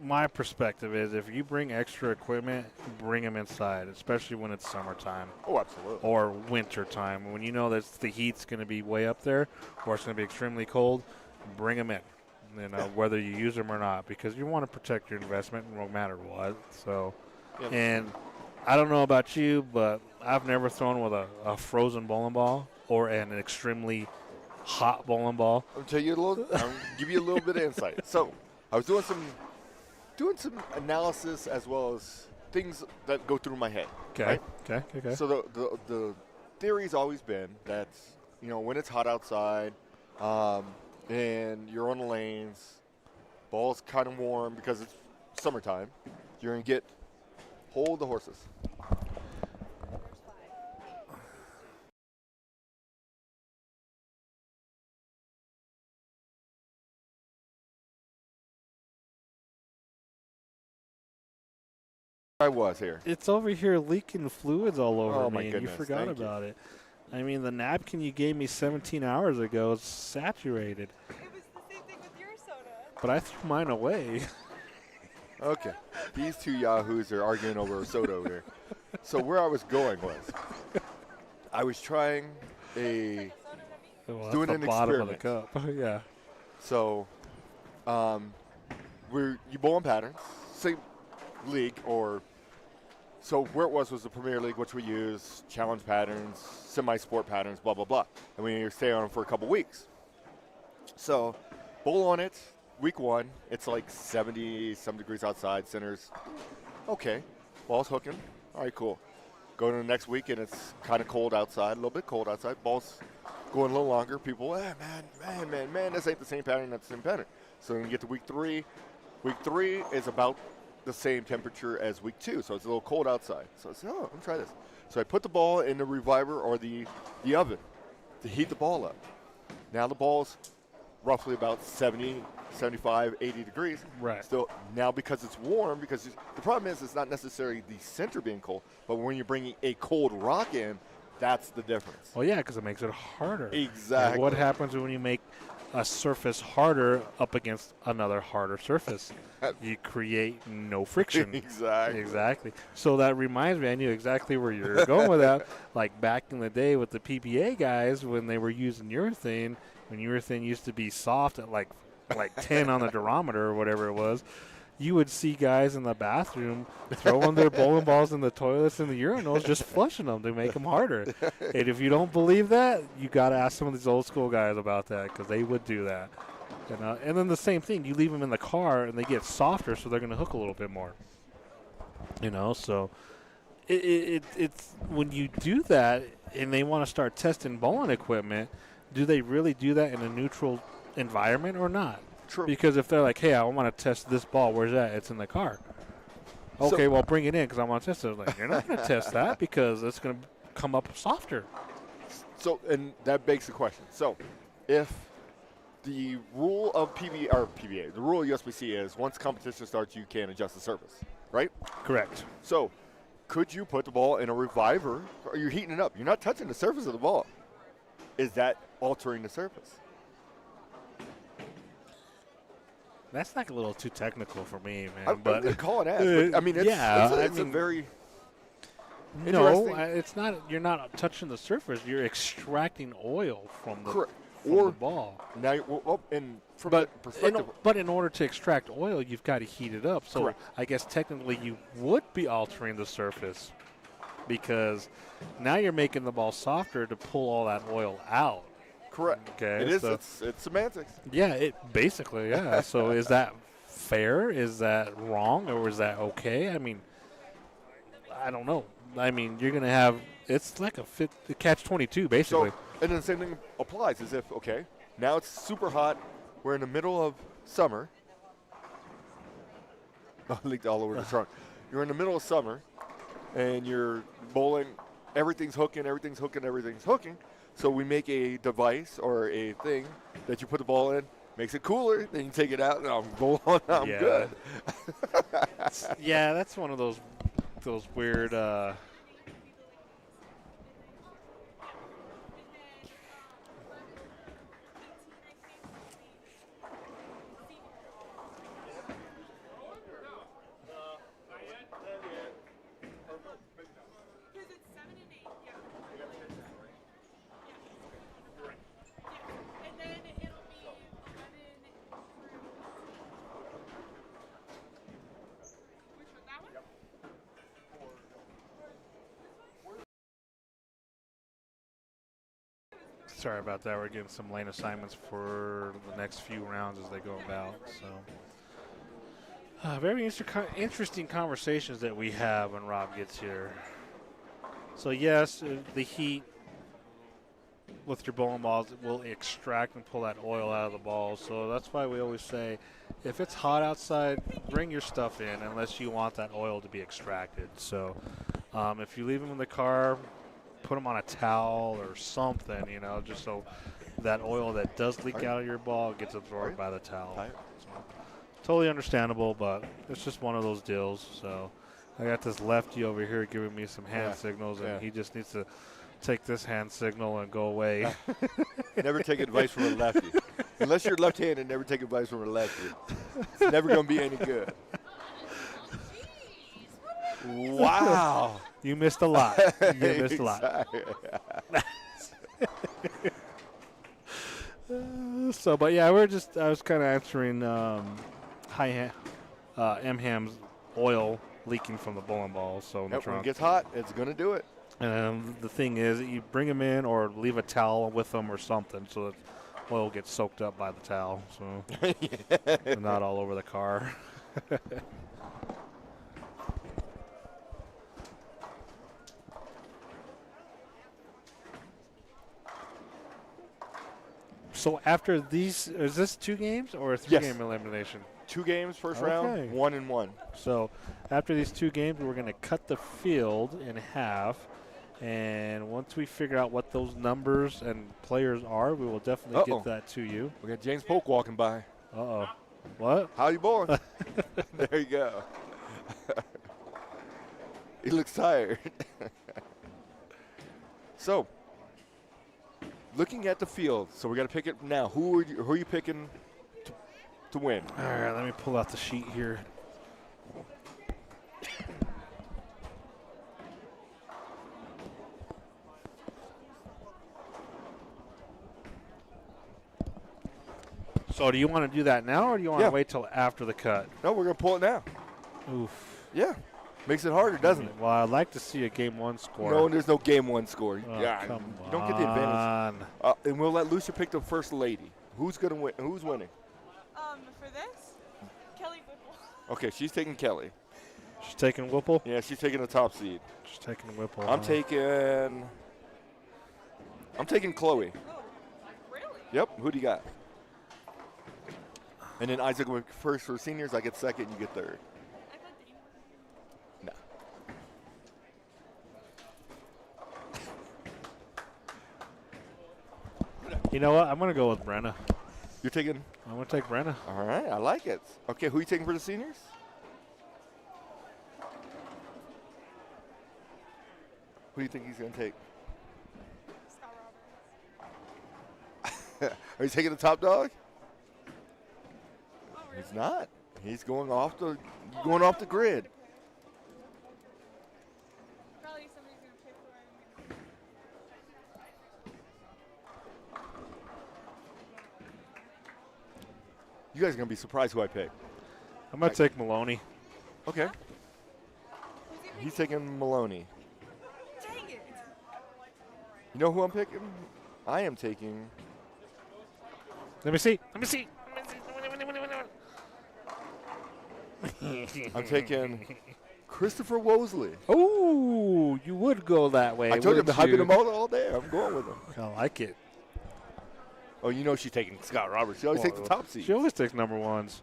[SPEAKER 3] my perspective is if you bring extra equipment, bring them inside, especially when it's summertime.
[SPEAKER 5] Oh, absolutely.
[SPEAKER 3] Or winter time. When you know that the heat's going to be way up there or it's going to be extremely cold, bring them in. you know, whether you use them or not, because you want to protect your investment no matter what. So,
[SPEAKER 5] Yep.
[SPEAKER 3] and I don't know about you, but I've never thrown with a frozen bowling ball or an extremely hot bowling ball.
[SPEAKER 5] I'll tell you a little. I'll give you a little bit of insight. So, I was doing some analysis as well as things that go through my head.
[SPEAKER 3] Okay.
[SPEAKER 5] Right?
[SPEAKER 3] Okay.
[SPEAKER 5] So the theory's always been that, you know, when it's hot outside, and you're on the lanes, ball's kind of warm because it's summertime, you're gonna hold the horses. I was here.
[SPEAKER 3] It's over here leaking fluids all over
[SPEAKER 5] Oh,
[SPEAKER 3] me,
[SPEAKER 5] my
[SPEAKER 3] and
[SPEAKER 5] goodness,
[SPEAKER 3] you forgot
[SPEAKER 5] thank you.
[SPEAKER 3] about it. I mean, the napkin you gave me 17 hours ago is saturated,
[SPEAKER 2] It was the same thing with your soda.
[SPEAKER 3] but I threw mine away.
[SPEAKER 5] Okay. These two yahoos are arguing over a soda over here. So where I was going was, I was trying
[SPEAKER 3] Well, that's
[SPEAKER 5] Doing
[SPEAKER 3] the
[SPEAKER 5] an
[SPEAKER 3] bottom of the
[SPEAKER 5] experiment.
[SPEAKER 3] cup. Yeah.
[SPEAKER 5] So, you bowl in patterns, same league, or so where it was the Premier League, which we use, challenge patterns, semi-sport patterns, blah blah blah, and we stay on them for a couple weeks. So, bowl on it, week 1, it's like 70 some degrees outside, centers. Okay, ball's hooking. All right, cool. Go to the next week and it's kind of cold outside, a little bit cold outside. Ball's going a little longer. People, man, this ain't the same pattern. That's the same pattern. So then you get to week 3. Week 3 is about the same temperature as week 2, so it's a little cold outside. So I said, let me try this. So I put the ball in the reviver or the oven to heat the ball up. Now the ball's roughly about 70, 75, 80 degrees.
[SPEAKER 3] Right.
[SPEAKER 5] Still, now because it's warm, because the problem is it's not necessarily the center being cold, but when you're bringing a cold rock in, that's the difference.
[SPEAKER 3] Well, yeah, because it makes it harder.
[SPEAKER 5] Exactly.
[SPEAKER 3] And what happens when you make a surface harder up against another harder surface? You create no friction.
[SPEAKER 5] Exactly.
[SPEAKER 3] So that reminds me, I knew exactly where you were going with that. Like back in the day with the PPA guys, when they were using urethane, when urethane used to be soft at like 10 on the durometer or whatever it was, you would see guys in the bathroom throwing their bowling balls in the toilets and the urinals, just flushing them to make them harder. And if you don't believe that, you got to ask some of these old school guys about that, because they would do that. And then the same thing, you leave them in the car and they get softer, so they're going to hook a little bit more. So it's when you do that and they want to start testing bowling equipment, do they really do that in a neutral environment or not?
[SPEAKER 5] True.
[SPEAKER 3] Because if they're like, hey, I want to test this ball, where's that? It's in the car. Okay, well, bring it in because I want to test it. Like, you're not going to test that because it's going to come up softer.
[SPEAKER 5] So, and that begs the question. So, if the rule of PBA, the rule of USBC is once competition starts, you can adjust the surface, right?
[SPEAKER 3] Correct.
[SPEAKER 5] So, could you put the ball in a reviver, or you're heating it up? You're not touching the surface of the ball. Is that altering the surface?
[SPEAKER 3] That's like a little too technical for me, man.
[SPEAKER 5] I'm going to call it as. But, I mean, it's a very
[SPEAKER 3] No,
[SPEAKER 5] interesting.
[SPEAKER 3] it's not. You're not touching the surface. You're extracting oil from the,
[SPEAKER 5] Correct.
[SPEAKER 3] from
[SPEAKER 5] Or
[SPEAKER 3] the ball.
[SPEAKER 5] now, from that perspective,
[SPEAKER 3] But in order to extract oil, you've got to heat it up. So
[SPEAKER 5] Correct.
[SPEAKER 3] I guess technically you would be altering the surface, because now you're making the ball softer to pull all that oil out.
[SPEAKER 5] correct.
[SPEAKER 3] Okay,
[SPEAKER 5] It is.
[SPEAKER 3] so-
[SPEAKER 5] It's semantics.
[SPEAKER 3] Yeah, it basically, yeah. So is that fair? Is that wrong? Or is that okay? I mean, I don't know. I mean, you're going to have – it's like a catch-22, basically.
[SPEAKER 5] So, and then the same thing applies as if, okay, now it's super hot. We're in the middle of summer. I leaked all over the trunk. You're in the middle of summer, and you're bowling. Everything's hooking. So we make a device or a thing that you put the ball in, makes it cooler. Then you take it out, and I'm bowling. I'm
[SPEAKER 3] Yeah.
[SPEAKER 5] good.
[SPEAKER 3] Yeah, that's one of those weird
[SPEAKER 2] Because it's 7 and 8, yeah. And then it'll be 11 through
[SPEAKER 3] Sorry about that. We're getting some lane assignments for the next few rounds as they go about. So, very interesting conversations that we have when Rob gets here. So yes, the heat with your bowling balls will extract and pull that oil out of the balls. So that's why we always say, if it's hot outside, bring your stuff in unless you want that oil to be extracted. So if you leave them in the car, put them on a towel or something, you know, just so that oil that does leak out of your ball gets absorbed by the towel. So, totally understandable, but it's just one of those deals. So I got this lefty over here giving me some hand signals, and he just needs to take this hand signal and go away.
[SPEAKER 5] Never take advice from a lefty. Unless you're left-handed, never take advice from a lefty. It's never going to be any good. Wow.
[SPEAKER 3] You missed a lot. You missed a lot. So, but yeah, I was kind of answering M-Ham's oil leaking from the bowling balls. So in the
[SPEAKER 5] when
[SPEAKER 3] trunk.
[SPEAKER 5] it gets hot, it's going to do it.
[SPEAKER 3] And the thing is, you bring them in or leave a towel with them or something so that oil gets soaked up by the towel. So not all over the car. So after these, is this 2 games or a 3-game elimination?
[SPEAKER 5] 2 games first round, 1 and 1.
[SPEAKER 3] So after these 2 games, we're going to cut the field in half. And once we figure out what those numbers and players are, we will definitely get that to you.
[SPEAKER 5] We got James Polk walking by.
[SPEAKER 3] Uh-oh. What?
[SPEAKER 5] How you bowling? There you go. He looks tired. So, looking at the field, so we got to pick it now. Who are you picking to win?
[SPEAKER 3] All right, let me pull out the sheet here. So do you want to do that now, or do you want to wait till after the cut?
[SPEAKER 5] No, we're going to pull it now.
[SPEAKER 3] Oof.
[SPEAKER 5] Yeah. Makes it harder, doesn't it?
[SPEAKER 3] Well, I'd like to see a Game 1 score.
[SPEAKER 5] No, there's no Game 1 score.
[SPEAKER 3] Oh,
[SPEAKER 5] Yeah,
[SPEAKER 3] come
[SPEAKER 5] you don't get the advantage. And we'll let Lucia pick the first lady. Who's going to win? Who's winning?
[SPEAKER 2] For this, Kelly Whipple.
[SPEAKER 5] Okay, she's taking Kelly.
[SPEAKER 3] She's taking Whipple?
[SPEAKER 5] Yeah, she's taking the top seed.
[SPEAKER 3] She's taking Whipple.
[SPEAKER 5] I'm taking Chloe.
[SPEAKER 2] Oh, really?
[SPEAKER 5] Yep. Who do you got? And then Isaac went first for seniors. I get second. You get third.
[SPEAKER 2] I thought Dane was
[SPEAKER 5] No.
[SPEAKER 3] You know what? I'm going to go with Brenna.
[SPEAKER 5] You're taking?
[SPEAKER 3] I'm going to take Brenna.
[SPEAKER 5] All right. I like it. Okay, who are you taking for the seniors? Who do you think he's going to take?
[SPEAKER 2] Scott Roberts.
[SPEAKER 5] Are you taking the top dog?
[SPEAKER 2] Oh, really?
[SPEAKER 5] He's not. He's going off the grid.
[SPEAKER 2] Probably somebody's going to pick who I'm
[SPEAKER 5] You guys are going to be surprised who I pick.
[SPEAKER 3] I'm going to take Maloney.
[SPEAKER 5] Okay.
[SPEAKER 2] Who's he
[SPEAKER 5] He's taking Maloney.
[SPEAKER 2] Dang it.
[SPEAKER 5] You know who I'm picking? I am taking.
[SPEAKER 3] Let me see.
[SPEAKER 5] I'm taking Christopher Wosley.
[SPEAKER 3] Oh, you would go that way.
[SPEAKER 5] I told you,
[SPEAKER 3] wouldn't
[SPEAKER 5] I've been
[SPEAKER 3] you?
[SPEAKER 5] him all day. I'm going with him.
[SPEAKER 3] I like it.
[SPEAKER 5] Oh, you know she's taking Scott Roberts. She always takes the top seed.
[SPEAKER 3] She always takes number 1s.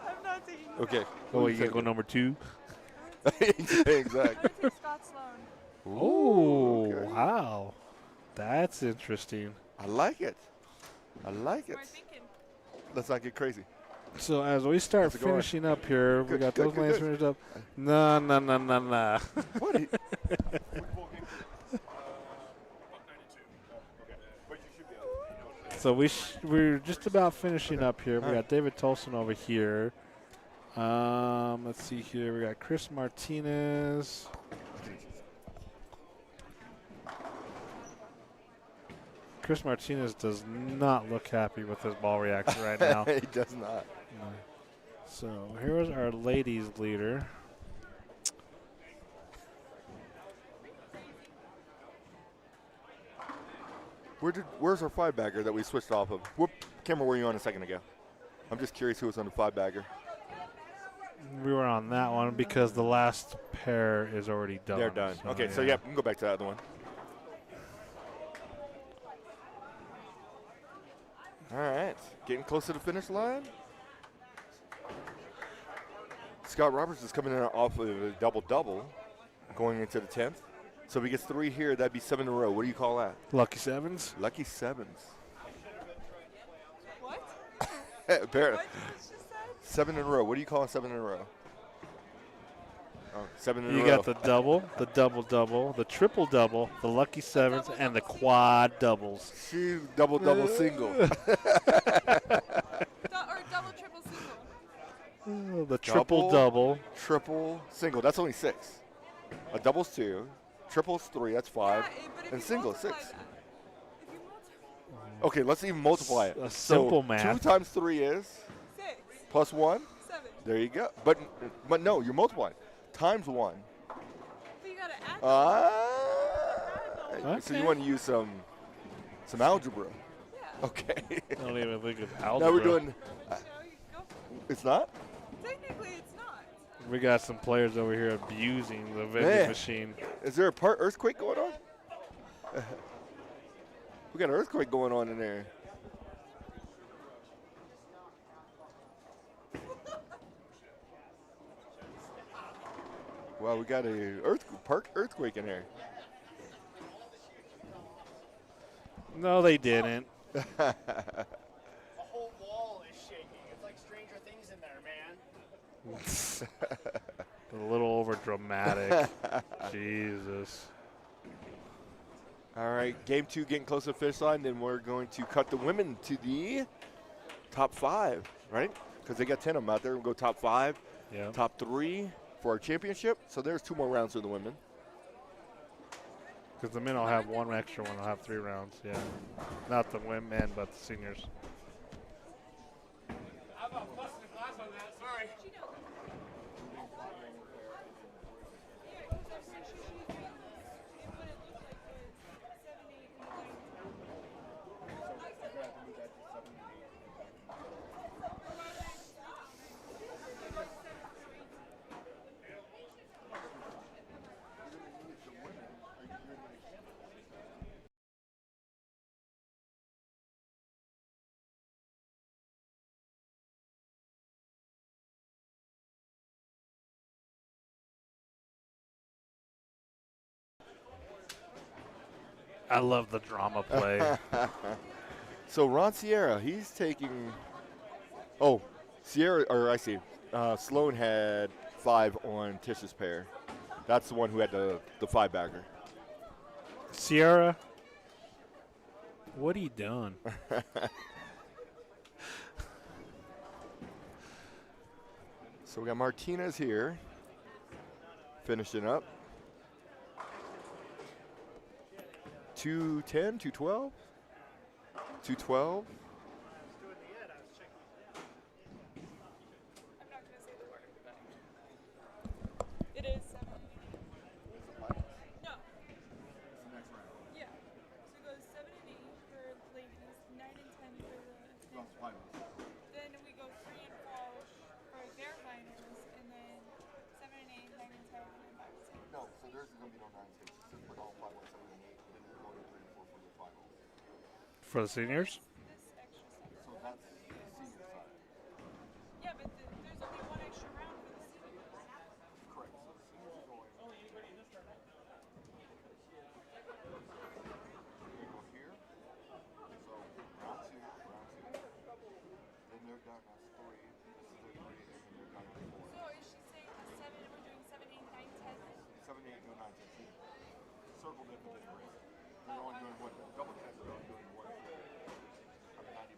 [SPEAKER 2] I'm not taking
[SPEAKER 5] Okay.
[SPEAKER 3] Oh, you can go number 2?
[SPEAKER 5] Exactly.
[SPEAKER 2] I'm going to take Scott Sloan.
[SPEAKER 3] Oh,
[SPEAKER 5] okay.
[SPEAKER 3] wow. That's interesting.
[SPEAKER 5] I like it. I like it.
[SPEAKER 2] What am I thinking?
[SPEAKER 5] Let's not get crazy.
[SPEAKER 3] So as we start
[SPEAKER 5] How's it going?
[SPEAKER 3] finishing up here, we
[SPEAKER 5] Good,
[SPEAKER 3] got
[SPEAKER 5] good,
[SPEAKER 3] those
[SPEAKER 5] good,
[SPEAKER 3] lanes
[SPEAKER 5] good.
[SPEAKER 3] finished up. Nah.
[SPEAKER 5] What?
[SPEAKER 3] So we're just about finishing up here. We got David Tolson over here. Let's see here. We got Chris Martinez. Chris Martinez does not look happy with his ball reaction right now.
[SPEAKER 5] He does not.
[SPEAKER 3] No. So here's our ladies leader.
[SPEAKER 5] Where's our 5-bagger that we switched off of? What camera were you on a second ago? I'm just curious who was on the 5-bagger.
[SPEAKER 4] We were on that one because the last pair is already done.
[SPEAKER 5] They're done.
[SPEAKER 4] So
[SPEAKER 5] Okay, so yeah, we can go back to that other one. All right, getting close to the finish line. Scott Roberts is coming in off of a double-double going into the 10th. So if he gets 3 here, that'd be 7 in a row. What do you call that?
[SPEAKER 4] Lucky sevens.
[SPEAKER 5] Lucky sevens.
[SPEAKER 2] What?
[SPEAKER 5] Barrett,
[SPEAKER 2] What did you just say?
[SPEAKER 5] 7 in a row. What do you call a 7 in a row? Oh, 7 in a row.
[SPEAKER 4] You got the double, the double-double, the triple-double, the lucky sevens, and the quad doubles.
[SPEAKER 5] She double single.
[SPEAKER 2] Or double, triple, single.
[SPEAKER 4] The triple-double.
[SPEAKER 5] Triple, single. That's only 6. A double's 2. Triple's 3. That's 5.
[SPEAKER 2] Yeah, but if
[SPEAKER 5] And
[SPEAKER 2] you
[SPEAKER 5] single,
[SPEAKER 2] multiply
[SPEAKER 5] 6.
[SPEAKER 2] that- if you multiply
[SPEAKER 5] Okay, let's even multiply it.
[SPEAKER 4] A simple
[SPEAKER 5] so
[SPEAKER 4] math.
[SPEAKER 5] 2 times 3 is
[SPEAKER 2] 6,
[SPEAKER 5] plus 1.
[SPEAKER 2] 7.
[SPEAKER 5] There you go. But no, you're multiplying. Times 1.
[SPEAKER 2] But you gotta add.
[SPEAKER 5] So you
[SPEAKER 4] Okay.
[SPEAKER 5] want to use some algebra.
[SPEAKER 2] Yeah.
[SPEAKER 5] Okay.
[SPEAKER 4] I don't even think of algebra.
[SPEAKER 5] Now we're doing,
[SPEAKER 2] You go.
[SPEAKER 5] it's not?
[SPEAKER 2] Technically, it's not.
[SPEAKER 4] We got some players over here abusing the vending
[SPEAKER 5] Man.
[SPEAKER 4] machine.
[SPEAKER 5] Is there a part earthquake going on? We got an earthquake going on in there. Wow, we got a earthquake in there.
[SPEAKER 4] No, they didn't.
[SPEAKER 7] The whole wall is shaking. It's like Stranger Things in there, man.
[SPEAKER 4] A little over dramatic. Jesus.
[SPEAKER 5] All right, game 2 getting close to the finish line. Then we're going to cut the women to the top 5, right? Because they got 10 of them out there. We'll go top 5,
[SPEAKER 4] Yeah.
[SPEAKER 5] top 3 for our championship. So there's 2 more rounds for the women.
[SPEAKER 4] Because the men will have 1 extra one. They'll have 3 rounds. Yeah. Not the women, but the seniors.
[SPEAKER 6] How about busting the glass on that? Sorry.
[SPEAKER 4] I love the drama play.
[SPEAKER 5] So Ron Sierra, he's taking. Oh, Sierra, or I see. Sloan had 5 on Tish's pair. That's the one who had the 5-bagger.
[SPEAKER 4] Sierra, what are you doing?
[SPEAKER 5] So we got Martinez here, finishing up. 210, 212, 212.
[SPEAKER 2] It is 7. No. Yeah. So it goes 7 and 8 for ladies, 9 and 10 for the. Then we go 3 and 4 for their finals, and then 7 and 8, 9 and 10, and then 5 and 6.
[SPEAKER 5] No, so there's going to be no 9 6. It's just all 5 1 7 and 8. Then they're going to 3 and 4 for the finals.
[SPEAKER 4] For the seniors?
[SPEAKER 2] This extra stuff.
[SPEAKER 5] So that's the senior side.
[SPEAKER 2] Yeah, but there's only 1 extra round for the seniors.
[SPEAKER 5] Correct. So the seniors are going. They go here. So round 2. Then they're done. That's 3. This is their 3, and then they're done with 4.
[SPEAKER 2] So is she saying 7? We're doing 7, 8, 9, 10.
[SPEAKER 5] 7, 8, no 9 10. Circle them for this race. They're only doing what? Double tens are only doing 1. I mean, 90%.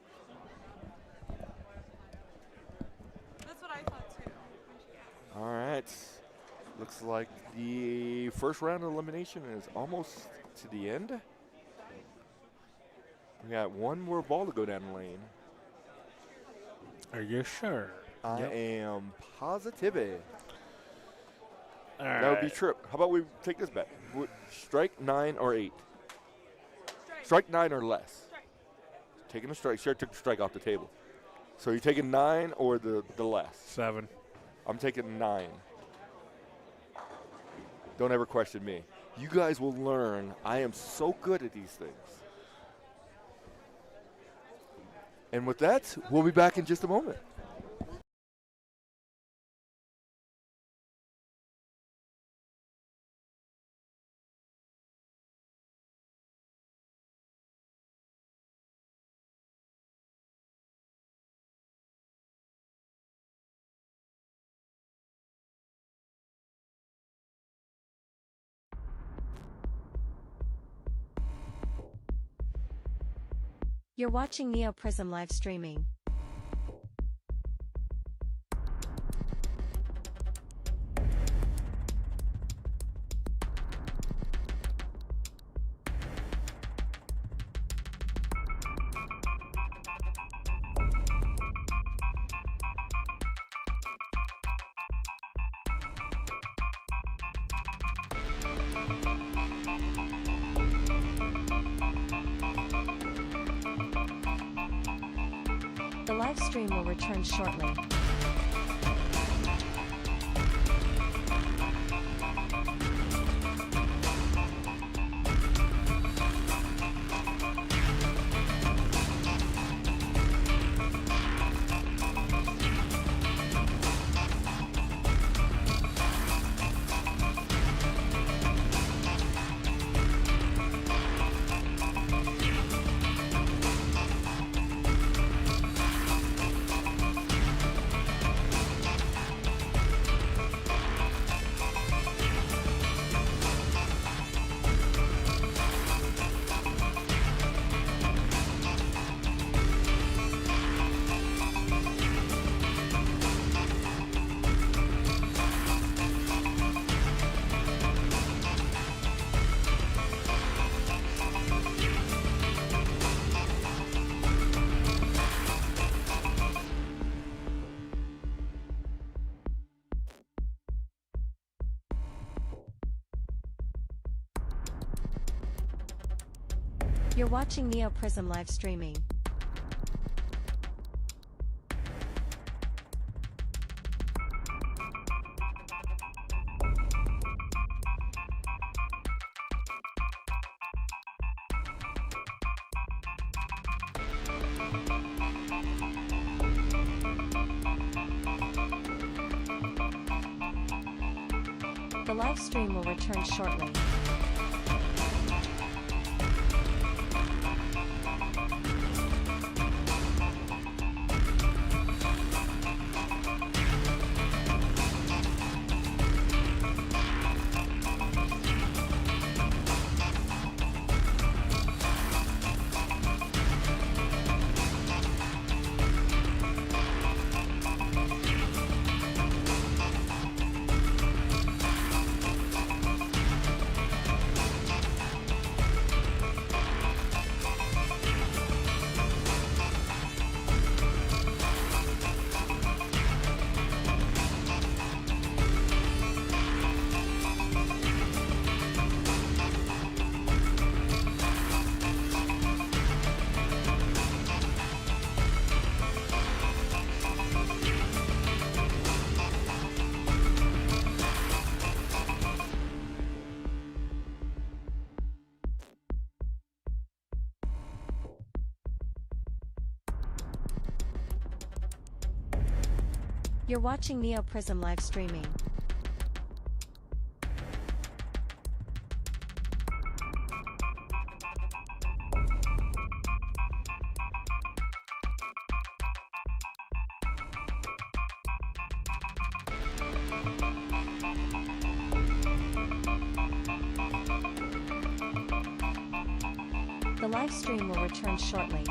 [SPEAKER 2] That's what I thought too. When she asked.
[SPEAKER 5] All right. Looks like the first round of elimination is almost to the end. We got 1 more ball to go down the lane.
[SPEAKER 4] Are you sure?
[SPEAKER 5] I am positive.
[SPEAKER 4] All
[SPEAKER 5] That would be
[SPEAKER 4] right.
[SPEAKER 5] trip. How about we take this bet? Strike 9 or 8?
[SPEAKER 2] Strike.
[SPEAKER 5] strike 9 or less. Taking a strike. Sure, took the strike off the table. So you're taking 9 or the less?
[SPEAKER 4] 7.
[SPEAKER 5] I'm taking 9. Don't ever question me. You guys will learn I am so good at these things. And with that, we'll be back in just a moment.
[SPEAKER 1] You're watching NeoPrism live streaming. The live stream will return shortly. You're watching NeoPrism live streaming. The live stream will return shortly. You're watching NeoPrism live streaming. The live stream will return shortly.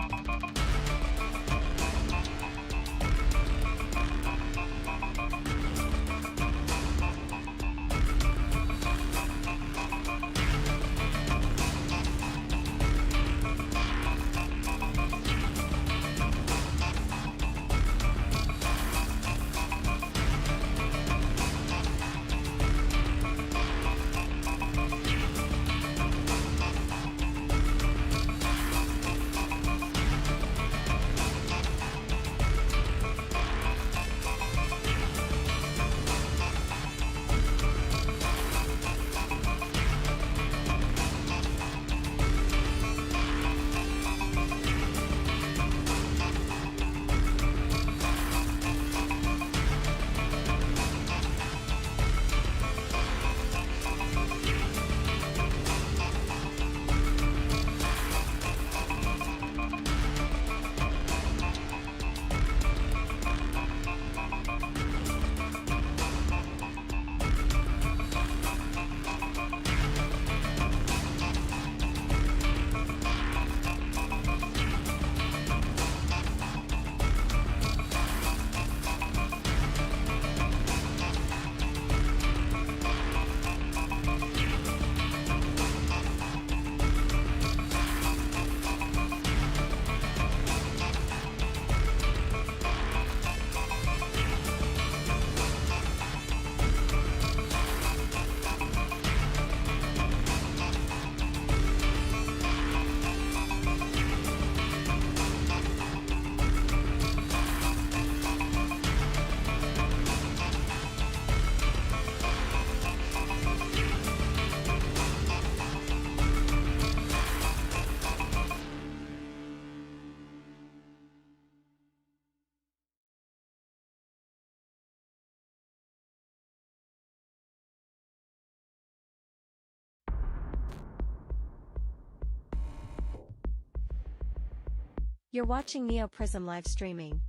[SPEAKER 1] You're watching Neo Prism live streaming.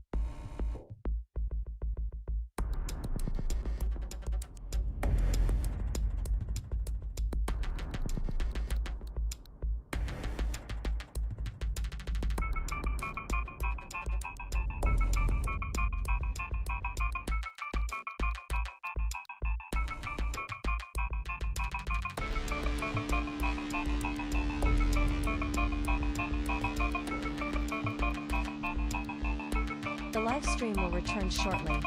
[SPEAKER 1] The live stream will return shortly.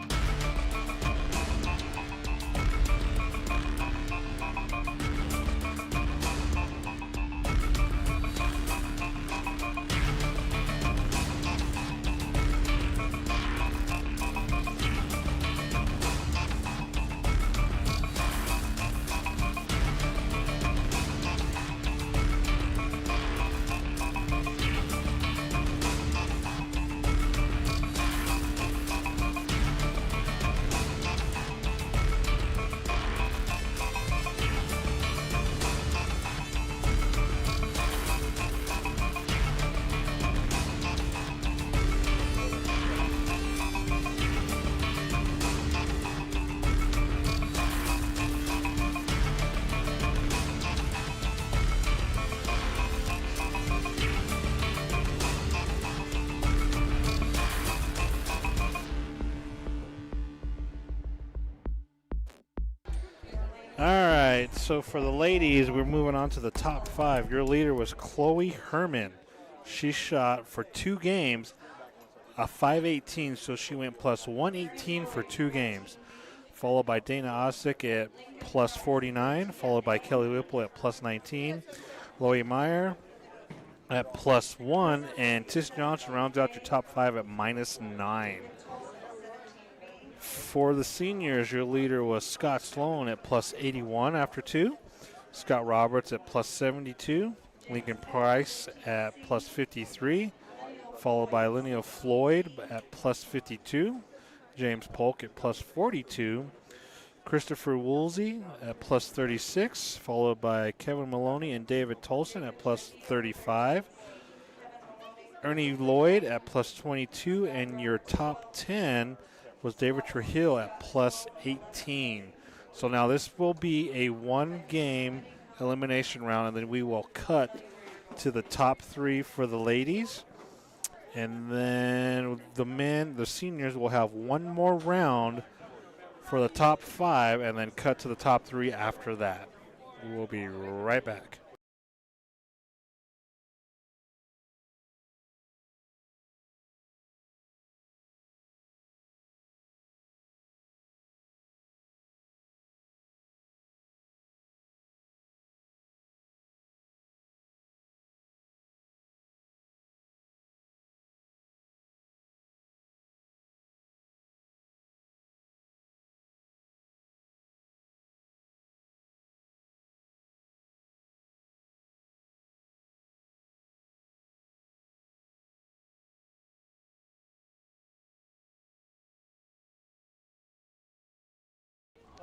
[SPEAKER 4] All right, so for the ladies, we're moving on to the top 5. Your leader was Chloe Herman. She shot for 2 games a 518, so she went plus 118 for 2 games. Followed by Dana Osick at plus 49, followed by Kelly Whipple at plus 19, Loie Meyer at plus 1, and Tish Johnson rounds out your top 5 at minus 9. For the seniors, your leader was Scott Sloan at plus 81 after 2. Scott Roberts at plus 72. Lincoln Price at plus 53. Followed by Linnea Floyd at plus 52. James Polk at plus 42. Christopher Woolsey at plus 36. Followed by Kevin Maloney and David Tolson at plus 35. Ernie Lloyd at plus 22. And your top 10 was David Trujillo at plus 18. So now this will be a 1-game elimination round, and then we will cut to the top 3 for the ladies. And then the seniors will have one more round for the top 5, and then cut to the top 3 after that. We'll be right back.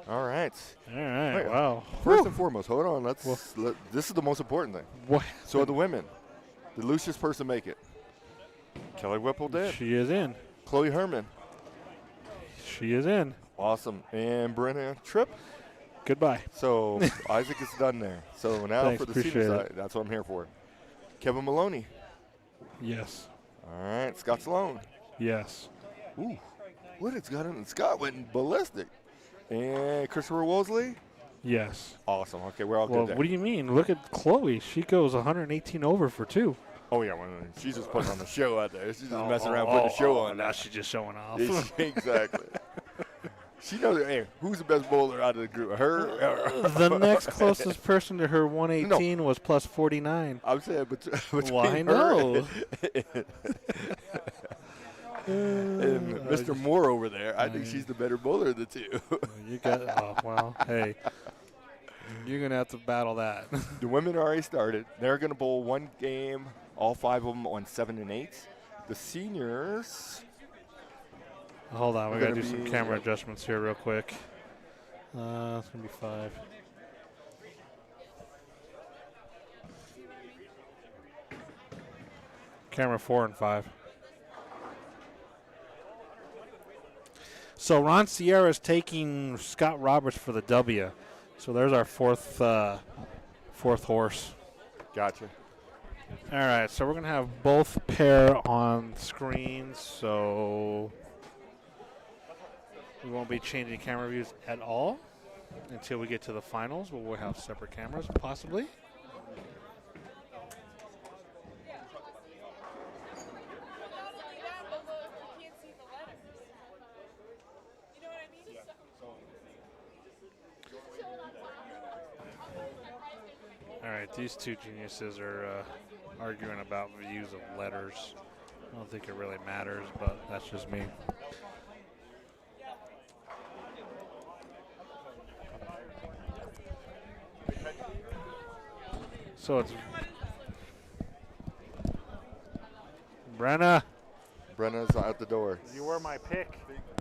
[SPEAKER 5] All right.
[SPEAKER 4] All right.
[SPEAKER 5] Wait,
[SPEAKER 4] Wow.
[SPEAKER 5] First and foremost, hold on. This is the most important thing.
[SPEAKER 4] What?
[SPEAKER 5] So the women, the loosest person make it. Kelly Whipple did.
[SPEAKER 4] She is in.
[SPEAKER 5] Chloe Herman.
[SPEAKER 4] She is in.
[SPEAKER 5] Awesome. And Brenna Tripp.
[SPEAKER 4] Goodbye.
[SPEAKER 5] So Isaac is done there. So now
[SPEAKER 4] Thanks,
[SPEAKER 5] for the
[SPEAKER 4] appreciate
[SPEAKER 5] senior
[SPEAKER 4] it.
[SPEAKER 5] side, that's what I'm here for. Kevin Maloney.
[SPEAKER 4] Yes.
[SPEAKER 5] All right. Scott Sloan.
[SPEAKER 4] Yes.
[SPEAKER 5] Ooh. What it's got in Scott went ballistic. And Christopher Woolsey.
[SPEAKER 4] Yes.
[SPEAKER 5] Awesome. Okay, we're all
[SPEAKER 4] Well,
[SPEAKER 5] good there.
[SPEAKER 4] what do you mean? Look at Chloe. She goes 118 over for 2.
[SPEAKER 5] Oh, yeah. Well, she's just putting on the show out there. She's just messing around putting the show on.
[SPEAKER 4] Now she's just showing off.
[SPEAKER 5] Exactly. She knows, hey, who's the best bowler out of the group? Her?
[SPEAKER 4] The next closest person to her 118 was plus 49.
[SPEAKER 5] I'm saying between
[SPEAKER 4] Well, I
[SPEAKER 5] her
[SPEAKER 4] know.
[SPEAKER 5] and Mr. Moore over there, I think she's the better bowler of the two.
[SPEAKER 4] You got, well, hey, you're going to have to battle that.
[SPEAKER 5] The women already started. They're going to bowl 1 game, all 5 of them on 7 and 8. The seniors.
[SPEAKER 4] Hold on, we got to do
[SPEAKER 5] Gonna
[SPEAKER 4] some
[SPEAKER 5] be,
[SPEAKER 4] camera adjustments here real quick. It's going to be 5. Camera 4 and 5. So Ron Sierra is taking Scott Roberts for the W. So there's our fourth horse.
[SPEAKER 5] Gotcha.
[SPEAKER 4] All right, so we're going to have both pair on screen, so we won't be changing camera views at all until we get to the finals, where we'll have separate cameras, possibly. All right, these two geniuses are arguing about views of letters. I don't think it really matters, but that's just me. So it's Brenna.
[SPEAKER 5] Brenna's out the door.
[SPEAKER 4] You were my pick.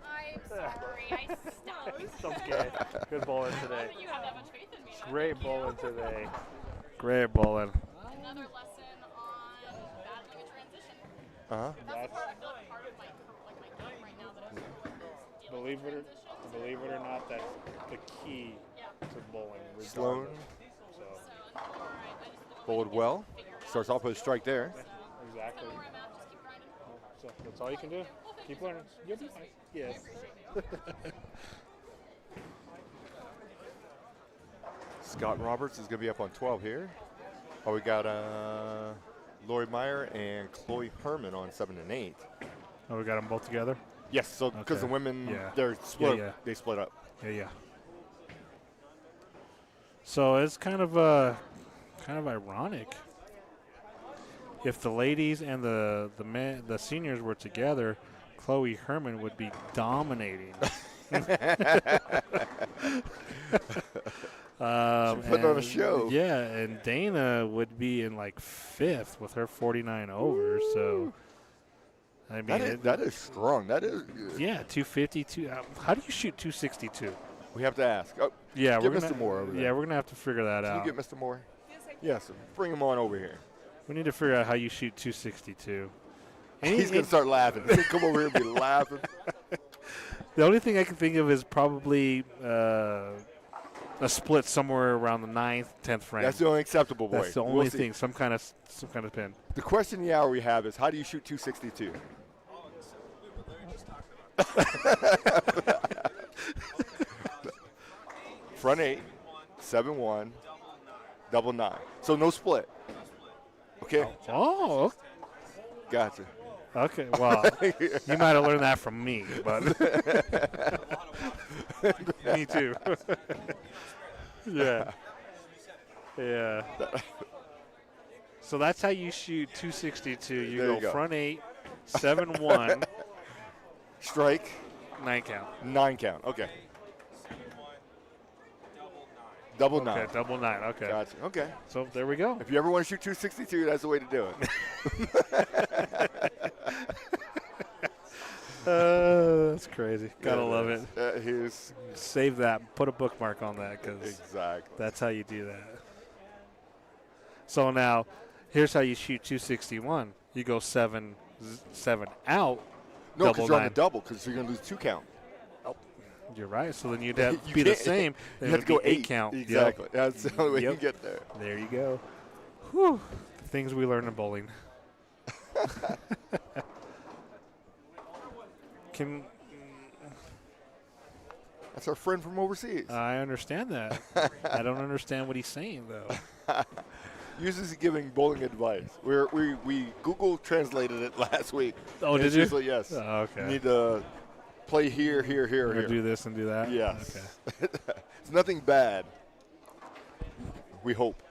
[SPEAKER 8] I'm sorry, I stopped.
[SPEAKER 4] It's okay. Good bowling today.
[SPEAKER 8] You have that much faith in me.
[SPEAKER 4] Great bowling today. Great bowling.
[SPEAKER 8] Another lesson on battling a transition.
[SPEAKER 5] Uh-huh.
[SPEAKER 8] That's the part I feel like part of my game right now that I'm dealing
[SPEAKER 4] Believe
[SPEAKER 8] with
[SPEAKER 4] it or not, that's the key to bowling.
[SPEAKER 5] Sloan
[SPEAKER 4] So
[SPEAKER 5] bowled well. Starts off with a strike there.
[SPEAKER 4] exactly.
[SPEAKER 8] where I'm at, just keep grinding.
[SPEAKER 4] So that's all you can do. Keep learning. You'll be fine. Yes.
[SPEAKER 5] Scott Roberts is going to be up on 12 here. Oh, we got Lori Meyer and Chloe Herman on 7 and 8.
[SPEAKER 4] Oh, we got them both together?
[SPEAKER 5] Yes, so because
[SPEAKER 4] Okay.
[SPEAKER 5] the women,
[SPEAKER 4] Yeah.
[SPEAKER 5] they're split.
[SPEAKER 4] Yeah.
[SPEAKER 5] They split up.
[SPEAKER 4] Yeah. So it's kind of ironic. If the ladies and the seniors were together, Chloe Herman would be dominating.
[SPEAKER 5] Putting on a show.
[SPEAKER 4] Yeah, and Dana would be in like 5th with her 49 overs. So, I mean,
[SPEAKER 5] That is strong. That is good.
[SPEAKER 4] yeah, 252. How do you shoot 262?
[SPEAKER 5] We have to ask. Oh,
[SPEAKER 4] Yeah,
[SPEAKER 5] get
[SPEAKER 4] we're
[SPEAKER 5] Mr.
[SPEAKER 4] gonna,
[SPEAKER 5] Moore over there.
[SPEAKER 4] Yeah, we're gonna have to figure that
[SPEAKER 5] Can
[SPEAKER 4] out.
[SPEAKER 5] you get Mr. Moore? Yes, bring him on over here.
[SPEAKER 4] We need to figure out how you shoot 262.
[SPEAKER 5] He's going to start laughing. He's going to come over here and be laughing.
[SPEAKER 4] The only thing I can think of is probably a split somewhere around the 9th, 10th frame.
[SPEAKER 5] That's the only acceptable, boy.
[SPEAKER 4] That's the
[SPEAKER 5] We'll
[SPEAKER 4] only
[SPEAKER 5] see.
[SPEAKER 4] thing. Some kind of pin.
[SPEAKER 5] The question of the hour we have is, how do you shoot 262? Front 8, 7-1, double 9. So no split. Okay,
[SPEAKER 4] Oh,
[SPEAKER 5] gotcha.
[SPEAKER 4] okay. Well, you might have learned that from me, but me too. Yeah. Yeah. So that's how you shoot 262. You
[SPEAKER 5] There
[SPEAKER 4] go
[SPEAKER 5] you go.
[SPEAKER 4] front 8, 7-1,
[SPEAKER 5] Strike,
[SPEAKER 4] 9 count.
[SPEAKER 5] 9 count. Okay. Double 9.
[SPEAKER 4] Okay, double 9. Okay.
[SPEAKER 5] Gotcha. Okay.
[SPEAKER 4] So there we go.
[SPEAKER 5] If you ever want to shoot 262, that's the way to do it.
[SPEAKER 4] That's crazy. Gotta love it.
[SPEAKER 5] Here's
[SPEAKER 4] Save that. Put a bookmark on that because
[SPEAKER 5] exactly.
[SPEAKER 4] that's how you do that. So now, here's how you shoot 261. You go 7 out.
[SPEAKER 5] No,
[SPEAKER 4] double
[SPEAKER 5] because you're on
[SPEAKER 4] 9.
[SPEAKER 5] the double, because you're going to lose 2 count.
[SPEAKER 4] You're right. So then you'd have
[SPEAKER 5] You
[SPEAKER 4] be the
[SPEAKER 5] can't-
[SPEAKER 4] same.
[SPEAKER 5] You
[SPEAKER 4] Then
[SPEAKER 5] have
[SPEAKER 4] it
[SPEAKER 5] to
[SPEAKER 4] would
[SPEAKER 5] go
[SPEAKER 4] be
[SPEAKER 5] 8
[SPEAKER 4] count. Yep.
[SPEAKER 5] Exactly. That's the only way you
[SPEAKER 4] Yep.
[SPEAKER 5] can get there.
[SPEAKER 4] There you go. Whew. The things we learn in bowling. Can
[SPEAKER 5] That's our friend from overseas.
[SPEAKER 4] I understand that? I don't understand what he's saying though.
[SPEAKER 5] Usually giving bowling advice. We Google translated it last week.
[SPEAKER 4] Oh,
[SPEAKER 5] And
[SPEAKER 4] did
[SPEAKER 5] it's
[SPEAKER 4] you?
[SPEAKER 5] usually, yes.
[SPEAKER 4] Oh, okay.
[SPEAKER 5] You need to play here, here, here,
[SPEAKER 4] We're
[SPEAKER 5] here.
[SPEAKER 4] gonna do this and do that.
[SPEAKER 5] Yes.
[SPEAKER 4] Okay.
[SPEAKER 5] It's nothing bad. We hope.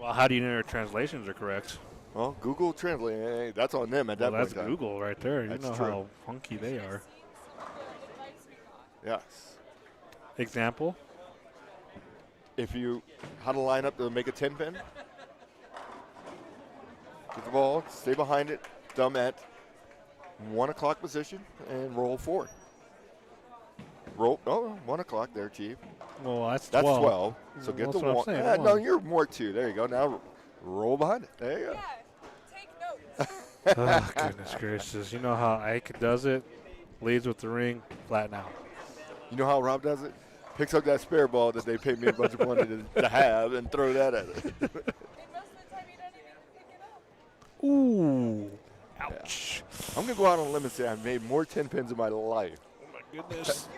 [SPEAKER 4] Well, how do you know your translations are correct?
[SPEAKER 5] Well, Google Translate. Hey, that's on them at that
[SPEAKER 4] Well, that's
[SPEAKER 5] point in time.
[SPEAKER 4] Google right there. You
[SPEAKER 5] That's
[SPEAKER 4] know
[SPEAKER 5] true.
[SPEAKER 4] how funky they are.
[SPEAKER 5] Yes.
[SPEAKER 4] Example.
[SPEAKER 5] How to line up to make a 10 pin. Get the ball, stay behind it, thumb at 1 o'clock position, and roll forward. Roll, 1 o'clock there, Chief.
[SPEAKER 4] Well, that's
[SPEAKER 5] 12.
[SPEAKER 4] 12.
[SPEAKER 5] So get
[SPEAKER 4] That's
[SPEAKER 5] the
[SPEAKER 4] what I'm
[SPEAKER 5] 1.
[SPEAKER 4] saying,
[SPEAKER 5] No,
[SPEAKER 4] one.
[SPEAKER 5] you're more 2. There you go. Now roll behind it. There you go.
[SPEAKER 2] Take notes.
[SPEAKER 4] Oh, goodness gracious. You know how Ike does it? Leads with the ring, flatten out.
[SPEAKER 5] You know how Rob does it? Picks up that spare ball that they paid me a bunch of money to have and throw that at it.
[SPEAKER 2] And most of the time you don't even pick it up.
[SPEAKER 4] Ooh. Ouch.
[SPEAKER 5] I'm going to go out on a limb and say I've made more 10 pins in my life.
[SPEAKER 4] Oh, my goodness.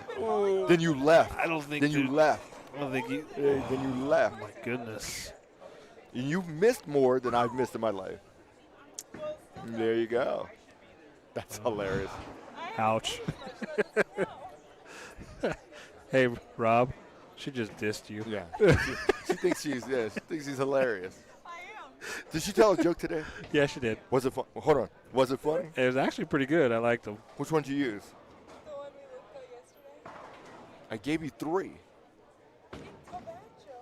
[SPEAKER 5] Then you left.
[SPEAKER 4] I don't think
[SPEAKER 5] Then you left.
[SPEAKER 4] I don't think you.
[SPEAKER 5] Then you left.
[SPEAKER 4] Oh, my goodness.
[SPEAKER 5] And you've missed more than I've missed in my life. There you go. That's hilarious.
[SPEAKER 4] Ouch. Hey, Rob, she just dissed you.
[SPEAKER 5] Yeah. she thinks she's hilarious.
[SPEAKER 2] I am.
[SPEAKER 5] Did she tell a joke today?
[SPEAKER 4] Yeah, she did.
[SPEAKER 5] Was it fun? Hold on. Was it funny?
[SPEAKER 4] It was actually pretty good. I liked them.
[SPEAKER 5] Which one did you use?
[SPEAKER 2] The one we looked at yesterday.
[SPEAKER 5] I gave you 3.
[SPEAKER 2] Go back, Joe.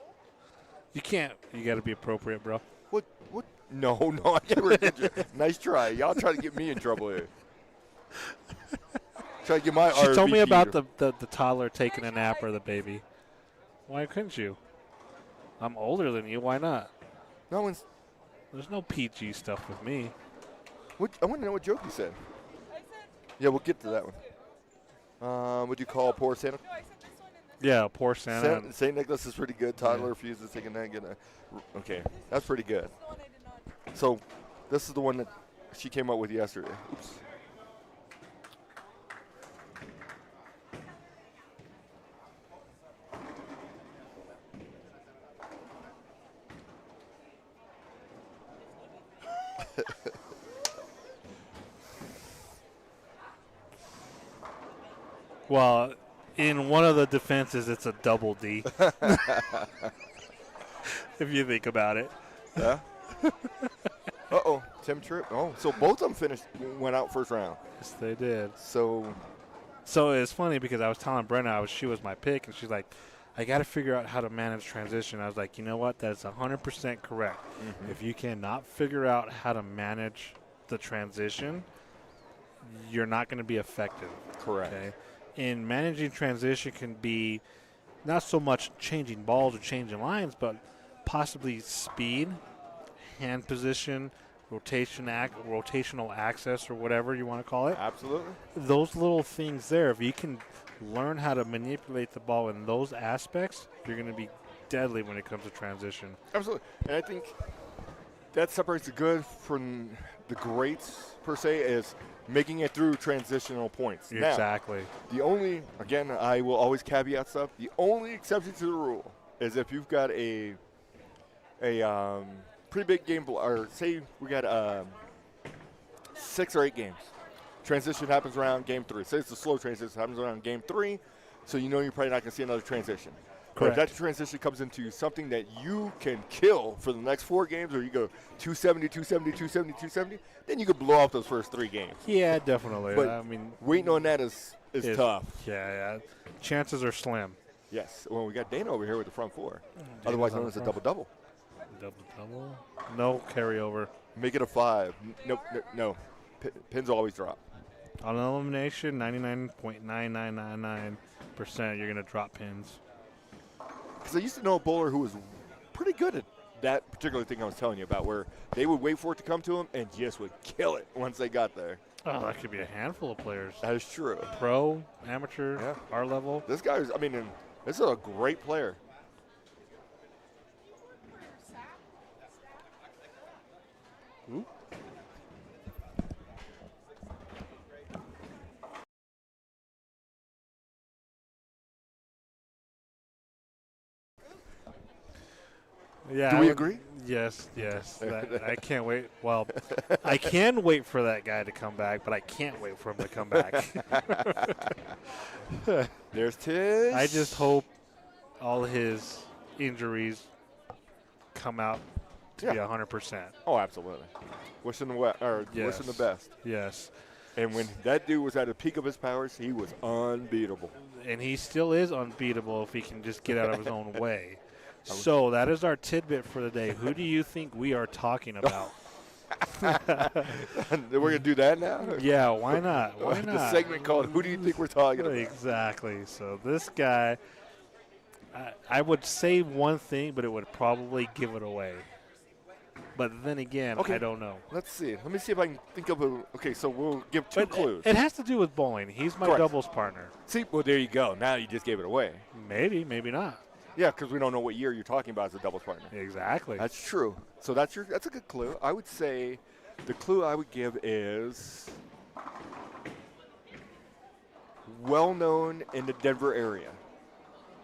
[SPEAKER 4] You can't. You got to be appropriate, bro.
[SPEAKER 5] What? No, I never did you. Nice try. Y'all try to get me in trouble here. Try to get my
[SPEAKER 4] She told me
[SPEAKER 5] RMBT
[SPEAKER 4] about the toddler taking a nap or the baby. Why couldn't you? I'm older than you. Why not?
[SPEAKER 5] No one's.
[SPEAKER 4] There's no PG stuff with me.
[SPEAKER 5] I want to know what joke you said.
[SPEAKER 2] I said,
[SPEAKER 5] Yeah, we'll get to that one. What do you call poor Santa?
[SPEAKER 2] no, I said this one and this
[SPEAKER 4] Yeah, poor Santa.
[SPEAKER 5] St. Nicholas is pretty good. Toddler refuses to take a nap. Okay, that's pretty good.
[SPEAKER 2] one I did not.
[SPEAKER 5] So, this is the one that she came up with yesterday. Oops.
[SPEAKER 4] Well, in one of the defenses, it's a double D. If you think about it.
[SPEAKER 5] Yeah. Uh-oh. Tim Tripp. Oh, so both of them went out first round.
[SPEAKER 4] Yes, they did.
[SPEAKER 5] So
[SPEAKER 4] it's funny because I was telling Brenna she was my pick, and she's like, I got to figure out how to manage transition. I was like, you know what? That's 100% correct.
[SPEAKER 5] Mm-hmm.
[SPEAKER 4] If you cannot figure out how to manage the transition, you're not going to be effective.
[SPEAKER 5] correct.
[SPEAKER 4] Okay? And managing transition can be not so much changing balls or changing lines, but possibly speed, hand position, rotational access, or whatever you want to call it.
[SPEAKER 5] Absolutely.
[SPEAKER 4] Those little things there, if you can learn how to manipulate the ball in those aspects, you're going to be deadly when it comes to transition.
[SPEAKER 5] Absolutely. And I think that separates the good from the greats, per se, is making it through transitional points.
[SPEAKER 4] Exactly.
[SPEAKER 5] Now, the only, again, I will always caveat stuff, the only exception to the rule is if you've got a pretty big game, or say we got 6 or 8 games. Transition happens around game 3. Say it's a slow transition, happens around game 3, so you know you're probably not going to see another transition.
[SPEAKER 4] Correct.
[SPEAKER 5] But if that transition comes into something that you can kill for the next 4 games, or you go 270, 270, 270, 270, then you could blow off those first 3 games.
[SPEAKER 4] Yeah, definitely.
[SPEAKER 5] But
[SPEAKER 4] I mean,
[SPEAKER 5] waiting on that is tough.
[SPEAKER 4] Yeah. Chances are slim.
[SPEAKER 5] Yes. Well, we got Dana over here with the front 4, otherwise known as a double-double.
[SPEAKER 4] Double. No carryover.
[SPEAKER 5] Make it a 5. No. Pins always drop.
[SPEAKER 4] On elimination, 99.9999% you're going to drop pins.
[SPEAKER 5] Because I used to know a bowler who was pretty good at that particular thing I was telling you about, where they would wait for it to come to them and just would kill it once they got there.
[SPEAKER 4] Oh, that could be a handful of players.
[SPEAKER 5] That is true.
[SPEAKER 4] Pro, amateur,
[SPEAKER 5] Yeah.
[SPEAKER 4] our level.
[SPEAKER 5] This guy is, this is a great player.
[SPEAKER 4] Ooh. Yeah.
[SPEAKER 5] Do we agree?
[SPEAKER 4] Yes. I can't wait. Well, I can wait for that guy to come back, but I can't wait for him to come back.
[SPEAKER 5] There's Tish.
[SPEAKER 4] I just hope all his injuries come out to be 100%.
[SPEAKER 5] Oh, absolutely. Wishing the best.
[SPEAKER 4] Yes.
[SPEAKER 5] And when that dude was at the peak of his powers, he was unbeatable.
[SPEAKER 4] And he still is unbeatable if he can just get out of his own way. So that is our tidbit for the day. Who do you think we are talking about?
[SPEAKER 5] We're going to do that now?
[SPEAKER 4] Yeah, why not? Why not?
[SPEAKER 5] The segment called Who Do You Think We're Talking About?
[SPEAKER 4] Exactly. So this guy, I would say one thing, but it would probably give it away. But then again,
[SPEAKER 5] Okay.
[SPEAKER 4] I don't know.
[SPEAKER 5] Let's see. Let me see if I can think of a. Okay, so we'll give two clues.
[SPEAKER 4] It has to do with bowling. He's my
[SPEAKER 5] Correct.
[SPEAKER 4] doubles partner.
[SPEAKER 5] See, well, there you go. Now you just gave it away.
[SPEAKER 4] Maybe, maybe not.
[SPEAKER 5] Yeah, because we don't know what year you're talking about as a doubles partner.
[SPEAKER 4] Exactly.
[SPEAKER 5] That's true. So that's a good clue. I would say the clue I would give is well known in the Denver area.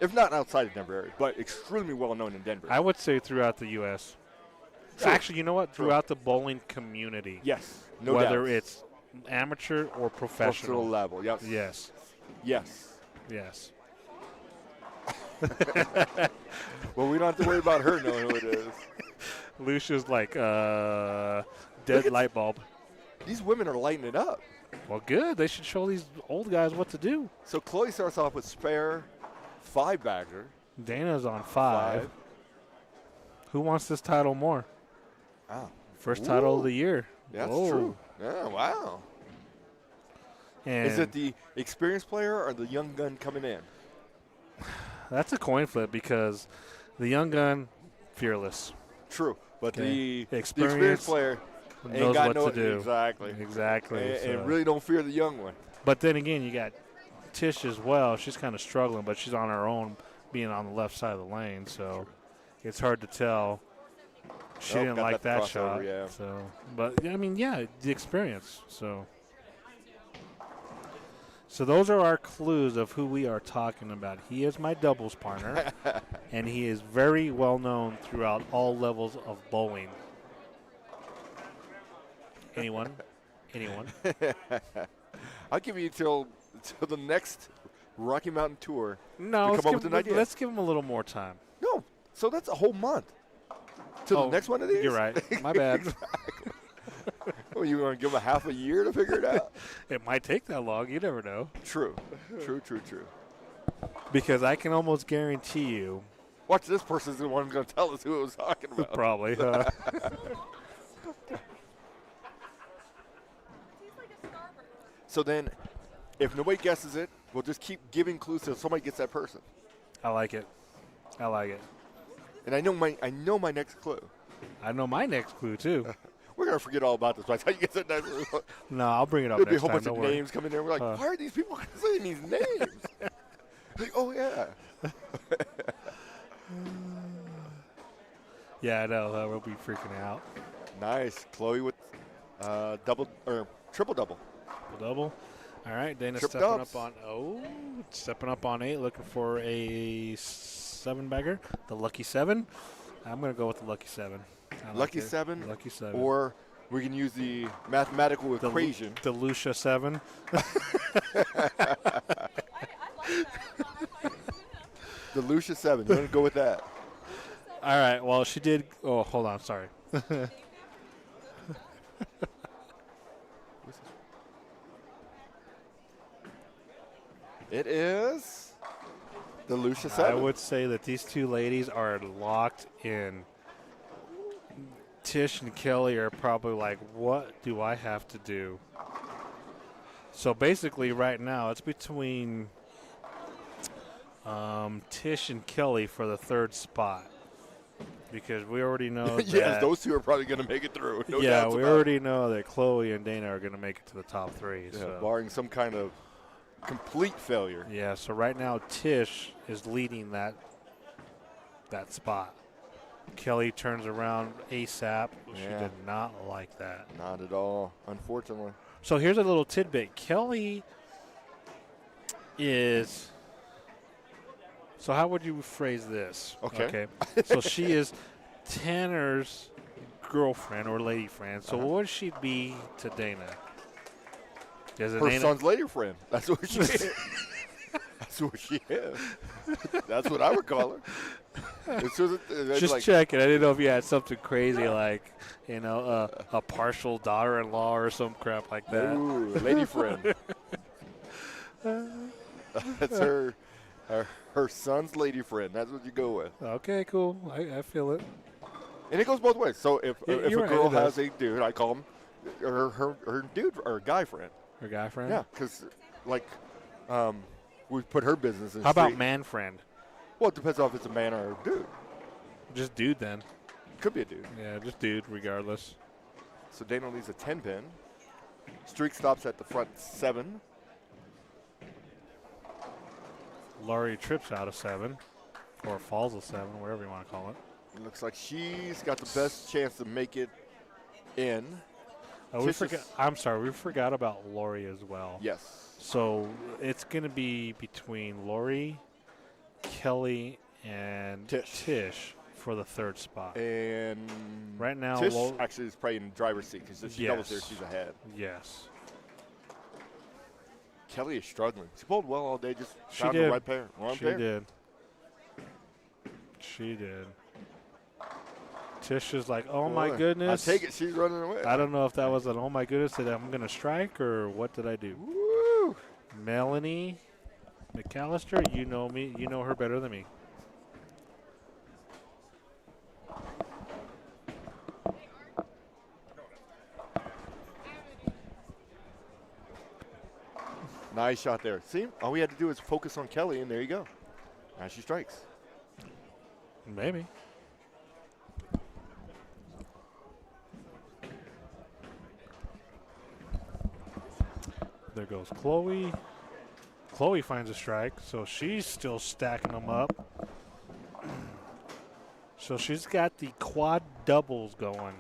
[SPEAKER 5] If not outside of Denver area, but extremely well known in Denver.
[SPEAKER 4] I would say throughout the U.S.
[SPEAKER 5] True.
[SPEAKER 4] Actually, you know what?
[SPEAKER 5] True.
[SPEAKER 4] Throughout the bowling community.
[SPEAKER 5] Yes, no
[SPEAKER 4] Whether
[SPEAKER 5] doubt.
[SPEAKER 4] it's amateur or professional.
[SPEAKER 5] level, yes.
[SPEAKER 4] Yes.
[SPEAKER 5] Yes.
[SPEAKER 4] Yes.
[SPEAKER 5] Well, we don't have to worry about her knowing who it is.
[SPEAKER 4] Lucia's like dead
[SPEAKER 5] at-
[SPEAKER 4] light bulb.
[SPEAKER 5] These women are lighting it up.
[SPEAKER 4] Well, good. They should show these old guys what to do.
[SPEAKER 5] So Chloe starts off with spare 5-bagger.
[SPEAKER 4] Dana's on 5. Who wants this title more?
[SPEAKER 5] Wow.
[SPEAKER 4] First title
[SPEAKER 5] Ooh.
[SPEAKER 4] of the year.
[SPEAKER 5] That's
[SPEAKER 4] Whoa.
[SPEAKER 5] true. Yeah, wow.
[SPEAKER 4] And
[SPEAKER 5] Is it the experienced player or the young gun coming in?
[SPEAKER 4] that's a coin flip because the young gun, fearless.
[SPEAKER 5] True. But
[SPEAKER 4] Okay.
[SPEAKER 5] the
[SPEAKER 4] Experience
[SPEAKER 5] experienced player ain't
[SPEAKER 4] knows
[SPEAKER 5] got
[SPEAKER 4] what
[SPEAKER 5] no
[SPEAKER 4] to do.
[SPEAKER 5] Exactly.
[SPEAKER 4] Exactly.
[SPEAKER 5] And
[SPEAKER 4] so.
[SPEAKER 5] really don't fear the young one.
[SPEAKER 4] But then again, you got Tish as well. She's kind of struggling, but she's on her own, being on the left side of the lane. So it's hard to tell. She
[SPEAKER 5] Oh,
[SPEAKER 4] didn't
[SPEAKER 5] got
[SPEAKER 4] like
[SPEAKER 5] that
[SPEAKER 4] that shot.
[SPEAKER 5] crossover, yeah.
[SPEAKER 4] So, but I mean, yeah, the experience. So those are our clues of who we are talking about. He is my doubles partner, and he is very well known throughout all levels of bowling. Anyone? Anyone?
[SPEAKER 5] I'll give you till the next Rocky Mountain tour.
[SPEAKER 4] No,
[SPEAKER 5] to
[SPEAKER 4] let's
[SPEAKER 5] come
[SPEAKER 4] give,
[SPEAKER 5] up with an idea.
[SPEAKER 4] let's give him a little more time.
[SPEAKER 5] No. So that's a whole month. Till the next one of these?
[SPEAKER 4] You're right. My bad.
[SPEAKER 5] Well, you want to give him a half a year to figure it out?
[SPEAKER 4] It might take that long. You never know.
[SPEAKER 5] True. True.
[SPEAKER 4] Because I can almost guarantee you,
[SPEAKER 5] Watch, this person's the one who's going to tell us who it was talking about.
[SPEAKER 4] probably.
[SPEAKER 5] So then, if nobody guesses it, we'll just keep giving clues till somebody gets that person.
[SPEAKER 4] I like it. I like it.
[SPEAKER 5] And I know my next clue.
[SPEAKER 4] I know my next clue, too.
[SPEAKER 5] We're going to forget all about this by the time you get to the next clue.
[SPEAKER 4] No, I'll bring it up
[SPEAKER 5] There'll be a
[SPEAKER 4] next
[SPEAKER 5] whole
[SPEAKER 4] time.
[SPEAKER 5] bunch of
[SPEAKER 4] Don't worry.
[SPEAKER 5] names coming there. We're like, why are these people saying these names? Like, oh, yeah.
[SPEAKER 4] Yeah, I know. We'll be freaking out.
[SPEAKER 5] Nice. Chloe with triple double.
[SPEAKER 4] Double. All right, Dana
[SPEAKER 5] Trip
[SPEAKER 4] stepping up on 8, looking for a 7-bagger. The lucky 7. I'm going to go with the lucky 7. I like
[SPEAKER 5] Lucky
[SPEAKER 4] it.
[SPEAKER 5] 7?
[SPEAKER 4] Lucky 7.
[SPEAKER 5] Or we can use the mathematical equation.
[SPEAKER 4] The Lucia 7.
[SPEAKER 5] The Lucia 7. You want to go with that?
[SPEAKER 4] All right. Well, she did. Oh, hold on. Sorry.
[SPEAKER 5] It is the Lucia 7.
[SPEAKER 4] I would say that these two ladies are locked in. Tish and Kelly are probably like, what do I have to do? So basically right now it's between Tish and Kelly for the 3rd spot. Because we already know that.
[SPEAKER 5] Yes, those two are probably going to make it through. No
[SPEAKER 4] yeah,
[SPEAKER 5] doubts
[SPEAKER 4] we
[SPEAKER 5] about
[SPEAKER 4] already know that Chloe and Dana are going to make it to the top 3.
[SPEAKER 5] Yeah,
[SPEAKER 4] So.
[SPEAKER 5] barring some kind of complete failure.
[SPEAKER 4] Yeah, so right now Tish is leading that spot. Kelly turns around ASAP. She
[SPEAKER 5] Yeah.
[SPEAKER 4] did not like that.
[SPEAKER 5] Not at all, unfortunately.
[SPEAKER 4] So here's a little tidbit. Kelly is. So how would you phrase this?
[SPEAKER 5] Okay.
[SPEAKER 4] So she is Tanner's girlfriend or lady friend. So what would she be to Dana? Is it
[SPEAKER 5] Her
[SPEAKER 4] Dana?
[SPEAKER 5] son's lady friend. That's what she is. That's what she is. That's what I would call her.
[SPEAKER 4] Just
[SPEAKER 5] like,
[SPEAKER 4] checking. I didn't know if you had something crazy like, a partial daughter-in-law or some crap like that.
[SPEAKER 5] ooh, lady friend. That's her son's lady friend. That's what you go with.
[SPEAKER 4] Okay, cool. I feel it.
[SPEAKER 5] And it goes both ways. So if
[SPEAKER 4] Yeah,
[SPEAKER 5] a
[SPEAKER 4] you're right,
[SPEAKER 5] girl
[SPEAKER 4] it does.
[SPEAKER 5] has a dude, I call him her dude or guy friend.
[SPEAKER 4] Her guy friend?
[SPEAKER 5] Yeah, because we put her business in.
[SPEAKER 4] How about
[SPEAKER 5] straight-
[SPEAKER 4] man friend?
[SPEAKER 5] Well, it depends on if it's a man or a dude.
[SPEAKER 4] Just dude then.
[SPEAKER 5] Could be a dude.
[SPEAKER 4] Yeah, just dude, regardless.
[SPEAKER 5] So Dana leaves a 10-pin. Streak stops at the front 7.
[SPEAKER 4] Laurie trips out of 7, or falls of 7, whatever you want to call it.
[SPEAKER 5] It looks like she's got the best chance to make it in.
[SPEAKER 4] Oh, I'm sorry, we forgot about Laurie as well.
[SPEAKER 5] Yes.
[SPEAKER 4] So it's going to be between Laurie, Kelly, and Tish for the 3rd spot.
[SPEAKER 5] And
[SPEAKER 4] right now,
[SPEAKER 5] Tish actually is probably in the driver's seat because if she doubles there, she's ahead.
[SPEAKER 4] Yes.
[SPEAKER 5] Kelly is struggling. She bowled well all day, just
[SPEAKER 4] she
[SPEAKER 5] found
[SPEAKER 4] did.
[SPEAKER 5] the right pair.
[SPEAKER 4] She did. Tish is like, oh my goodness.
[SPEAKER 5] I take it, she's running away.
[SPEAKER 4] I don't know if that was an oh my goodness that I'm going to strike or what did I do.
[SPEAKER 5] Woo!
[SPEAKER 4] Melanie McAllister, you know me. You know her better than me.
[SPEAKER 5] Nice shot there. See, all we had to do is focus on Kelly, and there you go. Now she strikes.
[SPEAKER 4] Maybe. There goes Chloe. Chloe finds a strike, so she's still stacking them up. So she's got the quad doubles going.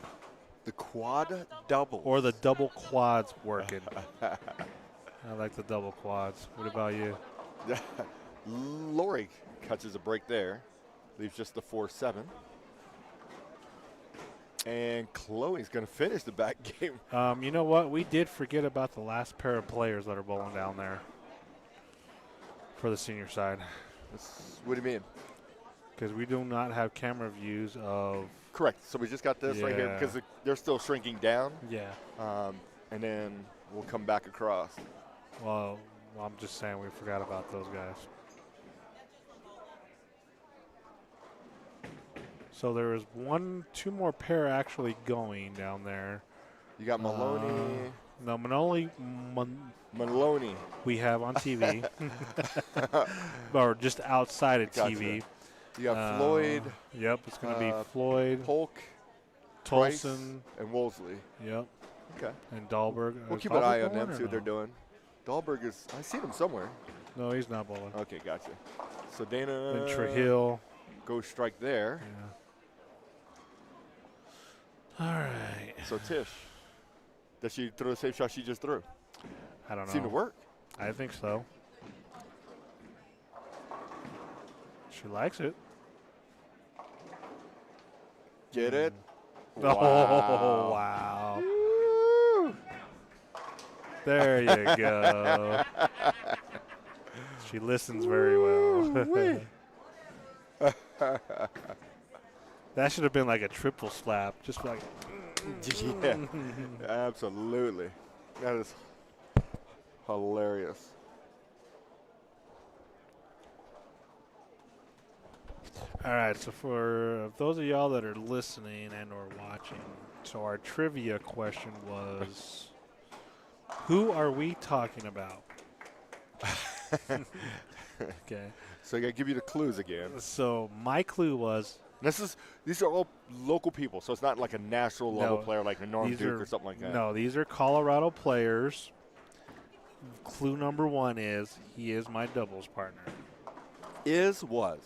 [SPEAKER 5] The quad doubles.
[SPEAKER 4] Or the double quads working. I like the double quads. What about you?
[SPEAKER 5] Laurie catches a break there. Leaves just the 4-7. And Chloe's going to finish the back game.
[SPEAKER 4] You know what? We did forget about the last pair of players that are bowling down there for the senior side.
[SPEAKER 5] What do you mean?
[SPEAKER 4] Because we do not have camera views of.
[SPEAKER 5] Correct. So we just got this right here because they're still shrinking down.
[SPEAKER 4] Yeah.
[SPEAKER 5] And then we'll come back across.
[SPEAKER 4] Well, I'm just saying we forgot about those guys. So there is 2 more pair actually going down there.
[SPEAKER 5] You got Maloney.
[SPEAKER 4] No,
[SPEAKER 5] Maloney.
[SPEAKER 4] We have on TV. Or just outside of TV.
[SPEAKER 5] You got Floyd.
[SPEAKER 4] Yep, it's going to be Floyd.
[SPEAKER 5] Polk.
[SPEAKER 4] Tolson.
[SPEAKER 5] And Wolseley.
[SPEAKER 4] Yep.
[SPEAKER 5] Okay.
[SPEAKER 4] And Dahlberg.
[SPEAKER 5] We'll keep an eye on them, see what they're doing. Dahlberg is, I see him somewhere.
[SPEAKER 4] No, he's not bowling.
[SPEAKER 5] Okay, gotcha. So Dana.
[SPEAKER 4] And Trujillo.
[SPEAKER 5] Go strike there.
[SPEAKER 4] Yeah. All right.
[SPEAKER 5] So Tish. Does she throw the same shot she just threw?
[SPEAKER 4] I don't know.
[SPEAKER 5] Seemed to work.
[SPEAKER 4] I think so. She likes it.
[SPEAKER 5] Get it?
[SPEAKER 4] Wow. Oh, wow.
[SPEAKER 5] Woo.
[SPEAKER 4] There you go. She listens very well. That should have been like a triple slap. Just like.
[SPEAKER 5] Yeah, absolutely. That is hilarious.
[SPEAKER 4] All right, so for those of y'all that are listening and or watching, so our trivia question was, who are we talking about? Okay.
[SPEAKER 5] So I got to give you the clues again.
[SPEAKER 4] So my clue was.
[SPEAKER 5] These are all local people, so it's not like a national level player like a Norm Duke or something like that.
[SPEAKER 4] No, these are Colorado players. Clue number 1 is he is my doubles partner.
[SPEAKER 5] Was.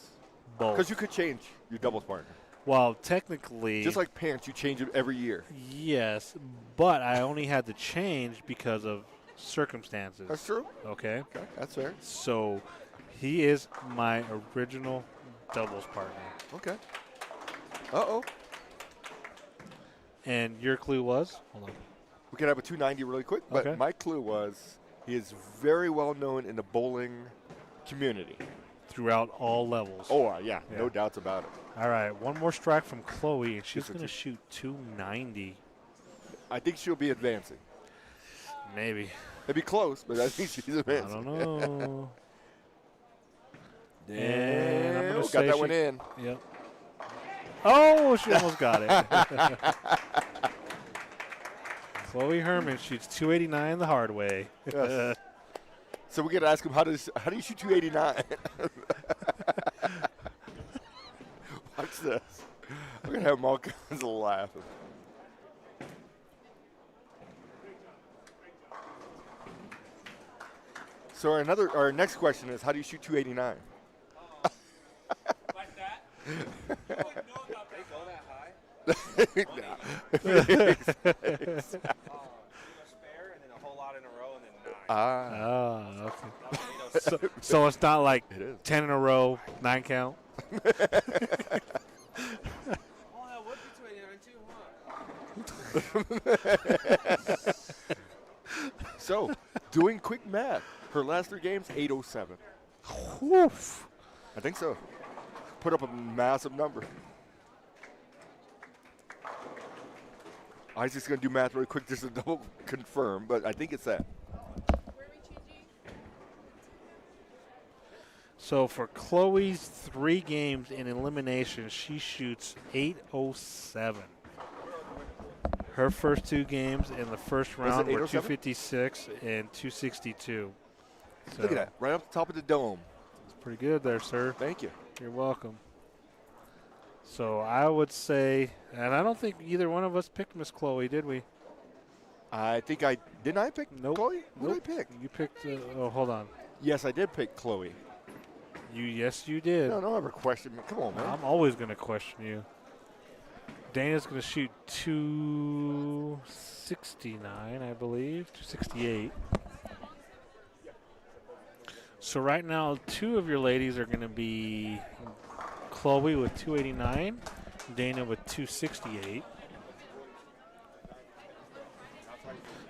[SPEAKER 4] Both.
[SPEAKER 5] Because you could change your doubles partner.
[SPEAKER 4] Well, technically.
[SPEAKER 5] Just like pants, you change it every year.
[SPEAKER 4] Yes, but I only had to change because of circumstances.
[SPEAKER 5] That's true.
[SPEAKER 4] Okay.
[SPEAKER 5] Okay, that's fair.
[SPEAKER 4] So he is my original doubles partner.
[SPEAKER 5] Okay. Uh-oh.
[SPEAKER 4] And your clue was? Hold on.
[SPEAKER 5] We could have a 290 really quick, but my clue was he is very well known in the bowling community.
[SPEAKER 4] Throughout all levels.
[SPEAKER 5] Oh, yeah, no doubts about it.
[SPEAKER 4] All right, one more strike from Chloe, and she's going to shoot 290.
[SPEAKER 5] I think she'll be advancing.
[SPEAKER 4] Maybe.
[SPEAKER 5] It'd be close, but I think she's advancing.
[SPEAKER 4] I don't know.
[SPEAKER 5] And I'm going to got that one in.
[SPEAKER 4] Yep. Oh, she almost got it. Chloe Herman shoots 289 the hard way.
[SPEAKER 5] Yes. So we got to ask him, how do you shoot 289? Watch this. I'm going to have them all kinds of laughing. So our next question is, how do you shoot 289?
[SPEAKER 6] Like that? You wouldn't know about that. They go that high?
[SPEAKER 3] Ah,
[SPEAKER 6] Spare and then a whole lot in a row and then 9.
[SPEAKER 3] Ah, okay.
[SPEAKER 6] So,
[SPEAKER 3] So it's not like
[SPEAKER 5] It is.
[SPEAKER 3] 10 in a row, 9 count.
[SPEAKER 6] oh, that would be 289 too, huh?
[SPEAKER 5] So, doing quick math, her last 3 games, 807.
[SPEAKER 3] Woof.
[SPEAKER 5] I think so. Put up a massive number. Isaac's going to do math really quick just to double confirm, but I think it's that.
[SPEAKER 8] Where are we changing?
[SPEAKER 3] So for Chloe's 3 games in elimination, she shoots 807. Her first 2 games in the first round were 256 and 262. So
[SPEAKER 5] Look at that, right off the top of the dome.
[SPEAKER 3] it's pretty good there, sir.
[SPEAKER 5] Thank you.
[SPEAKER 3] You're welcome. So I would say, and I don't think either one of us picked Miss Chloe, did we?
[SPEAKER 5] I think didn't I pick
[SPEAKER 3] Nope.
[SPEAKER 5] Chloe? Who
[SPEAKER 3] Nope.
[SPEAKER 5] did I pick?
[SPEAKER 3] You picked, oh, hold on.
[SPEAKER 5] Yes, I did pick Chloe.
[SPEAKER 3] Yes, you did.
[SPEAKER 5] No, don't ever question me. Come on, man.
[SPEAKER 3] I'm always going to question you. Dana's going to shoot 269, I believe, 268. So right now, 2 of your ladies are going to be Chloe with 289, Dana with 268.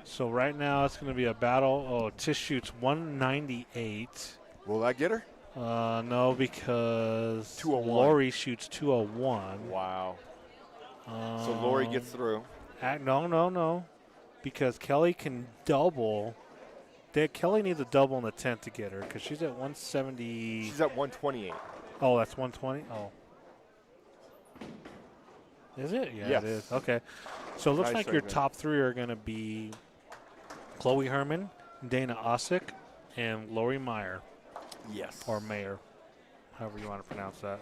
[SPEAKER 3] So right now, it's going to be a battle. Oh, Tish shoots 198.
[SPEAKER 5] Will that get her?
[SPEAKER 3] No, because
[SPEAKER 5] 201.
[SPEAKER 3] Lori shoots 201.
[SPEAKER 5] Wow. So Lori gets through.
[SPEAKER 3] No. Because Kelly can double. Kelly needs a double in the 10th to get her because she's at 170.
[SPEAKER 5] She's at 128.
[SPEAKER 3] Oh, that's 120? Oh. Is it? Yeah,
[SPEAKER 5] Yes.
[SPEAKER 3] it is. Okay. So it looks
[SPEAKER 5] Nice
[SPEAKER 3] like your
[SPEAKER 5] segment.
[SPEAKER 3] top 3 are going to be Chloe Herman, Dana Osick, and Lori Meyer.
[SPEAKER 5] Yes.
[SPEAKER 3] Or Mayer, however you want to pronounce that.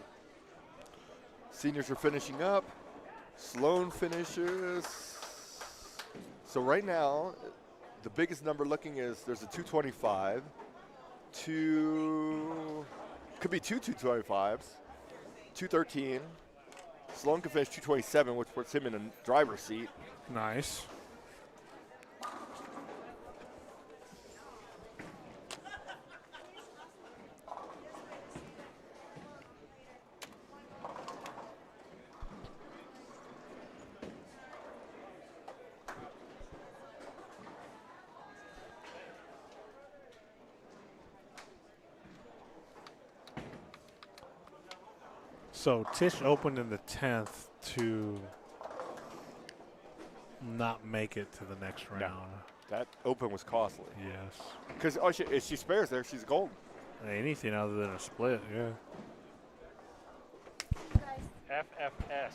[SPEAKER 5] Seniors are finishing up. Sloan finishes. So right now, the biggest number looking is there's a 225. Could be 225s. 213. Sloan can finish 227, which puts him in a driver's seat.
[SPEAKER 3] Nice. So Tish opened in the 10th to not make it to the next round.
[SPEAKER 5] That open was costly.
[SPEAKER 3] Yes.
[SPEAKER 5] Because if she spares there, she's golden.
[SPEAKER 3] Anything other than a split, yeah.
[SPEAKER 5] FFS.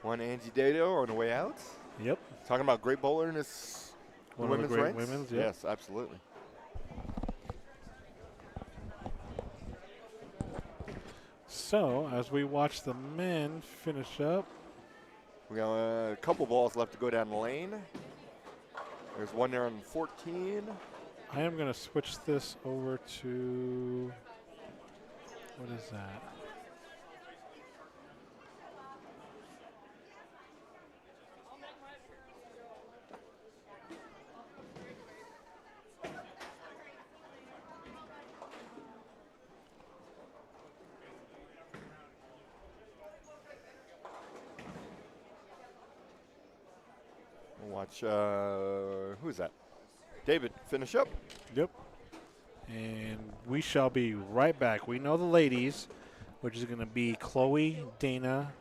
[SPEAKER 5] One Angie Dato on the way out.
[SPEAKER 3] Yep.
[SPEAKER 5] Talking about great bowler in this
[SPEAKER 3] One
[SPEAKER 5] women's
[SPEAKER 3] of the great
[SPEAKER 5] ranks?
[SPEAKER 3] women's, yep.
[SPEAKER 5] Yes, absolutely.
[SPEAKER 3] So, as we watch the men finish up.
[SPEAKER 5] We got a couple balls left to go down the lane. There's one there on 14.
[SPEAKER 3] I am going to switch this over to, what is that?
[SPEAKER 5] Watch, who's that? David, finish up.
[SPEAKER 3] Yep. And we shall be right back. We know the ladies, which is going to be Chloe, Dana,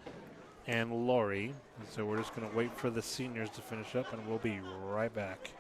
[SPEAKER 3] and Lori. And so we're just going to wait for the seniors to finish up, and we'll be right back.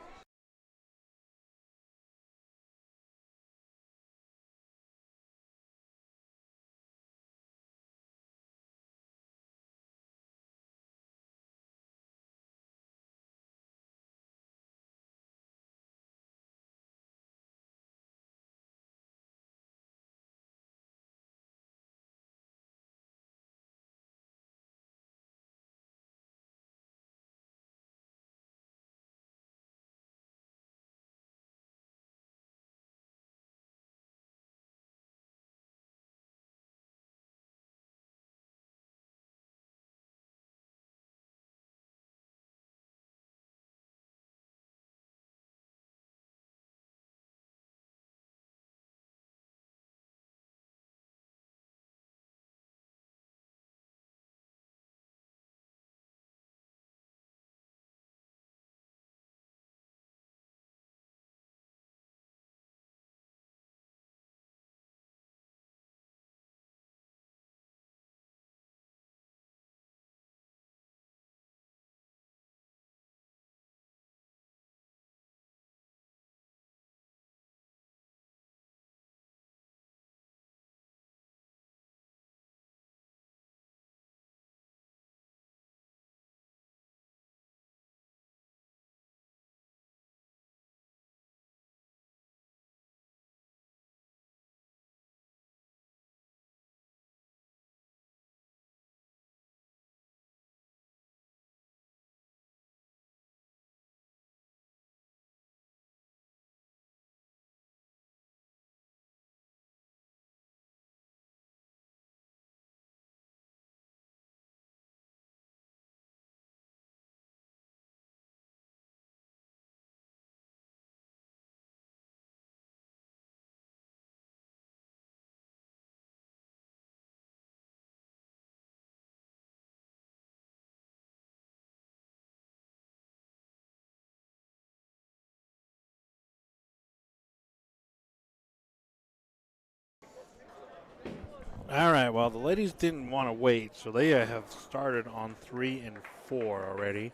[SPEAKER 4] All right, well, the ladies didn't want to wait, so they have started on 3 and 4 already.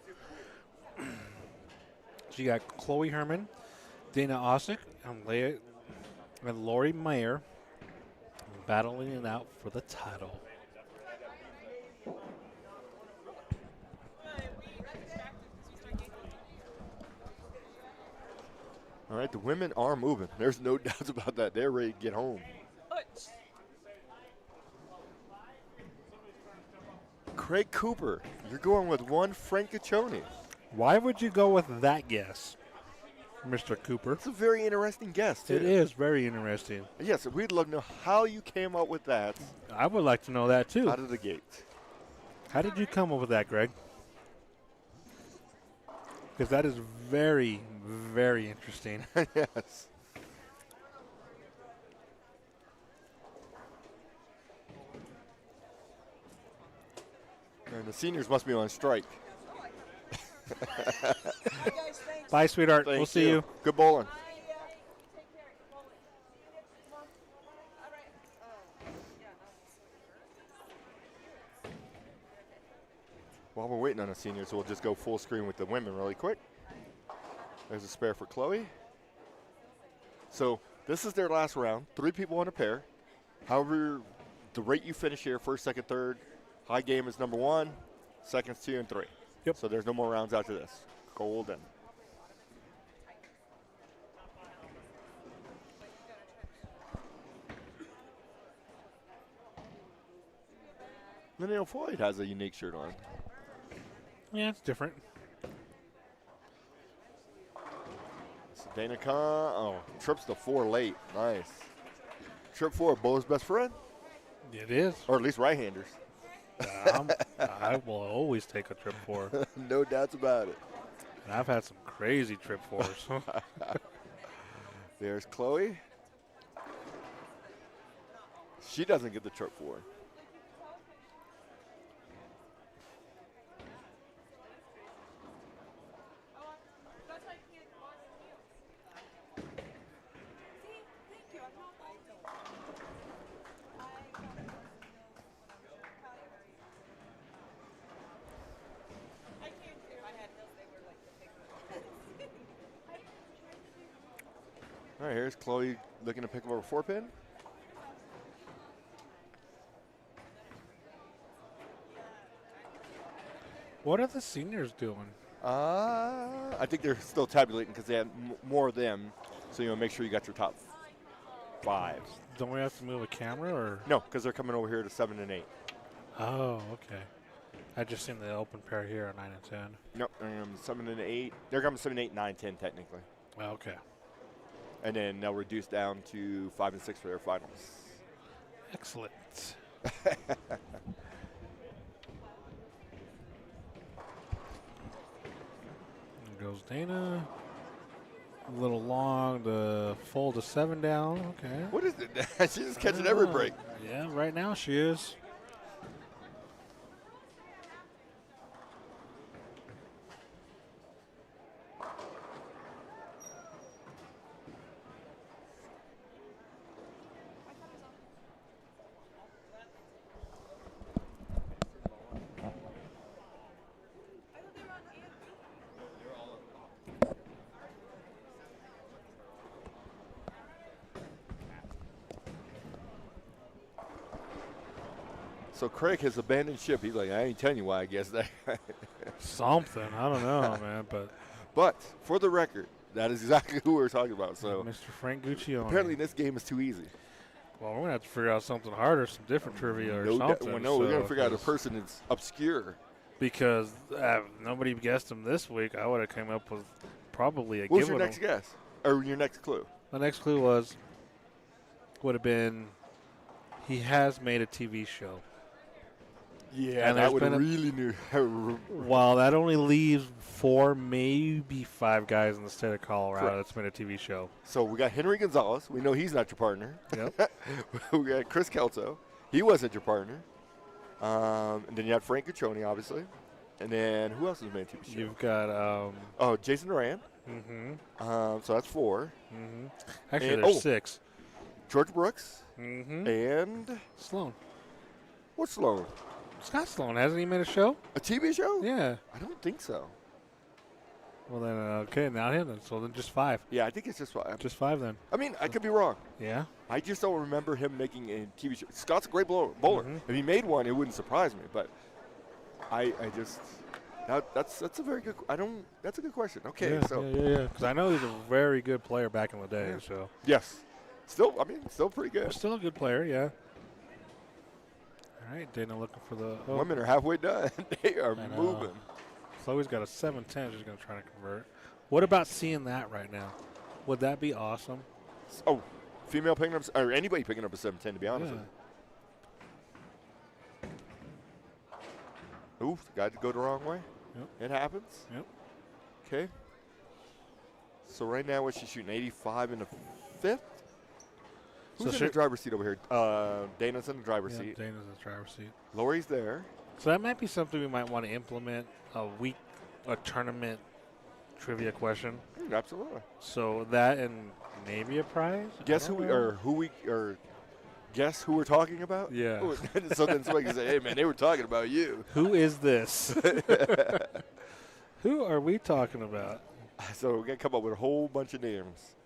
[SPEAKER 4] So you got Chloe Herman, Dana Osick, and Lori Mayer battling it out for the title.
[SPEAKER 5] All right, the women are moving. There's no doubts about that. They're ready to get home. Craig Cooper, you're going with one Frank Caccione.
[SPEAKER 4] Why would you go with that guess, Mr. Cooper?
[SPEAKER 5] It's a very interesting guess, too.
[SPEAKER 4] It is very interesting.
[SPEAKER 5] Yes, we'd love to know how you came up with that
[SPEAKER 4] I would like to know that, too.
[SPEAKER 5] out of the gate.
[SPEAKER 4] How did you come up with that, Greg? Because that is very, very interesting.
[SPEAKER 5] Yes. And the seniors must be on strike.
[SPEAKER 4] Bye, sweetheart.
[SPEAKER 5] Thank
[SPEAKER 4] We'll see you.
[SPEAKER 5] Good bowling. While we're waiting on the seniors, we'll just go full screen with the women really quick. There's a spare for Chloe. So this is their last round. 3 people on a pair. However, the rate you finish here, first, second, third, high game is number 1, seconds 2 and 3.
[SPEAKER 4] Yep.
[SPEAKER 5] So there's no more rounds after this. Golden. Linnell Floyd has a unique shirt on.
[SPEAKER 4] Yeah, it's different.
[SPEAKER 5] Dana Khan, trips to 4 late. Nice. Trip 4, bowler's best friend?
[SPEAKER 4] It is.
[SPEAKER 5] Or at least right-handers.
[SPEAKER 4] I will always take a trip 4.
[SPEAKER 5] No doubts about it.
[SPEAKER 4] And I've had some crazy trip 4s.
[SPEAKER 5] There's Chloe. She doesn't get the trip 4. All right, here's Chloe looking to pick up a 4-pin.
[SPEAKER 4] What are the seniors doing?
[SPEAKER 5] I think they're still tabulating because they had more of them. So, make sure you got your top 5.
[SPEAKER 4] Don't we have to move a camera, or?
[SPEAKER 5] No, because they're coming over here to 7 and 8.
[SPEAKER 4] Oh, okay. I just seen the open pair here at 9 and 10.
[SPEAKER 5] Nope, 7 and 8. They're coming 7, 8, 9, 10 technically.
[SPEAKER 4] Oh, okay.
[SPEAKER 5] And then they'll reduce down to 5 and 6 for their finals.
[SPEAKER 4] Excellent. There goes Dana. A little long to fold a 7 down. Okay.
[SPEAKER 5] What is it? She's just catching every break.
[SPEAKER 4] Yeah, right now she is.
[SPEAKER 5] So Craig has abandoned ship. He's like, I ain't telling you why, I guess that.
[SPEAKER 4] Something. I don't know, man.
[SPEAKER 5] But for the record, that is exactly who we're talking about. So
[SPEAKER 4] Mr. Frank Guccione.
[SPEAKER 5] apparently this game is too easy.
[SPEAKER 4] Well, we're going to have to figure out something harder, some different trivia or something.
[SPEAKER 5] We're going to figure out a person that's obscure.
[SPEAKER 4] Because nobody guessed him this week. I would have come up with probably a
[SPEAKER 5] What was
[SPEAKER 4] given.
[SPEAKER 5] your next guess? Or your next clue?
[SPEAKER 4] The next clue would have been he has made a TV show.
[SPEAKER 5] Yeah,
[SPEAKER 4] and
[SPEAKER 5] that would have really knew.
[SPEAKER 4] Well, that only leaves 4, maybe 5 guys in the state of Colorado
[SPEAKER 5] Correct.
[SPEAKER 4] that's made a TV show.
[SPEAKER 5] So we got Henry Gonzalez. We know he's not your partner.
[SPEAKER 4] Yep.
[SPEAKER 5] We got Chris Kelso. He wasn't your partner. And then you had Frank Caccione, obviously. And then who else has made a TV show?
[SPEAKER 4] You've got
[SPEAKER 5] Jason Duran.
[SPEAKER 4] Mm-hmm.
[SPEAKER 5] So that's 4.
[SPEAKER 4] Mm-hmm. Actually,
[SPEAKER 5] And-
[SPEAKER 4] there's 6.
[SPEAKER 5] George Brooks.
[SPEAKER 4] Mm-hmm.
[SPEAKER 5] And
[SPEAKER 4] Sloan.
[SPEAKER 5] What's Sloan?
[SPEAKER 3] Scott Sloan, hasn't he made a show?
[SPEAKER 5] A TV show?
[SPEAKER 3] Yeah.
[SPEAKER 5] I don't think so.
[SPEAKER 3] Well, then, okay, not him then. So then just 5.
[SPEAKER 5] Yeah, I think it's just 5.
[SPEAKER 3] Just 5 then.
[SPEAKER 5] I mean, I could be wrong.
[SPEAKER 3] Yeah.
[SPEAKER 5] I just don't remember him making a TV show. Scott's a great bowler. If he made one, it wouldn't surprise me. But I just that's a very good. That's a good question. Okay,
[SPEAKER 3] Yeah,
[SPEAKER 5] so
[SPEAKER 3] yeah. Because I know he's a very good player back in the day.
[SPEAKER 5] Yeah.
[SPEAKER 3] So
[SPEAKER 5] yes, still pretty good.
[SPEAKER 3] still a good player. Yeah. All right, Dana looking for the. Oh,
[SPEAKER 5] Women are halfway done. They are
[SPEAKER 3] I know.
[SPEAKER 5] moving.
[SPEAKER 3] Chloe's got a 710. She's going to try to convert. What about seeing that right now? Would that be awesome?
[SPEAKER 5] Oh, female picking up, or anybody picking up a 710, to be honest with you. Ooh, the guy to go the wrong way.
[SPEAKER 3] Yep.
[SPEAKER 5] It happens.
[SPEAKER 3] Yep.
[SPEAKER 5] Okay. So right now, what's she shooting? 85 in the 5th? Who's in the driver's seat over here? Dana's in the driver's seat.
[SPEAKER 3] Dana's in the driver's seat.
[SPEAKER 5] Lori's there.
[SPEAKER 3] So that might be something we might want to implement, a tournament trivia question.
[SPEAKER 5] Absolutely.
[SPEAKER 3] So that and maybe a prize?
[SPEAKER 5] Guess who guess who we're talking about?
[SPEAKER 3] Yeah.
[SPEAKER 5] So then somebody can say, hey, man, they were talking about you.
[SPEAKER 3] Who is this? Who are we talking about?
[SPEAKER 5] So we're going to come up with a whole bunch of names.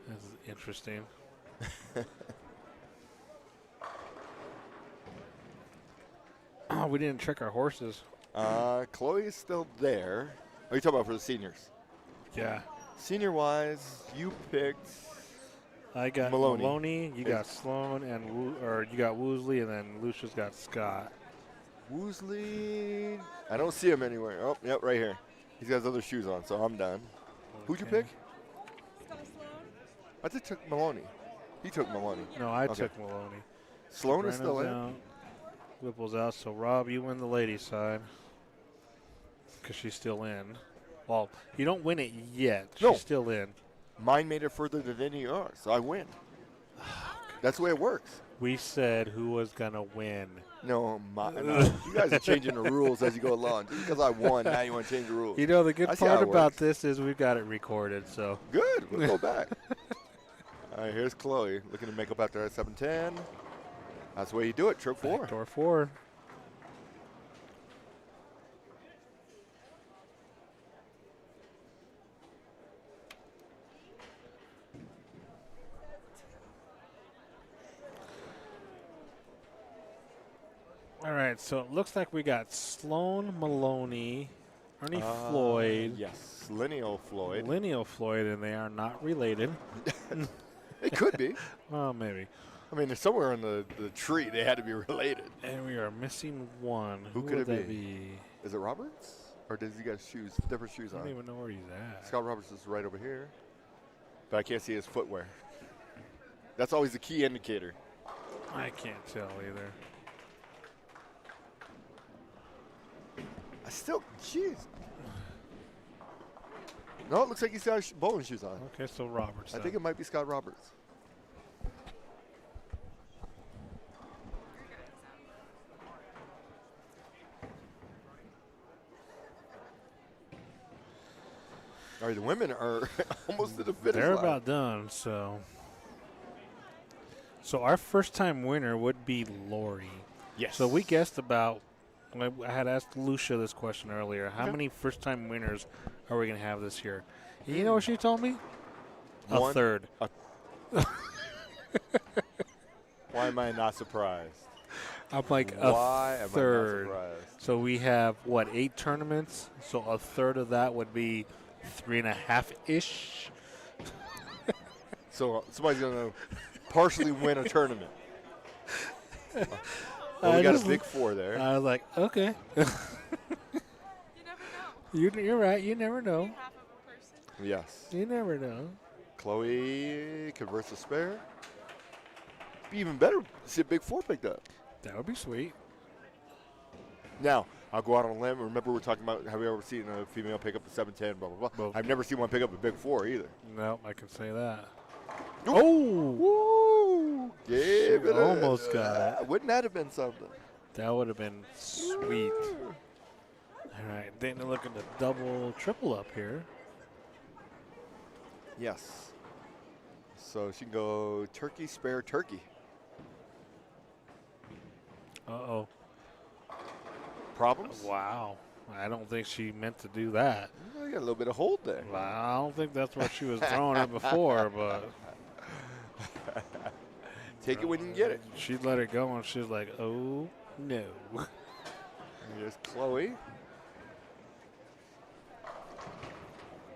[SPEAKER 3] This is interesting. Oh, we didn't check our horses.
[SPEAKER 5] Chloe is still there. Are you talking about for the seniors?
[SPEAKER 3] Yeah.
[SPEAKER 5] Senior-wise, you picked
[SPEAKER 3] I got
[SPEAKER 5] Maloney.
[SPEAKER 3] Maloney, you got Sloan, and you got Woosley, and then Lucia's got Scott.
[SPEAKER 5] Woosley. I don't see him anywhere. Oh, yep, right here. He's got his other shoes on, so I'm done. Who'd you pick?
[SPEAKER 8] Scott Sloan.
[SPEAKER 5] I just took Maloney. He took Maloney.
[SPEAKER 3] No, I
[SPEAKER 5] Okay.
[SPEAKER 3] took Maloney.
[SPEAKER 5] Sloan is still
[SPEAKER 3] Brenna's
[SPEAKER 5] in.
[SPEAKER 3] out. Whipple's out, so Rob, you win the ladies' side because she's still in. Well, you don't win it yet.
[SPEAKER 5] No.
[SPEAKER 3] She's still in.
[SPEAKER 5] Mine made it further than any of yours, so I win. That's the way it works.
[SPEAKER 3] We said who was going to win.
[SPEAKER 5] No, you guys are changing the rules as you go along. Just because I won, now you want to change the rules.
[SPEAKER 3] You know, the good
[SPEAKER 5] I see how
[SPEAKER 3] part
[SPEAKER 5] it
[SPEAKER 3] about
[SPEAKER 5] works.
[SPEAKER 3] this is we've got it recorded, so.
[SPEAKER 5] Good. We'll go back. All right, here's Chloe looking to make up after that 710. That's the way you do it. Trip 4.
[SPEAKER 3] Door 4. All right, so it looks like we got Sloan Maloney, Ernie Floyd,
[SPEAKER 5] Yes, Lineal Floyd.
[SPEAKER 3] Lineal Floyd, and they are not related.
[SPEAKER 5] It could be.
[SPEAKER 3] Well, maybe.
[SPEAKER 5] I mean, somewhere in the tree they had to be related.
[SPEAKER 3] And we are missing one.
[SPEAKER 5] Who could
[SPEAKER 3] would
[SPEAKER 5] it
[SPEAKER 3] that
[SPEAKER 5] be?
[SPEAKER 3] be?
[SPEAKER 5] Is it Roberts? Or does he got different shoes
[SPEAKER 3] I don't
[SPEAKER 5] on?
[SPEAKER 3] even know where he's at.
[SPEAKER 5] Scott Roberts is right over here. But I can't see his footwear. That's always the key indicator.
[SPEAKER 3] I can't tell either.
[SPEAKER 5] Jeez. No, it looks like he's got bowling shoes on.
[SPEAKER 3] Okay, so Roberts.
[SPEAKER 5] I
[SPEAKER 3] then.
[SPEAKER 5] think it might be Scott Roberts. All right, the women are almost to the finish
[SPEAKER 3] They're
[SPEAKER 5] line.
[SPEAKER 3] about done, so. So our first-time winner would be Lori.
[SPEAKER 5] Yes.
[SPEAKER 3] So we guessed about. I had asked Lucia this question earlier. How
[SPEAKER 5] Okay.
[SPEAKER 3] many first-time winners are we going to have this year? You know what she told me? A
[SPEAKER 5] One.
[SPEAKER 3] third.
[SPEAKER 5] Why am I not surprised?
[SPEAKER 3] I'm like
[SPEAKER 5] Why
[SPEAKER 3] a
[SPEAKER 5] am
[SPEAKER 3] third.
[SPEAKER 5] I not surprised?
[SPEAKER 3] So we have, 8 tournaments? So a third of that would be 3.5-ish.
[SPEAKER 5] So somebody's going to partially win a tournament. Well,
[SPEAKER 3] I
[SPEAKER 5] we got
[SPEAKER 3] just-
[SPEAKER 5] a big 4 there.
[SPEAKER 3] I was like, okay.
[SPEAKER 8] You never know.
[SPEAKER 3] You're right. You never know.
[SPEAKER 8] Half of a person.
[SPEAKER 5] Yes.
[SPEAKER 3] You never know.
[SPEAKER 5] Chloe converts a spare. Be even better to see a big 4 picked up.
[SPEAKER 3] That would be sweet.
[SPEAKER 5] Now, I'll go out on a limb. Remember, we're talking about have we ever seen a female pick up a 710, blah, blah, blah.
[SPEAKER 3] Well-
[SPEAKER 5] I've never seen one pick up a big 4 either.
[SPEAKER 3] No, I can say that.
[SPEAKER 5] Oh! Woo!
[SPEAKER 3] Shoot,
[SPEAKER 5] Give it
[SPEAKER 3] almost got it.
[SPEAKER 5] Wouldn't that have been something?
[SPEAKER 3] That would have been sweet.
[SPEAKER 4] All right, Dana looking to double, triple up here.
[SPEAKER 5] Yes. So she can go turkey, spare, turkey.
[SPEAKER 4] Uh-oh.
[SPEAKER 5] Problems?
[SPEAKER 4] Wow. I don't think she meant to do that.
[SPEAKER 5] You got a little bit of hold there.
[SPEAKER 4] Well, I don't think that's what she was throwing it before, but
[SPEAKER 5] Take it when you can get it.
[SPEAKER 4] she let it go, and she was like, oh, no.
[SPEAKER 5] And here's Chloe.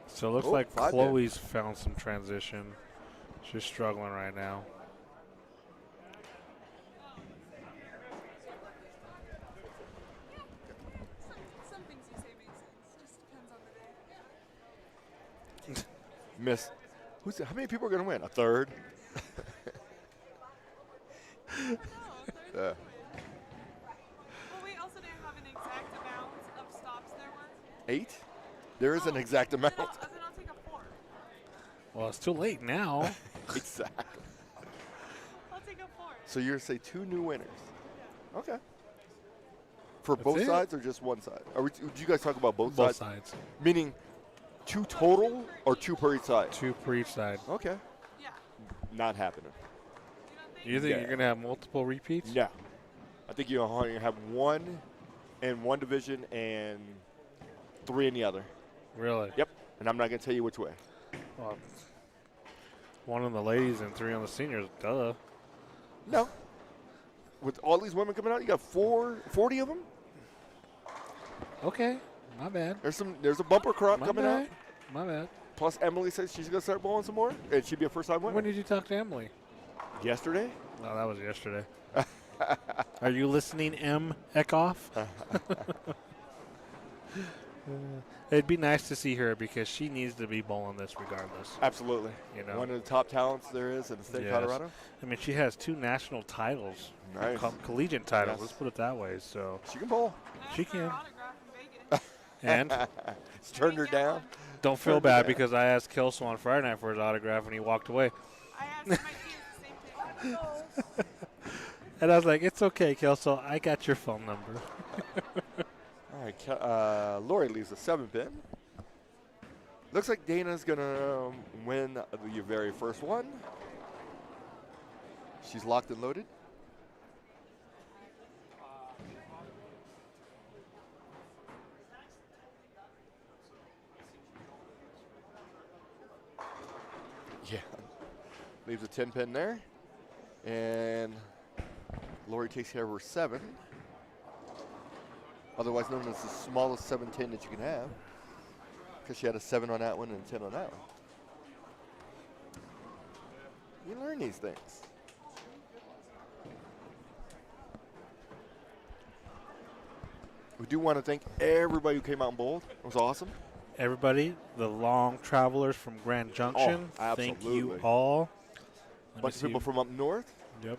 [SPEAKER 4] So it looks
[SPEAKER 5] Oh,
[SPEAKER 4] like
[SPEAKER 5] 5
[SPEAKER 4] Chloe's found some transition. She's struggling right now.
[SPEAKER 2] Some things you say make sense. Just depends on the day.
[SPEAKER 5] Miss. How many people are going to win? A third?
[SPEAKER 2] Well, we also didn't have an exact amount of stops there were.
[SPEAKER 5] 8? There is an exact amount.
[SPEAKER 2] Then I'll take a 4.
[SPEAKER 4] Well, it's too late now.
[SPEAKER 5] Exactly.
[SPEAKER 2] I'll take a 4.
[SPEAKER 5] So you're going to say 2 new winners. Okay. For
[SPEAKER 4] That's
[SPEAKER 5] both
[SPEAKER 4] it.
[SPEAKER 5] sides or just one side? Did you guys talk about both
[SPEAKER 4] Both
[SPEAKER 5] sides?
[SPEAKER 4] sides.
[SPEAKER 5] Meaning 2 total or 2 per each side?
[SPEAKER 4] 2 per each side.
[SPEAKER 5] Okay.
[SPEAKER 2] Yeah.
[SPEAKER 5] Not happening.
[SPEAKER 4] You think
[SPEAKER 5] Yeah.
[SPEAKER 4] you're going to have multiple repeats?
[SPEAKER 5] No. I think you're going to have 1 in one division and 3 in the other.
[SPEAKER 4] Really?
[SPEAKER 5] Yep. And I'm not going to tell you which way.
[SPEAKER 4] Well, 1 on the ladies and 3 on the seniors. Duh.
[SPEAKER 5] No. With all these women coming out, you got 40 of them?
[SPEAKER 4] Okay. My bad.
[SPEAKER 5] There's a bumper crop
[SPEAKER 4] My
[SPEAKER 5] coming
[SPEAKER 4] bad.
[SPEAKER 5] out.
[SPEAKER 4] My bad.
[SPEAKER 5] Plus, Emily says she's going to start bowling some more, and she'd be a first-time winner.
[SPEAKER 4] When did you talk to Emily?
[SPEAKER 5] Yesterday?
[SPEAKER 4] Oh, that was yesterday. Are you listening, M. Eckhoff? It'd be nice to see her because she needs to be bowling this regardless.
[SPEAKER 5] Absolutely.
[SPEAKER 4] You know?
[SPEAKER 5] One of the top talents there is in the state of
[SPEAKER 4] Yes.
[SPEAKER 5] Colorado.
[SPEAKER 4] I mean, she has 2 national titles,
[SPEAKER 5] Nice.
[SPEAKER 4] collegiate titles.
[SPEAKER 5] Yes.
[SPEAKER 4] Let's put it that way. So
[SPEAKER 5] She can bowl.
[SPEAKER 4] she
[SPEAKER 2] Asked for
[SPEAKER 4] can.
[SPEAKER 2] her autograph in Vegas.
[SPEAKER 4] And
[SPEAKER 5] It's turned her down.
[SPEAKER 4] don't feel bad because I asked Kelso on Friday night for his autograph and he walked away.
[SPEAKER 2] I asked my kids the same thing.
[SPEAKER 4] And I was like, "It's okay, Kelso. I got your phone number."
[SPEAKER 5] All right, Lori leaves a 7-pin. Looks like Dana's going to win your very first one. She's locked and loaded. Yeah. Leaves a 10-pin there. And Lori takes care of her 7. Otherwise known as the smallest 7-10 that you can have. Because she had a 7 on that one and a 10 on that one. You learn these things. We do want to thank everybody who came out and bowled. It was awesome.
[SPEAKER 4] Everybody, the long travelers from Grand Junction, thank you
[SPEAKER 5] absolutely.
[SPEAKER 4] all. Let me
[SPEAKER 5] Bunch of
[SPEAKER 4] see.
[SPEAKER 5] people from up north.
[SPEAKER 4] Yep.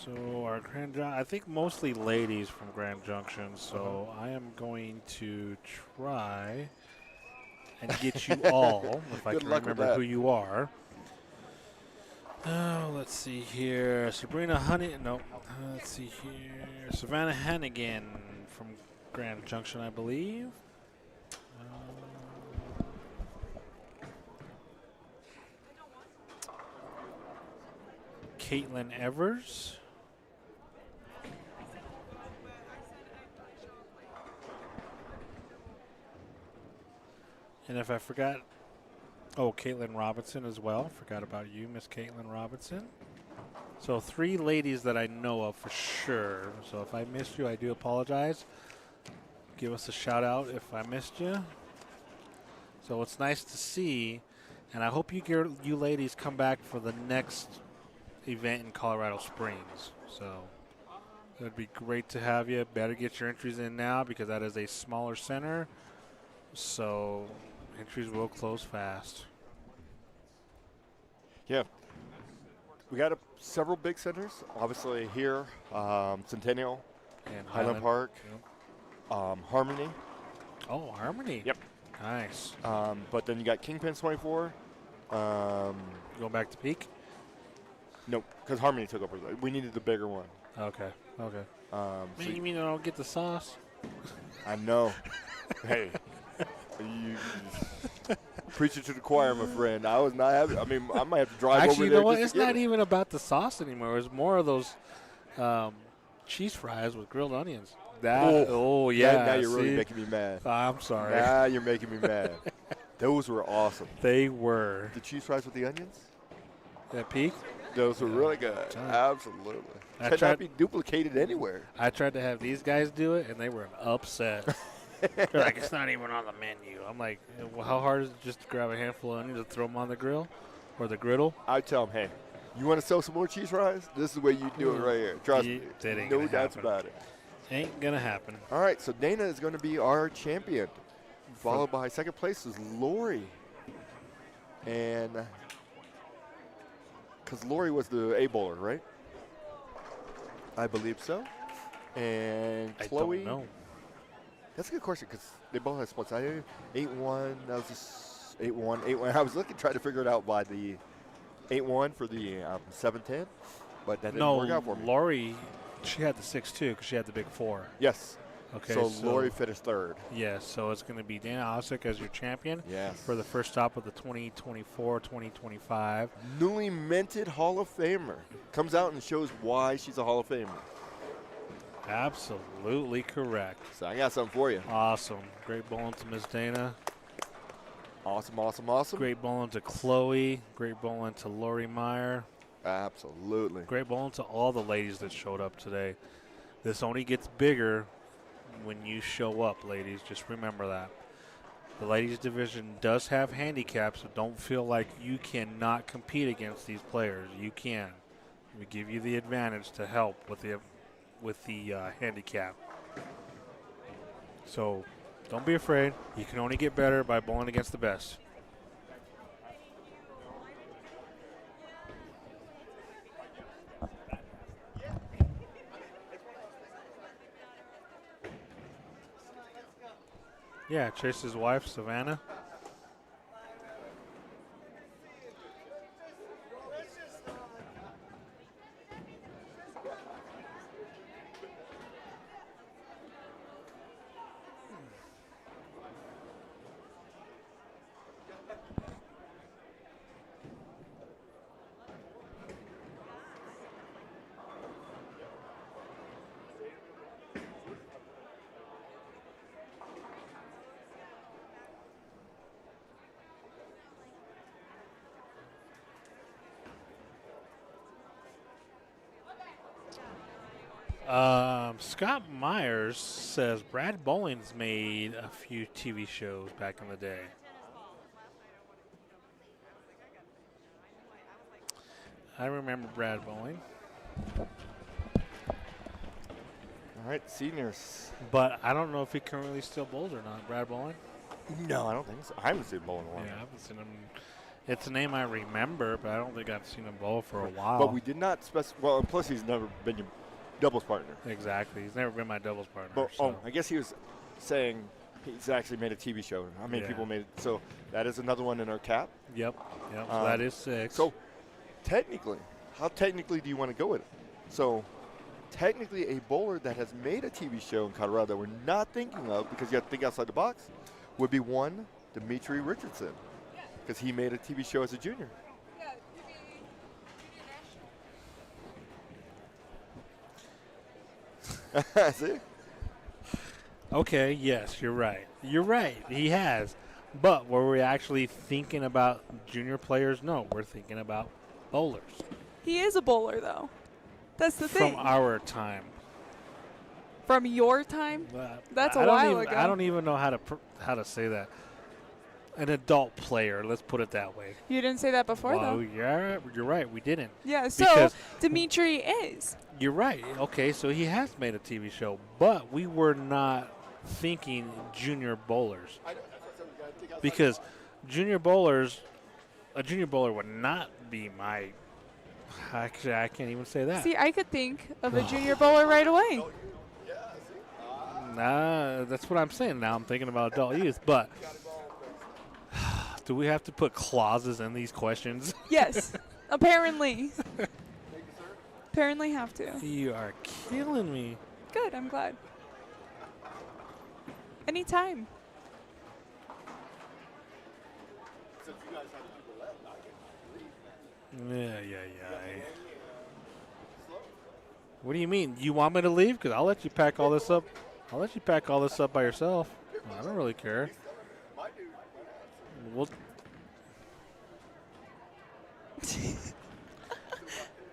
[SPEAKER 4] So our Grand Junction, I think mostly ladies from Grand Junction. So I am going to try and get you all, if I
[SPEAKER 5] Good
[SPEAKER 4] can
[SPEAKER 5] luck with
[SPEAKER 4] remember
[SPEAKER 5] that.
[SPEAKER 4] who you are. Oh, let's see here. Sabrina Honey. No. Let's see here. Savannah Hannigan from Grand Junction, I believe. Caitlin Evers. And if I forgot, Caitlin Robinson as well. Forgot about you, Miss Caitlin Robinson. So 3 ladies that I know of for sure. So if I missed you, I do apologize. Give us a shout out if I missed you. So it's nice to see, and I hope you ladies come back for the next event in Colorado Springs. So it would be great to have you. Better get your entries in now because that is a smaller center. So entries will close fast.
[SPEAKER 5] Yeah. We got several big centers. Obviously here, Centennial,
[SPEAKER 4] And
[SPEAKER 5] Highland Park,
[SPEAKER 4] Yep.
[SPEAKER 5] Harmony.
[SPEAKER 4] Oh, Harmony.
[SPEAKER 5] Yep.
[SPEAKER 4] Nice.
[SPEAKER 5] But then you got Kingpins 24.
[SPEAKER 4] Going back to Peak?
[SPEAKER 5] No, because Harmony took over. We needed the bigger one.
[SPEAKER 4] Okay. Okay.
[SPEAKER 5] So
[SPEAKER 4] Man, you mean I don't get the sauce?
[SPEAKER 5] I know. Hey, you preaching to the choir, my friend. I was not having. I mean, I might have to drive
[SPEAKER 4] Actually,
[SPEAKER 5] over
[SPEAKER 4] you
[SPEAKER 5] there.
[SPEAKER 4] know what?
[SPEAKER 5] just
[SPEAKER 4] It's
[SPEAKER 5] to get
[SPEAKER 4] not
[SPEAKER 5] it.
[SPEAKER 4] even about the sauce anymore. It's more of those cheese fries with grilled onions. Yeah.
[SPEAKER 5] Now you're really
[SPEAKER 4] see?
[SPEAKER 5] making me mad.
[SPEAKER 4] I'm sorry.
[SPEAKER 5] Now you're making me mad. Those were awesome.
[SPEAKER 4] They were.
[SPEAKER 5] The cheese fries with the onions?
[SPEAKER 4] That peak?
[SPEAKER 5] Those were really good. Absolutely. Could not be duplicated anywhere.
[SPEAKER 4] I tried to have these guys do it, and they were upset. They're like, it's not even on the menu. I'm like, well, how hard is it just to grab a handful of onions and throw them on the grill or the griddle?
[SPEAKER 5] I tell them, hey, you want to sell some more cheese fries? This is the way you do it right here. Trust me.
[SPEAKER 4] That ain't
[SPEAKER 5] No
[SPEAKER 4] gonna
[SPEAKER 5] doubts
[SPEAKER 4] happen.
[SPEAKER 5] about it.
[SPEAKER 4] Ain't going to happen.
[SPEAKER 5] All right, so Dana is going to be our champion. Followed by second place is Lori. And because Lori was the A bowler, right? I believe so. And Chloe.
[SPEAKER 4] I don't know.
[SPEAKER 5] That's a good question because they both have splits. 8-1. That was just 8-1. 8-1. I was trying to figure it out by the 8-1 for the 7-10, but that didn't work out for me.
[SPEAKER 4] Lori, she had the 6-2 because she had the big 4.
[SPEAKER 5] Yes.
[SPEAKER 4] Okay.
[SPEAKER 5] So Lori finished third.
[SPEAKER 4] Yes. So it's going to be Dana Osick as your champion.
[SPEAKER 5] Yes.
[SPEAKER 4] For the first stop of the 2024-2025.
[SPEAKER 5] Newly minted Hall of Famer. Comes out and shows why she's a Hall of Famer.
[SPEAKER 4] Absolutely correct.
[SPEAKER 5] So I got something for you.
[SPEAKER 4] Awesome. Great bowling to Miss Dana.
[SPEAKER 5] Awesome, awesome, awesome.
[SPEAKER 4] Great bowling to Chloe. Great bowling to Lori Meyer.
[SPEAKER 5] Absolutely.
[SPEAKER 4] Great bowling to all the ladies that showed up today. This only gets bigger when you show up, ladies. Just remember that. The ladies division does have handicaps, so don't feel like you cannot compete against these players. You can. We give you the advantage to help with the handicap. So don't be afraid. You can only get better by bowling against the best. Yeah, Chase's wife, Savannah. Scott Myers says Brad Bowling's made a few TV shows back in the day. I remember Brad Bowling.
[SPEAKER 5] All right, seniors.
[SPEAKER 4] But I don't know if he currently still bowls or not. Brad Bowling?
[SPEAKER 5] No, I don't think so. I haven't seen bowling in a while.
[SPEAKER 4] Yeah, I haven't seen him. It's a name I remember, but I don't think I've seen him bowl for a while.
[SPEAKER 5] But we did not specify. Well, and plus he's never been your doubles partner.
[SPEAKER 4] Exactly. He's never been my doubles partner.
[SPEAKER 5] But,
[SPEAKER 4] so.
[SPEAKER 5] I guess he was saying he's actually made a TV show. How many people made it? So that is another one in our cap.
[SPEAKER 4] Yep. So that is 6.
[SPEAKER 5] So technically, how technically do you want to go with it? So technically a bowler that has made a TV show in Colorado that we're not thinking of because you have to think outside the box would be one, Dimitri Richardson, because he made a TV show as a junior. See?
[SPEAKER 4] Okay, yes, you're right. You're right. He has. But were we actually thinking about junior players? No, we're thinking about bowlers.
[SPEAKER 2] He is a bowler, though. That's the thing.
[SPEAKER 4] From our time.
[SPEAKER 2] From your time? That's a
[SPEAKER 4] I don't
[SPEAKER 2] while
[SPEAKER 4] even,
[SPEAKER 2] ago.
[SPEAKER 4] I don't even know how to say that. An adult player, let's put it that way.
[SPEAKER 2] You didn't say that before,
[SPEAKER 4] Well,
[SPEAKER 2] though.
[SPEAKER 4] yeah, you're right. We didn't.
[SPEAKER 2] Yeah, so
[SPEAKER 4] Because
[SPEAKER 2] Dimitri is.
[SPEAKER 4] You're right. Okay, so he has made a TV show, but we were not thinking junior bowlers. Because a junior bowler would not be my. Actually, I can't even say that.
[SPEAKER 2] See, I could think of a junior bowler right away.
[SPEAKER 4] Nah, that's what I'm saying. Now I'm thinking about adult youth, but do we have to put clauses in these questions?
[SPEAKER 2] Yes, apparently. Apparently have to.
[SPEAKER 4] You are killing me.
[SPEAKER 2] Good, I'm glad. Anytime.
[SPEAKER 5] Since you guys have the people left, I can leave.
[SPEAKER 3] Yeah. What do you mean? You want me to leave? Because I'll let you pack all this up. I'll let you pack all this up by yourself. I don't really care. Well,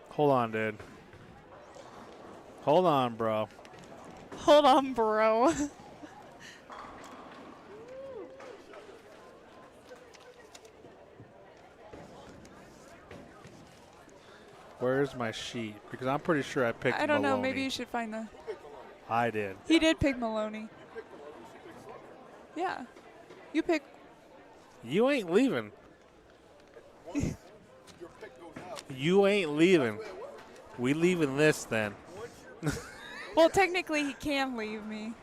[SPEAKER 3] hold on, dude. Hold on, bro.
[SPEAKER 2] Hold on, bro.
[SPEAKER 3] Where's my sheet? Because I'm pretty sure I picked
[SPEAKER 2] I don't know.
[SPEAKER 3] Maloney.
[SPEAKER 2] Maybe you should find the.
[SPEAKER 3] I did.
[SPEAKER 2] He did pick Maloney. Yeah. You pick.
[SPEAKER 3] You ain't leaving. You ain't leaving. We leaving this then.
[SPEAKER 2] Well, technically, he can leave me.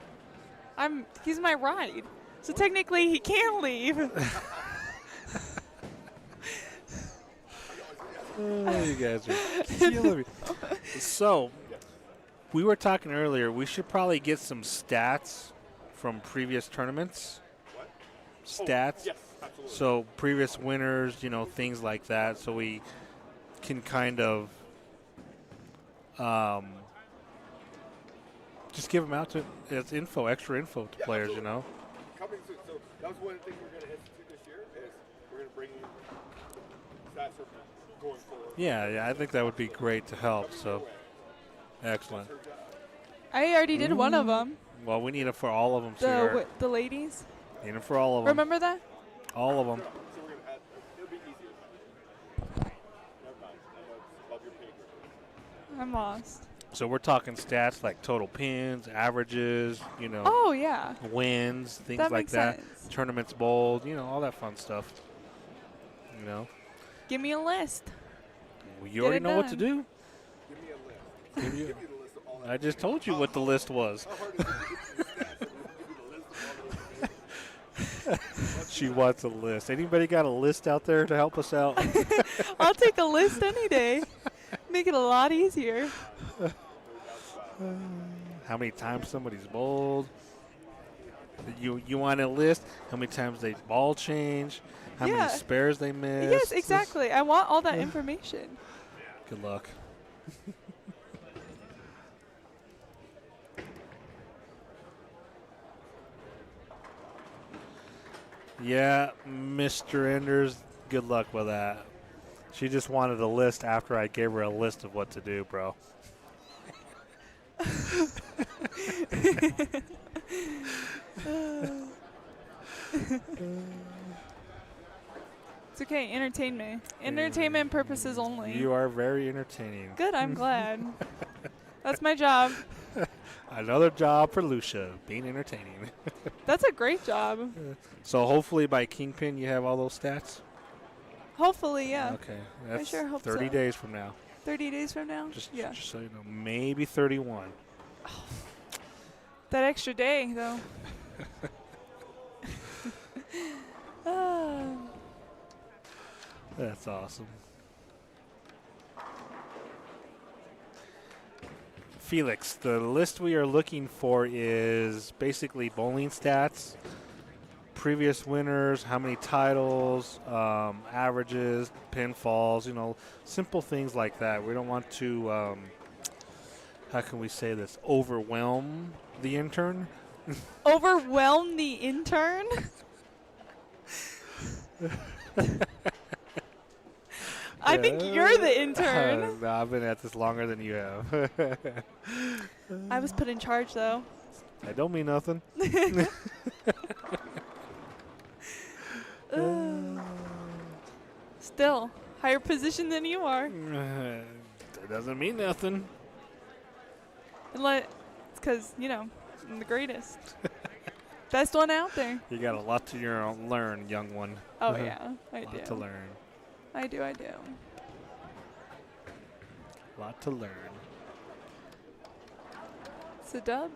[SPEAKER 2] He's my ride. So technically, he can leave.
[SPEAKER 3] Oh, you guys are killing me. So, we were talking earlier, we should probably get some stats from previous tournaments. Stats.
[SPEAKER 5] Yes, absolutely.
[SPEAKER 3] So, previous winners, things like that. So, we can kind of just give them out as extra info to players,
[SPEAKER 5] Coming soon. So, that was one of the things we're going to institute this year is we're going to bring stats for going forward.
[SPEAKER 3] Yeah, I think that would be great to help. So, excellent.
[SPEAKER 2] I already did one of them.
[SPEAKER 3] Well, we need it for all of them, sir.
[SPEAKER 2] The ladies.
[SPEAKER 3] Need it for all of them.
[SPEAKER 2] Remember that?
[SPEAKER 3] All of them.
[SPEAKER 5] So we're going to add, it'll be easier. Never mind. I know it's above your pay grade.
[SPEAKER 2] I'm lost.
[SPEAKER 3] So we're talking stats like total pins, averages,
[SPEAKER 2] Oh, yeah.
[SPEAKER 3] wins, things
[SPEAKER 2] That
[SPEAKER 3] like
[SPEAKER 2] makes
[SPEAKER 3] that.
[SPEAKER 2] sense.
[SPEAKER 3] Tournaments bowled, all that fun stuff.
[SPEAKER 2] Give me a list.
[SPEAKER 3] You already
[SPEAKER 2] it
[SPEAKER 3] know what to
[SPEAKER 2] done.
[SPEAKER 3] do.
[SPEAKER 5] Give me a list. Give me the list of all that.
[SPEAKER 3] I just told you what the list was.
[SPEAKER 5] How hard is it to get these stats? Give me the list of all those.
[SPEAKER 3] She wants a list. Anybody got a list out there to help us out?
[SPEAKER 2] I'll take a list any day. Make it a lot easier.
[SPEAKER 3] How many times somebody's bowled? You want a list? How many times they ball change? How
[SPEAKER 2] Yeah.
[SPEAKER 3] many spares they missed?
[SPEAKER 2] Yes, exactly. I want all that information.
[SPEAKER 3] Good luck. Yeah, Mr. Enders, good luck with that. She just wanted a list after I gave her a list of what to do, bro.
[SPEAKER 2] It's okay. Entertain me. Entertainment purposes only.
[SPEAKER 3] You are very entertaining.
[SPEAKER 2] Good. I'm glad. That's my job.
[SPEAKER 3] Another job for Lucia, being entertaining.
[SPEAKER 2] That's a great job.
[SPEAKER 3] So hopefully by Kingpin you have all those stats?
[SPEAKER 2] Hopefully, yeah.
[SPEAKER 3] Okay. That's
[SPEAKER 2] sure hope
[SPEAKER 3] 30
[SPEAKER 2] so.
[SPEAKER 3] days from now.
[SPEAKER 2] 30 days from now?
[SPEAKER 3] Just so you know, maybe 31.
[SPEAKER 2] That extra day, though. Ah.
[SPEAKER 3] That's awesome. Felix, the list we are looking for is basically bowling stats, previous winners, how many titles, averages, pinfalls, simple things like that. We don't want to, how can we say this, overwhelm the intern.
[SPEAKER 2] Overwhelm the intern? I think you're the intern.
[SPEAKER 3] No, I've been at this longer than you have.
[SPEAKER 2] I was put in charge, though.
[SPEAKER 3] I don't mean nothing.
[SPEAKER 2] Still, higher position than you are.
[SPEAKER 3] That doesn't mean nothing.
[SPEAKER 2] It's because, I'm the greatest. Best one out there.
[SPEAKER 3] You got a lot to learn, young one.
[SPEAKER 2] Oh, yeah, I
[SPEAKER 3] A lot
[SPEAKER 2] do.
[SPEAKER 3] to learn.
[SPEAKER 2] I do.
[SPEAKER 3] A lot to learn.
[SPEAKER 2] It's a dub.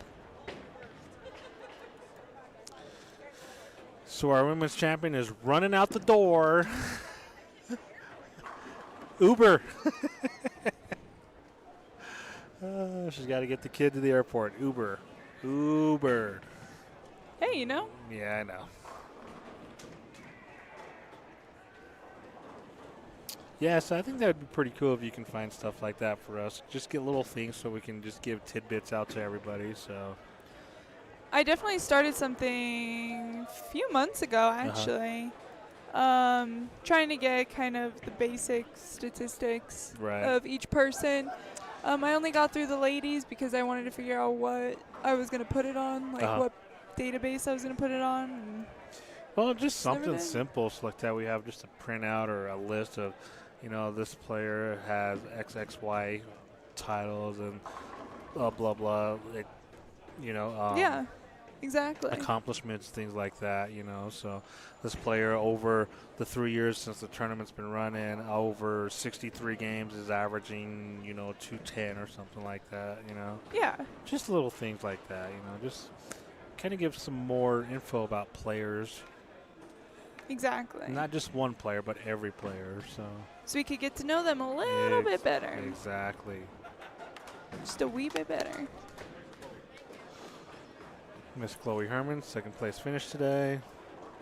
[SPEAKER 3] So our women's champion is running out the door. Uber. She's got to get the kid to the airport. Uber.
[SPEAKER 2] Hey, you know.
[SPEAKER 4] Yeah, I know. Yeah, so I think that would be pretty cool if you can find stuff like that for us. Just get little things so we can just give tidbits out to everybody. So
[SPEAKER 2] I definitely started something a few months ago, actually. Trying to get kind of the basic statistics of each person. I only got through the ladies because I wanted to figure out what I was going to put it on, like what database I was going to put it on. And
[SPEAKER 4] well, just something simple so like that. We have just a printout or a list of, you know, this player has XXY titles and blah, blah, blah. It, you know.
[SPEAKER 2] Yeah, exactly.
[SPEAKER 4] Accomplishments, things like that, you know. So this player over the 3 years since the tournament's been running, over 63 games is averaging, you know, 210 or something like that, you know.
[SPEAKER 2] Yeah.
[SPEAKER 4] Just little things like that, you know. Just kind of give some more info about players.
[SPEAKER 2] Exactly.
[SPEAKER 4] Not just one player, but every player. So
[SPEAKER 2] we could get to know them a little bit better.
[SPEAKER 4] Exactly.
[SPEAKER 2] Just a wee bit better.
[SPEAKER 4] Miss Chloe Herman, second place finish today.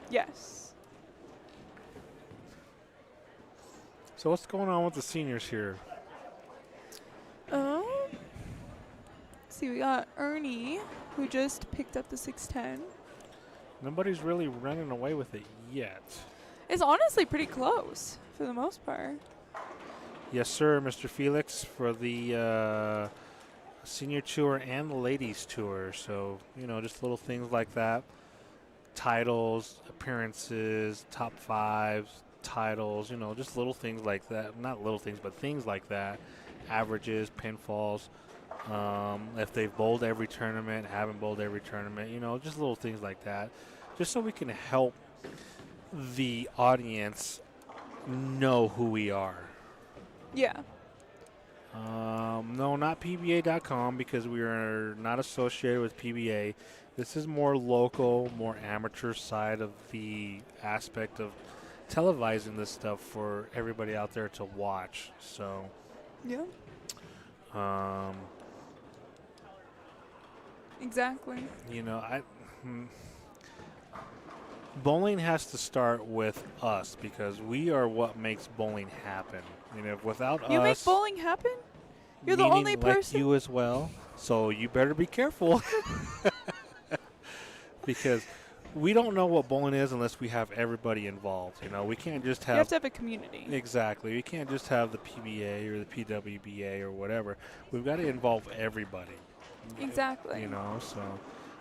[SPEAKER 2] Yes.
[SPEAKER 4] So what's going on with the seniors here?
[SPEAKER 2] See, we got Ernie, who just picked up the 610.
[SPEAKER 4] Nobody's really running away with it yet.
[SPEAKER 2] It's honestly pretty close for the most part.
[SPEAKER 4] Yes, sir, Mr. Felix, for the senior tour and the ladies tour. So, you know, just little things like that. Titles, appearances, top fives, titles, you know, just little things like that. Not little things, but things like that. Averages, pinfalls. If they've bowled every tournament, haven't bowled every tournament, you know, just little things like that. Just so we can help the audience know who we are.
[SPEAKER 2] Yeah.
[SPEAKER 4] No, not PBA.com because we are not associated with PBA. This is more local, more amateur side of the aspect of televising this stuff for everybody out there to watch. So,
[SPEAKER 2] yeah. Exactly.
[SPEAKER 4] You know, bowling has to start with us because we are what makes bowling happen. You know, without us,
[SPEAKER 2] you make bowling happen. You're the only person.
[SPEAKER 4] Like you as well. So you better be careful because we don't know what bowling is unless we have everybody involved. You know, we can't just have.
[SPEAKER 2] You have to have a community.
[SPEAKER 4] Exactly. We can't just have the PBA or the PWBA or whatever. We've got to involve everybody.
[SPEAKER 2] Exactly.
[SPEAKER 4] You know, so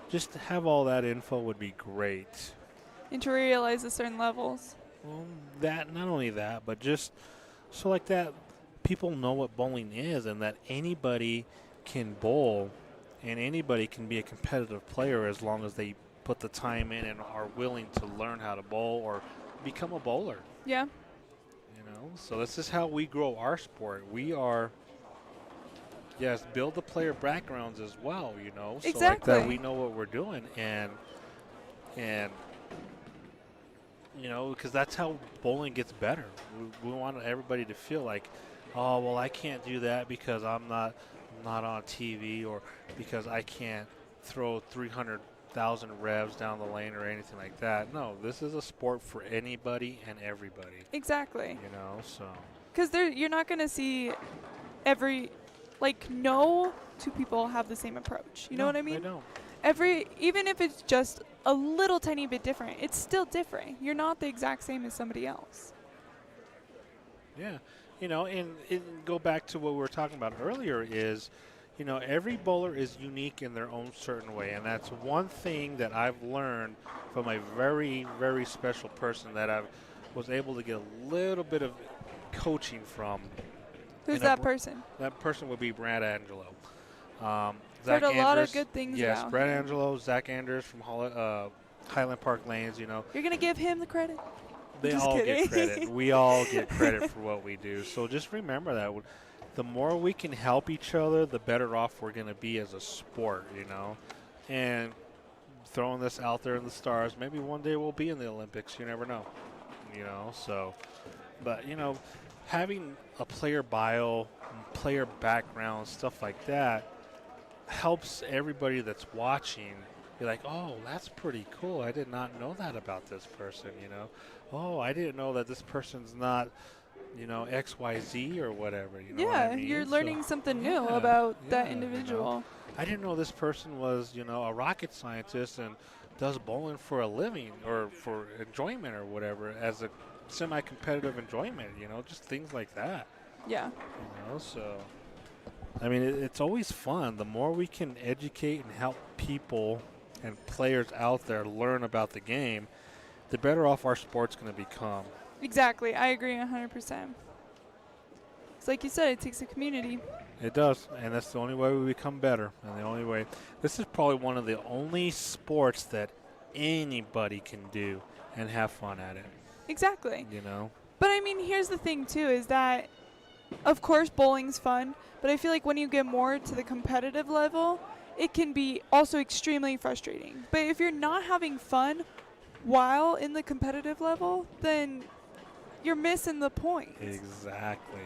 [SPEAKER 4] just to have all that info would be great.
[SPEAKER 2] And to realize the certain levels.
[SPEAKER 4] Well, that not only that, but just so like that, people know what bowling is and that anybody can bowl and anybody can be a competitive player as long as they put the time in and are willing to learn how to bowl or become a bowler.
[SPEAKER 2] Yeah.
[SPEAKER 4] You know, so this is how we grow our sport. We are. Yes, build the player backgrounds as well, you know.
[SPEAKER 2] Exactly.
[SPEAKER 4] So like that we know what we're doing and you know, because that's how bowling gets better. We want everybody to feel like, oh, well, I can't do that because I'm not on TV or because I can't throw 300,000 revs down the lane or anything like that. No, this is a sport for anybody and everybody.
[SPEAKER 2] Exactly.
[SPEAKER 4] You know, so.
[SPEAKER 2] Because you're not going to see no two people have the same approach. You know what I mean?
[SPEAKER 4] They don't.
[SPEAKER 2] Even if it's just a little tiny bit different, it's still different. You're not the exact same as somebody else.
[SPEAKER 4] Yeah. You know, and go back to what we were talking about earlier is, you know, every bowler is unique in their own certain way. And that's one thing that I've learned from a very, very special person that I was able to get a little bit of coaching from.
[SPEAKER 2] Who's that person?
[SPEAKER 4] That person would be Brad Angelo.
[SPEAKER 2] Heard a lot of good things about
[SPEAKER 4] Yes, Brad Angelo, Zach Anders from Highland Park Lanes, you know.
[SPEAKER 2] You're going to give him the credit?
[SPEAKER 4] They all get credit. We all get credit for what we do. So just remember that. The more we can help each other, the better off we're going to be as a sport, you know. And throwing this out there in the stars, maybe one day we'll be in the Olympics. You never know, you know. So, but, you know, having a player bio, player background, stuff like that, helps everybody that's watching You're like, oh, that's pretty cool. I did not know that about this person, you know. Oh, I didn't know that this person's not, you know, XYZ or whatever, you know what I mean?
[SPEAKER 2] You're learning something new
[SPEAKER 4] yeah,
[SPEAKER 2] about that
[SPEAKER 4] yeah, you know.
[SPEAKER 2] individual.
[SPEAKER 4] I didn't know this person was, you know, a rocket scientist and does bowling for a living or for enjoyment or whatever, as a semi-competitive enjoyment, you know, just things like that.
[SPEAKER 2] Yeah.
[SPEAKER 4] You know, so, I mean, it's always fun. The more we can educate and help people and players out there learn about the game, the better off our sport's going to become.
[SPEAKER 2] Exactly. I agree 100%. It's like you said, it takes a community.
[SPEAKER 4] It does, and that's the only way we become better. And the only way, this is probably one of the only sports that anybody can do and have fun at it.
[SPEAKER 2] Exactly.
[SPEAKER 4] You know?
[SPEAKER 2] But I mean, here's the thing too, is that, of course, bowling's fun, but I feel like when you get more to the competitive level, it can be also extremely frustrating. But if you're not having fun while in the competitive level, then you're missing the point.
[SPEAKER 4] Exactly.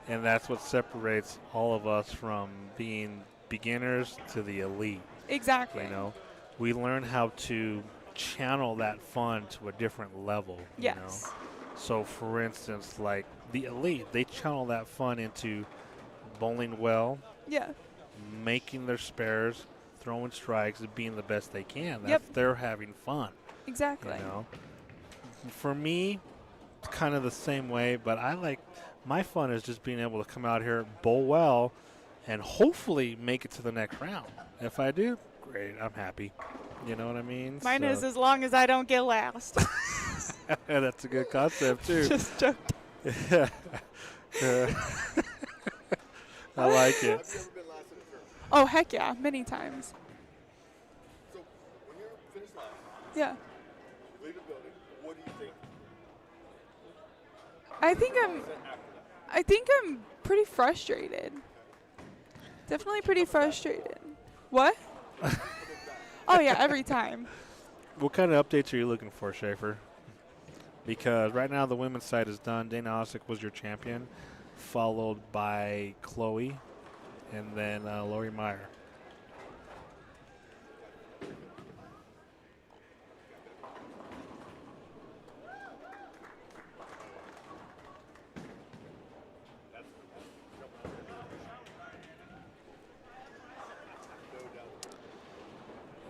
[SPEAKER 4] And that's what separates all of us from being beginners to the elite.
[SPEAKER 2] Exactly.
[SPEAKER 4] You know, we learn how to channel that fun to a different level.
[SPEAKER 2] Yes.
[SPEAKER 4] You know? So, for instance, like the elite, they channel that fun into bowling well,
[SPEAKER 2] Yeah.
[SPEAKER 4] making their spares, throwing strikes, and being the best they can.
[SPEAKER 2] Yep.
[SPEAKER 4] They're having fun.
[SPEAKER 2] Exactly.
[SPEAKER 4] You know, for me, it's kind of the same way, but I like. My fun is just being able to come out here, bowl well, and hopefully make it to the next round. If I do, great, I'm happy. You know what I mean?
[SPEAKER 2] Mine is as long as I don't get last.
[SPEAKER 4] That's a good concept, too.
[SPEAKER 2] Just joking.
[SPEAKER 4] Yeah. I like it.
[SPEAKER 5] Have you ever been last in a tournament?
[SPEAKER 2] Oh, heck yeah, many times.
[SPEAKER 5] So when you're finished last,
[SPEAKER 2] Yeah.
[SPEAKER 5] you leave the building. What do you think?
[SPEAKER 2] I think I'm pretty frustrated. Definitely pretty frustrated. What? Oh yeah, every time.
[SPEAKER 4] What kind of updates are you looking for, Schaefer? Because right now the women's side is done. Dana Osick was your champion, followed by Chloe, and then Lori Meyer.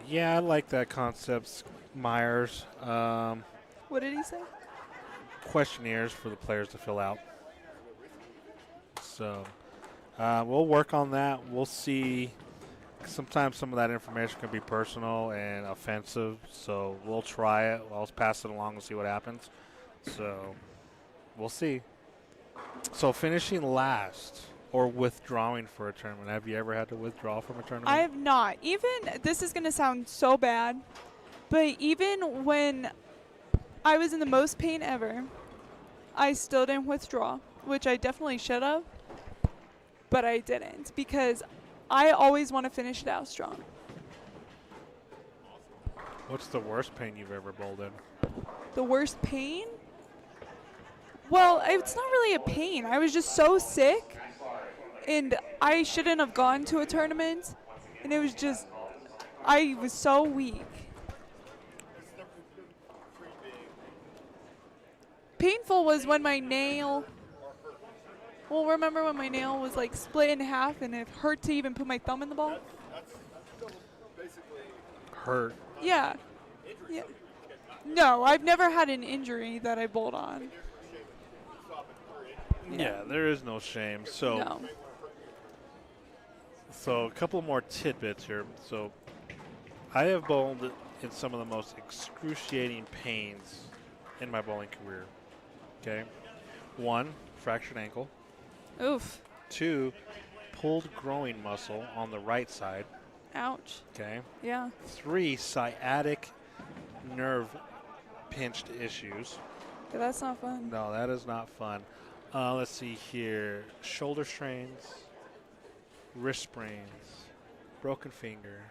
[SPEAKER 4] Yeah, I like that concept, Myers.
[SPEAKER 2] What did he say?
[SPEAKER 4] Questionnaires for the players to fill out. So we'll work on that. We'll see. Sometimes some of that information can be personal and offensive, so we'll try it. I'll pass it along and see what happens. So we'll see. So finishing last or withdrawing for a tournament. Have you ever had to withdraw from a tournament?
[SPEAKER 2] I have not. Even, this is going to sound so bad, but even when I was in the most pain ever, I still didn't withdraw, which I definitely should have, but I didn't because I always want to finish it out strong.
[SPEAKER 4] What's the worst pain you've ever bowled in?
[SPEAKER 2] The worst pain? Well, it's not really a pain. I was just so sick, and I shouldn't have gone to a tournament, and it was just, I was so weak. Painful was when my nail, well, remember when my nail was like split in half and it hurt to even put my thumb in the ball?
[SPEAKER 4] Hurt.
[SPEAKER 2] Yeah. Yeah. No, I've never had an injury that I bowled on.
[SPEAKER 4] Yeah, there is no shame. So,
[SPEAKER 2] No.
[SPEAKER 4] so a couple more tidbits here. So, I have bowled in some of the most excruciating pains in my bowling career. Okay, 1, fractured ankle.
[SPEAKER 2] Oof.
[SPEAKER 4] 2, pulled growing muscle on the right side.
[SPEAKER 2] Ouch.
[SPEAKER 4] Okay.
[SPEAKER 2] Yeah.
[SPEAKER 4] 3, sciatic nerve pinched issues.
[SPEAKER 2] Yeah, that's not fun.
[SPEAKER 4] No, that is not fun. Let's see here. Shoulder strains, wrist sprains, broken finger.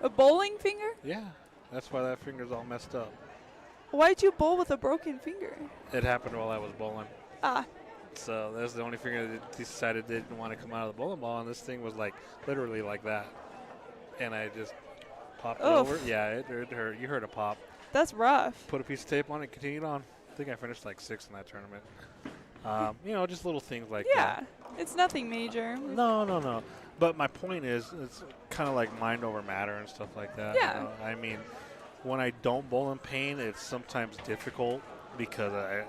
[SPEAKER 2] A bowling finger?
[SPEAKER 4] Yeah, that's why that finger's all messed up.
[SPEAKER 2] Why'd you bowl with a broken finger?
[SPEAKER 4] It happened while I was bowling.
[SPEAKER 2] Ah.
[SPEAKER 4] So that's the only finger that decided didn't want to come out of the bowling ball, and this thing was like literally like that. And I just Popped it
[SPEAKER 2] Oof.
[SPEAKER 4] over. Yeah, it hurt. You heard a pop.
[SPEAKER 2] That's rough.
[SPEAKER 4] Put a piece of tape on it, continued on. I think I finished like 6th in that tournament. You know, just little things like that.
[SPEAKER 2] Yeah, it's nothing major.
[SPEAKER 4] No. But my point is, it's kind of like mind over matter and stuff like that.
[SPEAKER 2] Yeah.
[SPEAKER 4] You know? I mean, when I don't bowl in pain, it's sometimes difficult because I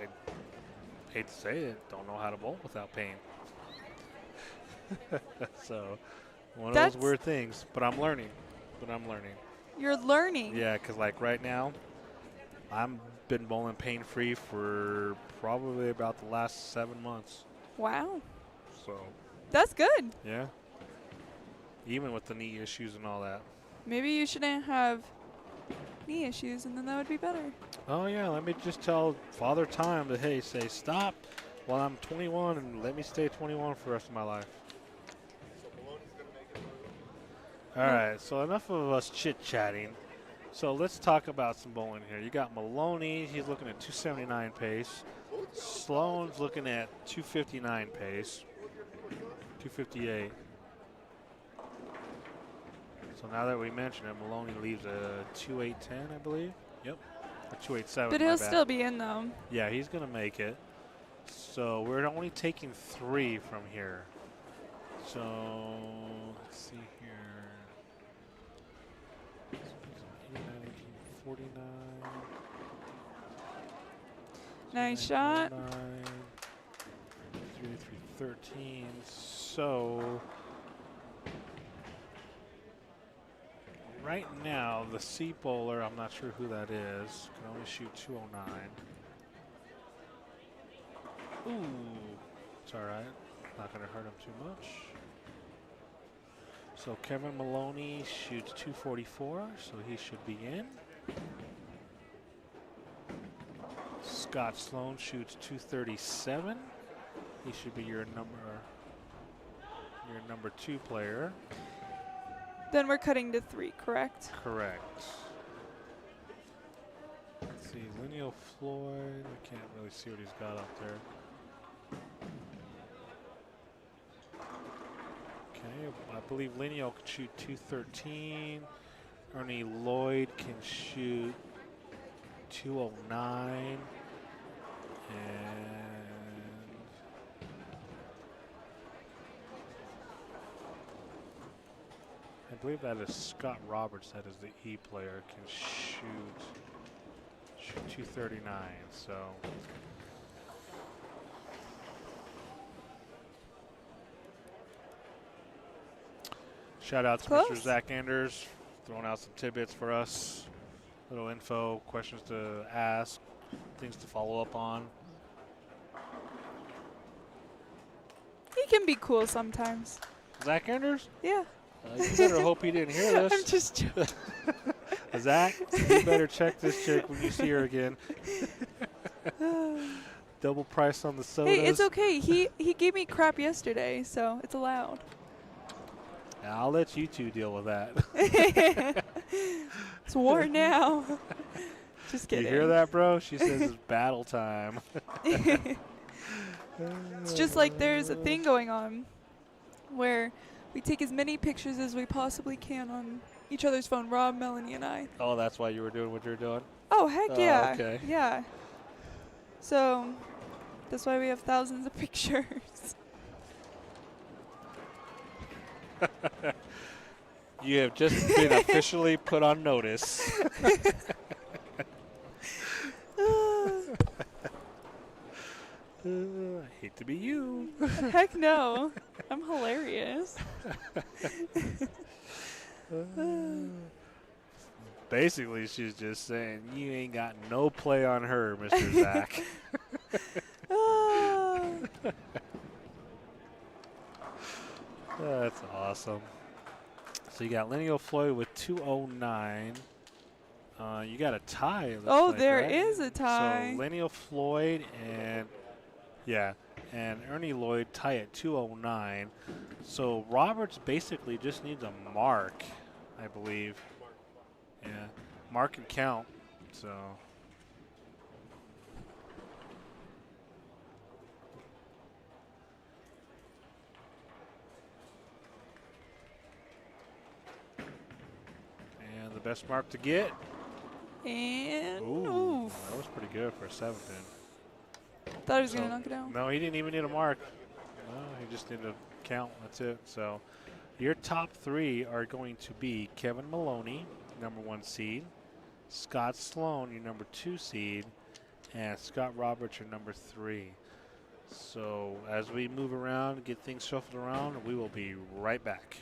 [SPEAKER 4] hate to say it, don't know how to bowl without pain. So, one of those weird things. But I'm learning.
[SPEAKER 2] You're learning.
[SPEAKER 4] Yeah, because like right now, I've been bowling pain-free for probably about the last 7 months.
[SPEAKER 2] Wow.
[SPEAKER 4] So.
[SPEAKER 2] That's good.
[SPEAKER 4] Yeah. Even with the knee issues and all that.
[SPEAKER 2] Maybe you shouldn't have knee issues, and then that would be better.
[SPEAKER 4] Oh, yeah. Let me just tell Father Time to, hey, say stop while I'm 21 and let me stay 21 for the rest of my life. All right. So enough of us chit-chatting. So let's talk about some bowling here. You got Maloney. He's looking at 279 pace. Sloan's looking at 259 pace. 258. So now that we mention it, Maloney leaves a 2810, I believe. Yep. Or 287.
[SPEAKER 2] But he'll still be in, though.
[SPEAKER 4] Yeah, he's going to make it. So we're only taking 3 from here. So let's see here. 49.
[SPEAKER 2] Nice shot.
[SPEAKER 4] 13. So right now, the C bowler, I'm not sure who that is, can only shoot 209. Ooh, it's all right. Not going to hurt him too much. So Kevin Maloney shoots 244, so he should be in. Scott Sloan shoots 237. He should be your number 2 player.
[SPEAKER 2] Then we're cutting to 3, correct?
[SPEAKER 4] Correct. Let's see, Lineal Floyd. I can't really see what he's got up there. Okay, I believe Lineal can shoot 213. Ernie Lloyd can shoot 209. And I believe that is Scott Roberts, that is the E player, can shoot 239. So shout out to Mr. Zach Anders, throwing out some tidbits for us. Little info, questions to ask, things to follow up on.
[SPEAKER 2] He can be cool sometimes.
[SPEAKER 4] Zach Anders?
[SPEAKER 2] Yeah.
[SPEAKER 4] You better hope he didn't hear this.
[SPEAKER 2] I'm just joking.
[SPEAKER 4] Zach, you better check this chick when you see her again. Double price on the sodas.
[SPEAKER 2] Hey, it's okay. He gave me crap yesterday, so it's allowed.
[SPEAKER 4] I'll let you two deal with that.
[SPEAKER 2] It's war now. Just kidding.
[SPEAKER 4] You hear that, bro? She says it's battle time.
[SPEAKER 2] It's just like there's a thing going on where we take as many pictures as we possibly can on each other's phone, Rob, Melanie, and I.
[SPEAKER 4] Oh, that's why you were doing what you're doing?
[SPEAKER 2] Oh, heck yeah.
[SPEAKER 4] Okay.
[SPEAKER 2] Yeah. So that's why we have thousands of pictures.
[SPEAKER 4] You have just been officially put on notice. I hate to be you.
[SPEAKER 2] Heck no. I'm hilarious.
[SPEAKER 4] Basically, she's just saying, you ain't got no play on her, Mr. Zach. That's awesome. So you got Lineal Floyd with 209. You got a tie. It looks like,
[SPEAKER 2] there
[SPEAKER 4] right?
[SPEAKER 2] is a tie.
[SPEAKER 4] So Lineal Floyd and Ernie Lloyd tie at 209. So Roberts basically just needs a mark, I believe. Yeah, mark and count. So. And the best mark to get.
[SPEAKER 2] And
[SPEAKER 4] Ooh,
[SPEAKER 2] oof.
[SPEAKER 4] that was pretty good for a 7-pin.
[SPEAKER 2] Thought he was going to knock it down.
[SPEAKER 4] No, he didn't even need a mark. No, he just needed a count. That's it. So your top 3 are going to be Kevin Maloney, number 1 seed, Scott Sloan, your number 2 seed, and Scott Roberts, your number 3. So as we move around, get things shuffled around, we will be right back.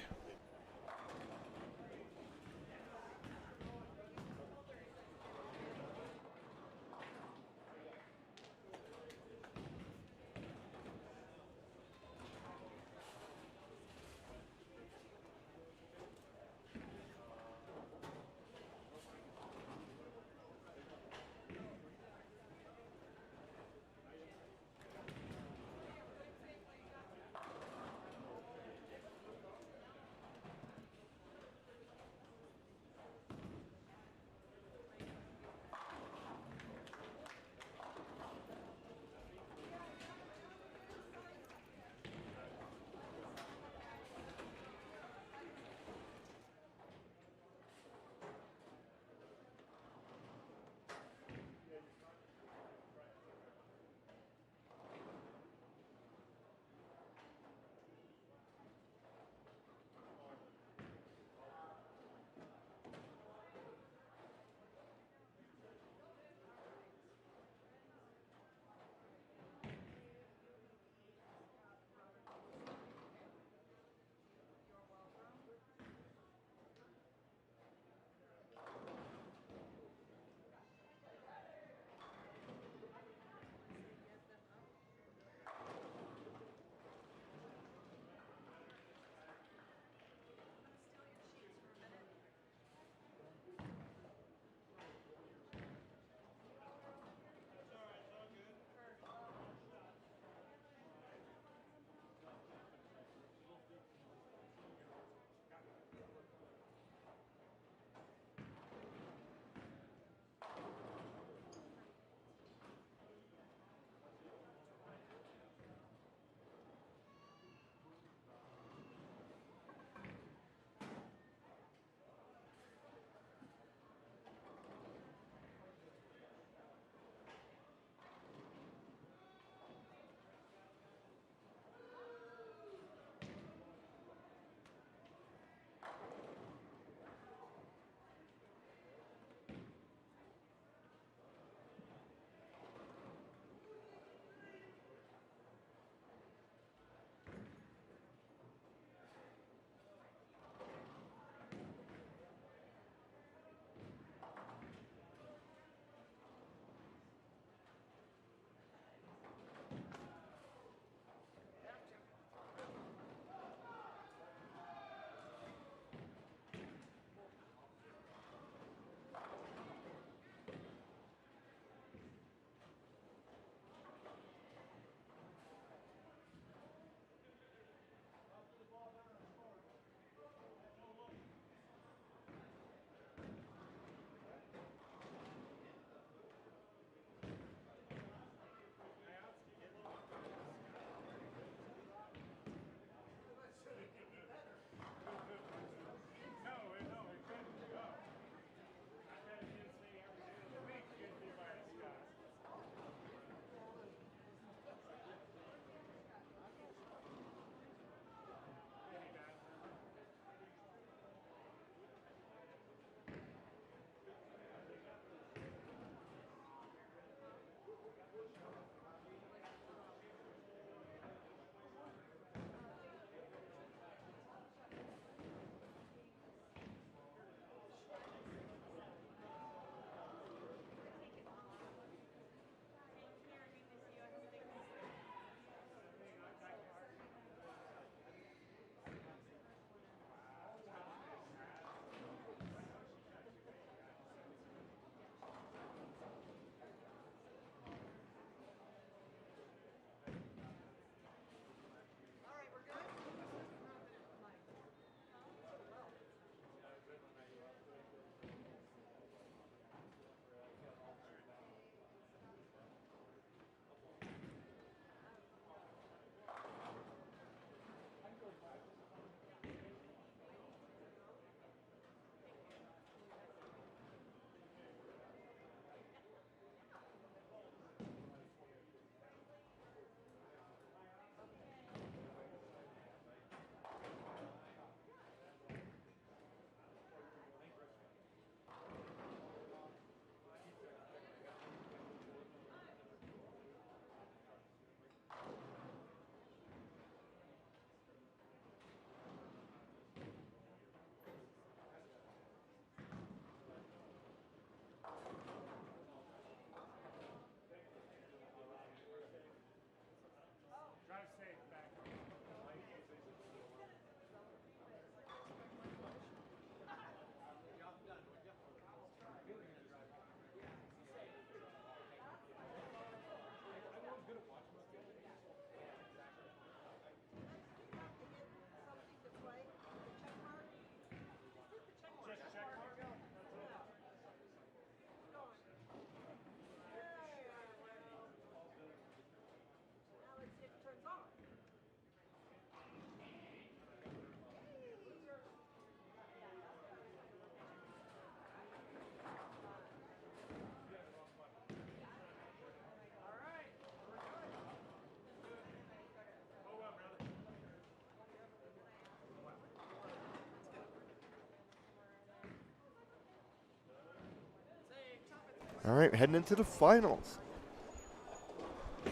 [SPEAKER 5] All right, heading into the finals.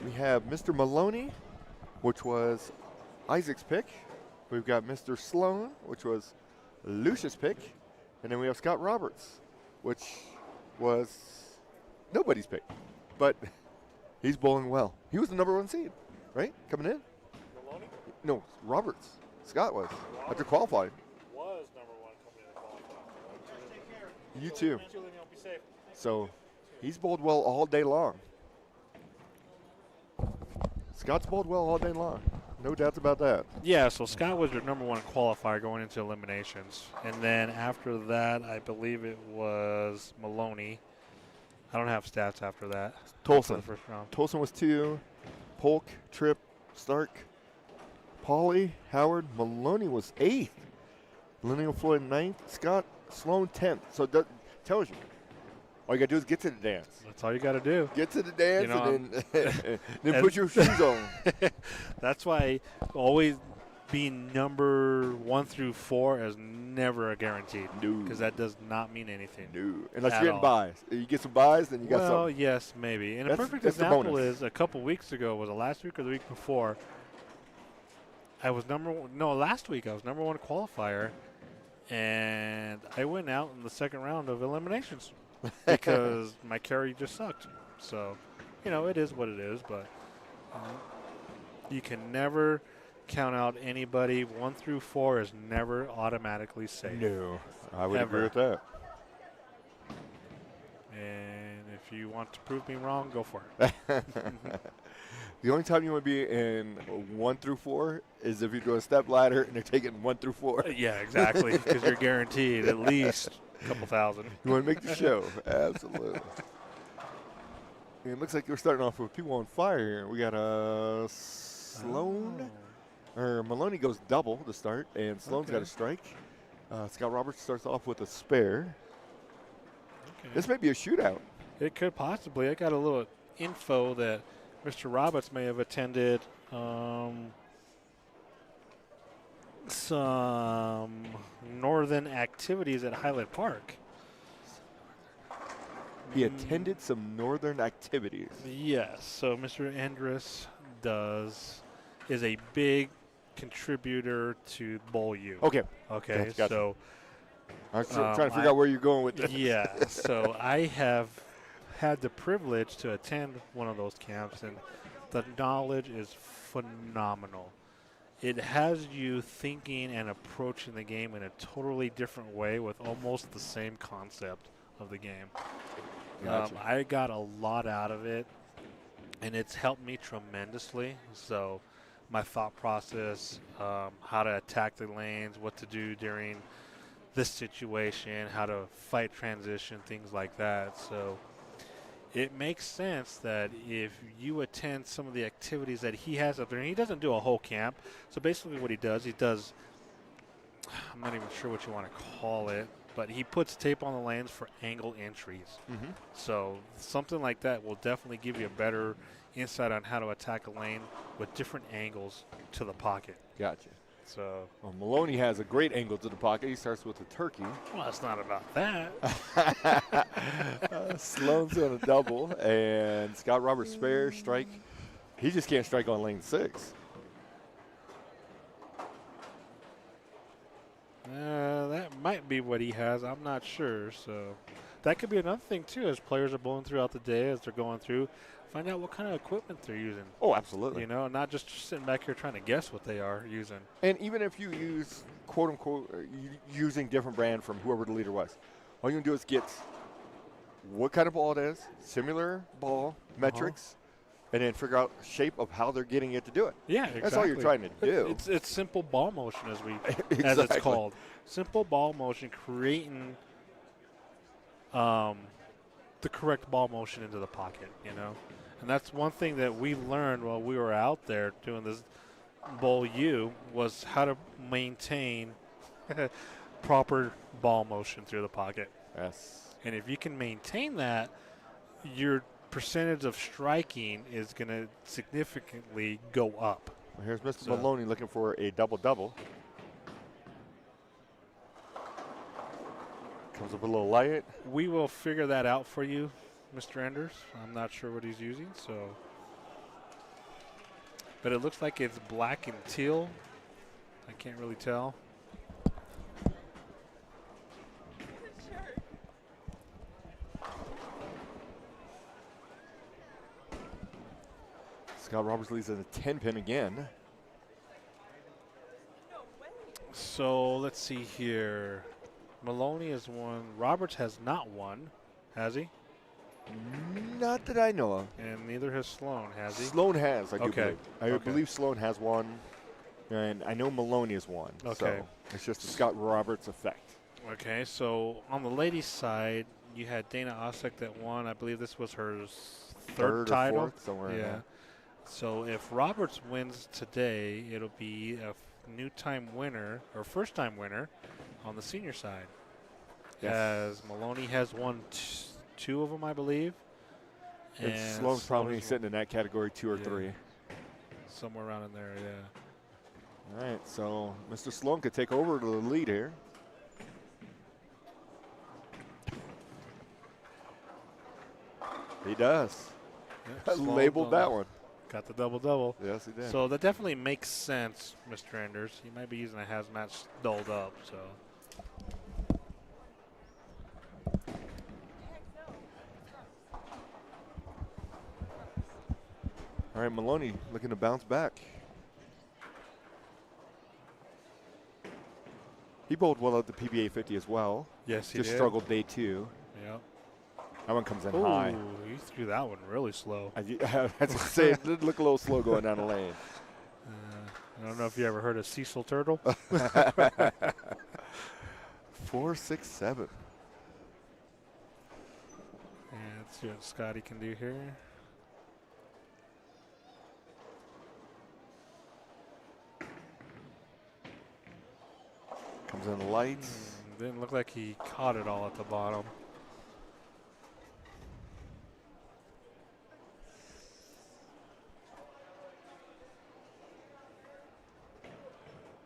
[SPEAKER 5] We have Mr. Maloney, which was Isaac's pick. We've got Mr. Sloan, which was Lucia's pick. And then we have Scott Roberts, which was nobody's pick. But he's bowling well. He was the #1 seed, right? Coming in?
[SPEAKER 4] Maloney
[SPEAKER 5] No, Roberts. Scott was. After qualifying.
[SPEAKER 4] was #1 coming in qualifying.
[SPEAKER 5] You too.
[SPEAKER 4] Be safe.
[SPEAKER 5] So he's bowled well all day long. Scott's bowled well all day long. No doubts about that.
[SPEAKER 4] Yeah, so Scott was your #1 qualifier going into eliminations. And then after that, I believe it was Maloney. I don't have stats after that. For
[SPEAKER 5] Tolson.
[SPEAKER 4] the first round.
[SPEAKER 5] Tolson was 2. Polk, Tripp, Stark, Pauly, Howard. Maloney was 8th. Linnell Floyd 9th. Scott Sloan 10th. So that tells you. All you got to do is get to the dance.
[SPEAKER 4] That's all you got to do.
[SPEAKER 5] Get to the dance
[SPEAKER 4] You know,
[SPEAKER 5] and then put your shoes on.
[SPEAKER 4] That's why always being number 1 through 4 is never a guaranteed.
[SPEAKER 5] No.
[SPEAKER 4] Because that does not mean anything.
[SPEAKER 5] No. Unless
[SPEAKER 4] At
[SPEAKER 5] you're getting
[SPEAKER 4] all.
[SPEAKER 5] buys. You get some buys, then you got
[SPEAKER 4] Well,
[SPEAKER 5] something.
[SPEAKER 4] yes, maybe. And a
[SPEAKER 5] That's-
[SPEAKER 4] perfect
[SPEAKER 5] that's the
[SPEAKER 4] example
[SPEAKER 5] bonus.
[SPEAKER 4] is a couple weeks ago, was it last week or the week before? I was last week I was #1 qualifier, and I went out in the second round of eliminations because my carry just sucked. So, it is what it is, but you can never count out anybody. 1 through 4 is never automatically safe.
[SPEAKER 5] No. I would
[SPEAKER 4] Ever.
[SPEAKER 5] agree with that.
[SPEAKER 4] And if you want to prove me wrong, go for it.
[SPEAKER 5] The only time you want to be in 1 through 4 is if you do a step ladder and they're taking 1 through 4.
[SPEAKER 4] Yeah, exactly, because you're guaranteed at least a couple thousand.
[SPEAKER 5] You want to make the show. Absolutely. And it looks like we're starting off with people on fire here. We got Sloan, or Maloney goes double to start, and Sloan's got a strike. Scott Roberts starts off with a spare.
[SPEAKER 4] Okay.
[SPEAKER 5] This may be a shootout.
[SPEAKER 4] It could possibly. I got a little info that Mr. Roberts may have attended some northern activities at Highland Park.
[SPEAKER 5] He attended some northern activities.
[SPEAKER 4] Yes. So Mr. Endress is a big contributor to Bowl U.
[SPEAKER 5] Okay.
[SPEAKER 4] Okay.
[SPEAKER 5] Gotcha.
[SPEAKER 4] So
[SPEAKER 5] I was trying to figure out where you're going with this.
[SPEAKER 4] yeah. So I have had the privilege to attend one of those camps, and the knowledge is phenomenal. It has you thinking and approaching the game in a totally different way with almost the same concept of the game.
[SPEAKER 5] Gotcha.
[SPEAKER 4] I got a lot out of it, and it's helped me tremendously. So my thought process, how to attack the lanes, what to do during this situation, how to fight transition, things like that. So it makes sense that if you attend some of the activities that he has up there, and he doesn't do a whole camp. So basically what he does, I'm not even sure what you want to call it, but he puts tape on the lanes for angle entries.
[SPEAKER 5] Mm-hmm.
[SPEAKER 4] So something like that will definitely give you a better insight on how to attack a lane with different angles to the pocket.
[SPEAKER 5] Gotcha.
[SPEAKER 4] So,
[SPEAKER 5] Well, Maloney has a great angle to the pocket. He starts with a turkey.
[SPEAKER 4] well, it's not about that.
[SPEAKER 5] Sloan's on a double, and Scott Roberts spare strike. He just can't strike on lane 6.
[SPEAKER 4] That might be what he has. I'm not sure. So that could be another thing, too, as players are bowling throughout the day, as they're going through. Find out what kind of equipment they're using.
[SPEAKER 5] Oh, absolutely.
[SPEAKER 4] Not just sitting back here trying to guess what they are using.
[SPEAKER 5] And even if you use, quote unquote, using different brand from whoever the leader was, all you can do is get what kind of ball it is, similar ball metrics, and then figure out shape of how they're getting it to do it.
[SPEAKER 4] Yeah, exactly.
[SPEAKER 5] That's all you're trying to do.
[SPEAKER 4] It's simple ball motion, as
[SPEAKER 5] Exactly.
[SPEAKER 4] it's called. Simple ball motion, creating the correct ball motion into the pocket, And that's one thing that we learned while we were out there doing this Bowl U was how to maintain proper ball motion through the pocket.
[SPEAKER 5] Yes.
[SPEAKER 4] And if you can maintain that, your percentage of striking is going to significantly go up.
[SPEAKER 5] Well, here's Mr.
[SPEAKER 4] So-
[SPEAKER 5] Maloney looking for a double-double. Comes up a little light.
[SPEAKER 4] We will figure that out for you Mr. Enders. I'm not sure what he's using, so. But it looks like it's black and teal. I can't really tell.
[SPEAKER 5] Scott Roberts leads in a 10-pin again.
[SPEAKER 4] So let's see here. Maloney has won. Roberts has not won, has he?
[SPEAKER 5] Not that I know of.
[SPEAKER 4] And neither has Sloan, has he?
[SPEAKER 5] Sloan has, I do
[SPEAKER 4] Okay.
[SPEAKER 5] believe. I believe Sloan has one, and I know Maloney has won.
[SPEAKER 4] Okay.
[SPEAKER 5] So it's just a Scott Roberts effect.
[SPEAKER 4] Okay, so on the ladies' side, you had Dana Osek that won. I believe this was her third title.
[SPEAKER 5] Or fourth, somewhere in
[SPEAKER 4] Yeah.
[SPEAKER 5] there.
[SPEAKER 4] So if Roberts wins today, it'll be a new time winner or first time winner on the senior side.
[SPEAKER 5] Yes.
[SPEAKER 4] As Maloney has won two of them, I believe.
[SPEAKER 5] And Sloan's probably sitting in that category 2 or 3.
[SPEAKER 4] Somewhere around in there, yeah.
[SPEAKER 5] All right, so Mr. Sloan could take over to the lead here. He does.
[SPEAKER 4] Yep,
[SPEAKER 5] Labeled that one.
[SPEAKER 4] Got the double-double.
[SPEAKER 5] Yes, he did.
[SPEAKER 4] So that definitely makes sense, Mr. Enders. He might be using a hazmat dolled up, so.
[SPEAKER 5] All right, Maloney looking to bounce back. He bowled well at the PBA 50 as well.
[SPEAKER 4] Yes, he
[SPEAKER 5] Just
[SPEAKER 4] did.
[SPEAKER 5] struggled day 2.
[SPEAKER 4] Yep.
[SPEAKER 5] That one comes in
[SPEAKER 4] Ooh,
[SPEAKER 5] high.
[SPEAKER 4] he threw that one really slow.
[SPEAKER 5] I was going to say, it did look a little slow going down the lane.
[SPEAKER 4] I don't know if you ever heard of Cecil Turtle.
[SPEAKER 5] 4, 6, 7.
[SPEAKER 4] And let's see what Scotty can do here.
[SPEAKER 5] Comes in the lights.
[SPEAKER 4] Didn't look like he caught it all at the bottom.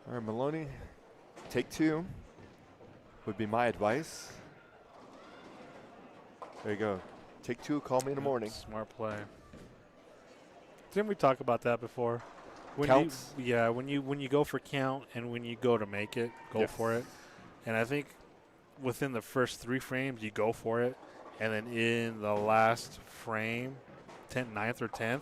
[SPEAKER 5] All right, Maloney, take 2 would be my advice. There you go. Take 2, call me in the morning.
[SPEAKER 4] Smart play. Didn't we talk about that before? When
[SPEAKER 5] Counts?
[SPEAKER 4] when you go for count and when you go to make it, go for it. And I think within the first 3 frames, you go for it. And then in the last frame, 9th or 10th,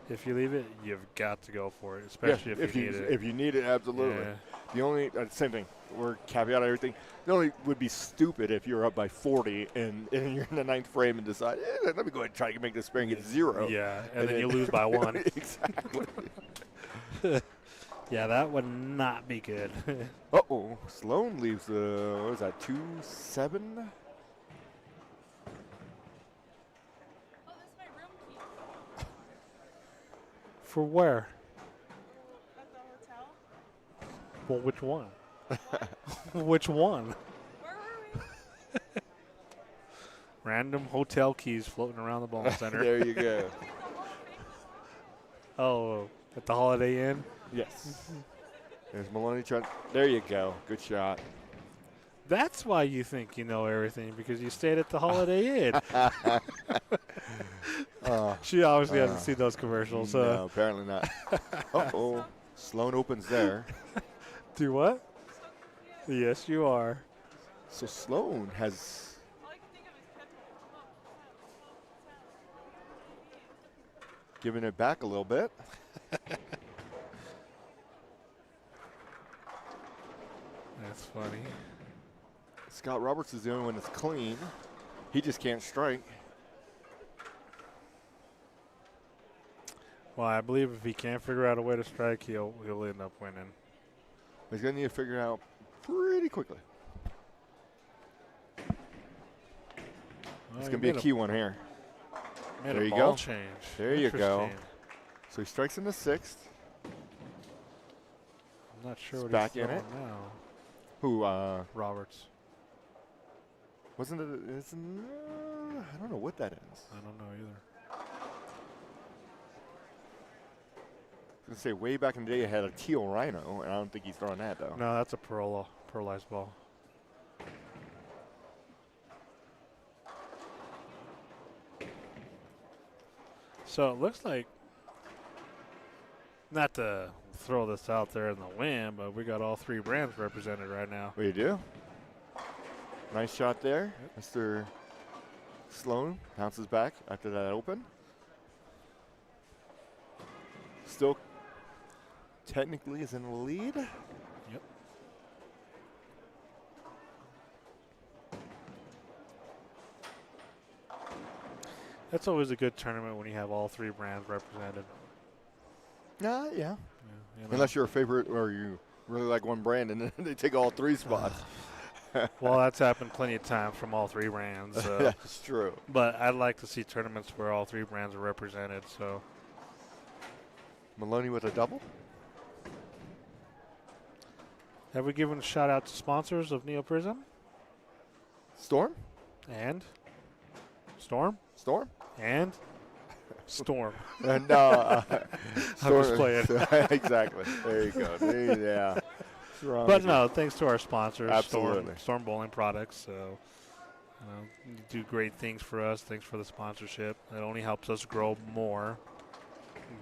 [SPEAKER 4] if you leave it, you've got to go for it, especially if you need it.
[SPEAKER 5] If you need it, absolutely.
[SPEAKER 4] Yeah.
[SPEAKER 5] The only, same thing, we're caveat everything. The only would be stupid if you're up by 40 and you're in the 9th frame and decide, let me go ahead and try to make this spare and get 0.
[SPEAKER 4] Yeah, and then you lose by 1.
[SPEAKER 5] Exactly.
[SPEAKER 4] Yeah, that would not be good.
[SPEAKER 5] Uh-oh. Sloan leaves, what is that, 2-7?
[SPEAKER 8] Oh, that's my room key.
[SPEAKER 4] For where?
[SPEAKER 8] At the hotel.
[SPEAKER 4] Well, which one? Which one?
[SPEAKER 8] Where were we?
[SPEAKER 4] Random hotel keys floating around the bowling center.
[SPEAKER 5] There you go.
[SPEAKER 4] Oh, at the Holiday Inn?
[SPEAKER 5] Yes. There's Maloney trying. There you go. Good shot.
[SPEAKER 4] That's why you think you know everything, because you stayed at the Holiday Inn. She obviously hasn't seen those commercials.
[SPEAKER 5] No, apparently not. Uh-oh. Sloan opens there.
[SPEAKER 4] Do what? Yes, you are.
[SPEAKER 5] So Sloan has
[SPEAKER 8] All I can think of is headphones.
[SPEAKER 5] given it back a little bit.
[SPEAKER 4] That's funny.
[SPEAKER 5] Scott Roberts is the only one that's clean. He just can't strike.
[SPEAKER 4] Well, I believe if he can't figure out a way to strike, he'll end up winning.
[SPEAKER 5] He's going to need to figure it out pretty quickly. It's going to be a key one here.
[SPEAKER 4] Made
[SPEAKER 5] There
[SPEAKER 4] a
[SPEAKER 5] you
[SPEAKER 4] ball
[SPEAKER 5] go.
[SPEAKER 4] change.
[SPEAKER 5] There you go.
[SPEAKER 4] Interesting.
[SPEAKER 5] So he strikes in the 6th.
[SPEAKER 4] I'm not sure
[SPEAKER 5] He's
[SPEAKER 4] what
[SPEAKER 5] back
[SPEAKER 4] he's
[SPEAKER 5] in
[SPEAKER 4] throwing
[SPEAKER 5] it.
[SPEAKER 4] now.
[SPEAKER 5] Who,
[SPEAKER 4] Roberts.
[SPEAKER 5] wasn't it? I don't know what that is.
[SPEAKER 4] I don't know either.
[SPEAKER 5] I was going to say, way back in the day, you had a teal rhino, and I don't think he's throwing that, though.
[SPEAKER 4] No, that's a pearlized ball. So it looks like, not to throw this out there in the wind, but we got all 3 brands represented right now.
[SPEAKER 5] We do. Nice shot there. Mr. Sloan bounces back after that open. Still technically is in the lead.
[SPEAKER 4] Yep. That's always a good tournament when you have all 3 brands represented.
[SPEAKER 5] Yeah.
[SPEAKER 4] You know.
[SPEAKER 5] Unless you're a favorite or you really like one brand and then they take all 3 spots.
[SPEAKER 4] Well, that's happened plenty of times from all 3 brands. So.
[SPEAKER 5] That's true.
[SPEAKER 4] But I'd like to see tournaments where all 3 brands are represented. So
[SPEAKER 5] Maloney with a double.
[SPEAKER 4] have we given a shout out to sponsors of Neo Prism?
[SPEAKER 5] Storm?
[SPEAKER 4] And Storm?
[SPEAKER 5] Storm?
[SPEAKER 4] And Storm.
[SPEAKER 5] And
[SPEAKER 4] I'm just playing.
[SPEAKER 5] Exactly. There you go. Yeah.
[SPEAKER 4] But no, thanks to our sponsors,
[SPEAKER 5] Absolutely.
[SPEAKER 4] Storm Bowling Products. So, you do great things for us. Thanks for the sponsorship. It only helps us grow more,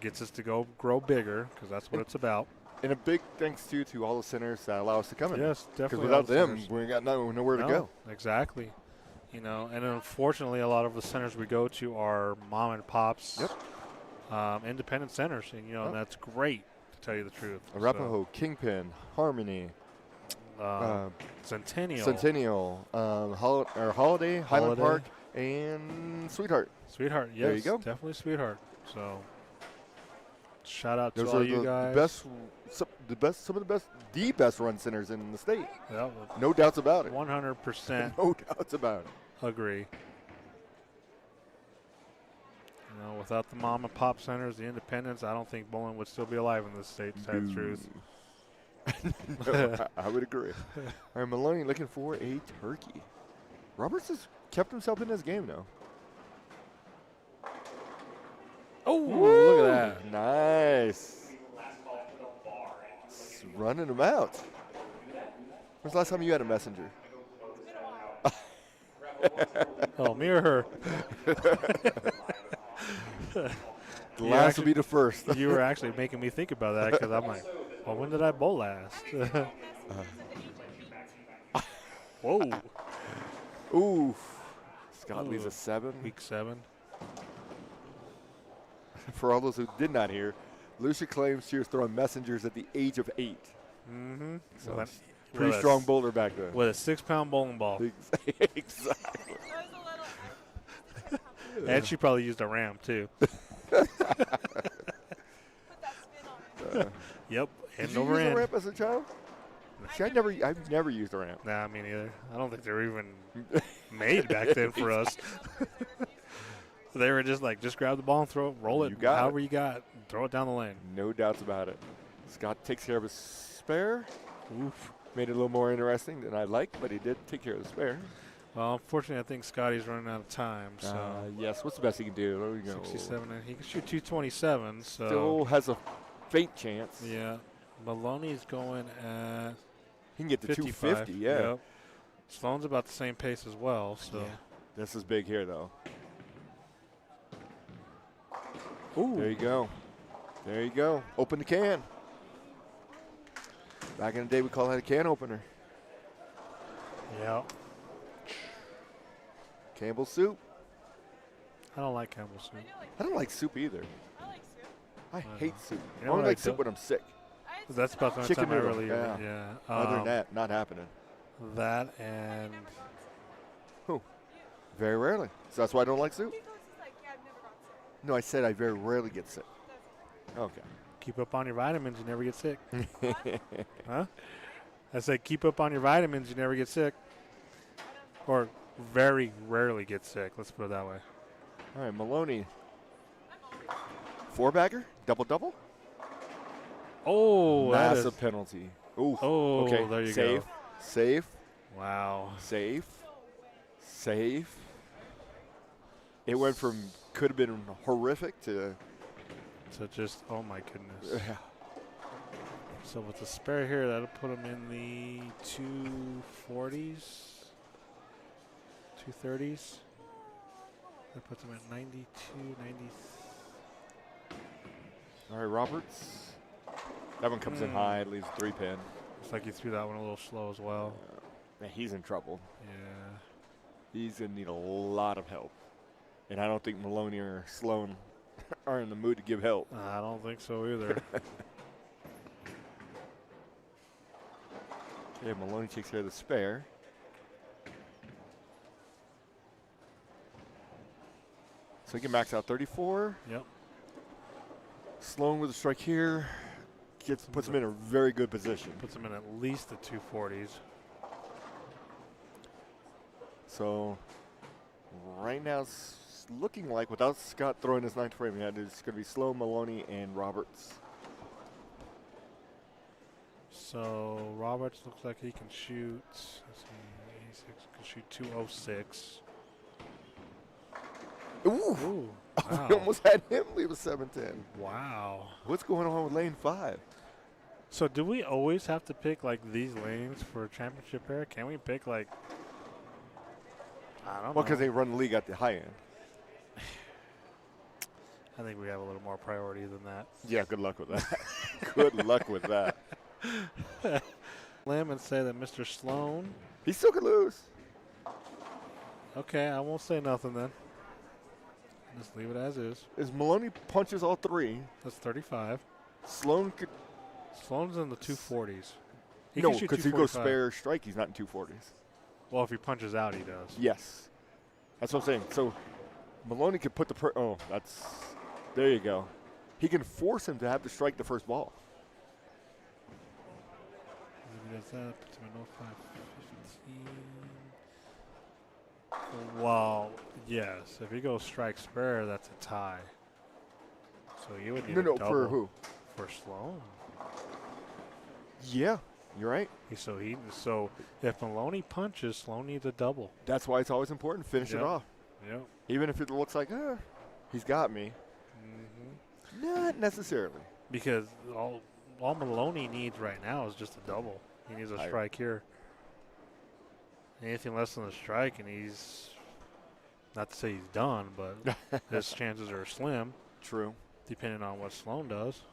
[SPEAKER 4] gets us to grow bigger, because that's what it's about.
[SPEAKER 5] And a big thanks to all the centers that allow us to come in.
[SPEAKER 4] Yes, definitely.
[SPEAKER 5] Because without them, we ain't got nowhere to go.
[SPEAKER 4] Exactly. You know, and unfortunately, a lot of the centers we go to are mom and pops, independent centers, and and that's great, to tell you the truth.
[SPEAKER 5] Arapahoe, Kingpin, Harmony,
[SPEAKER 4] Centennial,
[SPEAKER 5] Holiday, Highland Park, and Sweetheart.
[SPEAKER 4] Sweetheart, yes,
[SPEAKER 5] there you go.
[SPEAKER 4] Definitely Sweetheart. So, shout out to
[SPEAKER 5] Those
[SPEAKER 4] all
[SPEAKER 5] are
[SPEAKER 4] you guys.
[SPEAKER 5] Some of the best run centers in the state.
[SPEAKER 4] Yeah,
[SPEAKER 5] no doubts about it.
[SPEAKER 4] 100%.
[SPEAKER 5] No doubts about it.
[SPEAKER 4] Agree. Without the mom and pop centers, the independents, I don't think bowling would still be alive in this state, to tell you the truth.
[SPEAKER 5] No, I would agree. All right, Maloney looking for a turkey. Roberts has kept himself in this game now.
[SPEAKER 4] Oh, look at that.
[SPEAKER 5] Nice. Running him out. When's the last time you had a messenger?
[SPEAKER 4] Oh, me or her?
[SPEAKER 5] The last will be the first.
[SPEAKER 4] You were actually making me think about that, because I'm like, well, when did I bowl last? Whoa.
[SPEAKER 5] Ooh. Scott leaves a 7.
[SPEAKER 4] Week 7.
[SPEAKER 5] For all those who did not hear, Lucia claims she was throwing messengers at the age of 8.
[SPEAKER 4] Mm-hmm.
[SPEAKER 5] So pretty strong bowler back then.
[SPEAKER 4] With a 6-pound bowling ball.
[SPEAKER 5] Exactly.
[SPEAKER 4] And she probably used a ram, too. Yep.
[SPEAKER 5] Did you use a ramp as a child? See, I've never used a ramp.
[SPEAKER 4] Nah, me neither. I don't think they were even made back then for us. They were just like, just grab the ball and throw it, roll it, however you got, throw it down the lane.
[SPEAKER 5] No doubts about it. Scott takes care of his spare.
[SPEAKER 4] Oof.
[SPEAKER 5] Made it a little more interesting than I'd like, but he did take care of the spare.
[SPEAKER 4] Well, unfortunately, I think Scotty's running out of time. So
[SPEAKER 5] yes, what's the best he can do? There we go.
[SPEAKER 4] 67. He can shoot 227. So
[SPEAKER 5] still has a faint chance.
[SPEAKER 4] Yeah. Maloney's going at
[SPEAKER 5] he can get to 250. Yeah.
[SPEAKER 4] Yep. Sloan's about the same pace as well. So
[SPEAKER 5] this is big here, though.
[SPEAKER 4] Ooh.
[SPEAKER 5] There you go. There you go. Open the can. Back in the day, we call that a can opener.
[SPEAKER 4] Yeah.
[SPEAKER 5] Campbell's soup.
[SPEAKER 4] I don't like Campbell's soup.
[SPEAKER 5] I don't like soup either.
[SPEAKER 8] I like soup.
[SPEAKER 5] I hate soup.
[SPEAKER 4] You
[SPEAKER 5] I
[SPEAKER 4] know
[SPEAKER 5] only
[SPEAKER 4] what
[SPEAKER 5] like
[SPEAKER 4] I
[SPEAKER 5] soup
[SPEAKER 4] do?
[SPEAKER 5] when I'm sick.
[SPEAKER 4] That's about the only
[SPEAKER 5] Chicken
[SPEAKER 4] time I
[SPEAKER 5] noodle,
[SPEAKER 4] really
[SPEAKER 5] yeah.
[SPEAKER 4] eat. Yeah.
[SPEAKER 5] Other than that, not happening.
[SPEAKER 4] That and
[SPEAKER 5] very rarely. So that's why I don't like soup.
[SPEAKER 8] He goes, he's like, yeah, I've never gotten sick.
[SPEAKER 5] No, I said I very rarely get sick. Okay.
[SPEAKER 4] keep up on your vitamins, you never get sick. Huh? I said keep up on your vitamins, you never get sick. Or very rarely get sick. Let's put it that way.
[SPEAKER 5] All right, Maloney. Four-bagger? Double-double?
[SPEAKER 4] Oh,
[SPEAKER 5] massive penalty. Ooh.
[SPEAKER 4] Oh,
[SPEAKER 5] okay.
[SPEAKER 4] there you
[SPEAKER 5] Safe.
[SPEAKER 4] go.
[SPEAKER 5] Safe.
[SPEAKER 4] Wow.
[SPEAKER 5] Safe. Safe. It went from could have been horrific to
[SPEAKER 4] just, oh my goodness.
[SPEAKER 5] Yeah.
[SPEAKER 4] So with the spare here, that'll put him in the 240s, 230s. That puts him at 92, 90.
[SPEAKER 5] All right, Roberts. That one comes in high, leaves 3-pin.
[SPEAKER 3] Looks like he threw that one a little slow as well.
[SPEAKER 5] Man, he's in trouble.
[SPEAKER 3] Yeah.
[SPEAKER 5] He's going to need a lot of help. And I don't think Maloney or Sloan are in the mood to give help.
[SPEAKER 3] I don't think so either.
[SPEAKER 5] Okay, Maloney takes care of the spare. So he can max out 34.
[SPEAKER 3] Yep.
[SPEAKER 5] Sloan with a strike here puts him in a very good position.
[SPEAKER 3] Puts him in at least the 240s.
[SPEAKER 5] So right now it's looking like without Scott throwing his ninth frame, it's going to be Sloan, Maloney, and Roberts.
[SPEAKER 3] So Roberts looks like he can shoot. Let's see, 86 can shoot 206.
[SPEAKER 5] Ooh.
[SPEAKER 3] Wow.
[SPEAKER 5] We almost had him leave a 7-10.
[SPEAKER 3] Wow.
[SPEAKER 5] What's going on with lane 5?
[SPEAKER 3] So do we always have to pick like these lanes for a championship pair? Can we pick like, I don't know.
[SPEAKER 5] Well, because they run the league at the high end.
[SPEAKER 3] I think we have a little more priority than that.
[SPEAKER 5] Yeah, good luck with that. Good luck with that.
[SPEAKER 3] Lim and say that Mr. Sloan.
[SPEAKER 5] He still could lose.
[SPEAKER 3] Okay, I won't say nothing then. Just leave it as is.
[SPEAKER 5] As Maloney punches all 3.
[SPEAKER 3] That's 35.
[SPEAKER 5] Sloan could.
[SPEAKER 3] Sloan's in the 240s.
[SPEAKER 5] No, because he goes spare strike. He's not in 240s.
[SPEAKER 3] Well, if he punches out, he does.
[SPEAKER 5] Yes. That's what I'm saying. So Maloney could put the. Oh, that's. There you go. He can force him to have to strike the first ball.
[SPEAKER 3] Maybe that's that. Puts him in 05-15. Well, yes. If he goes strike spare, that's a tie. So you would need a double.
[SPEAKER 5] For who?
[SPEAKER 3] For Sloan.
[SPEAKER 5] Yeah, you're right.
[SPEAKER 3] So if Maloney punches, Sloan needs a double.
[SPEAKER 5] That's why it's always important to finish it off.
[SPEAKER 3] Yep.
[SPEAKER 5] Even if it looks like, he's got me. Not necessarily.
[SPEAKER 3] Because all Maloney needs right now is just a double. He needs a strike here. Anything less than a strike, and he's, not to say he's done, but his chances are slim.
[SPEAKER 5] True.
[SPEAKER 3] Depending on what Sloan does.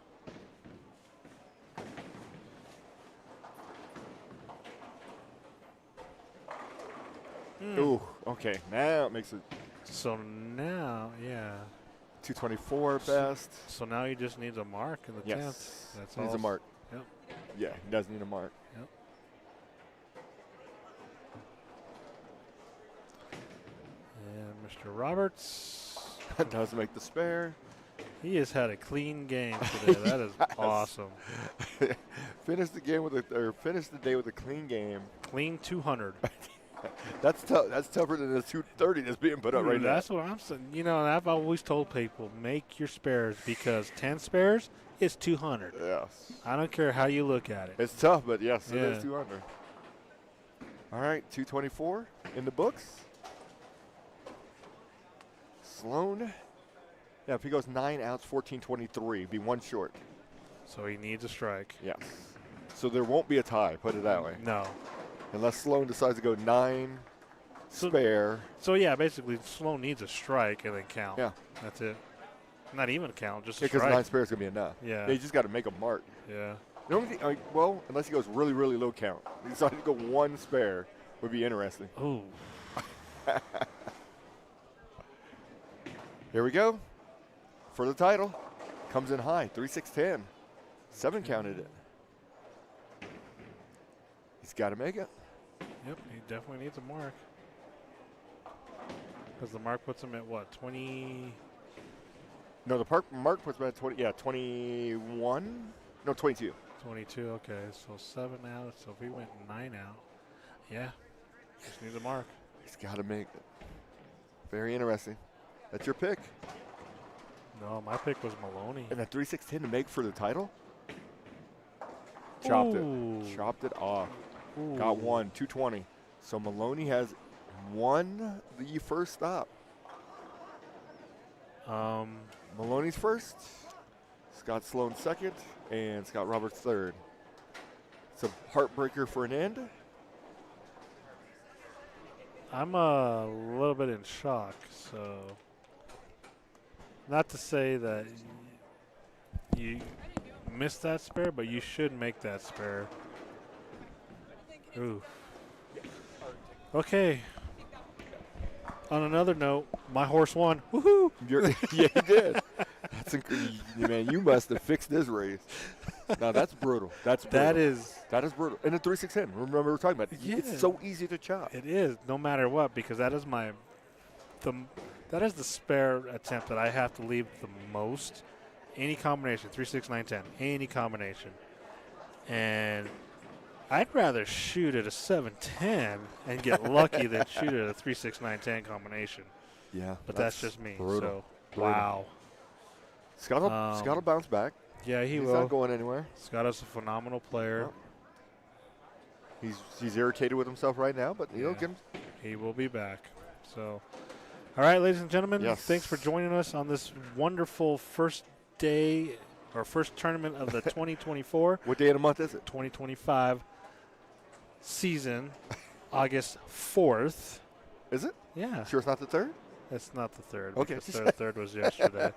[SPEAKER 5] Ooh, okay. Now it makes it
[SPEAKER 3] So now, yeah.
[SPEAKER 5] 224 best.
[SPEAKER 3] So now he just needs a mark in the 10th. That's
[SPEAKER 5] needs
[SPEAKER 3] all.
[SPEAKER 5] a mark.
[SPEAKER 3] Yep.
[SPEAKER 5] Yeah, he does need a mark.
[SPEAKER 3] Yep. And Mr. Roberts.
[SPEAKER 5] Does make the spare.
[SPEAKER 3] He has had a clean game today. That is awesome.
[SPEAKER 5] Finish the day with a clean game.
[SPEAKER 3] Clean 200.
[SPEAKER 5] That's tough. That's tougher than the 230 that's being put up right now.
[SPEAKER 3] That's what I'm saying. You know, I've always told people, make your spares because 10 spares is 200.
[SPEAKER 5] Yes.
[SPEAKER 3] I don't care how you look at it.
[SPEAKER 5] It's tough, but yes, it is 200. All right, 224 in the books. Sloan. Yeah, if he goes 9 outs, 14-23, be one short.
[SPEAKER 3] So he needs a strike.
[SPEAKER 5] Yes. So there won't be a tie, put it that way.
[SPEAKER 3] No.
[SPEAKER 5] Unless Sloan decides to go 9 spare.
[SPEAKER 3] So yeah, basically Sloan needs a strike and then count.
[SPEAKER 5] Yeah.
[SPEAKER 3] That's it. Not even count, just a
[SPEAKER 5] Because
[SPEAKER 3] strike.
[SPEAKER 5] 9 spare is going to be enough.
[SPEAKER 3] Yeah.
[SPEAKER 5] You just got to make a mark.
[SPEAKER 3] Yeah.
[SPEAKER 5] The only thing, well, unless he goes really, really low count. He decided to go 1 spare would be interesting.
[SPEAKER 3] Ooh.
[SPEAKER 5] Here we go. For the title. Comes in high, 3-6-10. 7 counted it. He's got to make it.
[SPEAKER 3] Yep, he definitely needs a mark. Because the mark puts him at what, 20?
[SPEAKER 5] No, the mark puts him at 20. Yeah, 21. No, 22.
[SPEAKER 3] 22. Okay, so 7 out. So if he went 9 out, yeah, just needs a mark.
[SPEAKER 5] He's got to make it. Very interesting. That's your pick.
[SPEAKER 3] No, my pick was Maloney.
[SPEAKER 5] And a 3-6-10 to make for the title. Chopped it. Chopped it off.
[SPEAKER 3] Ooh.
[SPEAKER 5] Got 1, 220. So Maloney has won the first stop. Maloney's first, Scott Sloan second, and Scott Roberts third. It's a heartbreaker for an end.
[SPEAKER 3] I'm a little bit in shock, so not to say that
[SPEAKER 4] you missed that spare, but you should make that spare. Ooh. Okay. On another note, my horse won. Woohoo!
[SPEAKER 5] Yeah, he did. That's incredible, man. You must have fixed this race. No, that's brutal. That's brutal. That is brutal. And the 3-6-10. Remember we were talking about.
[SPEAKER 4] Yeah.
[SPEAKER 5] It's so easy to chop.
[SPEAKER 4] It is, no matter what, because that is that is the spare attempt that I have to leave the most. Any combination, 3, 6, 9, 10, any combination. And I'd rather shoot at a 7-10 and get lucky than shoot at a 3, 6, 9, 10 combination.
[SPEAKER 5] Yeah.
[SPEAKER 4] But that's just me.
[SPEAKER 5] Brutal.
[SPEAKER 4] So, wow.
[SPEAKER 5] Scott will bounce back.
[SPEAKER 4] Yeah,
[SPEAKER 5] He's
[SPEAKER 4] will.
[SPEAKER 5] not going anywhere.
[SPEAKER 4] Scott is a phenomenal player.
[SPEAKER 5] Well, he's irritated with himself right now, but
[SPEAKER 4] Yeah.
[SPEAKER 5] get him.
[SPEAKER 4] He will be back. So, all right, ladies and gentlemen,
[SPEAKER 5] Yes.
[SPEAKER 4] thanks for joining us on this wonderful first day or first tournament of the 2024.
[SPEAKER 5] What day of the month is it?
[SPEAKER 4] 2025 season, August 4th.
[SPEAKER 5] Is it?
[SPEAKER 4] Yeah.
[SPEAKER 5] Sure it's not the 3rd?
[SPEAKER 4] It's not the 3rd.
[SPEAKER 5] Okay.
[SPEAKER 4] Because the third was yesterday.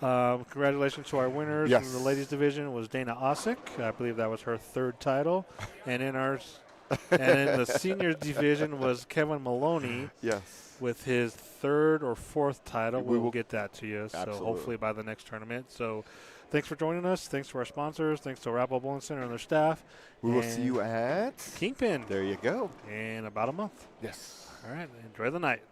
[SPEAKER 4] Congratulations to our winners.
[SPEAKER 5] Yes.
[SPEAKER 4] In the ladies division was Dana Osick. I believe that was her 3rd title. And in the senior division was Kevin Maloney.
[SPEAKER 5] Yes.
[SPEAKER 4] With his 3rd or 4th title.
[SPEAKER 5] We will
[SPEAKER 4] get that to you.
[SPEAKER 5] Absolutely.
[SPEAKER 4] So hopefully by the next tournament. So thanks for joining us. Thanks to our sponsors. Thanks to Arapahoe Bowling Center and their staff.
[SPEAKER 5] We will see you at
[SPEAKER 4] Kingpin
[SPEAKER 5] There you go.
[SPEAKER 4] in about a month.
[SPEAKER 5] Yes.
[SPEAKER 4] All right. Enjoy the night.